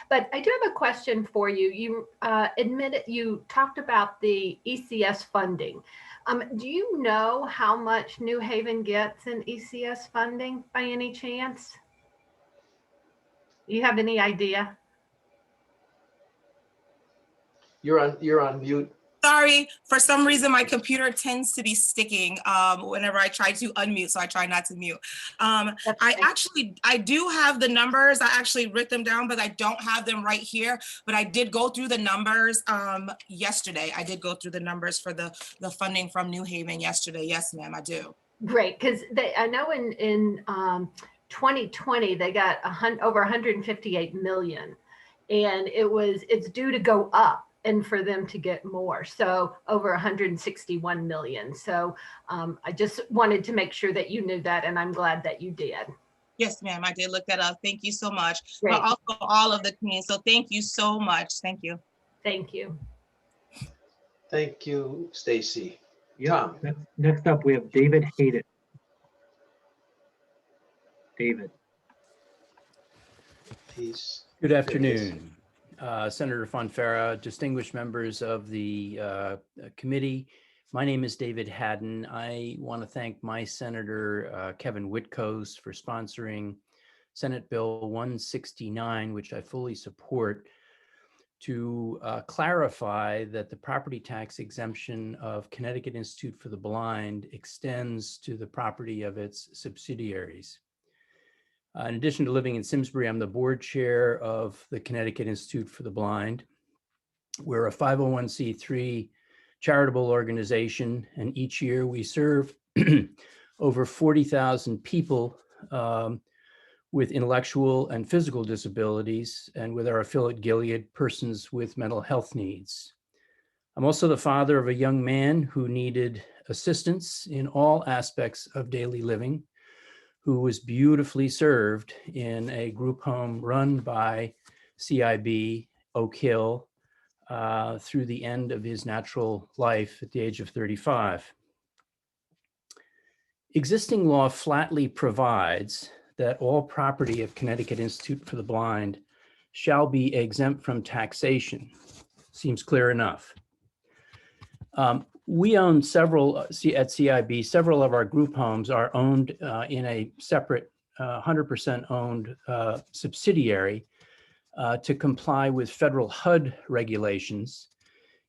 but I do have a question for you. You admitted you talked about the ECS funding. Do you know how much New Haven gets in ECS funding by any chance? Do you have any idea? You're on mute. Sorry, for some reason my computer tends to be sticking whenever I try to unmute, so I try not to mute. I do have the numbers. I actually wrote them down, but I don't have them right here. But I did go through the numbers yesterday. I did go through the numbers for the funding from New Haven yesterday. Yes, ma'am, I do. Great, because I know in 2020 they got over 158 million, and it's due to go up and for them to get more, so over 161 million. So I just wanted to make sure that you knew that, and I'm glad that you did. Yes, ma'am, I did look that up. Thank you so much. Great. But also all of the community. So thank you so much. Thank you. Thank you. Thank you, Stacy. Yeah. Next up, we have David Hayden. David. Peace. Good afternoon. Senator Fonfara, distinguished members of the committee. My name is David Haddon. I want to thank my Senator Kevin Witkos for sponsoring Senate Bill 169, which I fully support, to clarify that the property tax exemption of Connecticut Institute for the Blind extends to the property of its subsidiaries. In addition to living in Simsbury, I'm the board chair of the Connecticut Institute for the Blind. We're a 501c3 charitable organization, and each year we serve over 40,000 people with intellectual and physical disabilities, and with our affiliate Gilead, persons with mental health needs. I'm also the father of a young man who needed assistance in all aspects of daily living, who was beautifully served in a group home run by CIB Oak Hill through the end of his natural life at the age of 35. Existing law flatly provides that all property of Connecticut Institute for the Blind shall be exempt from taxation. Seems clear enough. We own several, at CIB, several of our group homes are owned in a separate 100% owned subsidiary to comply with federal HUD regulations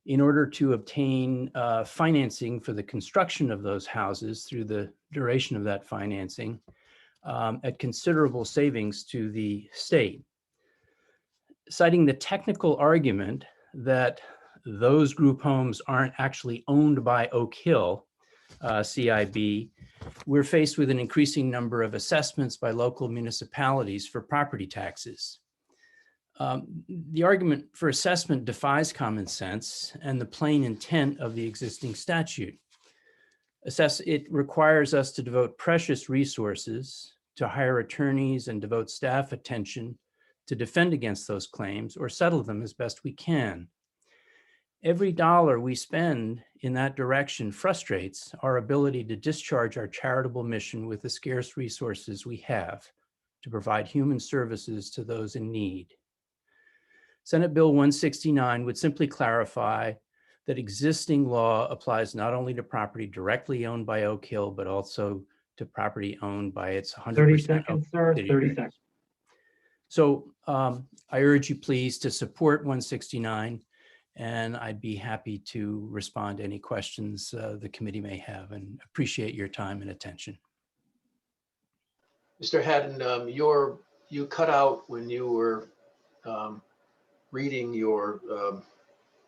in order to obtain financing for the construction of those houses through the duration of that financing at considerable savings to the state. Citing the technical argument that those group homes aren't actually owned by Oak Hill CIB, we're faced with an increasing number of assessments by local municipalities for property taxes. The argument for assessment defies common sense and the plain intent of the existing statute. It requires us to devote precious resources to hire attorneys and devote staff attention to defend against those claims or settle them as best we can. Every dollar we spend in that direction frustrates our ability to discharge our charitable mission with the scarce resources we have to provide human services to those in need. Senate Bill 169 would simply clarify that existing law applies not only to property directly owned by Oak Hill, but also to property owned by its 100% 30 seconds, sir, 30 seconds. So I urge you please to support 169, and I'd be happy to respond to any questions the committee may have, and appreciate your time and attention. Mr. Haddon, you cut out when you were reading your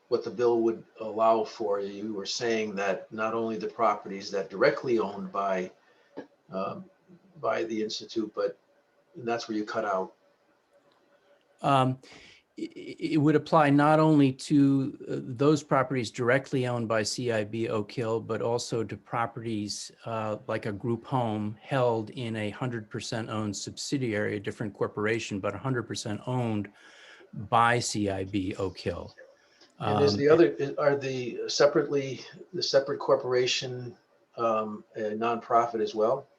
what the bill would allow for. You were saying that not only the properties that directly owned by the Institute, but that's where you cut out. It would apply not only to those properties directly owned by CIB Oak Hill, but also to properties like a group home held in a 100% owned subsidiary, a different corporation, but 100% owned by CIB Oak Hill. And is the other, are the separate corporation a nonprofit as well?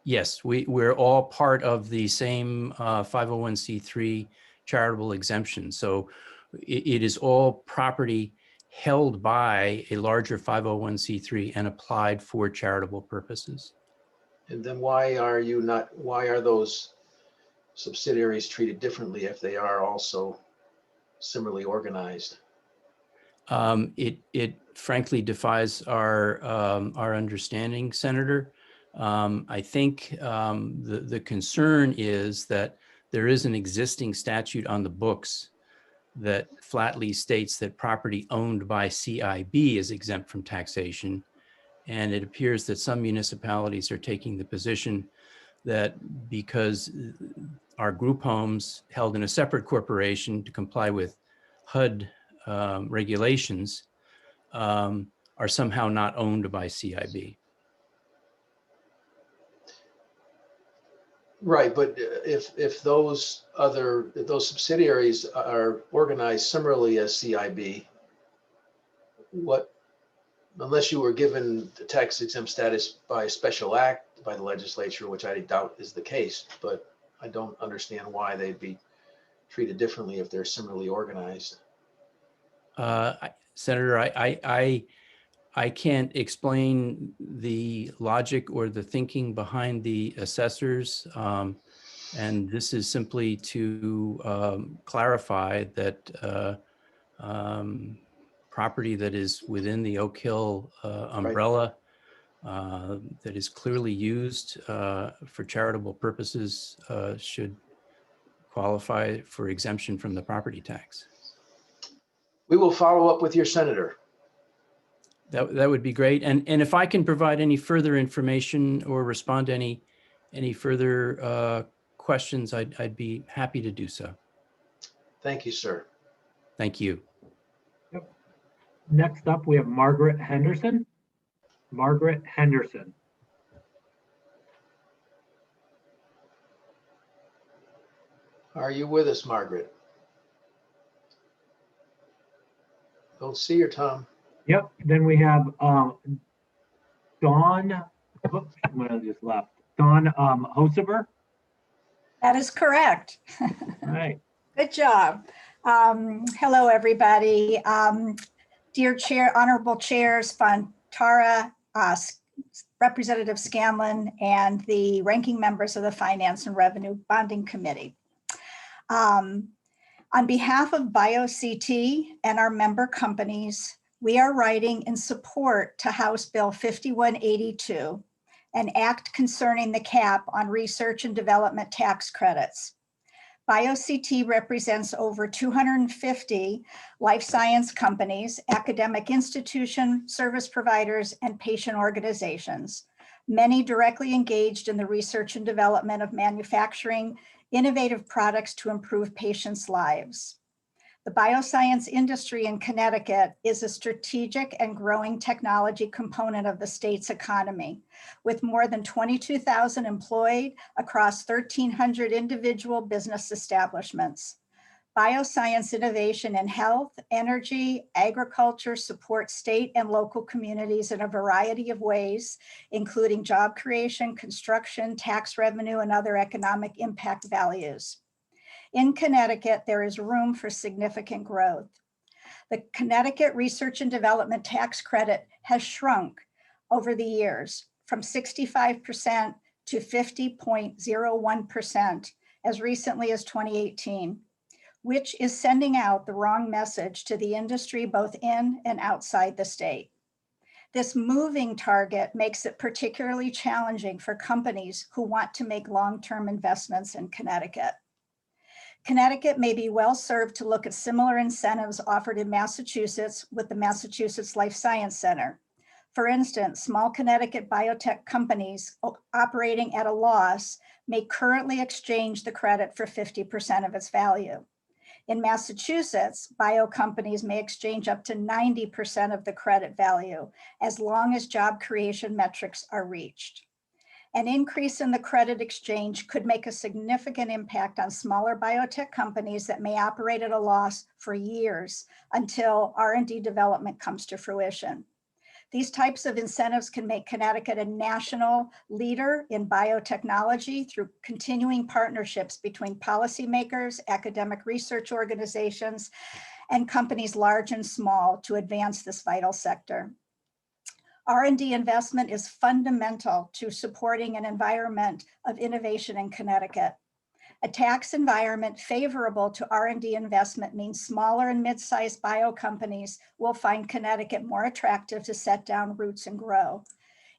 Yes, we're all part of the same 501c3 charitable exemption. So it is all property held by a larger 501c3 and applied for charitable purposes. And then why are those subsidiaries treated differently if they are also similarly organized? It frankly defies our understanding, Senator. I think the concern is that there is an existing statute on the books that flatly states that property owned by CIB is exempt from taxation. And it appears that some municipalities are taking the position that because our group homes held in a separate corporation to comply with HUD regulations are somehow not owned by CIB. Right, but if those subsidiaries are organized similarly as CIB, unless you were given the tax exempt status by a special act by the legislature, which I doubt is the case, but I don't understand why they'd be treated differently if they're similarly organized. Senator, I can't explain the logic or the thinking behind the assessors. And this is simply to clarify that property that is within the Oak Hill umbrella, that is clearly used for charitable purposes should qualify for exemption from the property tax. We will follow up with your senator. That would be great. And if I can provide any further information or respond to any further questions, I'd be happy to do so. Thank you, sir. Thank you. Next up, we have Margaret Henderson. Margaret Henderson. Are you with us, Margaret? Don't see her, Tom. Yep. Then we have Dawn. Oops, I just left. Dawn Hosever. That is correct. All right. Good job. Hello, everybody. Dear Chair, Honorable Chairs, Fontara, Representative Scanlon, and the ranking members of the Finance and Revenue Bonding Committee. On behalf of BioCT and our member companies, we are writing in support to House Bill 5182, an act concerning the cap on research and development tax credits. BioCT represents over 250 life science companies, academic institutions, service providers, and patient organizations, many directly engaged in the research and development of manufacturing innovative products to improve patients' lives. The bioscience industry in Connecticut is a strategic and growing technology component of the state's economy, with more than 22,000 employed across 1,300 individual business establishments. Bioscience innovation in health, energy, agriculture supports state and local communities in a variety of ways, including job creation, construction, tax revenue, and other economic impact values. In Connecticut, there is room for significant growth. The Connecticut Research and Development Tax Credit has shrunk over the years from 65% to 50.01% as recently as 2018, which is sending out the wrong message to the industry both in and outside the state. This moving target makes it particularly challenging for companies who want to make long-term investments in Connecticut. Connecticut may be well served to look at similar incentives offered in Massachusetts with the Massachusetts Life Science Center. For instance, small Connecticut biotech companies operating at a loss may currently exchange the credit for 50% of its value. In Massachusetts, bio companies may exchange up to 90% of the credit value as long as job creation metrics are reached. An increase in the credit exchange could make a significant impact on smaller biotech companies that may operate at a loss for years until R&D development comes to fruition. These types of incentives can make Connecticut a national leader in biotechnology through continuing partnerships between policymakers, academic research organizations, and companies large and small to advance this vital sector. R&D investment is fundamental to supporting an environment of innovation in Connecticut. A tax environment favorable to R&D investment means smaller and mid-sized bio companies will find Connecticut more attractive to set down roots and grow.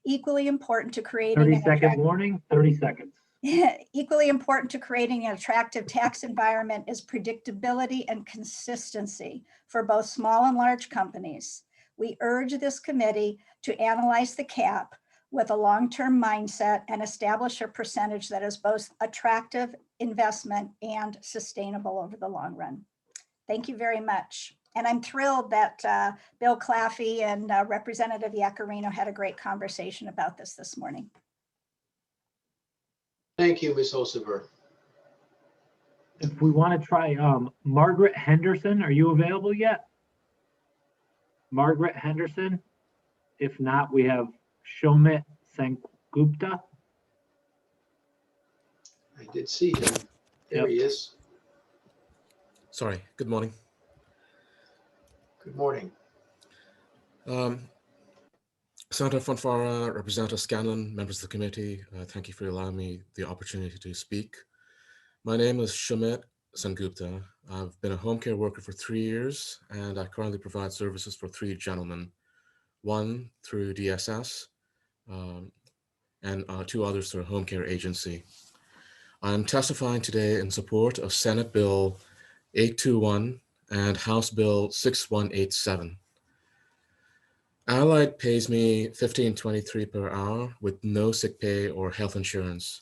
Equally important to creating 30-second warning, 30 seconds. Equally important to creating an attractive tax environment is predictability and consistency for both small and large companies. We urge this committee to analyze the cap with a long-term mindset and establish a percentage that is both attractive investment and sustainable over the long run. Thank you very much. And I'm thrilled that Bill Claffey and Representative Iaccarino had a great conversation about this morning. Thank you, Ms. Hosever. If we want to try Margaret Henderson, are you available yet? Margaret Henderson? If not, we have Shomit Sengupta. I did see him. There he is. Sorry, good morning. Good morning. Senator Fonfara, Representative Scanlon, members of the committee, thank you for allowing me the opportunity to speak. My name is Shomit Sengupta. I've been a home care worker for 3 years, and I currently provide services for 3 gentlemen, one through DSS, and 2 others through a home care agency. I'm testifying today in support of Senate Bill 821 and House Bill 6187. Allied pays me $15.23 per hour with no sick pay or health insurance.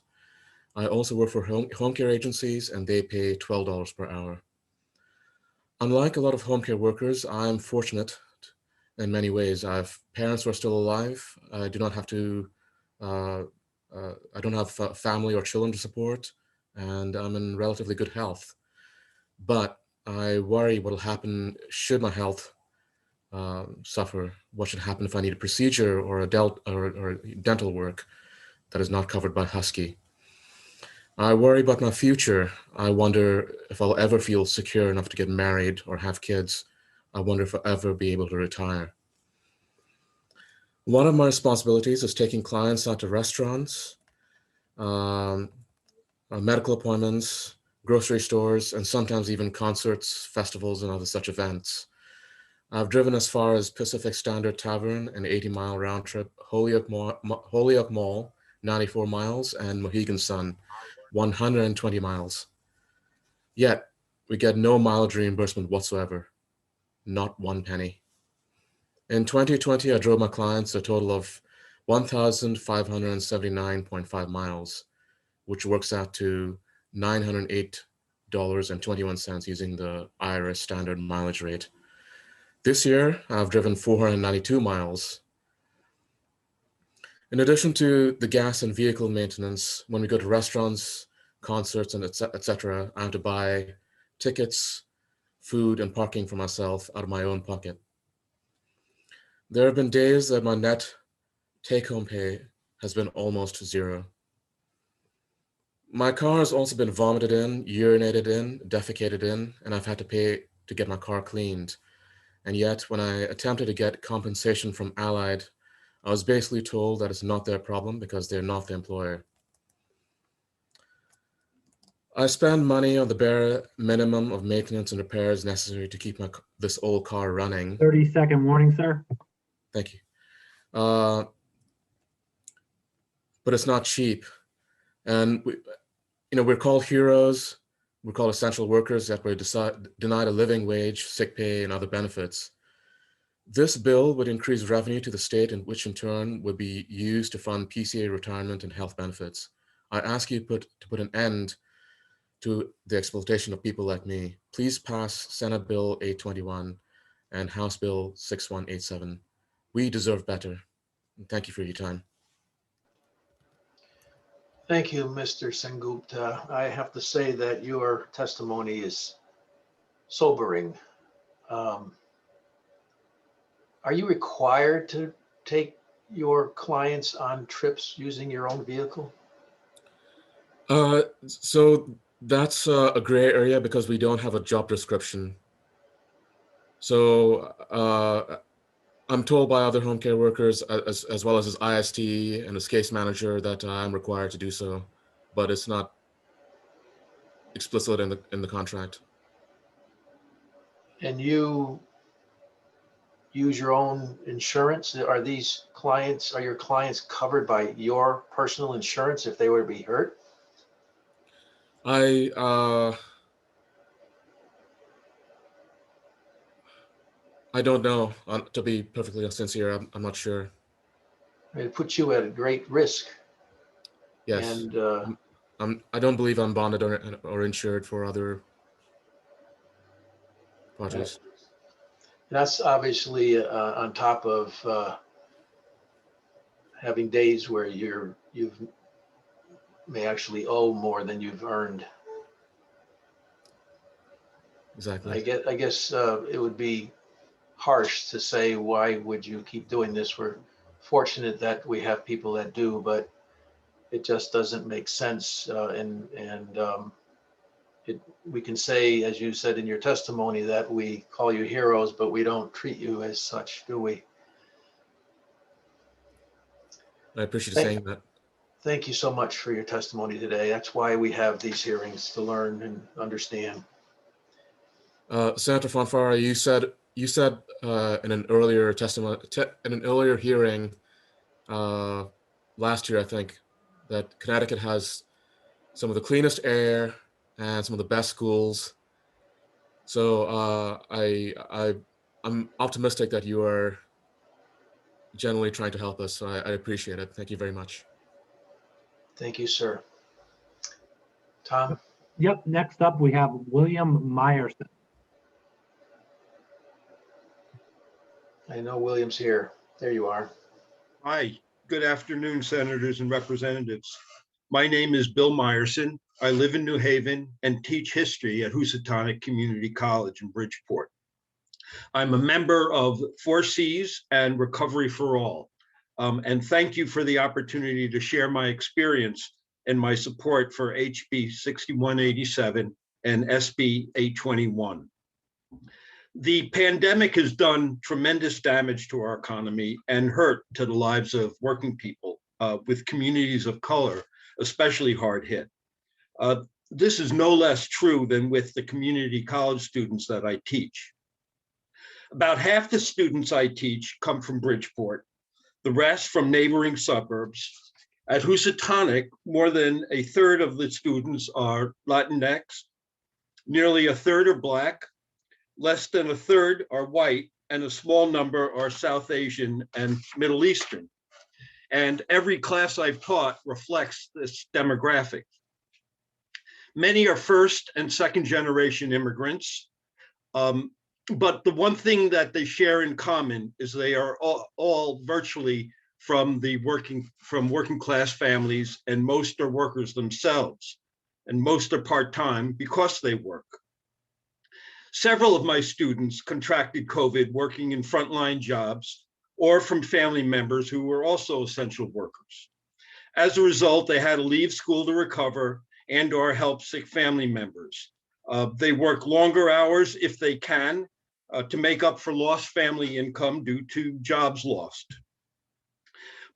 I also work for home care agencies, and they pay $12 per hour. Unlike a lot of home care workers, I'm fortunate in many ways. I have parents who are still alive. I do not have to, I don't have family or children to support, and I'm in relatively good health. But I worry what will happen should my health suffer. What should happen if I need a procedure or dental work that is not covered by Husky? I worry about my future. I wonder if I'll ever feel secure enough to get married or have kids. I wonder if I'll ever be able to retire. One of my responsibilities is taking clients out to restaurants, medical appointments, grocery stores, and sometimes even concerts, festivals, and other such events. I've driven as far as Pacific Standard Tavern, an 80-mile round trip, Holyoke Mall, 94 miles, and Mohegan Sun, 120 miles. Yet, we get no mileage reimbursement whatsoever, not one penny. In 2020, I drove my clients a total of 1,579.5 miles, which works out to $908.21 using the IRS standard mileage rate. This year, I've driven 492 miles. In addition to the gas and vehicle maintenance, when we go to restaurants, concerts, and etc., I have to buy tickets, food, and parking for myself out of my own pocket. There have been days that my net take-home pay has been almost zero. My car has also been vomited in, urinated in, defecated in, and I've had to pay to get my car cleaned. And yet, when I attempted to get compensation from Allied, I was basically told that it's not their problem because they're not the employer. I spend money on the bare minimum of maintenance and repairs necessary to keep this old car running. 30-second warning, sir. Thank you. But it's not cheap. And we're called heroes. We're called essential workers, yet we're denied a living wage, sick pay, and other benefits. This bill would increase revenue to the state, and which in turn would be used to fund PCA retirement and health benefits. I ask you to put an end to the exploitation of people like me. Please pass Senate Bill 821 and House Bill 6187. We deserve better. And thank you for your time. Thank you, Mr. Sengupta. I have to say that your testimony is sobering. Are you required to take your clients on trips using your own vehicle? So that's a gray area because we don't have a job description. So I'm told by other home care workers, as well as his IST and his case manager, that I'm required to do so, but it's not explicit in the contract. And you use your own insurance? Are your clients covered by your personal insurance if they were to be hurt? I don't know. To be perfectly sincere, I'm not sure. It puts you at a great risk. Yes. And I don't believe I'm bonded or insured for other projects. that's obviously on top of having days where you may actually owe more than you've earned. Exactly. I guess it would be harsh to say, why would you keep doing this? We're fortunate that we have people that do, but it just doesn't make sense. We can say, as you said in your testimony, that we call you heroes, but we don't treat you as such, do we? I appreciate you saying that. Thank you so much for your testimony today. That's why we have these hearings, to learn and understand. Senator Fonfara, you said in an earlier hearing last year, I think, that Connecticut has some of the cleanest air and some of the best schools. So I'm optimistic that you are generally trying to help us. So I appreciate it. Thank you very much. Thank you, sir. Tom? Yep, next up, we have William Myerson. I know William's here. There you are. Hi, good afternoon, senators and representatives. My name is Bill Myerson. I live in New Haven and teach history at Housatonic Community College in Bridgeport. I'm a member of 4Cs and Recovery for All. And thank you for the opportunity to share my experience and my support for HB 6187 and SB 821. The pandemic has done tremendous damage to our economy and hurt to the lives of working people, with communities of color especially hard hit. This is no less true than with the community college students that I teach. About half the students I teach come from Bridgeport, the rest from neighboring suburbs. At Housatonic, more than a third of the students are Latinx, nearly a third are Black, less than a third are white, and a small number are South Asian and Middle Eastern. And every class I've taught reflects this demographic. Many are first and second generation immigrants, but the one thing that they share in common is they are all virtually from working class families, and most are workers themselves, and most are part-time because they work. Several of my students contracted COVID working in frontline jobs or from family members who were also essential workers. As a result, they had to leave school to recover and or help sick family members. They work longer hours if they can to make up for lost family income due to jobs lost.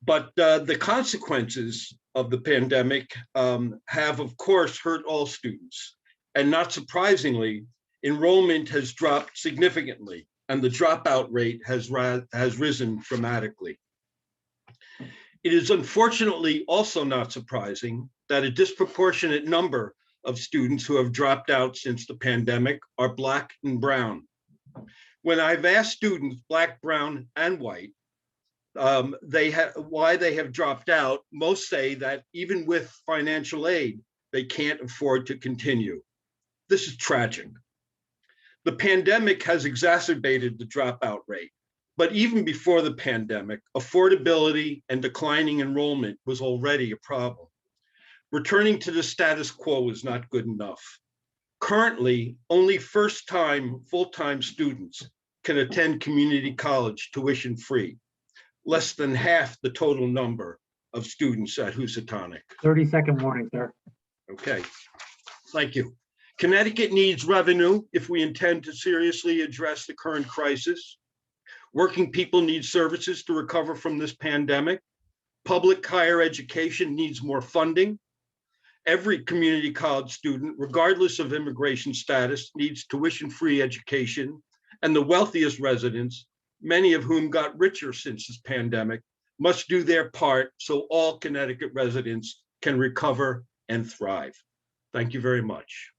But the consequences of the pandemic have, of course, hurt all students. And not surprisingly, enrollment has dropped significantly, and the dropout rate has risen dramatically. It is unfortunately also not surprising that a disproportionate number of students who have dropped out since the pandemic are Black and brown. When I've asked students, Black, brown, and white, why they have dropped out, most say that even with financial aid, they can't afford to continue. This is tragic. The pandemic has exacerbated the dropout rate, but even before the pandemic, affordability and declining enrollment was already a problem. Returning to the status quo is not good enough. Currently, only first-time, full-time students can attend community college tuition-free, less than half the total number of students at Housatonic. 30-second warning, sir. Okay, thank you. Connecticut needs revenue if we intend to seriously address the current crisis. Working people need services to recover from this pandemic. Public higher education needs more funding. Every community college student, regardless of immigration status, needs tuition-free education. And the wealthiest residents, many of whom got richer since this pandemic, must do their part so all Connecticut residents can recover and thrive. Thank you very much.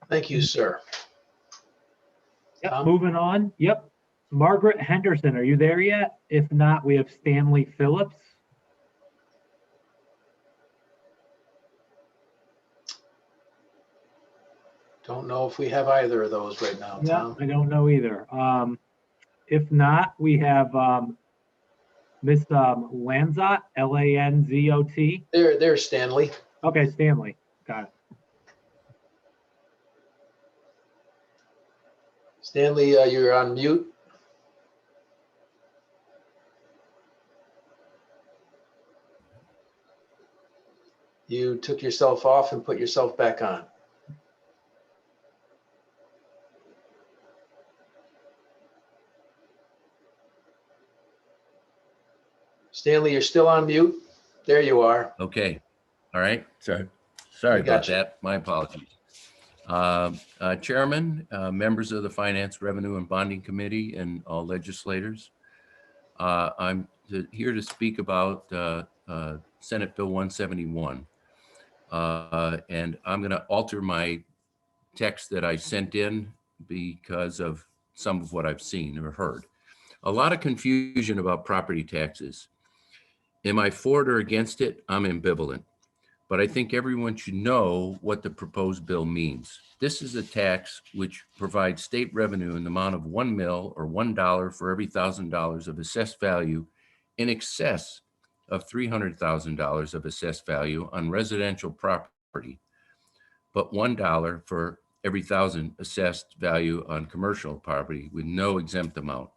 Thank you, sir. Yep, moving on. Yep. Margaret Henderson, are you there yet? If not, we have Stanley Phillips. Don't know if we have either of those right now, Yeah, Tom. I don't know either. If not, we have Miss Lanzot, Lanzot. There's Stanley. Okay, Stanley. Got it. Stanley, you're on mute. You took yourself off and put yourself back on. Stanley, you're still on mute. There you are. Okay. All right. Sorry We got about you. that. My apologies. Chairman, members of the Finance, Revenue, and Bonding Committee, and all legislators. I'm here to speak about Senate Bill 171. And I'm going to alter my text that I sent in because of some of what I've seen or heard. A lot of confusion about property taxes. Am I for it or against it? I'm ambivalent. But I think everyone should know what the proposed bill means. This is a tax which provides state revenue in the amount of $1 mil or $1 for every $1,000 of assessed value in excess of $300,000 of assessed value on residential property, but $1 for every 1,000 assessed value on commercial property with no exempt amount.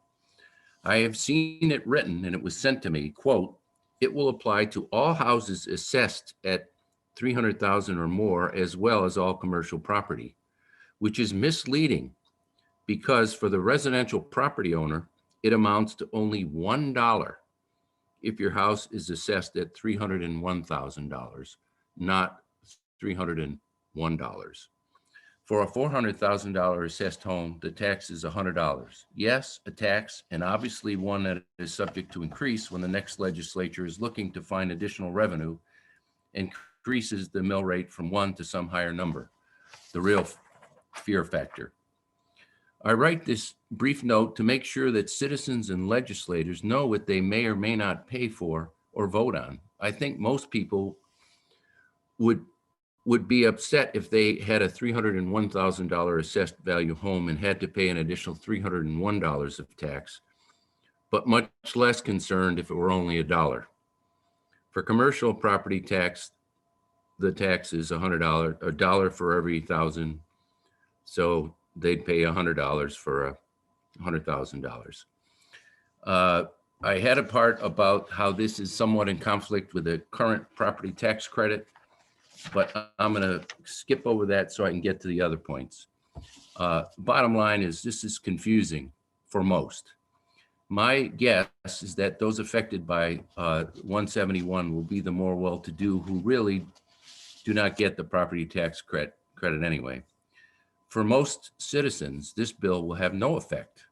I have seen it written, and it was sent to me, quote, "It will apply to all houses assessed at 300,000 or more, as well as all commercial property," which is misleading because for the residential property owner, it amounts to only $1 if your house is assessed at $301,000, not $301. For a $400,000 assessed home, the tax is $100. Yes, a tax, and obviously one that is subject to increase when the next legislature is looking to find additional revenue and increases the mill rate from 1 to some higher number, the real fear factor. I write this brief note to make sure that citizens and legislators know what they may or may not pay for or vote on. I think most people would be upset if they had a $301,000 assessed value home and had to pay an additional $301 of tax, but much less concerned if it were only $1. For commercial property tax, the tax is $100, $1 for every 1,000. So they'd pay $100 for $100,000. I had a part about how this is somewhat in conflict with the current property tax credit, but I'm going to skip over that so I can get to the other points. Bottom line is this is confusing for most. My guess is that those affected by 171 will be the more well-to-do who really do not get the property tax credit anyway. For most citizens, this bill will have no effect.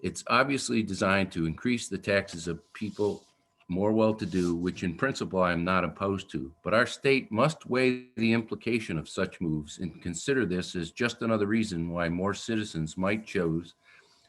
It's obviously designed to increase the taxes of people more well-to-do, which in principle I am not opposed to, but our state must weigh the implication of such moves and consider this as just another reason why more citizens might choose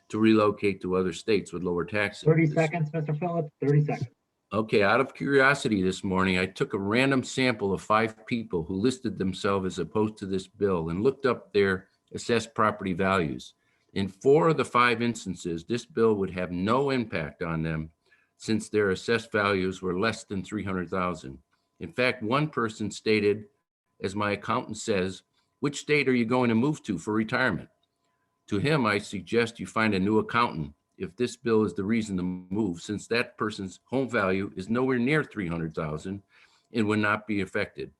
to relocate to other states with lower taxes. 30 seconds, Mr. Phillips, 30 seconds. Okay, out of curiosity this morning, I took a random sample of 5 people who listed themselves as opposed to this bill and looked up their assessed property values. In 4 of the 5 instances, this bill would have no impact on them since their assessed values were less than 300,000. In fact, one person stated, as my accountant says, "Which state are you going to move to for retirement?" To him, I suggest you find a new accountant if this bill is the reason to move, since that person's home value is nowhere near 300,000 and would not be affected.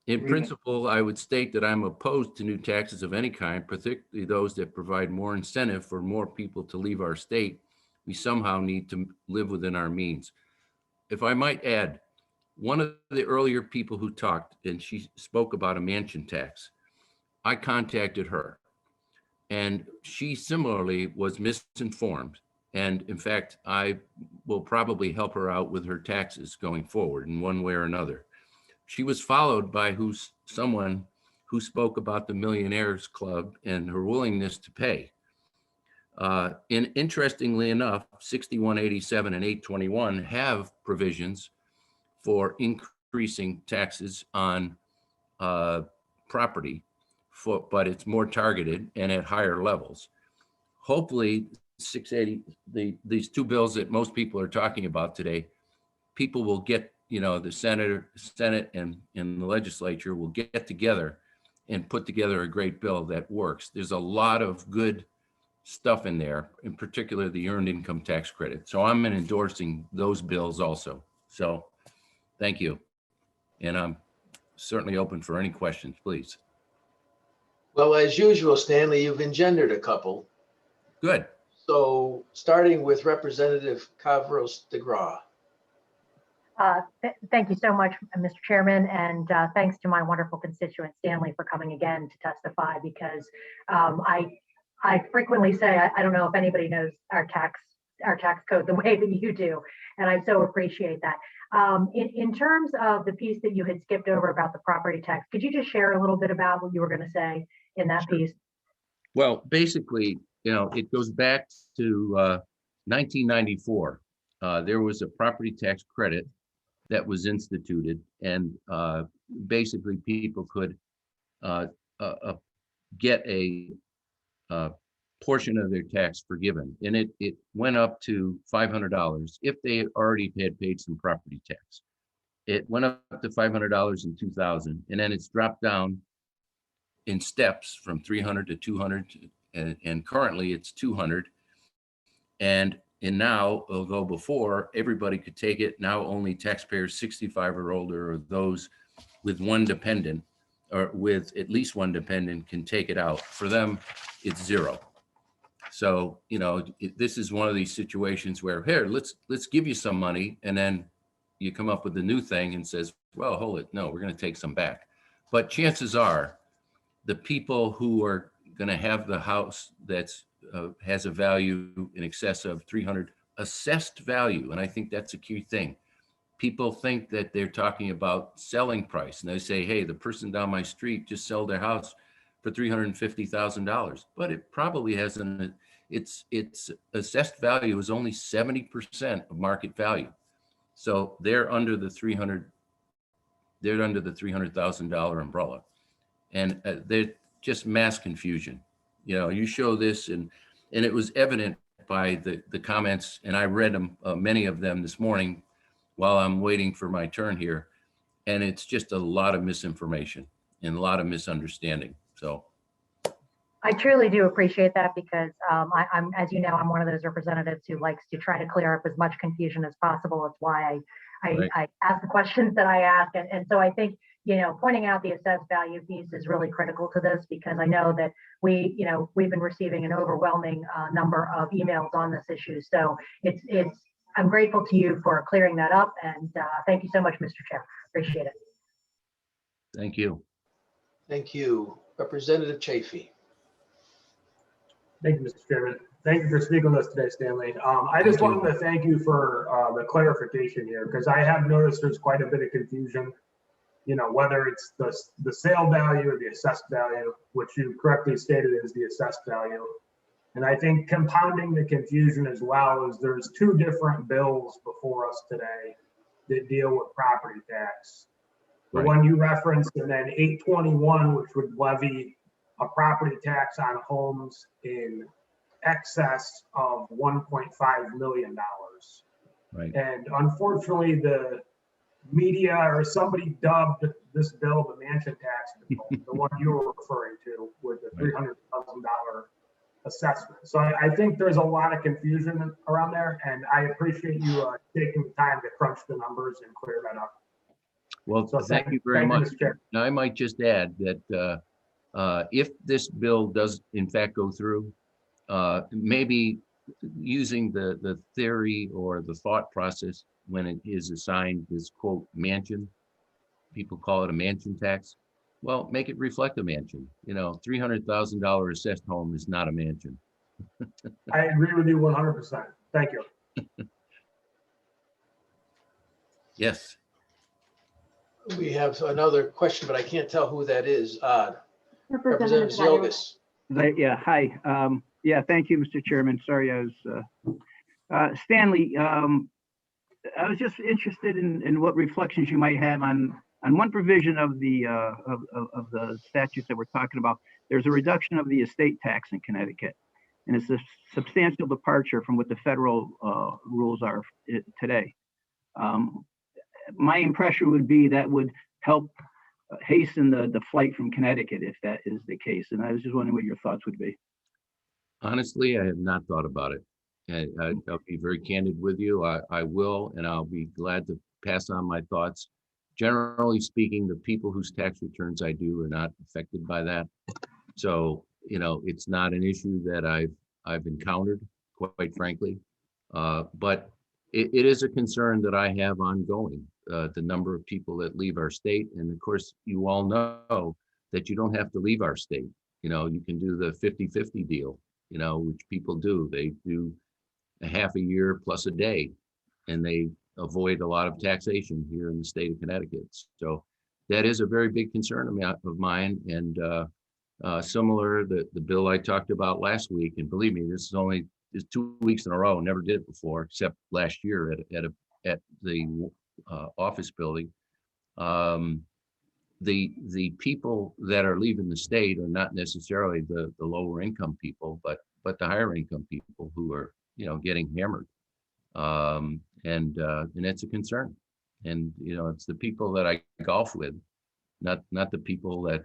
In principle, I would state that I'm opposed to new taxes of any kind, particularly those that provide more incentive for more people to leave our state. We somehow need to live within our means. If I might add, one of the earlier people who talked, and she spoke about a mansion tax, I contacted her. And she similarly was misinformed. And in fact, I will probably help her out with her taxes going forward in one way or another. She was followed by someone who spoke about the Millionaires Club and her willingness to pay. And interestingly enough, 6187 and 821 have provisions for increasing taxes on property, but it's more targeted and at higher levels. Hopefully, 680, these 2 bills that most people are talking about today, people will get, the Senate and the legislature will get together and put together a great bill that works. There's a lot of good stuff in there, in particular the earned income tax credit. So I'm endorsing those bills also. So thank you. And I'm certainly open for any questions, please. Well, as usual, Stanley, you've engendered a couple. Good. So starting with Representative Kavros DeGraw. Thank you so much, Mr. Chairman, and thanks to my wonderful constituent Stanley for coming again to testify, because I frequently say I don't know if anybody knows our tax code the way that you do, and I so appreciate that. In terms of the piece that you had skipped over about the property tax, could you just share a little bit about what you were going to say in that piece? Well, basically, it goes back to 1994. There was a property tax credit that was instituted, and basically people could get a portion of their tax forgiven, and it went up to $500 if they already had paid some property tax. It went up to $500 in 2000, and then it's dropped down in steps from 300 to 200, and currently it's 200. And now, although before everybody could take it, now only taxpayers 65 or older, or those with one dependent or with at least one dependent, can take it out. For them, it's zero. So, this is one of these situations where, here, let's give you some money, and then you come up with a new thing and says, well, hold it, no, we're going to take some back. But chances are the people who are going to have the house that's has a value in excess of 300 assessed value, and I think that's a key thing. People think that they're talking about selling price, and they say, hey, the person down my street just sold their house for $350,000, but it probably hasn't. Its assessed value is only 70% of market value. So they're under the $300,000 umbrella, and they're just mass confusion. You show this, and it was evident by the comments, and I read them, many of them this morning while I'm waiting for my turn here, and it's just a lot of misinformation and a lot of misunderstanding. So I truly do appreciate that, because I'm, as you know, I'm one of those representatives who likes to try to clear up as much confusion as possible. It's why I ask the questions that I ask. And so I think, pointing out the assessed value piece is really critical to this, because I know that we've been receiving an overwhelming number of emails on this issue. So I'm grateful to you for clearing that up. And thank you so much, Mr. Chair. Appreciate it. Thank you. Thank you. Representative Chafee. Thank you, Mr. Chairman. Thank you for speaking with us today, Stanley. I just wanted to thank you for the clarification here, because I have noticed there's quite a bit of confusion, whether it's the sale value or the assessed value, which you correctly stated is the assessed value. And I think compounding the confusion as well is there's two different bills before us today that deal with property tax. The one you referenced, and then 821, which would levy a property tax on homes in excess of $1.5 million. Right. And unfortunately, the media or somebody dubbed this bill the mansion tax bill, the one you were referring to with the $300,000 assessment. So I think there's a lot of confusion around there, and I appreciate you taking the time to crunch the numbers and clear that up. Well, So thank you very much. Mr. Chair. Now, I might just add that if this bill does in fact go through, maybe using the theory or the thought process when it is assigned this quote mansion, people call it a mansion tax. Well, make it reflect a mansion. $300,000 assessed home is not a mansion. I agree with you 100%. Thank you. Yes. We have another question, but I can't tell who that is. Representative Ziogas. Yeah, hi. Yeah, thank you, Mr. Chairman. Sorry, I was Stanley. I was just interested in what reflections you might have on one provision of the of the statutes that we're talking about. There's a reduction of the estate tax in Connecticut, and it's a substantial departure from what the federal rules are today. My impression would be that would help hasten the flight from Connecticut if that is the case. And I was just wondering what your thoughts would be. Honestly, I have not thought about it. I'll be very candid with you. I will, and I'll be glad to pass on my thoughts. Generally speaking, the people whose tax returns I do are not affected by that. So, it's not an issue that I've encountered, quite frankly. But it is a concern that I have ongoing, the number of people that leave our state. And of course, you all know that you don't have to leave our state. You can do the 50-50 deal, which people do. They do a half a year plus a day, and they avoid a lot of taxation here in the state of Connecticut. So that is a very big concern of mine. And Similar, the bill I talked about last week, and believe me, this is 2 weeks in a row, never did it before, except last year at the office building. The people that are leaving the state are not necessarily the lower income people, but the higher income people who are, getting hammered. And it's a concern. And, it's the people that I golf with, not the people that,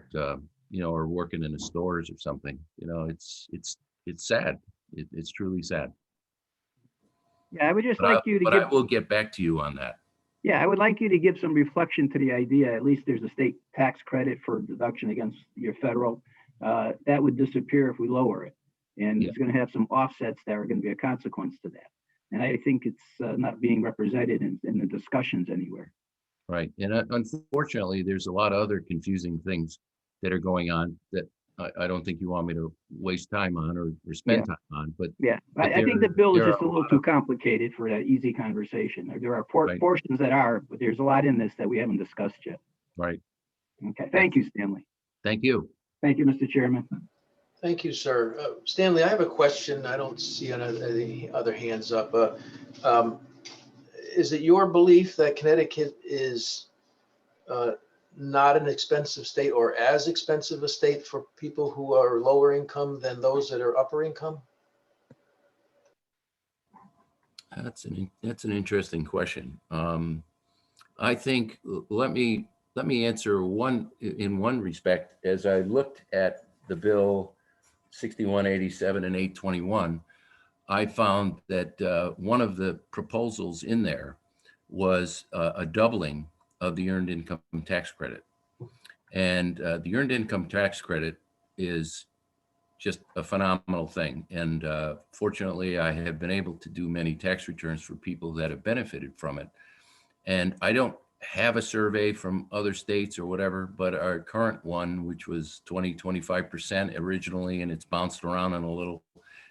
are working in the stores or something. It's sad. It's truly sad. Yeah, I would just But like you to but give. I will get back to you on that. Yeah, I would like you to give some reflection to the idea, at least there's a state tax credit for deduction against your federal. That would disappear if we lower it. And it's going to have some offsets that are going to be a consequence to that. And I think it's not being represented in the discussions anywhere. Right. And unfortunately, there's a lot of other confusing things that are going on that I don't think you want me to waste time on or spend time on. But I think the bill is just a little too complicated for that easy conversation. There are portions that are, but there's a lot in this that we haven't discussed yet. Right. Okay. Thank you, Stanley. Thank you. Thank you, Mr. Chairman. Thank you, sir. Stanley, I have a question. I don't see any other hands up. Is it your belief that Connecticut is not an expensive state or as expensive a state for people who are lower income than those that are upper income? That's an interesting question. I think let me answer in one respect. As I looked at the bill 6187 and 821, I found that one of the proposals in there was a doubling of the earned income tax credit. And the earned income tax credit is just a phenomenal thing. And fortunately, I have been able to do many tax returns for people that have benefited from it. And I don't have a survey from other states or whatever, but our current one, which was 25% originally, and it's bounced around on a little,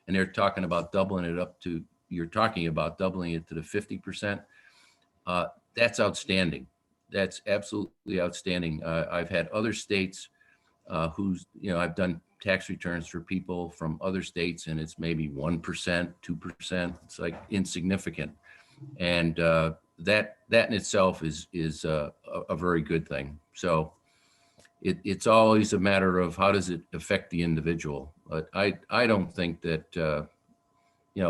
and they're talking about doubling it up to, you're talking about doubling it to the 50%. That's outstanding. That's absolutely outstanding. I've had other states who's, I've done tax returns for people from other states, and it's maybe 1%, 2%. It's like insignificant. And that in itself is a very good thing. So it's always a matter of how does it affect the individual. But I don't think that,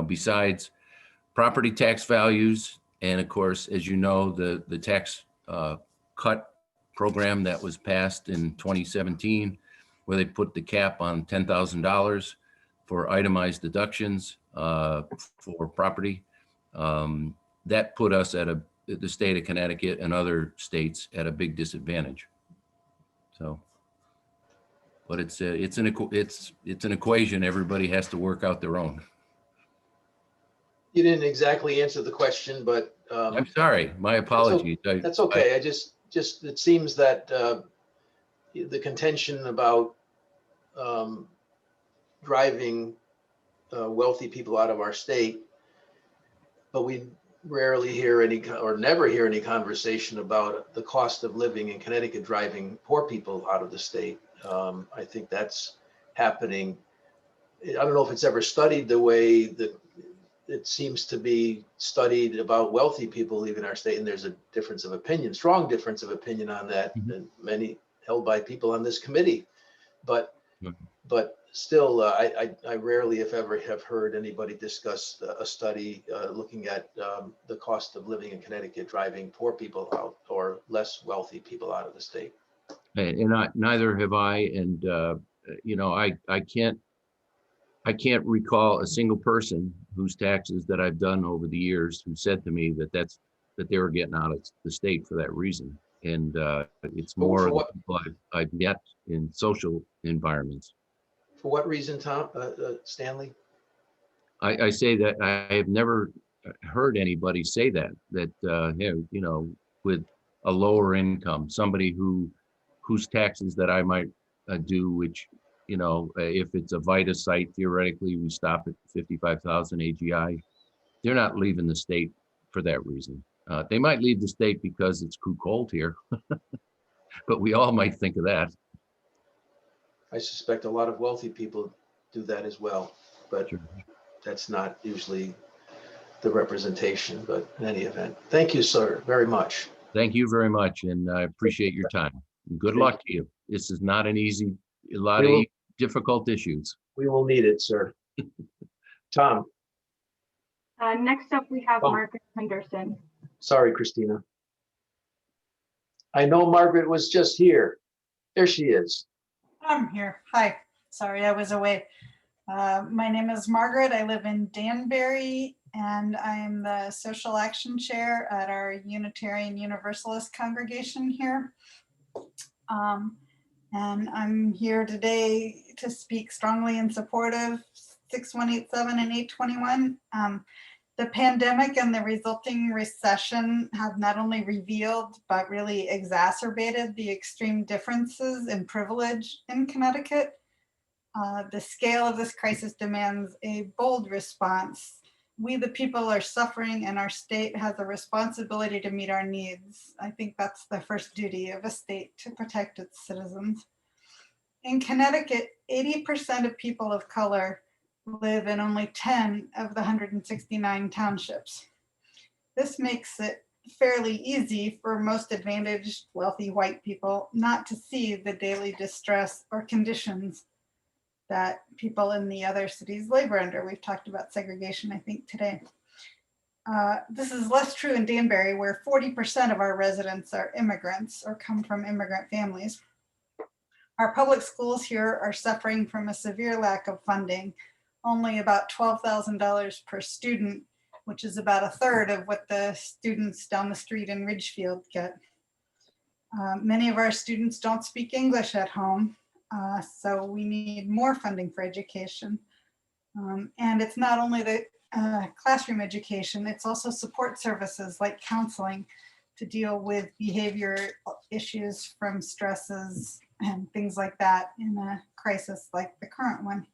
besides property tax values, and of course, as you know, the tax cut program that was passed in 2017, where they put the cap on $10,000 for itemized deductions for property. That put us at the state of Connecticut and other states at a big disadvantage. So, but it's an equation. Everybody has to work out their own. You didn't exactly answer the question, but I'm sorry. My apologies. That's okay. I just it seems that the contention about driving wealthy people out of our state, but we rarely hear any or never hear any conversation about the cost of living in Connecticut driving poor people out of the state. I think that's happening. I don't know if it's ever studied the way that it seems to be studied about wealthy people leaving our state, and there's a difference of opinion, strong difference of opinion on that, and many held by people on this committee. But still, I rarely, if ever, have heard anybody discuss a study looking at the cost of living in Connecticut driving poor people out or less wealthy people out of the state. And neither have I. And I can't recall a single person whose taxes that I've done over the years who said to me that they were getting out of the state for that reason. And it's more of the people I've met in social environments. For what reason, Tom, Stanley? I say that I have never heard anybody say that with a lower income, somebody whose taxes that I might do, which, if it's a VITA site, theoretically, we stop at 55,000 AGI. They're not leaving the state for that reason. They might leave the state because it's too cold here, but we all might think of that. I suspect a lot of wealthy people do that as well, but Sure. that's not usually the representation, but in any event, thank you, sir, very much. Thank you very much, and I appreciate your time. And good luck to you. This is not an easy, a lot of difficult issues. We will need it, sir. Tom, Next up, we have Oh. Margaret Henderson. sorry, Christina. I know Margaret was just here. There she is. I'm here. Hi. Sorry, I was away. My name is Margaret. I live in Danbury, and I'm the Social Action Chair at our Unitarian Universalist congregation here. And I'm here today to speak strongly in support of 6187 and 821. The pandemic and the resulting recession have not only revealed, but really exacerbated the extreme differences in privilege in Connecticut. The scale of this crisis demands a bold response. We, the people, are suffering, and our state has a responsibility to meet our needs. I think that's the first duty of a state, to protect its citizens. In Connecticut, 80% of people of color live in only 10 of the 169 townships. This makes it fairly easy for most advantaged, wealthy white people not to see the daily distress or conditions that people in the other cities labor under. We've talked about segregation, I think, today. This is less true in Danbury, where 40% of our residents are immigrants or come from immigrant families. Our public schools here are suffering from a severe lack of funding, only about $12,000 per student, which is about a third of what the students down the street in Ridgefield get. Many of our students don't speak English at home, so we need more funding for education. And it's not only the classroom education, it's also support services like counseling to deal with behavior issues from stresses and things like that in a crisis like the current one.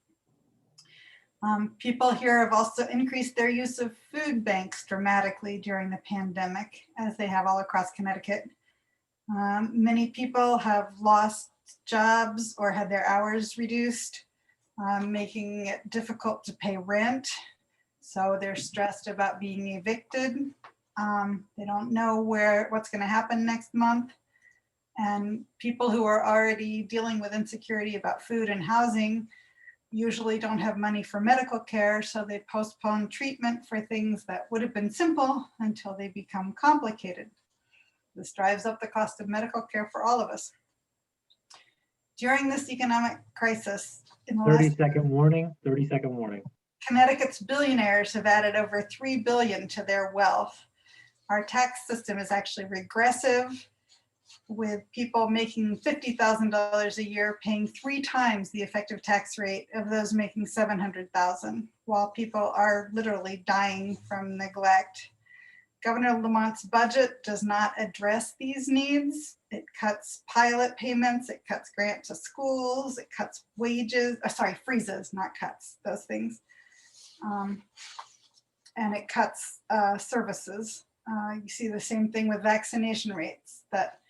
People here have also increased their use of food banks dramatically during the pandemic, as they have all across Connecticut. Many people have lost jobs or had their hours reduced, making it difficult to pay rent. So they're stressed about being evicted. They don't know what's going to happen next month. And people who are already dealing with insecurity about food and housing usually don't have money for medical care, so they postpone treatment for things that would have been simple until they become complicated. This drives up the cost of medical care for all of us. During this economic crisis, in the 30-second warning, 30-second warning. Connecticut's billionaires have added over $3 billion to their wealth. Our tax system is actually regressive, with people making $50,000 a year paying 3 times the effective tax rate of those making $700,000, while people are literally dying from neglect. Governor Lamont's budget does not address these needs. It cuts pilot payments, it cuts grants to schools, it cuts wages, freezes, not cuts, those things. And it cuts services. You see the same thing with vaccination rates, that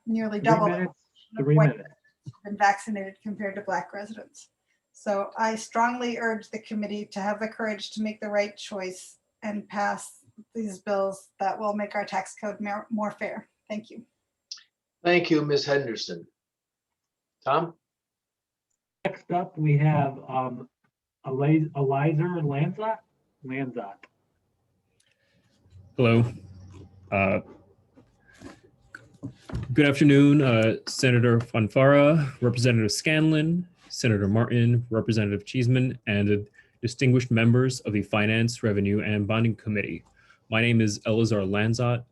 nearly double have been vaccinated compared to Black residents. So I strongly urge the committee to have the courage to make the right choice and pass these bills that will make our tax code more fair. Thank you. Thank you, Ms. Henderson. Tom? Next up, we have Eliza Lanzot. Hello. Good afternoon, Senator Fonfara, Representative Scanlon, Senator Martin, Representative Cheeseman, and the distinguished members of the Finance, Revenue, and Bonding Committee. My name is Elazar Lanzot.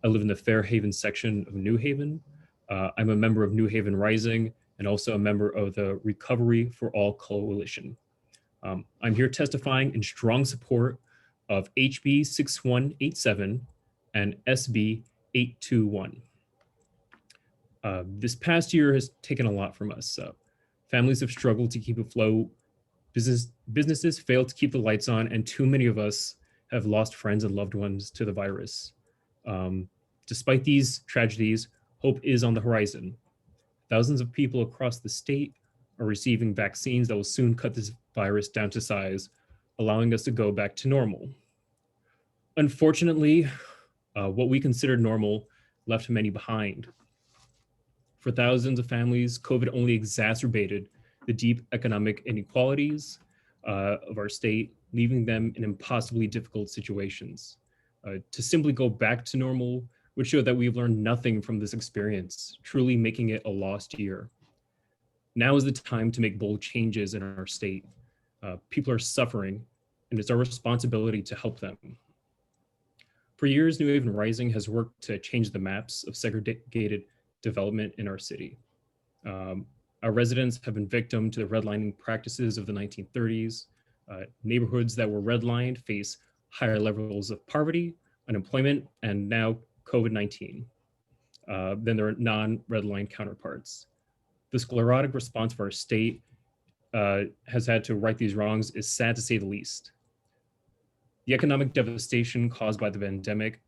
I live in the Fairhaven section of New Haven. I'm a member of New Haven Rising and also a member of the Recovery for All Coalition. I'm here testifying in strong support of HB 6187 and SB 821. This past year has taken a lot from us. Families have struggled to keep afloat. Businesses failed to keep the lights on, and too many of us have lost friends and loved ones to the virus. Despite these tragedies, hope is on the horizon. Thousands of people across the state are receiving vaccines that will soon cut this virus down to size, allowing us to go back to normal. Unfortunately, what we considered normal left many behind. For thousands of families, COVID only exacerbated the deep economic inequalities of our state, leaving them in impossibly difficult situations. To simply go back to normal would show that we've learned nothing from this experience, truly making it a lost year. Now is the time to make bold changes in our state. People are suffering, and it's our responsibility to help them. For years, New Haven Rising has worked to change the maps of segregated development in our city. Our residents have been victim to the redlining practices of the 1930s. Neighborhoods that were redlined face higher levels of poverty, unemployment, and now COVID-19 than their non-redline counterparts. The sclerotic response of our state has had to right these wrongs is sad to say the least. The economic devastation caused by the pandemic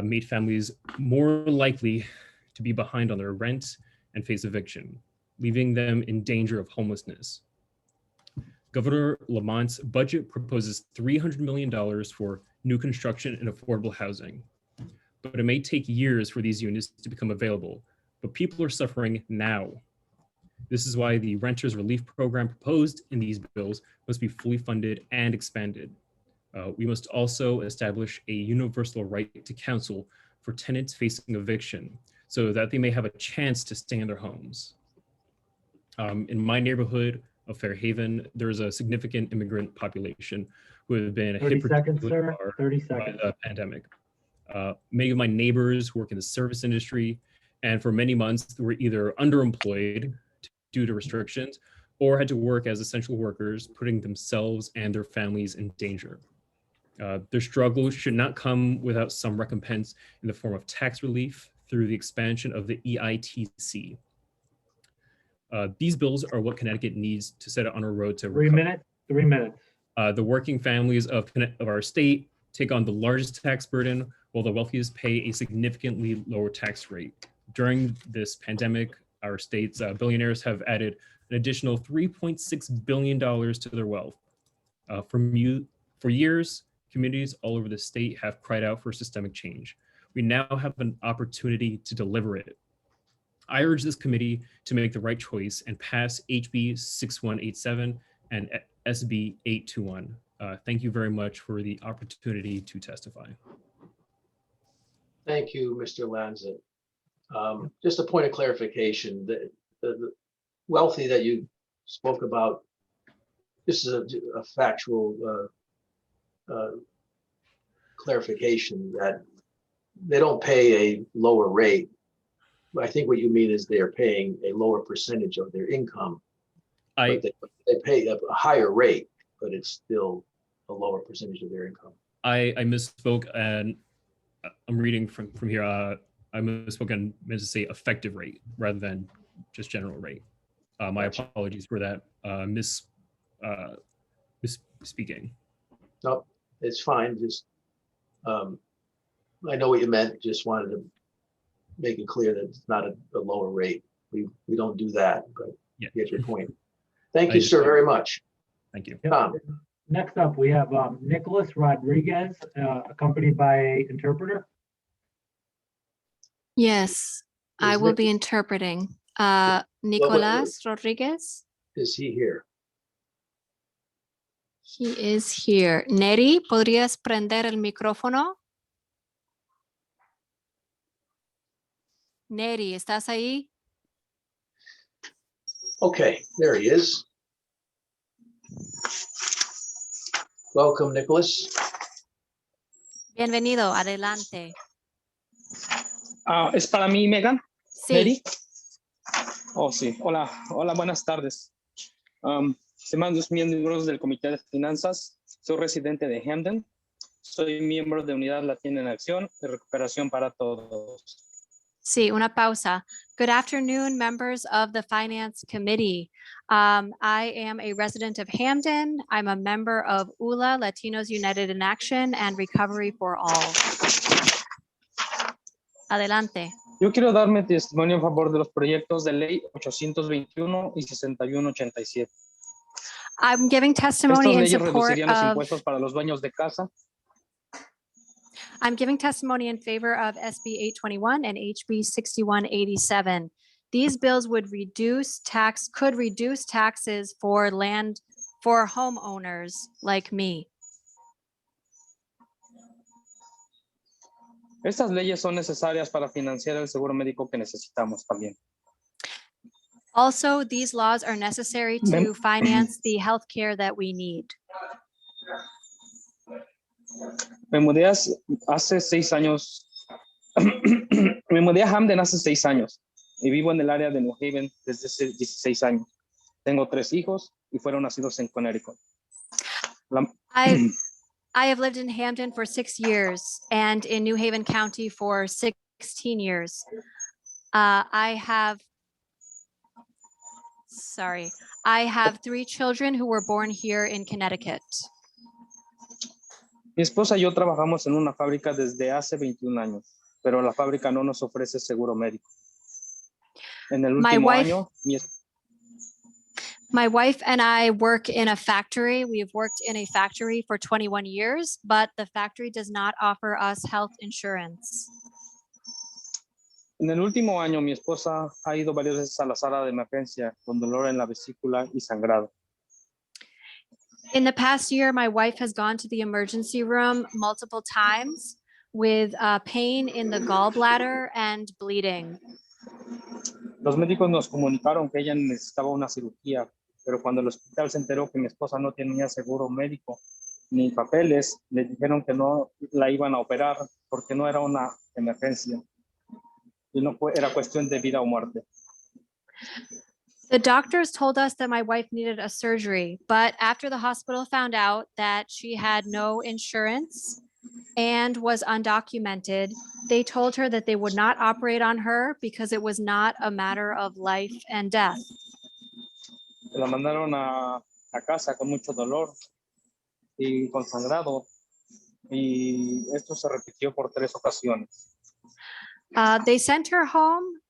made families more likely to be behind on their rent and face eviction, leaving them in danger of homelessness. Governor Lamont's budget proposes $300 million for new construction and affordable housing, but it may take years for these units to become available, but people are suffering now. This is why the Renters Relief Program proposed in these bills must be fully funded and expanded. We must also establish a universal right to counsel for tenants facing eviction so that they may have a chance to stay in their homes. In my neighborhood of Fairhaven, there's a significant immigrant population who have been 30 hit seconds, particularly sir. hard 30 by seconds. the pandemic. Many of my neighbors work in the service industry, and for many months they were either underemployed due to restrictions or had to work as essential workers, putting themselves and their families in danger. Their struggle should not come without some recompense in the form of tax relief through the expansion of the EITC. These bills are what Connecticut needs to set it on a road to 3 minutes, 3 minutes. The working families of our state take on the largest tax burden, while the wealthiest pay a significantly lower tax rate. During this pandemic, our state's billionaires have added an additional $3.6 billion to their wealth. For years, communities all over the state have cried out for systemic change. We now have an opportunity to deliver it. I urge this committee to make the right choice and pass HB 6187 and SB 821. Thank you very much for the opportunity to testify. Thank you, Mr. Lanza. Just a point of clarification, the wealthy that you spoke about, this is a factual clarification that they don't pay a lower rate. I think what you mean is they're paying a lower percentage of their income. They pay a higher rate, but it's still a lower percentage of their income. I misspoke, and I'm reading from here. I misspoke and meant to say effective rate rather than just general rate. My apologies for that misspeaking. No, it's fine. Just I know what you meant. Just wanted to make it clear that it's not a lower rate. We don't do that, but yeah. Get your point. Thank you, sir, very much. Thank you. Tom. Next up, we have Nicholas Rodriguez, accompanied by an interpreter. Yes, I will be interpreting. Nicolas Rodriguez. Is he here? He is here. Neri, ¿podrías prender el micrófono? Neri, ¿estás ahí? Okay, there he is. Welcome, Nicholas. Bienvenido, adelante. ¿Es para mí, Megan? Sí. ¿Neri? Oh, sí. Hola, hola, buenas tardes. Estimados miembros del Comité de Finanzas, soy residente de Hamden. Soy miembro de Unidad Latina en Acción y Recuperación para Todos. Sí, una pausa. Good afternoon, members of the Finance Committee. I am a resident of Hamden. I'm a member of ULA, Latinos United in Action, and Recovery for All. Adelante. Yo quiero darme testimonio en favor de los proyectos de ley 821 y 6187. I'm giving Estas testimony in leyes support reducirían los of, impuestos para los dueños de casa. I'm giving testimony in favor of SB 821 and HB 6187. These bills would could reduce taxes for homeowners like me. Estas leyes son necesarias para financiar el seguro médico que necesitamos también. Also, these laws are necessary to finance the healthcare that we need. Me mudé hace 6 años. Me mudé a Hamden hace 6 años y vivo en el área de New Haven desde hace 16 años. Tengo 3 hijos y fueron nacidos en Connecticut. I have lived in Hamden for 6 years and in New Haven County for 16 years. I have 3 children who were born here in Connecticut. Mi esposa y yo trabajamos en una fábrica desde hace 21 años, pero la fábrica no nos ofrece seguro médico. En el último año, My wife and I work in a factory. We have worked in a factory for 21 years, but the factory does not offer us health insurance. En el último año, mi esposa ha ido varias veces a la sala de emergencia con dolor en la vesícula y sangrado. In the past year, my wife has gone to the emergency room multiple times with pain in the gallbladder and bleeding. Los médicos nos comunicaron que ella necesitaba una cirugía, pero cuando el hospital se enteró que mi esposa no tenía seguro médico ni papeles, le dijeron que no la iban a operar porque no era una emergencia y no era cuestión de vida o muerte. The doctors told us that my wife needed a surgery, but after the hospital found out that she had no insurance and was undocumented, they told her that they would not operate on her because it was not a matter of life and death. La mandaron a casa con mucho dolor y con sangrado, y esto se repitió por 3 ocasiones. They sent her home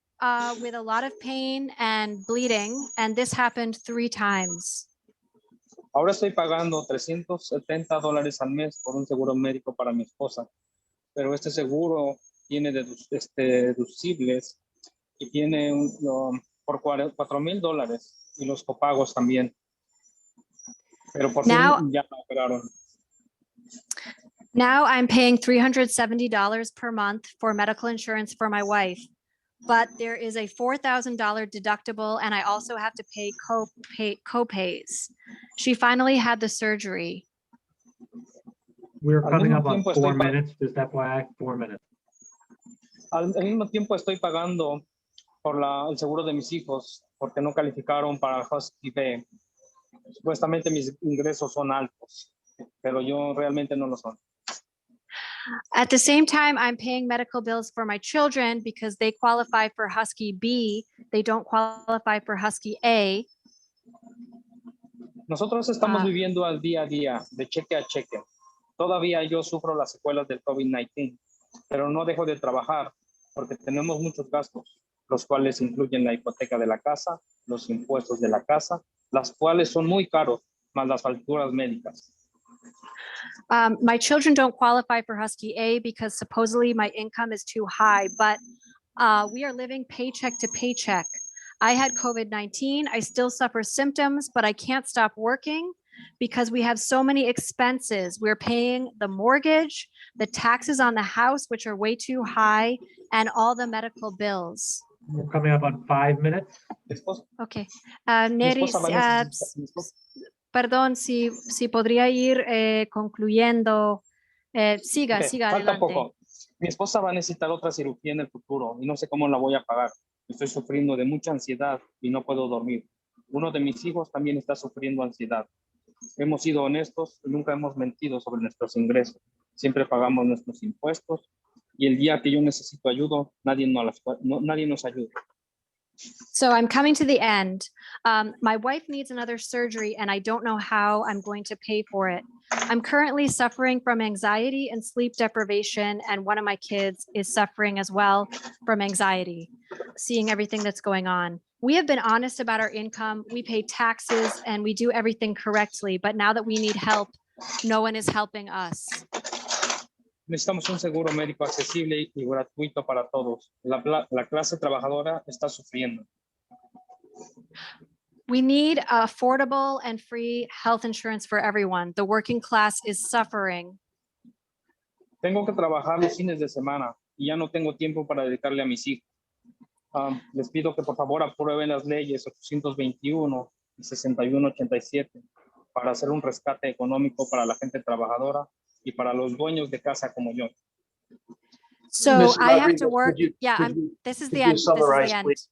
with a lot of pain and bleeding, and this happened 3 times. Ahora estoy pagando $370 al mes por un seguro médico para mi esposa, pero este seguro tiene deducibles y tiene por $4,000 y los copagos también. Pero por fin ya la operaron. Now I'm paying $370 per month for medical insurance for my wife, but there is a $4,000 deductible and I also have to pay co-pays. She finally had the surgery. We're coming up on 4 minutes, just FYI, 4 minutes. Al mismo tiempo estoy pagando por el seguro de mis hijos porque no calificaron para Husky B. Supuestamente mis ingresos son altos, pero yo realmente no lo son. At the same time, I'm paying medical bills for my children because they qualify for Husky B. They don't qualify for Husky A. Nosotros estamos viviendo al día a día, de cheque a cheque. Todavía yo sufro las secuelas del COVID-19, pero no dejo de trabajar porque tenemos muchos gastos, los cuales incluyen la hipoteca de la casa, los impuestos de la casa, las cuales son muy caros, más las facturas médicas. My children don't qualify for Husky A because supposedly my income is too high, but we are living paycheck to paycheck. I had COVID-19. I still suffer symptoms, but I can't stop working because we have so many expenses. We're paying the mortgage, the taxes on the house, which are way too high, and all the medical bills. We're coming up on 5 minutes. Okay. Neri, perdón, si podría ir concluyendo. Siga Falta adelante. poco. Mi esposa va a necesitar otra cirugía en el futuro y no sé cómo la voy a pagar. Estoy sufriendo de mucha ansiedad y no puedo dormir. Uno de mis hijos también está sufriendo ansiedad. Hemos sido honestos y nunca hemos mentido sobre nuestros ingresos. Siempre pagamos nuestros impuestos y el día que yo necesito ayuda, nadie nos ayuda. So I'm coming to the end. My wife needs another surgery and I don't know how I'm going to pay for it. I'm currently suffering from anxiety and sleep deprivation, and one of my kids is suffering as well from anxiety, seeing everything that's going on. We have been honest about our income, we pay taxes, and we do everything correctly, but now that we need help, no one is helping us. Necesitamos un seguro médico accesible y gratuito para todos. La clase trabajadora está sufriendo. We need affordable and free health insurance for everyone. The working class is suffering. Tengo que trabajar los fines de semana y ya no tengo tiempo para dedicarle a mis hijos. Les pido que por favor aprueben las leyes 821 y 6187 para hacer un rescate económico para la gente trabajadora y para los dueños de casa como yo. So Ms. I have to Rodriguez, work. This is the end. This is the end. please?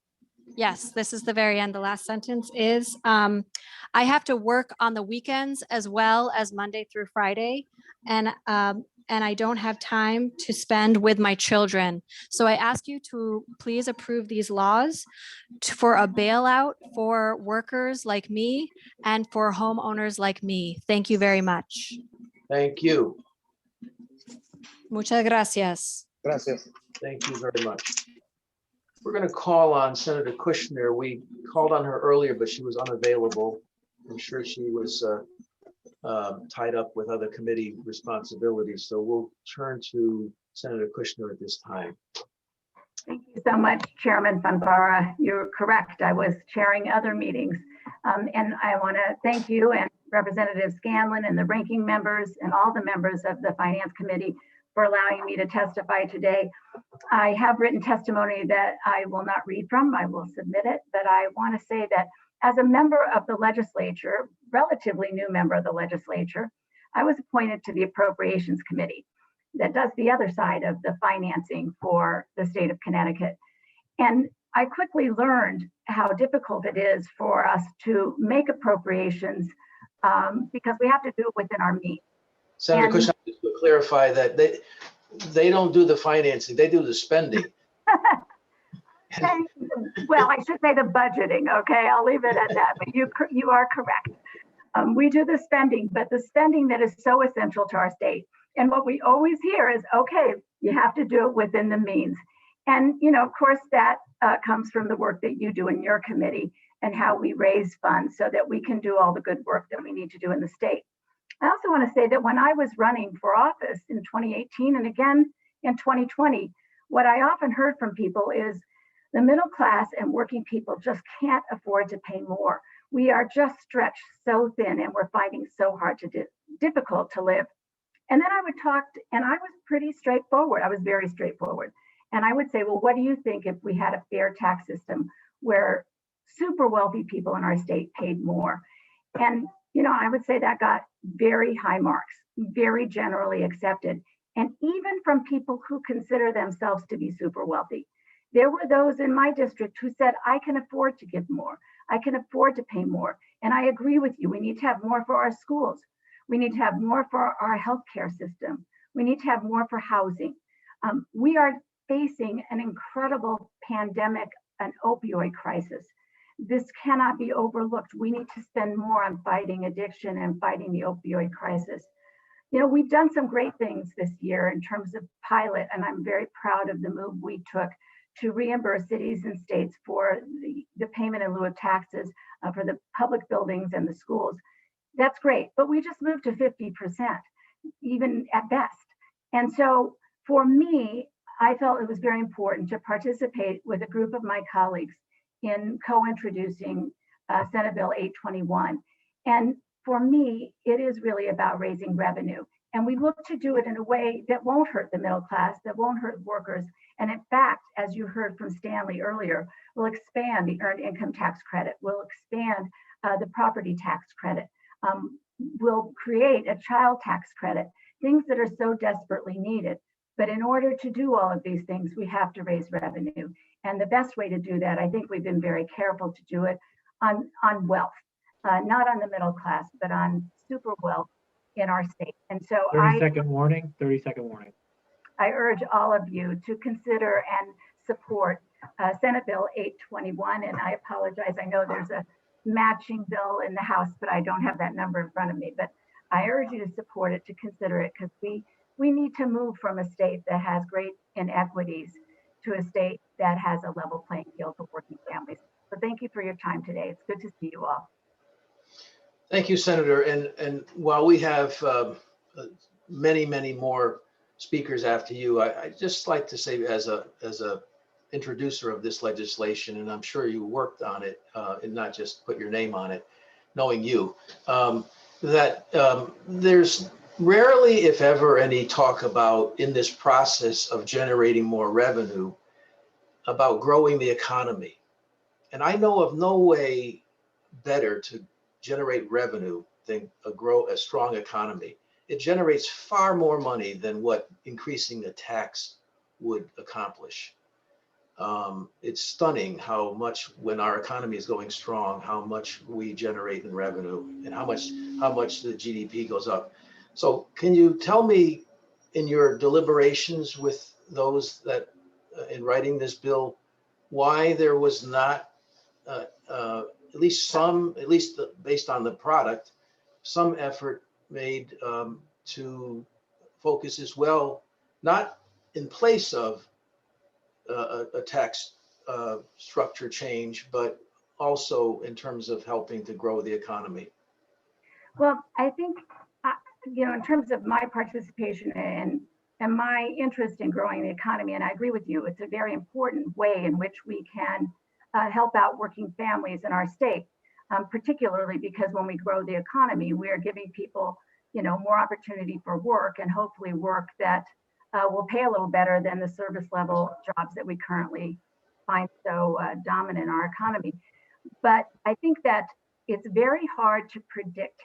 Yes, this is the very end. The last sentence is, I have to work on the weekends as well as Monday through Friday. And I don't have time to spend with my children. So I ask you to please approve these laws for a bailout for workers like me and for homeowners like me. Thank you very much. Thank you. Muchas gracias. Gracias. Thank you very much. We're going to call on Senator Kushner. We called on her earlier, but she was unavailable. I'm sure she was tied up with other committee responsibilities. So we'll turn to Senator Kushner at this time. Thank you so much, Chairman Fanfara. You're correct. I was chairing other meetings. And I want to thank you and Representative Scanlon and the ranking members and all the members of the Finance Committee for allowing me to testify today. I have written testimony that I will not read from. I will submit it, but I want to say that as a member of the legislature, relatively new member of the legislature, I was appointed to the Appropriations Committee that does the other side of the financing for the state of Connecticut. And I quickly learned how difficult it is for us to make appropriations because we have to do it within our means. Senator Kushner, just to clarify that they don't do the financing, they do the spending. Well, I should say the budgeting, okay? I'll leave it at that, but you are correct. We do the spending, but the spending that is so essential to our state. And what we always hear is, okay, you have to do it within the means. And, you know, of course, that comes from the work that you do in your committee and how we raise funds so that we can do all the good work that we need to do in the state. I also want to say that when I was running for office in 2018 and again in 2020, what I often heard from people is the middle class and working people just can't afford to pay more. We are just stretched so thin and we're finding so hard to difficult to live. And then I would talk, and I was pretty straightforward. I was very straightforward. And I would say, well, what do you think if we had a fair tax system where super wealthy people in our state paid more? And, you know, I would say that got very high marks, very generally accepted. And even from people who consider themselves to be super wealthy. There were those in my district who said, I can afford to give more. I can afford to pay more. And I agree with you. We need to have more for our schools. We need to have more for our healthcare system. We need to have more for housing. We are facing an incredible pandemic, an opioid crisis. This cannot be overlooked. We need to spend more on fighting addiction and fighting the opioid crisis. You know, we've done some great things this year in terms of pilot, and I'm very proud of the move we took to reimburse cities and states for the payment in lieu of taxes for the public buildings and the schools. That's great, but we just moved to 50%, even at best. And so for me, I felt it was very important to participate with a group of my colleagues in co-introducing Senate Bill 821. And for me, it is really about raising revenue. And we look to do it in a way that won't hurt the middle class, that won't hurt workers. And in fact, as you heard from Stanley earlier, we'll expand the earned income tax credit. We'll expand the property tax credit. We'll create a child tax credit, things that are so desperately needed. But in order to do all of these things, we have to raise revenue. And the best way to do that, I think we've been very careful to do it on wealth, not on the middle class, but on super wealth in our state. And so 30-second warning, 30-second warning. I urge all of you to consider and support Senate Bill 821, and I apologize. I know there's a matching bill in the House, but I don't have that number in front of me. But I urge you to support it, to consider it, because we need to move from a state that has great inequities to a state that has a level playing field for working families. So thank you for your time today. It's good to see you all. Thank you, Senator. And while we have many more speakers after you, I just like to say as a introducer of this legislation, and I'm sure you worked on it and not just put your name on it, knowing you, that there's rarely, if ever, any talk about in this process of generating more revenue about growing the economy. And I know of no way better to generate revenue than a strong economy. It generates far more money than what increasing the tax would accomplish. It's stunning how much, when our economy is going strong, how much we generate in revenue and how much the GDP goes up. So can you tell me, in your deliberations with those that in writing this bill, why there was not at least based on the product, some effort made to focus as well, not in place of a tax structure change, but also in terms of helping to grow the economy? Well, I think, in terms of my participation and my interest in growing the economy, and I agree with you, it's a very important way in which we can help out working families in our state, particularly because when we grow the economy, we are giving people, more opportunity for work, and hopefully work that will pay a little better than the service level jobs that we currently find so dominant in our economy. But I think that it's very hard to predict.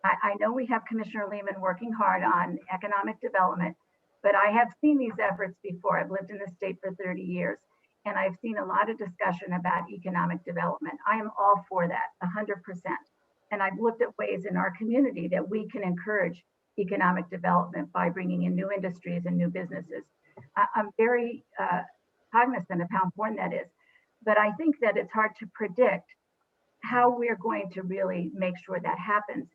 I know we have Commissioner Lehman working hard on economic development, but I have seen these efforts before. I've lived in the state for 30 years, and I've seen a lot of discussion about economic development. I am all for that, 100%. And I've looked at ways in our community that we can encourage economic development by bringing in new industries and new businesses. I'm very cognizant of how important that is, but I think that it's hard to predict how we're going to really make sure that happens.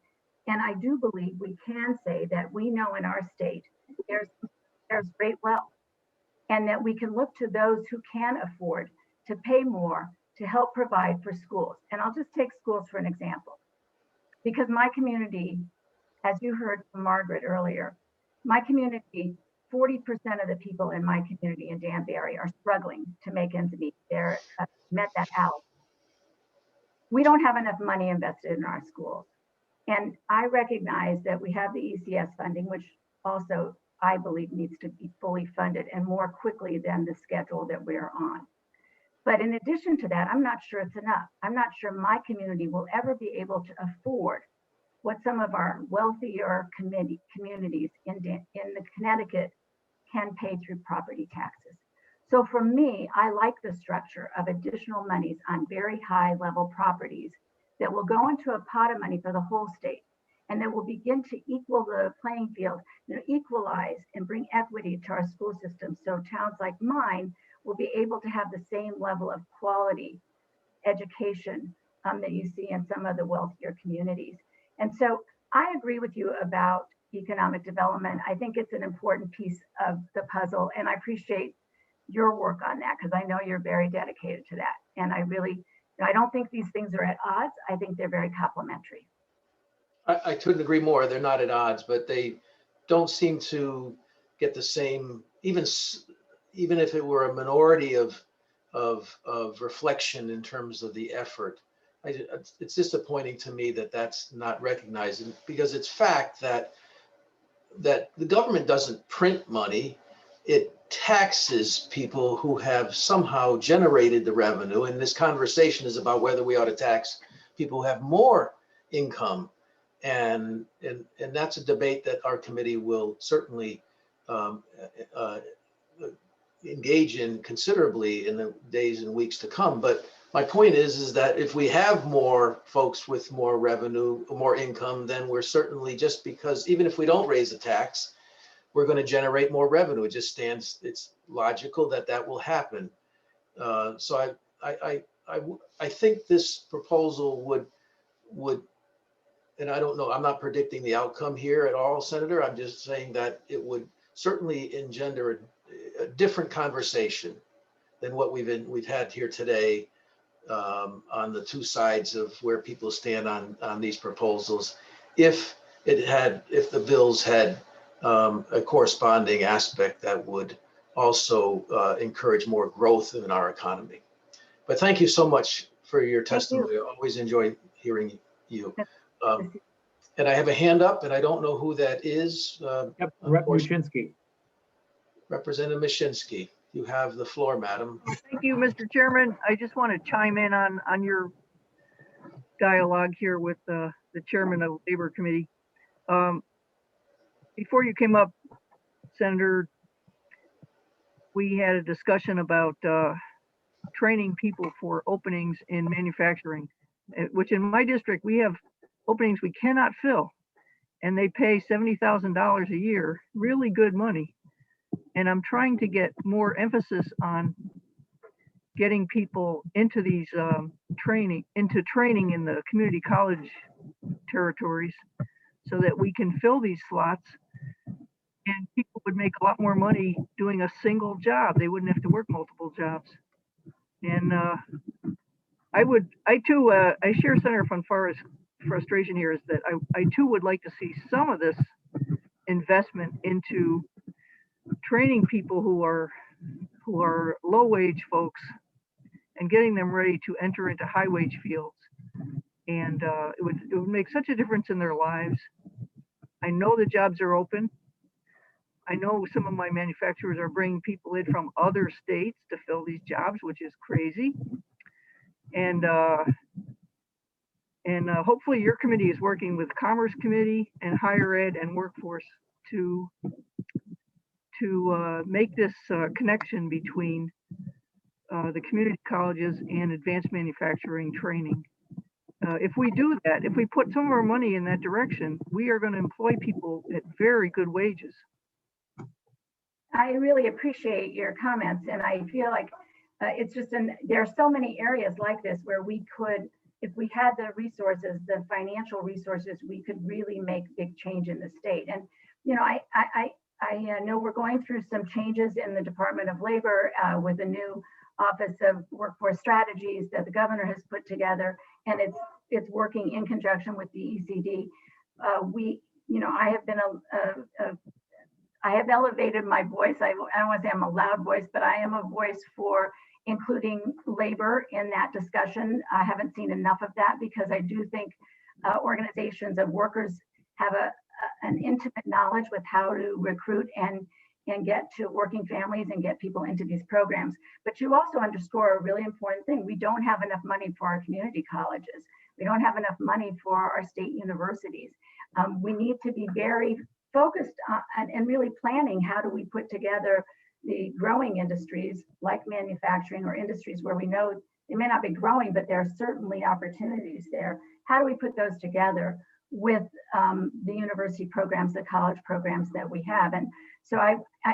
And I do believe we can say that we know in our state there's great wealth, and that we can look to those who can afford to pay more to help provide for schools. And I'll just take schools for an example, because my community, as you heard from Margaret earlier, my community, 40% of the people in my community in Danbury are struggling to make ends meet. They're met that out. We don't have enough money invested in our schools. And I recognize that we have the ECS funding, which also I believe needs to be fully funded and more quickly than the schedule that we're on. But in addition to that, I'm not sure it's enough. I'm not sure my community will ever be able to afford what some of our wealthier communities in the Connecticut can pay through property taxes. So for me, I like the structure of additional monies on very high level properties that will go into a pot of money for the whole state, and that will begin to equal the playing field, equalize and bring equity to our school system. So towns like mine will be able to have the same level of quality education that you see in some of the wealthier communities. And so I agree with you about economic development. I think it's an important piece of the puzzle, and I appreciate your work on that, because I know you're very dedicated to that. And I don't think these things are at odds. I think they're very complementary. I couldn't agree more. They're not at odds, but they don't seem to get the same, even if it were a minority of reflection in terms of the effort. It's disappointing to me that that's not recognized, because it's fact that the government doesn't print money. It taxes people who have somehow generated the revenue. And this conversation is about whether we ought to tax people who have more income. And that's a debate that our committee will certainly engage in considerably in the days and weeks to come. But my point is that if we have more folks with more revenue, more income, then we're certainly, just because even if we don't raise the tax, we're going to generate more revenue. It just stands, it's logical that that will happen. So I think this proposal would, and I don't know, I'm not predicting the outcome here at all, Senator. I'm just saying that it would certainly engender a different conversation than what we've had here today on the two sides of where people stand on these proposals. If the bills had a corresponding aspect that would also encourage more growth in our economy. But thank you so much for your testimony. I always enjoy hearing you. And I have a hand up, and I don't know who that is. Yep, Rep. Mushinsky. Representative Mushinsky, you have the floor, madam. Thank you, Mr. Chairman. I just want to chime in on your dialogue here with the chairman of the Labor Committee. Before you came up, Senator, we had a discussion about training people for openings in manufacturing, which in my district, we have openings we cannot fill, and they pay $70,000 a year, really good money. And I'm trying to get more emphasis on getting people into these training in the community college territories so that we can fill these slots and people would make a lot more money doing a single job. They wouldn't have to work multiple jobs. And I share Senator Fonfara's frustration here is that I too would like to see some of this investment into training people who are low wage folks and getting them ready to enter into high wage fields. And it would make such a difference in their lives. I know the jobs are open. I know some of my manufacturers are bringing people in from other states to fill these jobs, which is crazy. And hopefully your committee is working with Commerce Committee and Higher Ed and Workforce to make this connection between the community colleges and advanced manufacturing training. If we do that, if we put some of our money in that direction, we are going to employ people at very good wages. I really appreciate your comments, and I feel like it's just there are so many areas like this where we could, if we had the resources, the financial resources, we could really make big change in the state. And you know, I know we're going through some changes in the Department of Labor with a new Office of Workforce Strategies that the governor has put together, and it's working in conjunction with the ECD. I have elevated my voice. I don't want to say I'm a loud voice, but I am a voice for including labor in that discussion. I haven't seen enough of that because I do think organizations of workers have an intimate knowledge with how to recruit and get to working families and get people into these programs. But you also underscore a really important thing. We don't have enough money for our community colleges. We don't have enough money for our state universities. We need to be very focused on and really planning how do we put together the growing industries like manufacturing or industries where we know they may not be growing, but there are certainly opportunities there. How do we put those together with the university programs, the college programs that we have? And so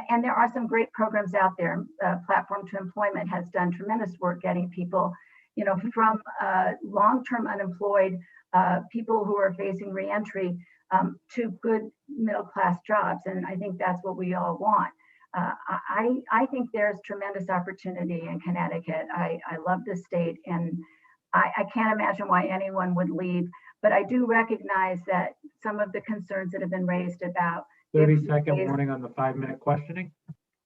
and there are some great programs out there. Platform to Employment has done tremendous work getting people, you know, from long-term unemployed people who are facing reentry to good middle-class jobs. And I think that's what we all want. I think there's tremendous opportunity in Connecticut. I love this state, and I can't imagine why anyone would leave. But I do recognize that some of the concerns that have been raised about 30-second warning on the 5-minute questioning.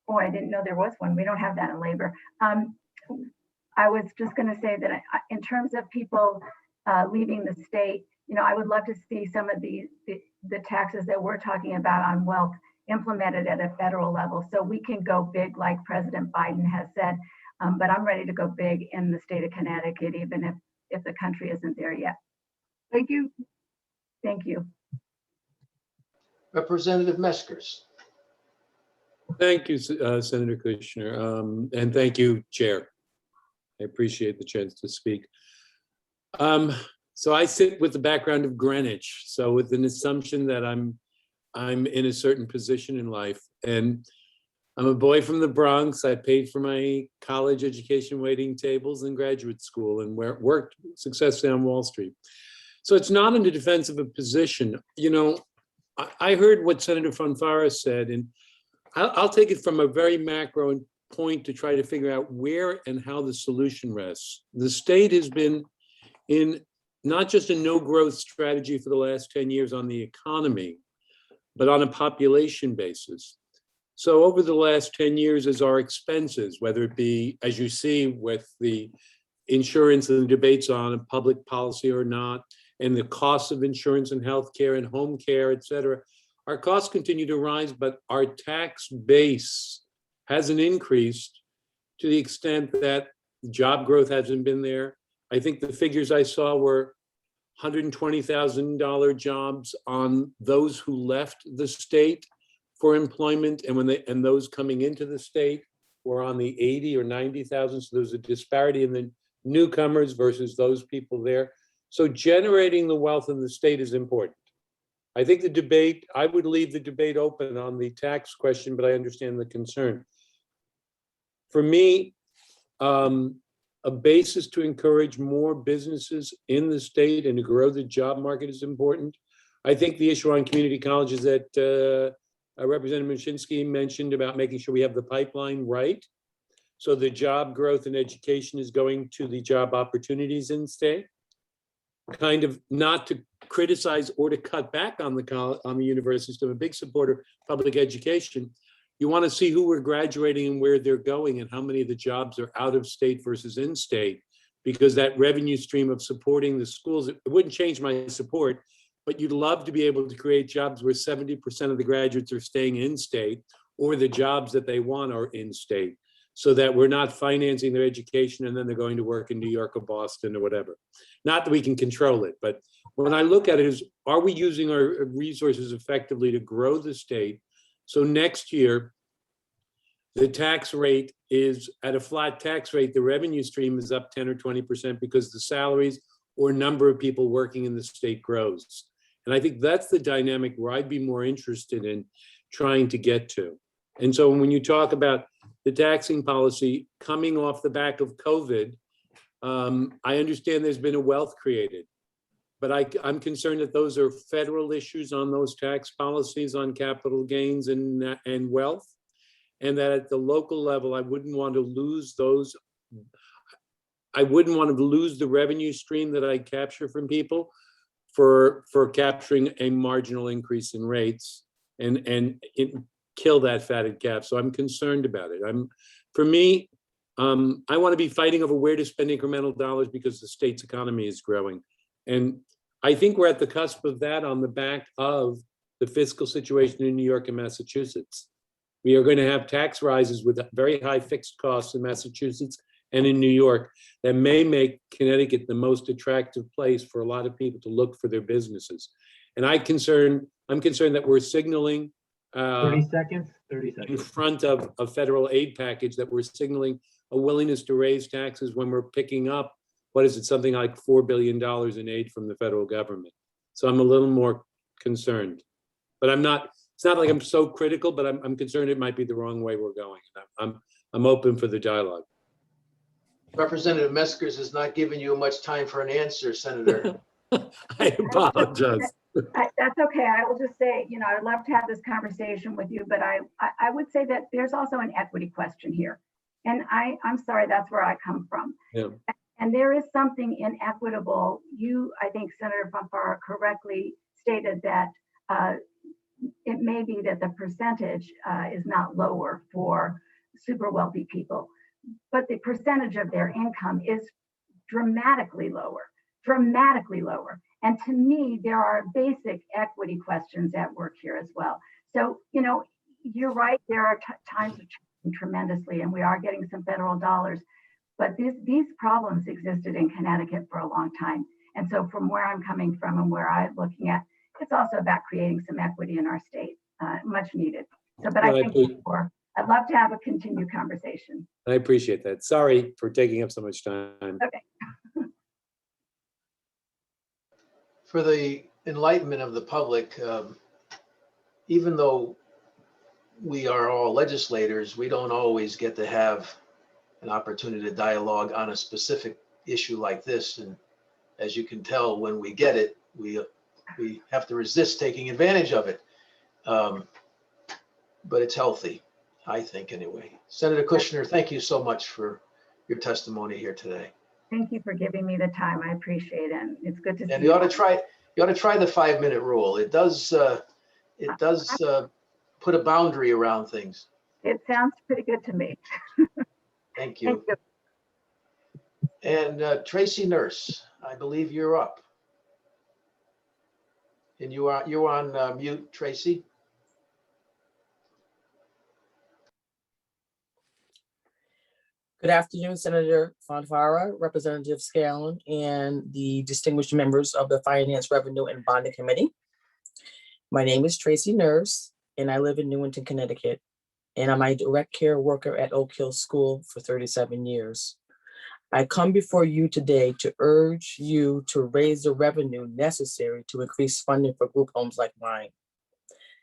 Oh, I didn't know there was one. We don't have that in labor. I was just going to say that in terms of people leaving the state, you know, I would love to see some of the taxes that we're talking about on wealth implemented at a federal level so we can go big like President Biden has said. But I'm ready to go big in the state of Connecticut, even if the country isn't there yet. Thank you. Thank you. Representative Meskers. Thank you, Senator Kushner, and thank you, Chair. I appreciate the chance to speak. So I sit with the background of Greenwich, so with an assumption that I'm in a certain position in life, and I'm a boy from the Bronx. I paid for my college education waiting tables in graduate school and worked successfully on Wall Street. So it's not in the defense of a position. You know, I heard what Senator Fonfara said, and I'll take it from a very macro point to try to figure out where and how the solution rests. The state has been in not just a no growth strategy for the last 10 years on the economy, but on a population basis. So over the last 10 years, as our expenses, whether it be, as you see with the insurance and the debates on public policy or not, and the costs of insurance and healthcare and home care, et cetera, our costs continue to rise, but our tax base hasn't increased to the extent that job growth hasn't been there. I think the figures I saw were $120,000 jobs on those who left the state for employment, and those coming into the state were on the 80 or 90,000. So there's a disparity in the newcomers versus those people there. So generating the wealth in the state is important. I think the debate, I would leave the debate open on the tax question, but I understand the concern. For me, a basis to encourage more businesses in the state and to grow the job market is important. I think the issue on community colleges that Representative Mashinsky mentioned about making sure we have the pipeline right. So the job growth and education is going to the job opportunities in the state. Kind of not to criticize or to cut back on the universities. I'm a big supporter of public education. You want to see who we're graduating and where they're going and how many of the jobs are out of state versus in state, because that revenue stream of supporting the schools, it wouldn't change my support, but you'd love to be able to create jobs where 70% of the graduates are staying in state, or the jobs that they want are in state, so that we're not financing their education and then they're going to work in New York or Boston or whatever. Not that we can control it, but when I look at it is, are we using our resources effectively to grow the state? So next year, the tax rate is at a flat tax rate, the revenue stream is up 10 or 20% because the salaries or number of people working in the state grows. And I think that's the dynamic where I'd be more interested in trying to get to. And so when you talk about the taxing policy coming off the back of COVID, I understand there's been a wealth created, but I'm concerned that those are federal issues on those tax policies on capital gains and wealth, and that at the local level, I wouldn't want to lose those. I wouldn't want to lose the revenue stream that I capture from people for capturing a marginal increase in rates and kill that fatted calf. So I'm concerned about it. For me, I want to be fighting over where to spend incremental dollars because the state's economy is growing. And I think we're at the cusp of that on the back of the fiscal situation in New York and Massachusetts. We are going to have tax rises with very high fixed costs in Massachusetts and in New York that may make Connecticut the most attractive place for a lot of people to look for their businesses. And I'm concerned that we're signaling 30 seconds. In front of a federal aid package, that we're signaling a willingness to raise taxes when we're picking up, what is it, something like $4 billion in aid from the federal government. So I'm a little more concerned, but I'm not, it's not like I'm so critical, but I'm concerned it might be the wrong way we're going. I'm open for the dialogue. Representative Meskers is not giving you much time for an answer, Senator. I apologize. That's okay. I will just say, I'd love to have this conversation with you, but I would say that there's also an equity question here. And I'm sorry, that's where I come from. Yeah. And there is something inequitable. I think Senator Fonfara correctly stated that it may be that the percentage is not lower for super wealthy people, but the percentage of their income is dramatically lower. And to me, there are basic equity questions at work here as well. So, you're right, there are times of change tremendously, and we are getting some federal dollars, but these problems existed in Connecticut for a long time. And so from where I'm coming from and where I'm looking at, it's also about creating some equity in our state, much needed. So, but I'd love to have a continued conversation. I appreciate that. Sorry for taking up so much time. Okay. For the enlightenment of the public, even though we are all legislators, we don't always get to have an opportunity to dialogue on a specific issue like this. And as you can tell, when we get it, we have to resist taking advantage of it. But it's healthy, I think, anyway. Senator Kushner, thank you so much for your testimony here today. Thank you for giving me the time. I appreciate it. It's good to see And you ought to try the 5-minute rule. It does put a boundary around things. It sounds pretty good to me. Thank you. And Tracy Nurse, I believe you're up. And you're on mute, Tracy. Good afternoon, Senator Fonfara, Representative Scanlon, and the distinguished members of the Finance, Revenue, and Bonding Committee. My name is Tracy Nurse, and I live in Newington, Connecticut, and I'm a direct care worker at Oak Hill School for 37 years. I come before you today to urge you to raise the revenue necessary to increase funding for group homes like mine.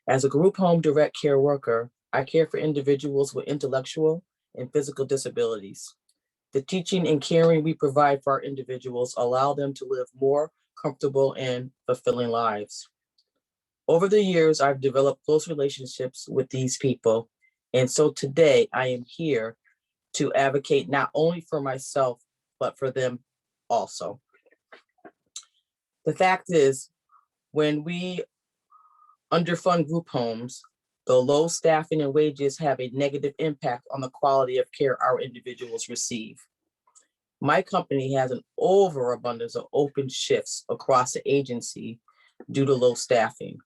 As a group home direct care worker, I care for individuals with intellectual and physical disabilities. The teaching and caring we provide for our individuals allow them to live more comfortable and fulfilling lives. Over the years, I've developed close relationships with these people, and so today I am here to advocate not only for myself, but for them also. The fact is, when we underfund group homes, the low staffing and wages have a negative impact on the quality of care our individuals receive. My company has an overabundance of open shifts across the agency due to low staffing.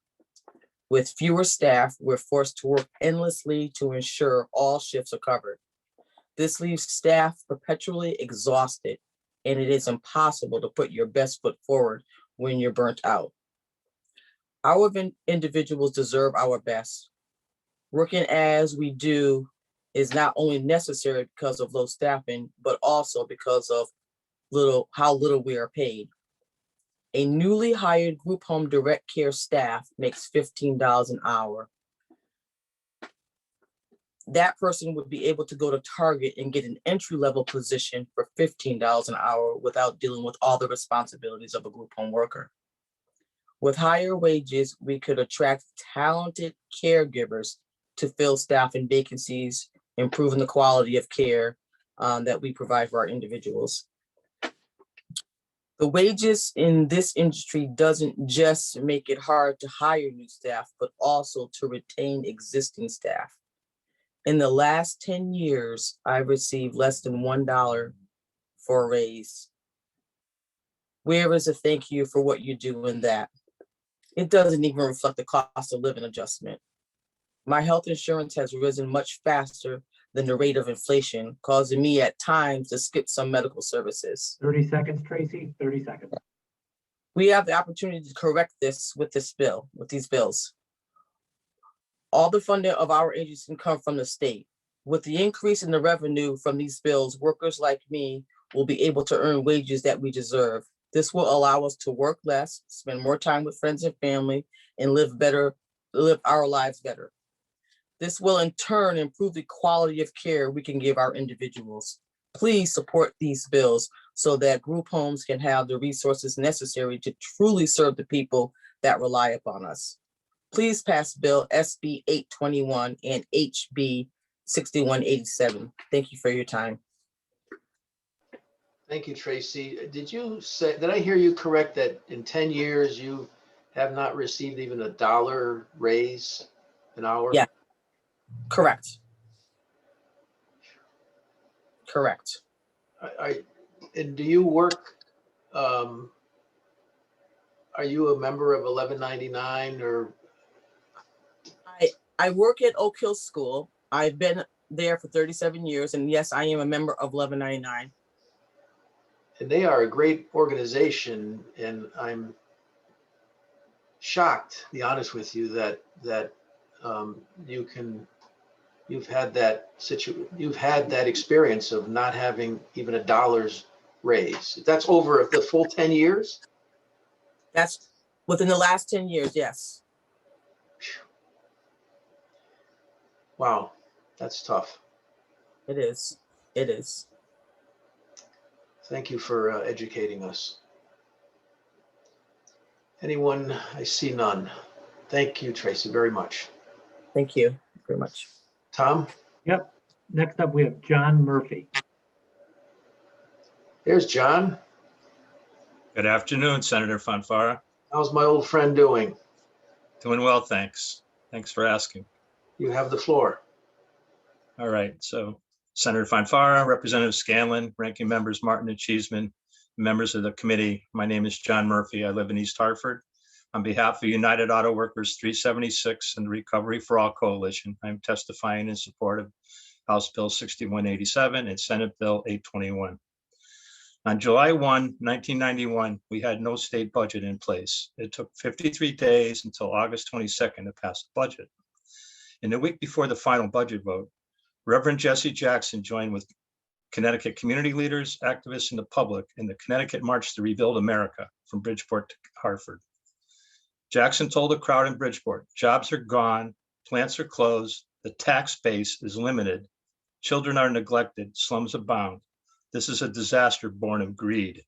With fewer staff, we're forced to work endlessly to ensure all shifts are covered. This leaves staff perpetually exhausted, and it is impossible to put your best foot forward when you're burnt out. Our individuals deserve our best. Working as we do is not only necessary because of low staffing, but also because of how little we are paid. A newly hired group home direct care staff makes $15 an hour. That person would be able to go to Target and get an entry-level position for $15 an hour without dealing with all the responsibilities of a group home worker. With higher wages, we could attract talented caregivers to fill staffing vacancies, improving the quality of care that we provide for our individuals. The wages in this industry doesn't just make it hard to hire new staff, but also to retain existing staff. In the last 10 years, I've received less than $1 for a raise. Where is a thank you for what you do in that? It doesn't even reflect the cost of living adjustment. My health insurance has risen much faster than the rate of inflation, causing me at times to skip some medical services. 30 seconds, Tracy, 30 seconds. We have the opportunity to correct this with these bills. All the funding of our agency come from the state. With the increase in the revenue from these bills, workers like me will be able to earn wages that we deserve. This will allow us to work less, spend more time with friends and family, and live our lives better. This will in turn improve the quality of care we can give our individuals. Please support these bills so that group homes can have the resources necessary to truly serve the people that rely upon us. Please pass Bill SB 821 and HB 6187. Thank you for your time. Thank you, Tracy. Did I hear you correct that in 10 years you have not received even $1 raise an hour? Yeah, correct. Correct. And do you work, are you a member of 1199 or? I work at Oak Hill School. I've been there for 37 years, and yes, I am a member of 1199. And they are a great organization, and I'm shocked, to be honest with you, that you've had that experience of not having even $1 raise. That's over the full 10 years? That's within the last 10 years, yes. Wow, that's tough. It is. It is. Thank you for educating us. Anyone? I see none. Thank you, Tracy, very much. Thank you very much. Tom? Yep. Next up, we have John Murphy. Here's John. Good afternoon, Senator Fonfara. How's my old friend doing? Doing well, thanks. Thanks for asking. You have the floor. All right, so Senator Fonfara, Representative Scanlon, ranking members Martin and Cheeseman, members of the committee. My name is John Murphy. I live in East Hartford. On behalf of United Auto Workers 376 and the Recovery for All Coalition, I'm testifying in support of House Bill 6187 and Senate Bill 821. On July 1, 1991, we had no state budget in place. It took 53 days until August 22nd to pass the budget. In the week before the final budget vote, Reverend Jesse Jackson joined with Connecticut community leaders, activists, and the public in the Connecticut March to Rebuild America from Bridgeport to Hartford. Jackson told the crowd in Bridgeport, jobs are gone, plants are closed, the tax base is limited, children are neglected, slums abound. This is a disaster born of greed.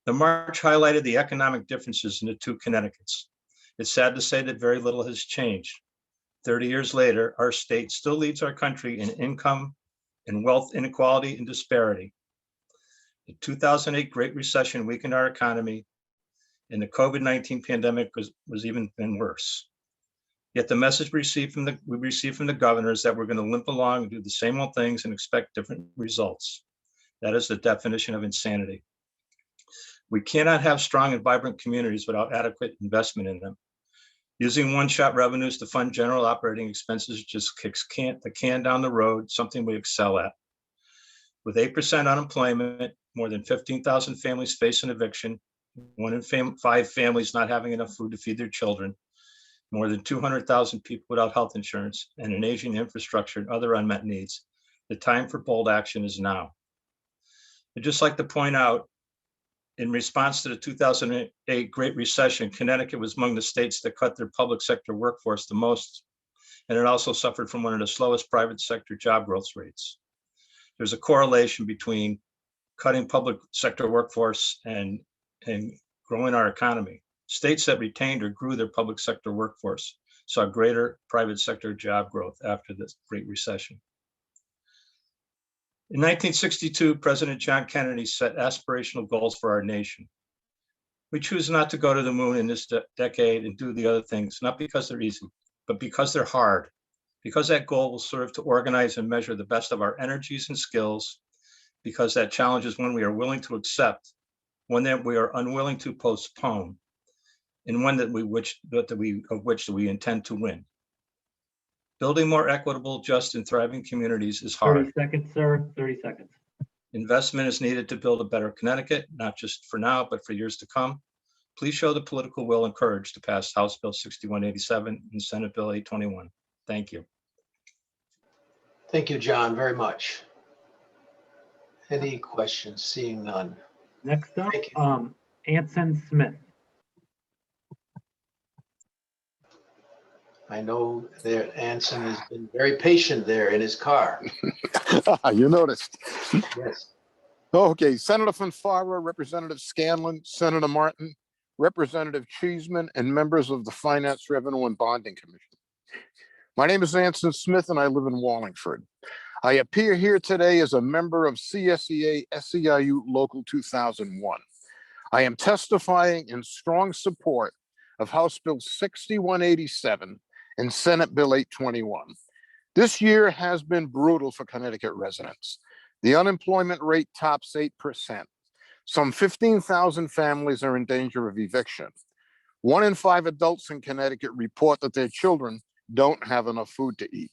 The march highlighted the economic differences in the two Connecticuts. It's sad to say that very little has changed. 30 years later, our state still leads our country in income and wealth inequality and disparity. The 2008 Great Recession weakened our economy, and the COVID-19 pandemic was even been worse. Yet the message we received from the governor is that we're going to limp along and do the same old things and expect different results. That is the definition of insanity. We cannot have strong and vibrant communities without adequate investment in them. Using one-shot revenues to fund general operating expenses just kicks the can down the road, something we excel at. With 8% unemployment, more than 15,000 families face an eviction, 1 in 5 families not having enough food to feed their children, more than 200,000 people without health insurance, and an aging infrastructure and other unmet needs, the time for bold action is now. I'd just like to point out, in response to the 2008 Great Recession, Connecticut was among the states that cut their public sector workforce the most, and it also suffered from one of the slowest private sector job growth rates. There's a correlation between cutting public sector workforce and growing our economy. States that retained or grew their public sector workforce saw greater private sector job growth after the Great Recession. In 1962, President John Kennedy set aspirational goals for our nation. We choose not to go to the moon in this decade and do the other things, not because they're easy, but because they're hard, because that goal will serve to organize and measure the best of our energies and skills, because that challenge is one we are willing to accept, one that we are unwilling to postpone, and one that of which we intend to win. Building more equitable, just, and thriving communities is hard. 30 seconds, sir. 30 seconds. Investment is needed to build a better Connecticut, not just for now, but for years to come. Please show the political will and courage to pass House Bill 6187 and Senate Bill 821. Thank you. Thank you, John, very much. Any questions? Seeing none. Next up, Anson Smith. I know that Anson has been very patient there in his car. You noticed. Yes. Okay, Senator Fonfara, Representative Scanlon, Senator Martin, Representative Cheeseman, and members of the Finance, Revenue, and Bonding Commission. My name is Anson Smith, and I live in Wallingford. I appear here today as a member of CSEA SEIU Local 2001. I am testifying in strong support of House Bill 6187 and Senate Bill 821. This year has been brutal for Connecticut residents. The unemployment rate tops 8%. Some 15,000 families are in danger of eviction. 1 in 5 adults in Connecticut report that their children don't have enough food to eat.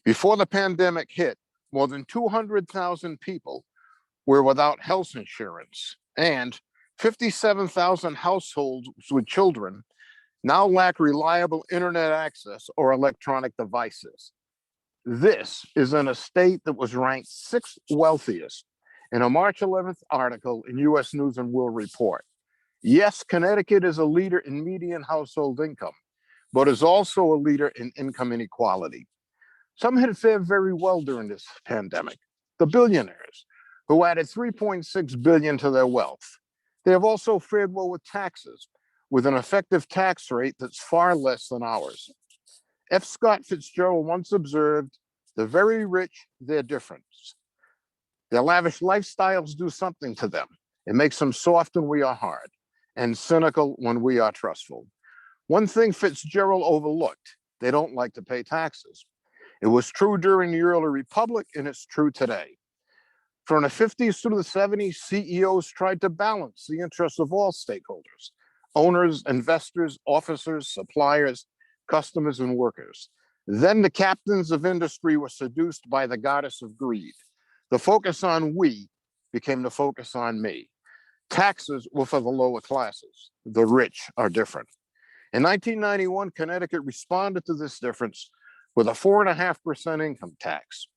Before the pandemic hit, more than 200,000 people were without health insurance, and 57,000 households with children now lack reliable internet access or electronic devices. This is in a state that was ranked 6th wealthiest in a March 11th article in US News and World Report. Yes, Connecticut is a leader in median household income, but is also a leader in income inequality. Some had fared very well during this pandemic. The billionaires, who added 3.6 billion to their wealth. They have also fared well with taxes, with an effective tax rate that's far less than ours. F. Scott Fitzgerald once observed, "The very rich, they're different. Their lavish lifestyles do something to them. It makes them soft when we are hard, and cynical when we are trustful." One thing Fitzgerald overlooked: they don't like to pay taxes. It was true during the early republic, and it's true today. From the 50s through the 70s, CEOs tried to balance the interests of all stakeholders: owners, investors, officers, suppliers, customers, and workers. Then the captains of industry were seduced by the goddess of greed. The focus on we became the focus on me. Taxes were for the lower classes. The rich are different. In 1991, Connecticut responded to this difference with a 4.5% income tax.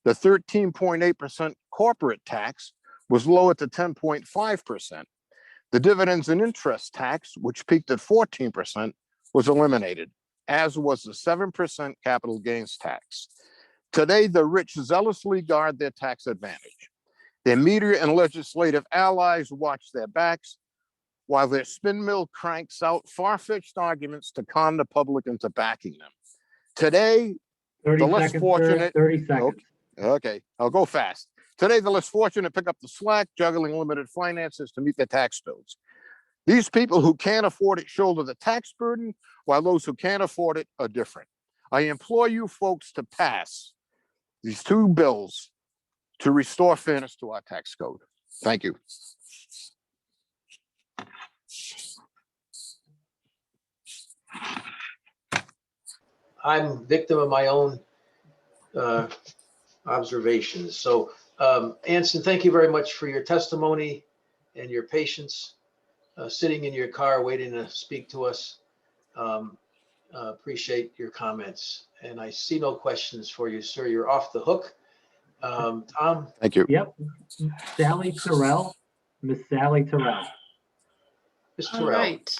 The 13.8% corporate tax was lowered to 10.5%. The dividends and interest tax, which peaked at 14%, was eliminated, as was the 7% capital gains tax. Today, the rich zealously guard their tax advantage. Their media and legislative allies watch their backs, while their spin mill cranks out far-fetched arguments to con the public into backing them. Today, 30 the less seconds, fortunate. sir, 30 seconds. Okay, I'll go fast. Today, the less fortunate pick up the slack, juggling limited finances to meet their tax bills. These people who can't afford it shoulder the tax burden, while those who can't afford it are different. I implore you folks to pass these two bills to restore fairness to our tax code. Thank you. I'm victim of my own observations. So Anson, thank you very much for your testimony and your patience, sitting in your car waiting to speak to us. Appreciate your comments. And I see no questions for you, sir. You're off the hook. Tom? Thank you. Yep. Sally Terrell, Miss Sally Terrell. Ms. All Terrell. right.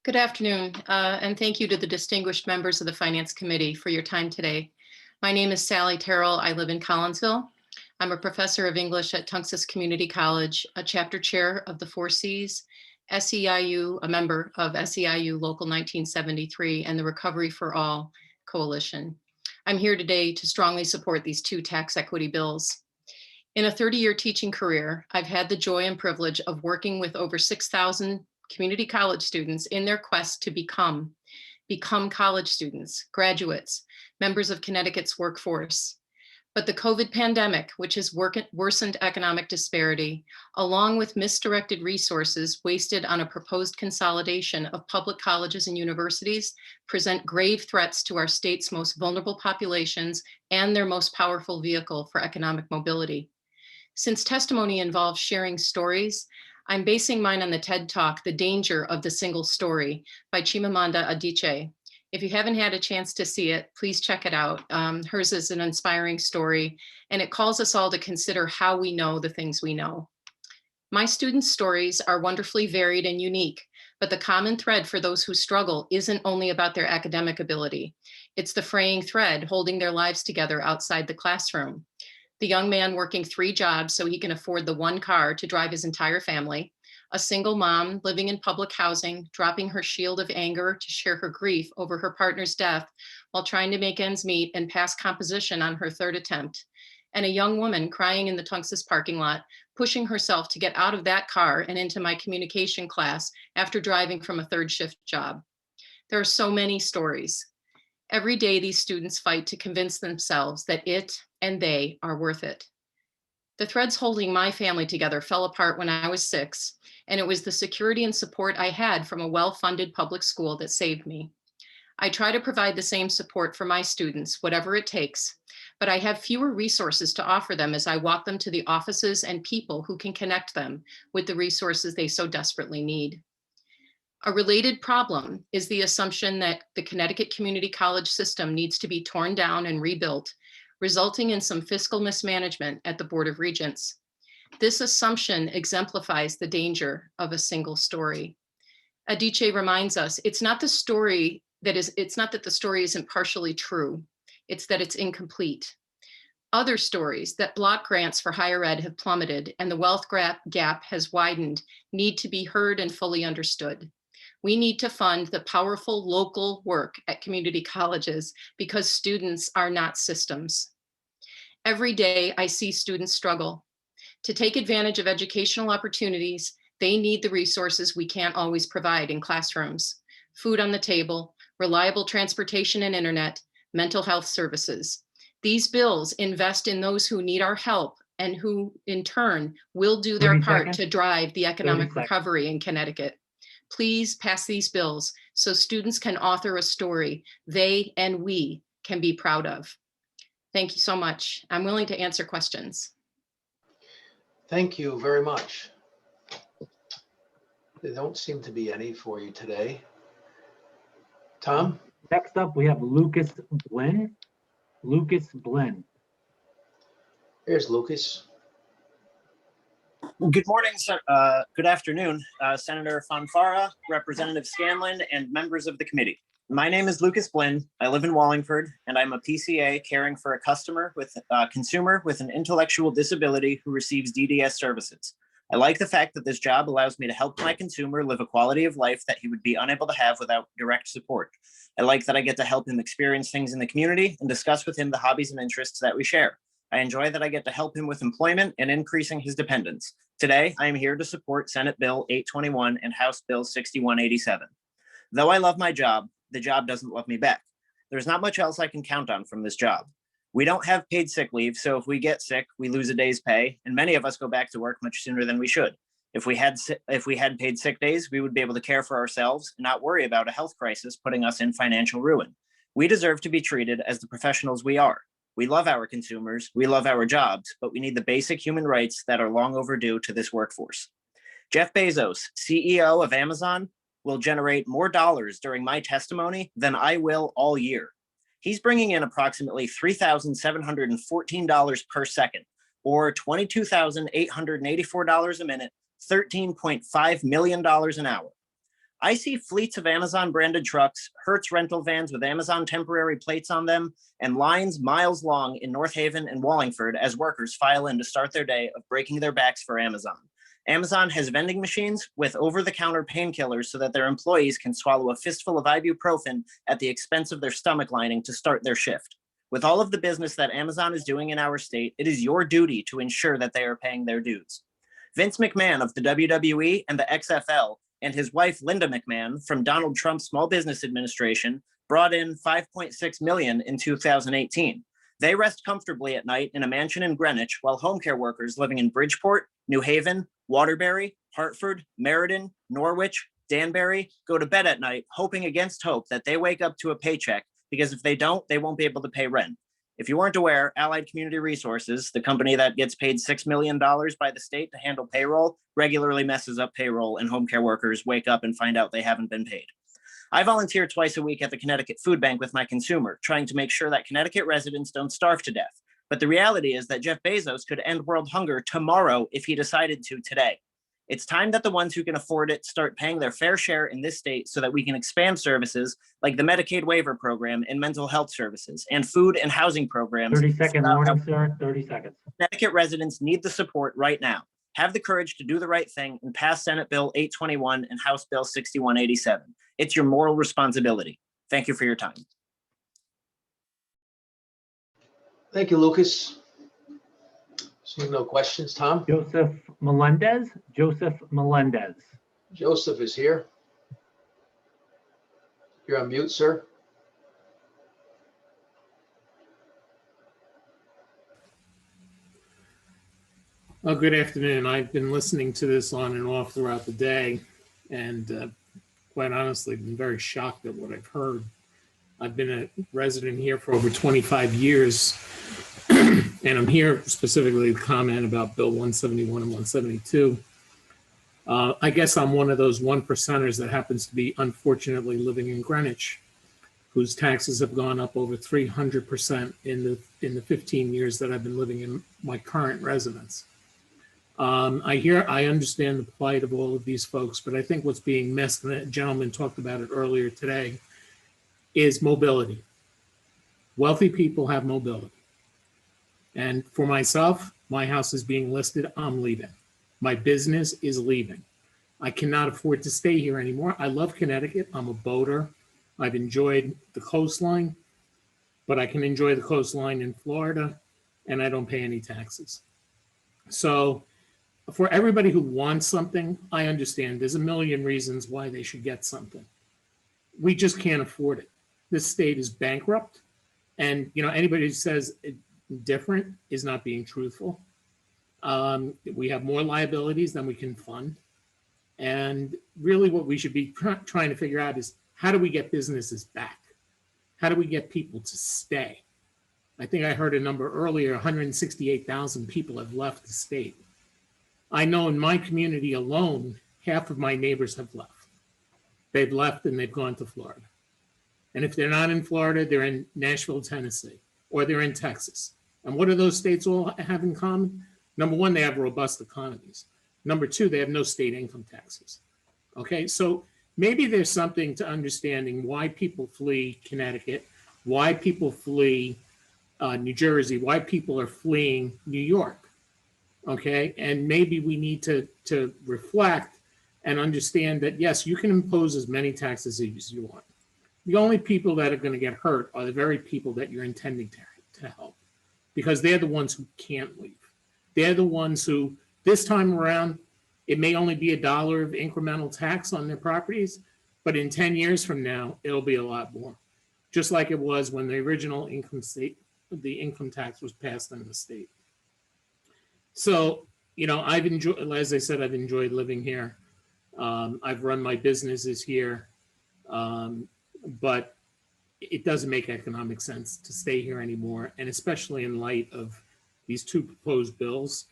Good afternoon, and thank you to the distinguished members of the Finance Committee for your time today. My name is Sally Terrell. I live in Collinsville. I'm a professor of English at Tunxus Community College, a chapter chair of the Four Cs, SEIU, a member of SEIU Local 1973, and the Recovery for All Coalition. I'm here today to strongly support these two tax equity bills. In a 30-year teaching career, I've had the joy and privilege of working with over 6,000 community college students in their quest to become college students, graduates, members of Connecticut's workforce. But the COVID pandemic, which has worsened economic disparity, along with misdirected resources wasted on a proposed consolidation of public colleges and universities, present grave threats to our state's most vulnerable populations and their most powerful vehicle for economic mobility. Since testimony involves sharing stories, I'm basing mine on the TED Talk, The Danger of the Single Story by Chimamanda Adichie. If you haven't had a chance to see it, please check it out. Hers is an inspiring story, and it calls us all to consider how we know the things we know. My students' stories are wonderfully varied and unique, but the common thread for those who struggle isn't only about their academic ability. It's the fraying thread holding their lives together outside the classroom. The young man working 3 jobs so he can afford the 1 car to drive his entire family, a single mom living in public housing, dropping her shield of anger to share her grief over her partner's death while trying to make ends meet and pass composition on her 3rd attempt, and a young woman crying in the Tunxus parking lot, pushing herself to get out of that car and into my communication class after driving from a 3rd shift job. There are so many stories. Every day, these students fight to convince themselves that it and they are worth it. The threads holding my family together fell apart when I was 6, and it was the security and support I had from a well-funded public school that saved me. I try to provide the same support for my students, whatever it takes, but I have fewer resources to offer them as I walk them to the offices and people who can connect them with the resources they so desperately need. A related problem is the assumption that the Connecticut Community College system needs to be torn down and rebuilt, resulting in some fiscal mismanagement at the Board of Regents. This assumption exemplifies the danger of a single story. Adichie reminds us, it's not that the story isn't partially true. It's that it's incomplete. Other stories that block grants for higher ed have plummeted and the wealth gap has widened need to be heard and fully understood. We need to fund the powerful local work at community colleges because students are not systems. Every day I see students struggle. To take advantage of educational opportunities, they need the resources we can't always provide in classrooms: food on the table, reliable transportation and internet, mental health services. These bills invest in those who need our help and who in turn will do their 30 part seconds. to drive the 30 economic seconds. recovery in Connecticut. Please pass these bills so students can author a story they and we can be proud of. Thank you so much. I'm willing to answer questions. Thank you very much. There don't seem to be any for you today. Tom? Next up, we have Lucas Blinn. Lucas Blinn. Here's Lucas. Good morning, good afternoon, Senator Fonfara, Representative Scanlon, and members of the committee. My name is Lucas Blinn. I live in Wallingford, and I'm a PCA caring for a consumer with an intellectual disability who receives DDS services. I like the fact that this job allows me to help my consumer live a quality of life that he would be unable to have without direct support. I like that I get to help him experience things in the community and discuss with him the hobbies and interests that we share. I enjoy that I get to help him with employment and increasing his dependence. Today, I am here to support Senate Bill 821 and House Bill 6187. Though I love my job, the job doesn't love me back. There's not much else I can count on from this job. We don't have paid sick leave, so if we get sick, we lose a day's pay, and many of us go back to work much sooner than we should. If we had paid sick days, we would be able to care for ourselves and not worry about a health crisis putting us in financial ruin. We deserve to be treated as the professionals we are. We love our consumers, we love our jobs, but we need the basic human rights that are long overdue to this workforce. Jeff Bezos, CEO of Amazon, will generate more dollars during my testimony than I will all year. He's bringing in approximately $3,714 per second, or $22,884 a minute, $13.5 million an hour. I see fleets of Amazon branded trucks, Hertz rental vans with Amazon temporary plates on them, and lines miles long in North Haven and Wallingford as workers file in to start their day of breaking their backs for Amazon. Amazon has vending machines with over-the-counter painkillers so that their employees can swallow a fistful of ibuprofen at the expense of their stomach lining to start their shift. With all of the business that Amazon is doing in our state, it is your duty to ensure that they are paying their dues. Vince McMahon of the WWE and the XFL and his wife, Linda McMahon, from Donald Trump's Small Business Administration, brought in $5.6 million in 2018. They rest comfortably at night in a mansion in Greenwich, while home care workers living in Bridgeport, New Haven, Waterbury, Hartford, Meriden, Norwich, Danbury go to bed at night hoping against hope that they wake up to a paycheck, because if they don't, they won't be able to pay rent. If you weren't aware, Allied Community Resources, the company that gets paid $6 million by the state to handle payroll, regularly messes up payroll, and home care workers wake up and find out they haven't been paid. I volunteer twice a week at the Connecticut Food Bank with my consumer, trying to make sure that Connecticut residents don't starve to death. But the reality is that Jeff Bezos could end world hunger tomorrow if he decided to today. It's time that the ones who can afford it start paying their fair share in this state so that we can expand services like the Medicaid waiver program and mental health services and food and housing programs. 30-second warning, sir. 30 seconds. Connecticut residents need the support right now. Have the courage to do the right thing and pass Senate Bill 821 and House Bill 6187. It's your moral responsibility. Thank you for your time. Thank you, Lucas. Seeing no questions, Tom? Joseph Melendez. Joseph Melendez. Joseph is here. You're on mute, sir. Well, good afternoon. I've been listening to this on and off throughout the day, and quite honestly, been very shocked at what I've heard. I've been a resident here for over 25 years, and I'm here specifically to comment about Bill 171 and 172. I guess I'm one of those 1%ers that happens to be unfortunately living in Greenwich, whose taxes have gone up over 300% in the 15 years that I've been living in my current residence. I understand the plight of all of these folks, but I think what's being missed, and the gentleman talked about it earlier today, is mobility. Wealthy people have mobility. And for myself, my house is being listed, I'm leaving. My business is leaving. I cannot afford to stay here anymore. I love Connecticut. I'm a boater. I've enjoyed the coastline, but I can enjoy the coastline in Florida and I don't pay any taxes. So for everybody who wants something, I understand there's a million reasons why they should get something. We just can't afford it. This state is bankrupt. And anybody who says different is not being truthful. We have more liabilities than we can fund. And really what we should be trying to figure out is how do we get businesses back? How do we get people to stay? I think I heard a number earlier, 168,000 people have left the state. I know in my community alone, half of my neighbors have left. They've left and they've gone to Florida. And if they're not in Florida, they're in Nashville, Tennessee, or they're in Texas. And what do those states all have in common? Number one, they have robust economies. Number two, they have no state income taxes. Okay, so maybe there's something to understanding why people flee Connecticut, why people flee New Jersey, why people are fleeing New York. Okay, and maybe we need to reflect and understand that, yes, you can impose as many taxes as you want. The only people that are going to get hurt are the very people that you're intending to help, because they're the ones who can't leave. They're the ones who, this time around, it may only be $1 of incremental tax on their properties, but in 10 years from now, it'll be a lot more. Just like it was when the original income tax was passed in the state. So, I've enjoyed, as I said, I've enjoyed living here. I've run my businesses here, but it doesn't make economic sense to stay here anymore. And especially in light of these two proposed bills,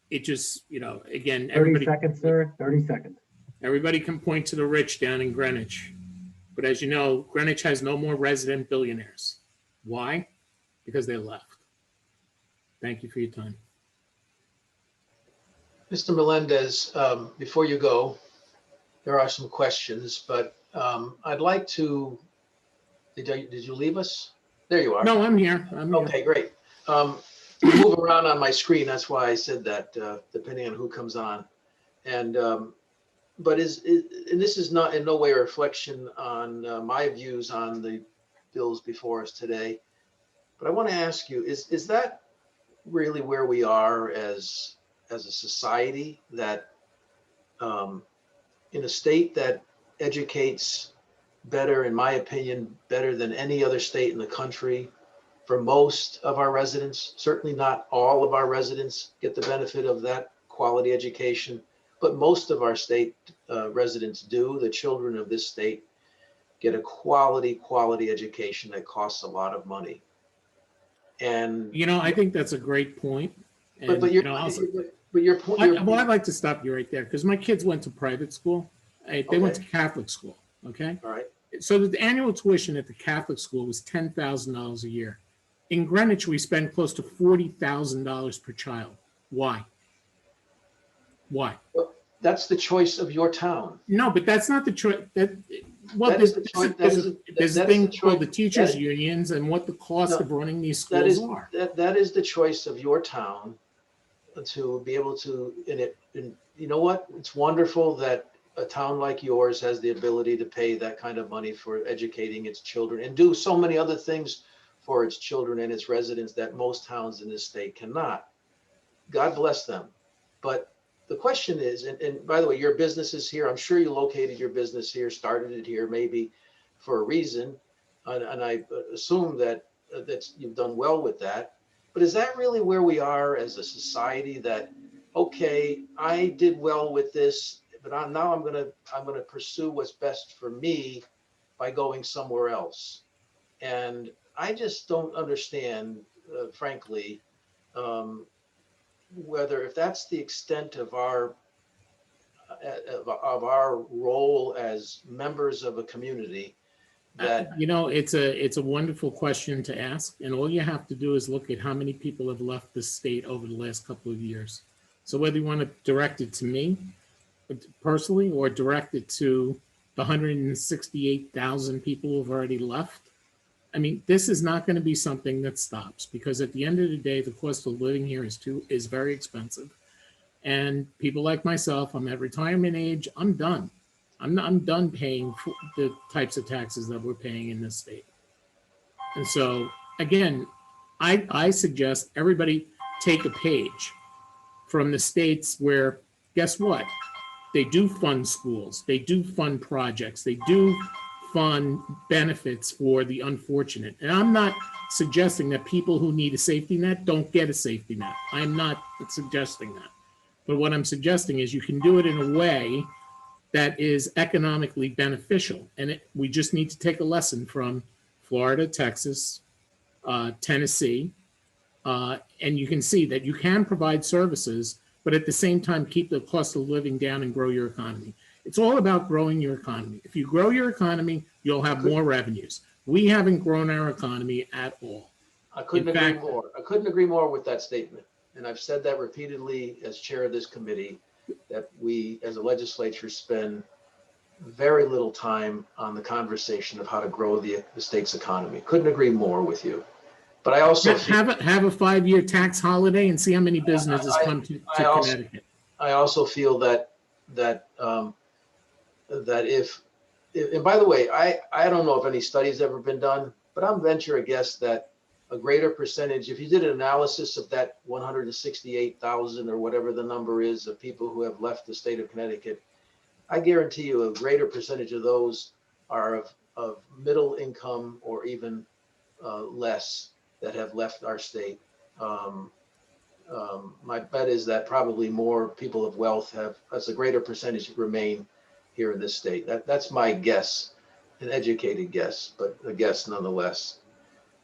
it just, again, 30 seconds, sir, 30 seconds. Everybody can point to the rich down in Greenwich. But as you know, Greenwich has no more resident billionaires. Why? Because they left. Thank you for your time. Mr. Melendez, before you go, there are some questions, but I'd like to, did you leave us? There you are. No, I'm here. Okay, great. Move around on my screen. That's why I said that, depending on who comes on. And, but and this is not in no way a reflection on my views on the bills before us today. But I want to ask you, is that really where we are as a society, that in a state that educates better, in my opinion, better than any other state in the country, for most of our residents, certainly not all of our residents get the benefit of that quality education, but most of our state residents do. The children of this state get a quality education that costs a lot of money. And I think that's a great point. And, but your point. Well, I'd like to stop you right there, because my kids went to private school. They went to Catholic school. Okay. All right. So the annual tuition at the Catholic school was $10,000 a year. In Greenwich, we spend close to $40,000 per child. Why? Why? Well, that's the choice of your town. No, but that's not the choice. There's a thing called the teachers' unions and what the cost of running these schools are. That is the choice of your town to be able to, and you know what? It's wonderful that a town like yours has the ability to pay that kind of money for educating its children and do so many other things for its children and its residents that most towns in this state cannot. God bless them. But the question is, and by the way, your business is here. I'm sure you located your business here, started it here, maybe for a reason. And I assume that you've done well with that. But is that really where we are as a society, that, okay, I did well with this, but now I'm gonna pursue what's best for me by going somewhere else? And I just don't understand, frankly, whether, if that's the extent of our role as members of a community, that it's a wonderful question to ask, and all you have to do is look at how many people have left the state over the last couple of years. So whether you want to direct it to me personally or direct it to the 168,000 people who have already left, I mean, this is not going to be something that stops, because at the end of the day, the cost of living here is very expensive. And people like myself, I'm at retirement age, I'm done. I'm done paying for the types of taxes that we're paying in this state. And so, again, I suggest everybody take a page from the states where, guess what? They do fund schools, they do fund projects, they do fund benefits for the unfortunate. And I'm not suggesting that people who need a safety net don't get a safety net. I'm not suggesting that. But what I'm suggesting is you can do it in a way that is economically beneficial. And we just need to take a lesson from Florida, Texas, Tennessee, and you can see that you can provide services, but at the same time, keep the cost of living down and grow your economy. It's all about growing your economy. If you grow your economy, you'll have more revenues. We haven't grown our economy at all. I couldn't agree more. I couldn't agree more with that statement. And I've said that repeatedly as chair of this committee, that we as a legislature spend very little time on the conversation of how to grow the state's economy. Couldn't agree more with you. But I also have a 5-year tax holiday and see how many businesses come to Connecticut. I also feel that if and by the way, I don't know if any studies ever been done, but I'm venture a guess that a greater percentage, if you did an analysis of that 168,000 or whatever the number is of people who have left the state of Connecticut, I guarantee you a greater percentage of those are of middle income or even less that have left our state. My bet is that probably more people of wealth as a greater percentage remain here in this state. That's my guess, an educated guess, but a guess nonetheless.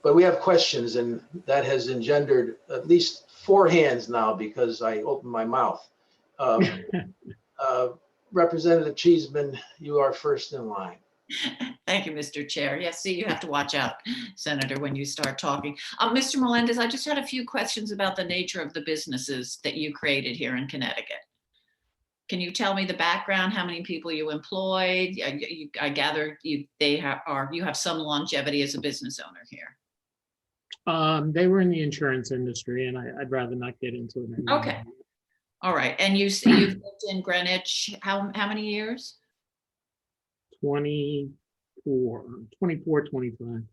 But we have questions, and that has engendered at least 4 hands now because I opened my mouth. Representative Cheeseman, you are first in line. Thank you, Mr. Chair. Yes, see, you have to watch out, Senator, when you start talking. Mr. Melendez, I just had a few questions about the nature of the businesses that you created here in Connecticut. Can you tell me the background, how many people you employed? I gather you have some longevity as a business owner here. They were in the insurance industry, and I'd rather not get into it. Okay. All right. And you've lived in Greenwich, how many years? 24, 25.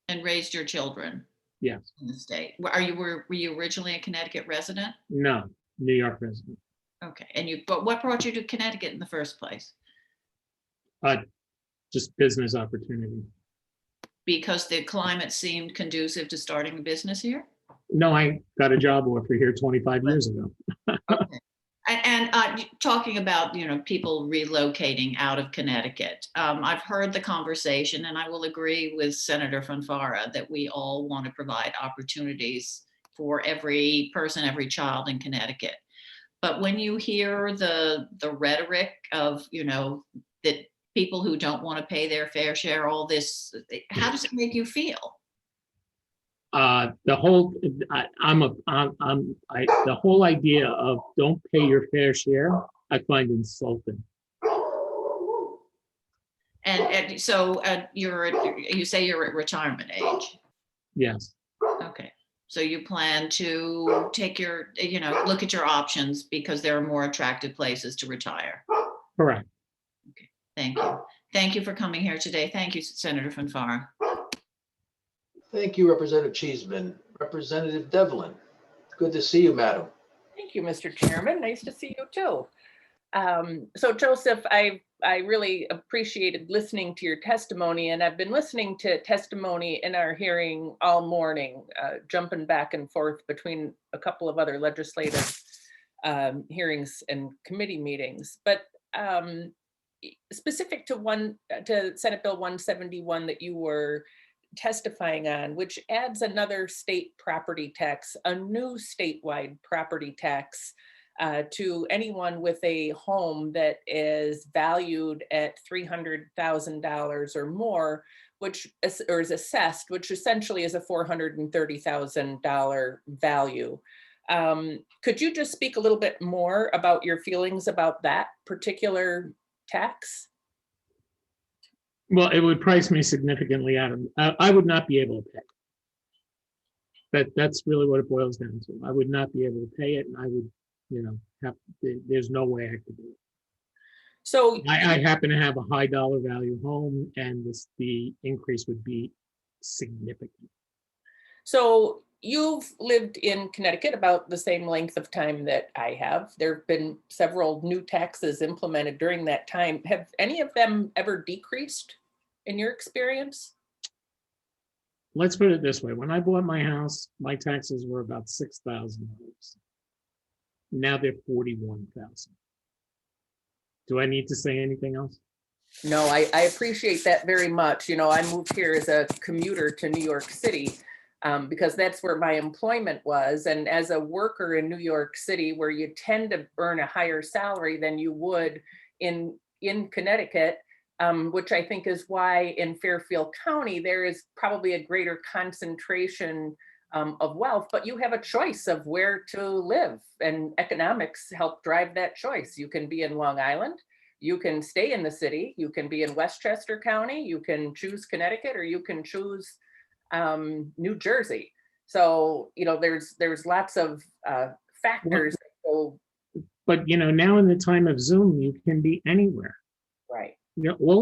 And raised your children? Yes. In the state. Were you originally a Connecticut resident? No, New York resident. Okay. But what brought you to Connecticut in the first place? Just business opportunity. Because the climate seemed conducive to starting a business here? No, I got a job offer here 25 years ago. Okay. And talking about, people relocating out of Connecticut, I've heard the conversation, and I will agree with Senator Fanfara that we all want to provide opportunities for every person, every child in Connecticut. But when you hear the rhetoric of, that people who don't want to pay their fair share, all this, how does it make you feel? The whole idea of don't pay your fair share, I find insulting. And so you say you're at retirement age? Yes. Okay. So you plan to take look at your options because there are more attractive places to retire. Correct. Okay. Thank you. Thank you for coming here today. Thank you, Senator Fanfara. Thank you, Representative Cheeseman. Representative Devlin, good to see you, madam. Thank you, Mr. Chairman. Nice to see you too. So Joseph, I really appreciated listening to your testimony, and I've been listening to testimony in our hearing all morning, jumping back and forth between a couple of other legislative hearings and committee meetings. But specific to Senate Bill 171 that you were testifying on, which adds another state property tax, a new statewide property tax to anyone with a home that is valued at $300,000 or more, which is assessed, which essentially is a $430,000 value. Could you just speak a little bit more about your feelings about that particular tax? Well, it would price me significantly out of, I would not be able to pay. That's really what it boils down to. I would not be able to pay it and I would, there's no way I could do it. So I happen to have a high dollar value home and the increase would be significant. So you've lived in Connecticut about the same length of time that I have. There have been several new taxes implemented during that time. Have any of them ever decreased in your experience? Let's put it this way. When I bought my house, my taxes were about $6,000. Now they're $41,000. Do I need to say anything else? No, I appreciate that very much. I moved here as a commuter to New York City because that's where my employment was. And as a worker in New York City, where you tend to earn a higher salary than you would in Connecticut, which I think is why in Fairfield County, there is probably a greater concentration of wealth, but you have a choice of where to live, and economics help drive that choice. You can be in Long Island, you can stay in the city, you can be in Westchester County, you can choose Connecticut, or you can choose New Jersey. So, there's lots of factors. But now in the time of Zoom, you can be anywhere. Right. All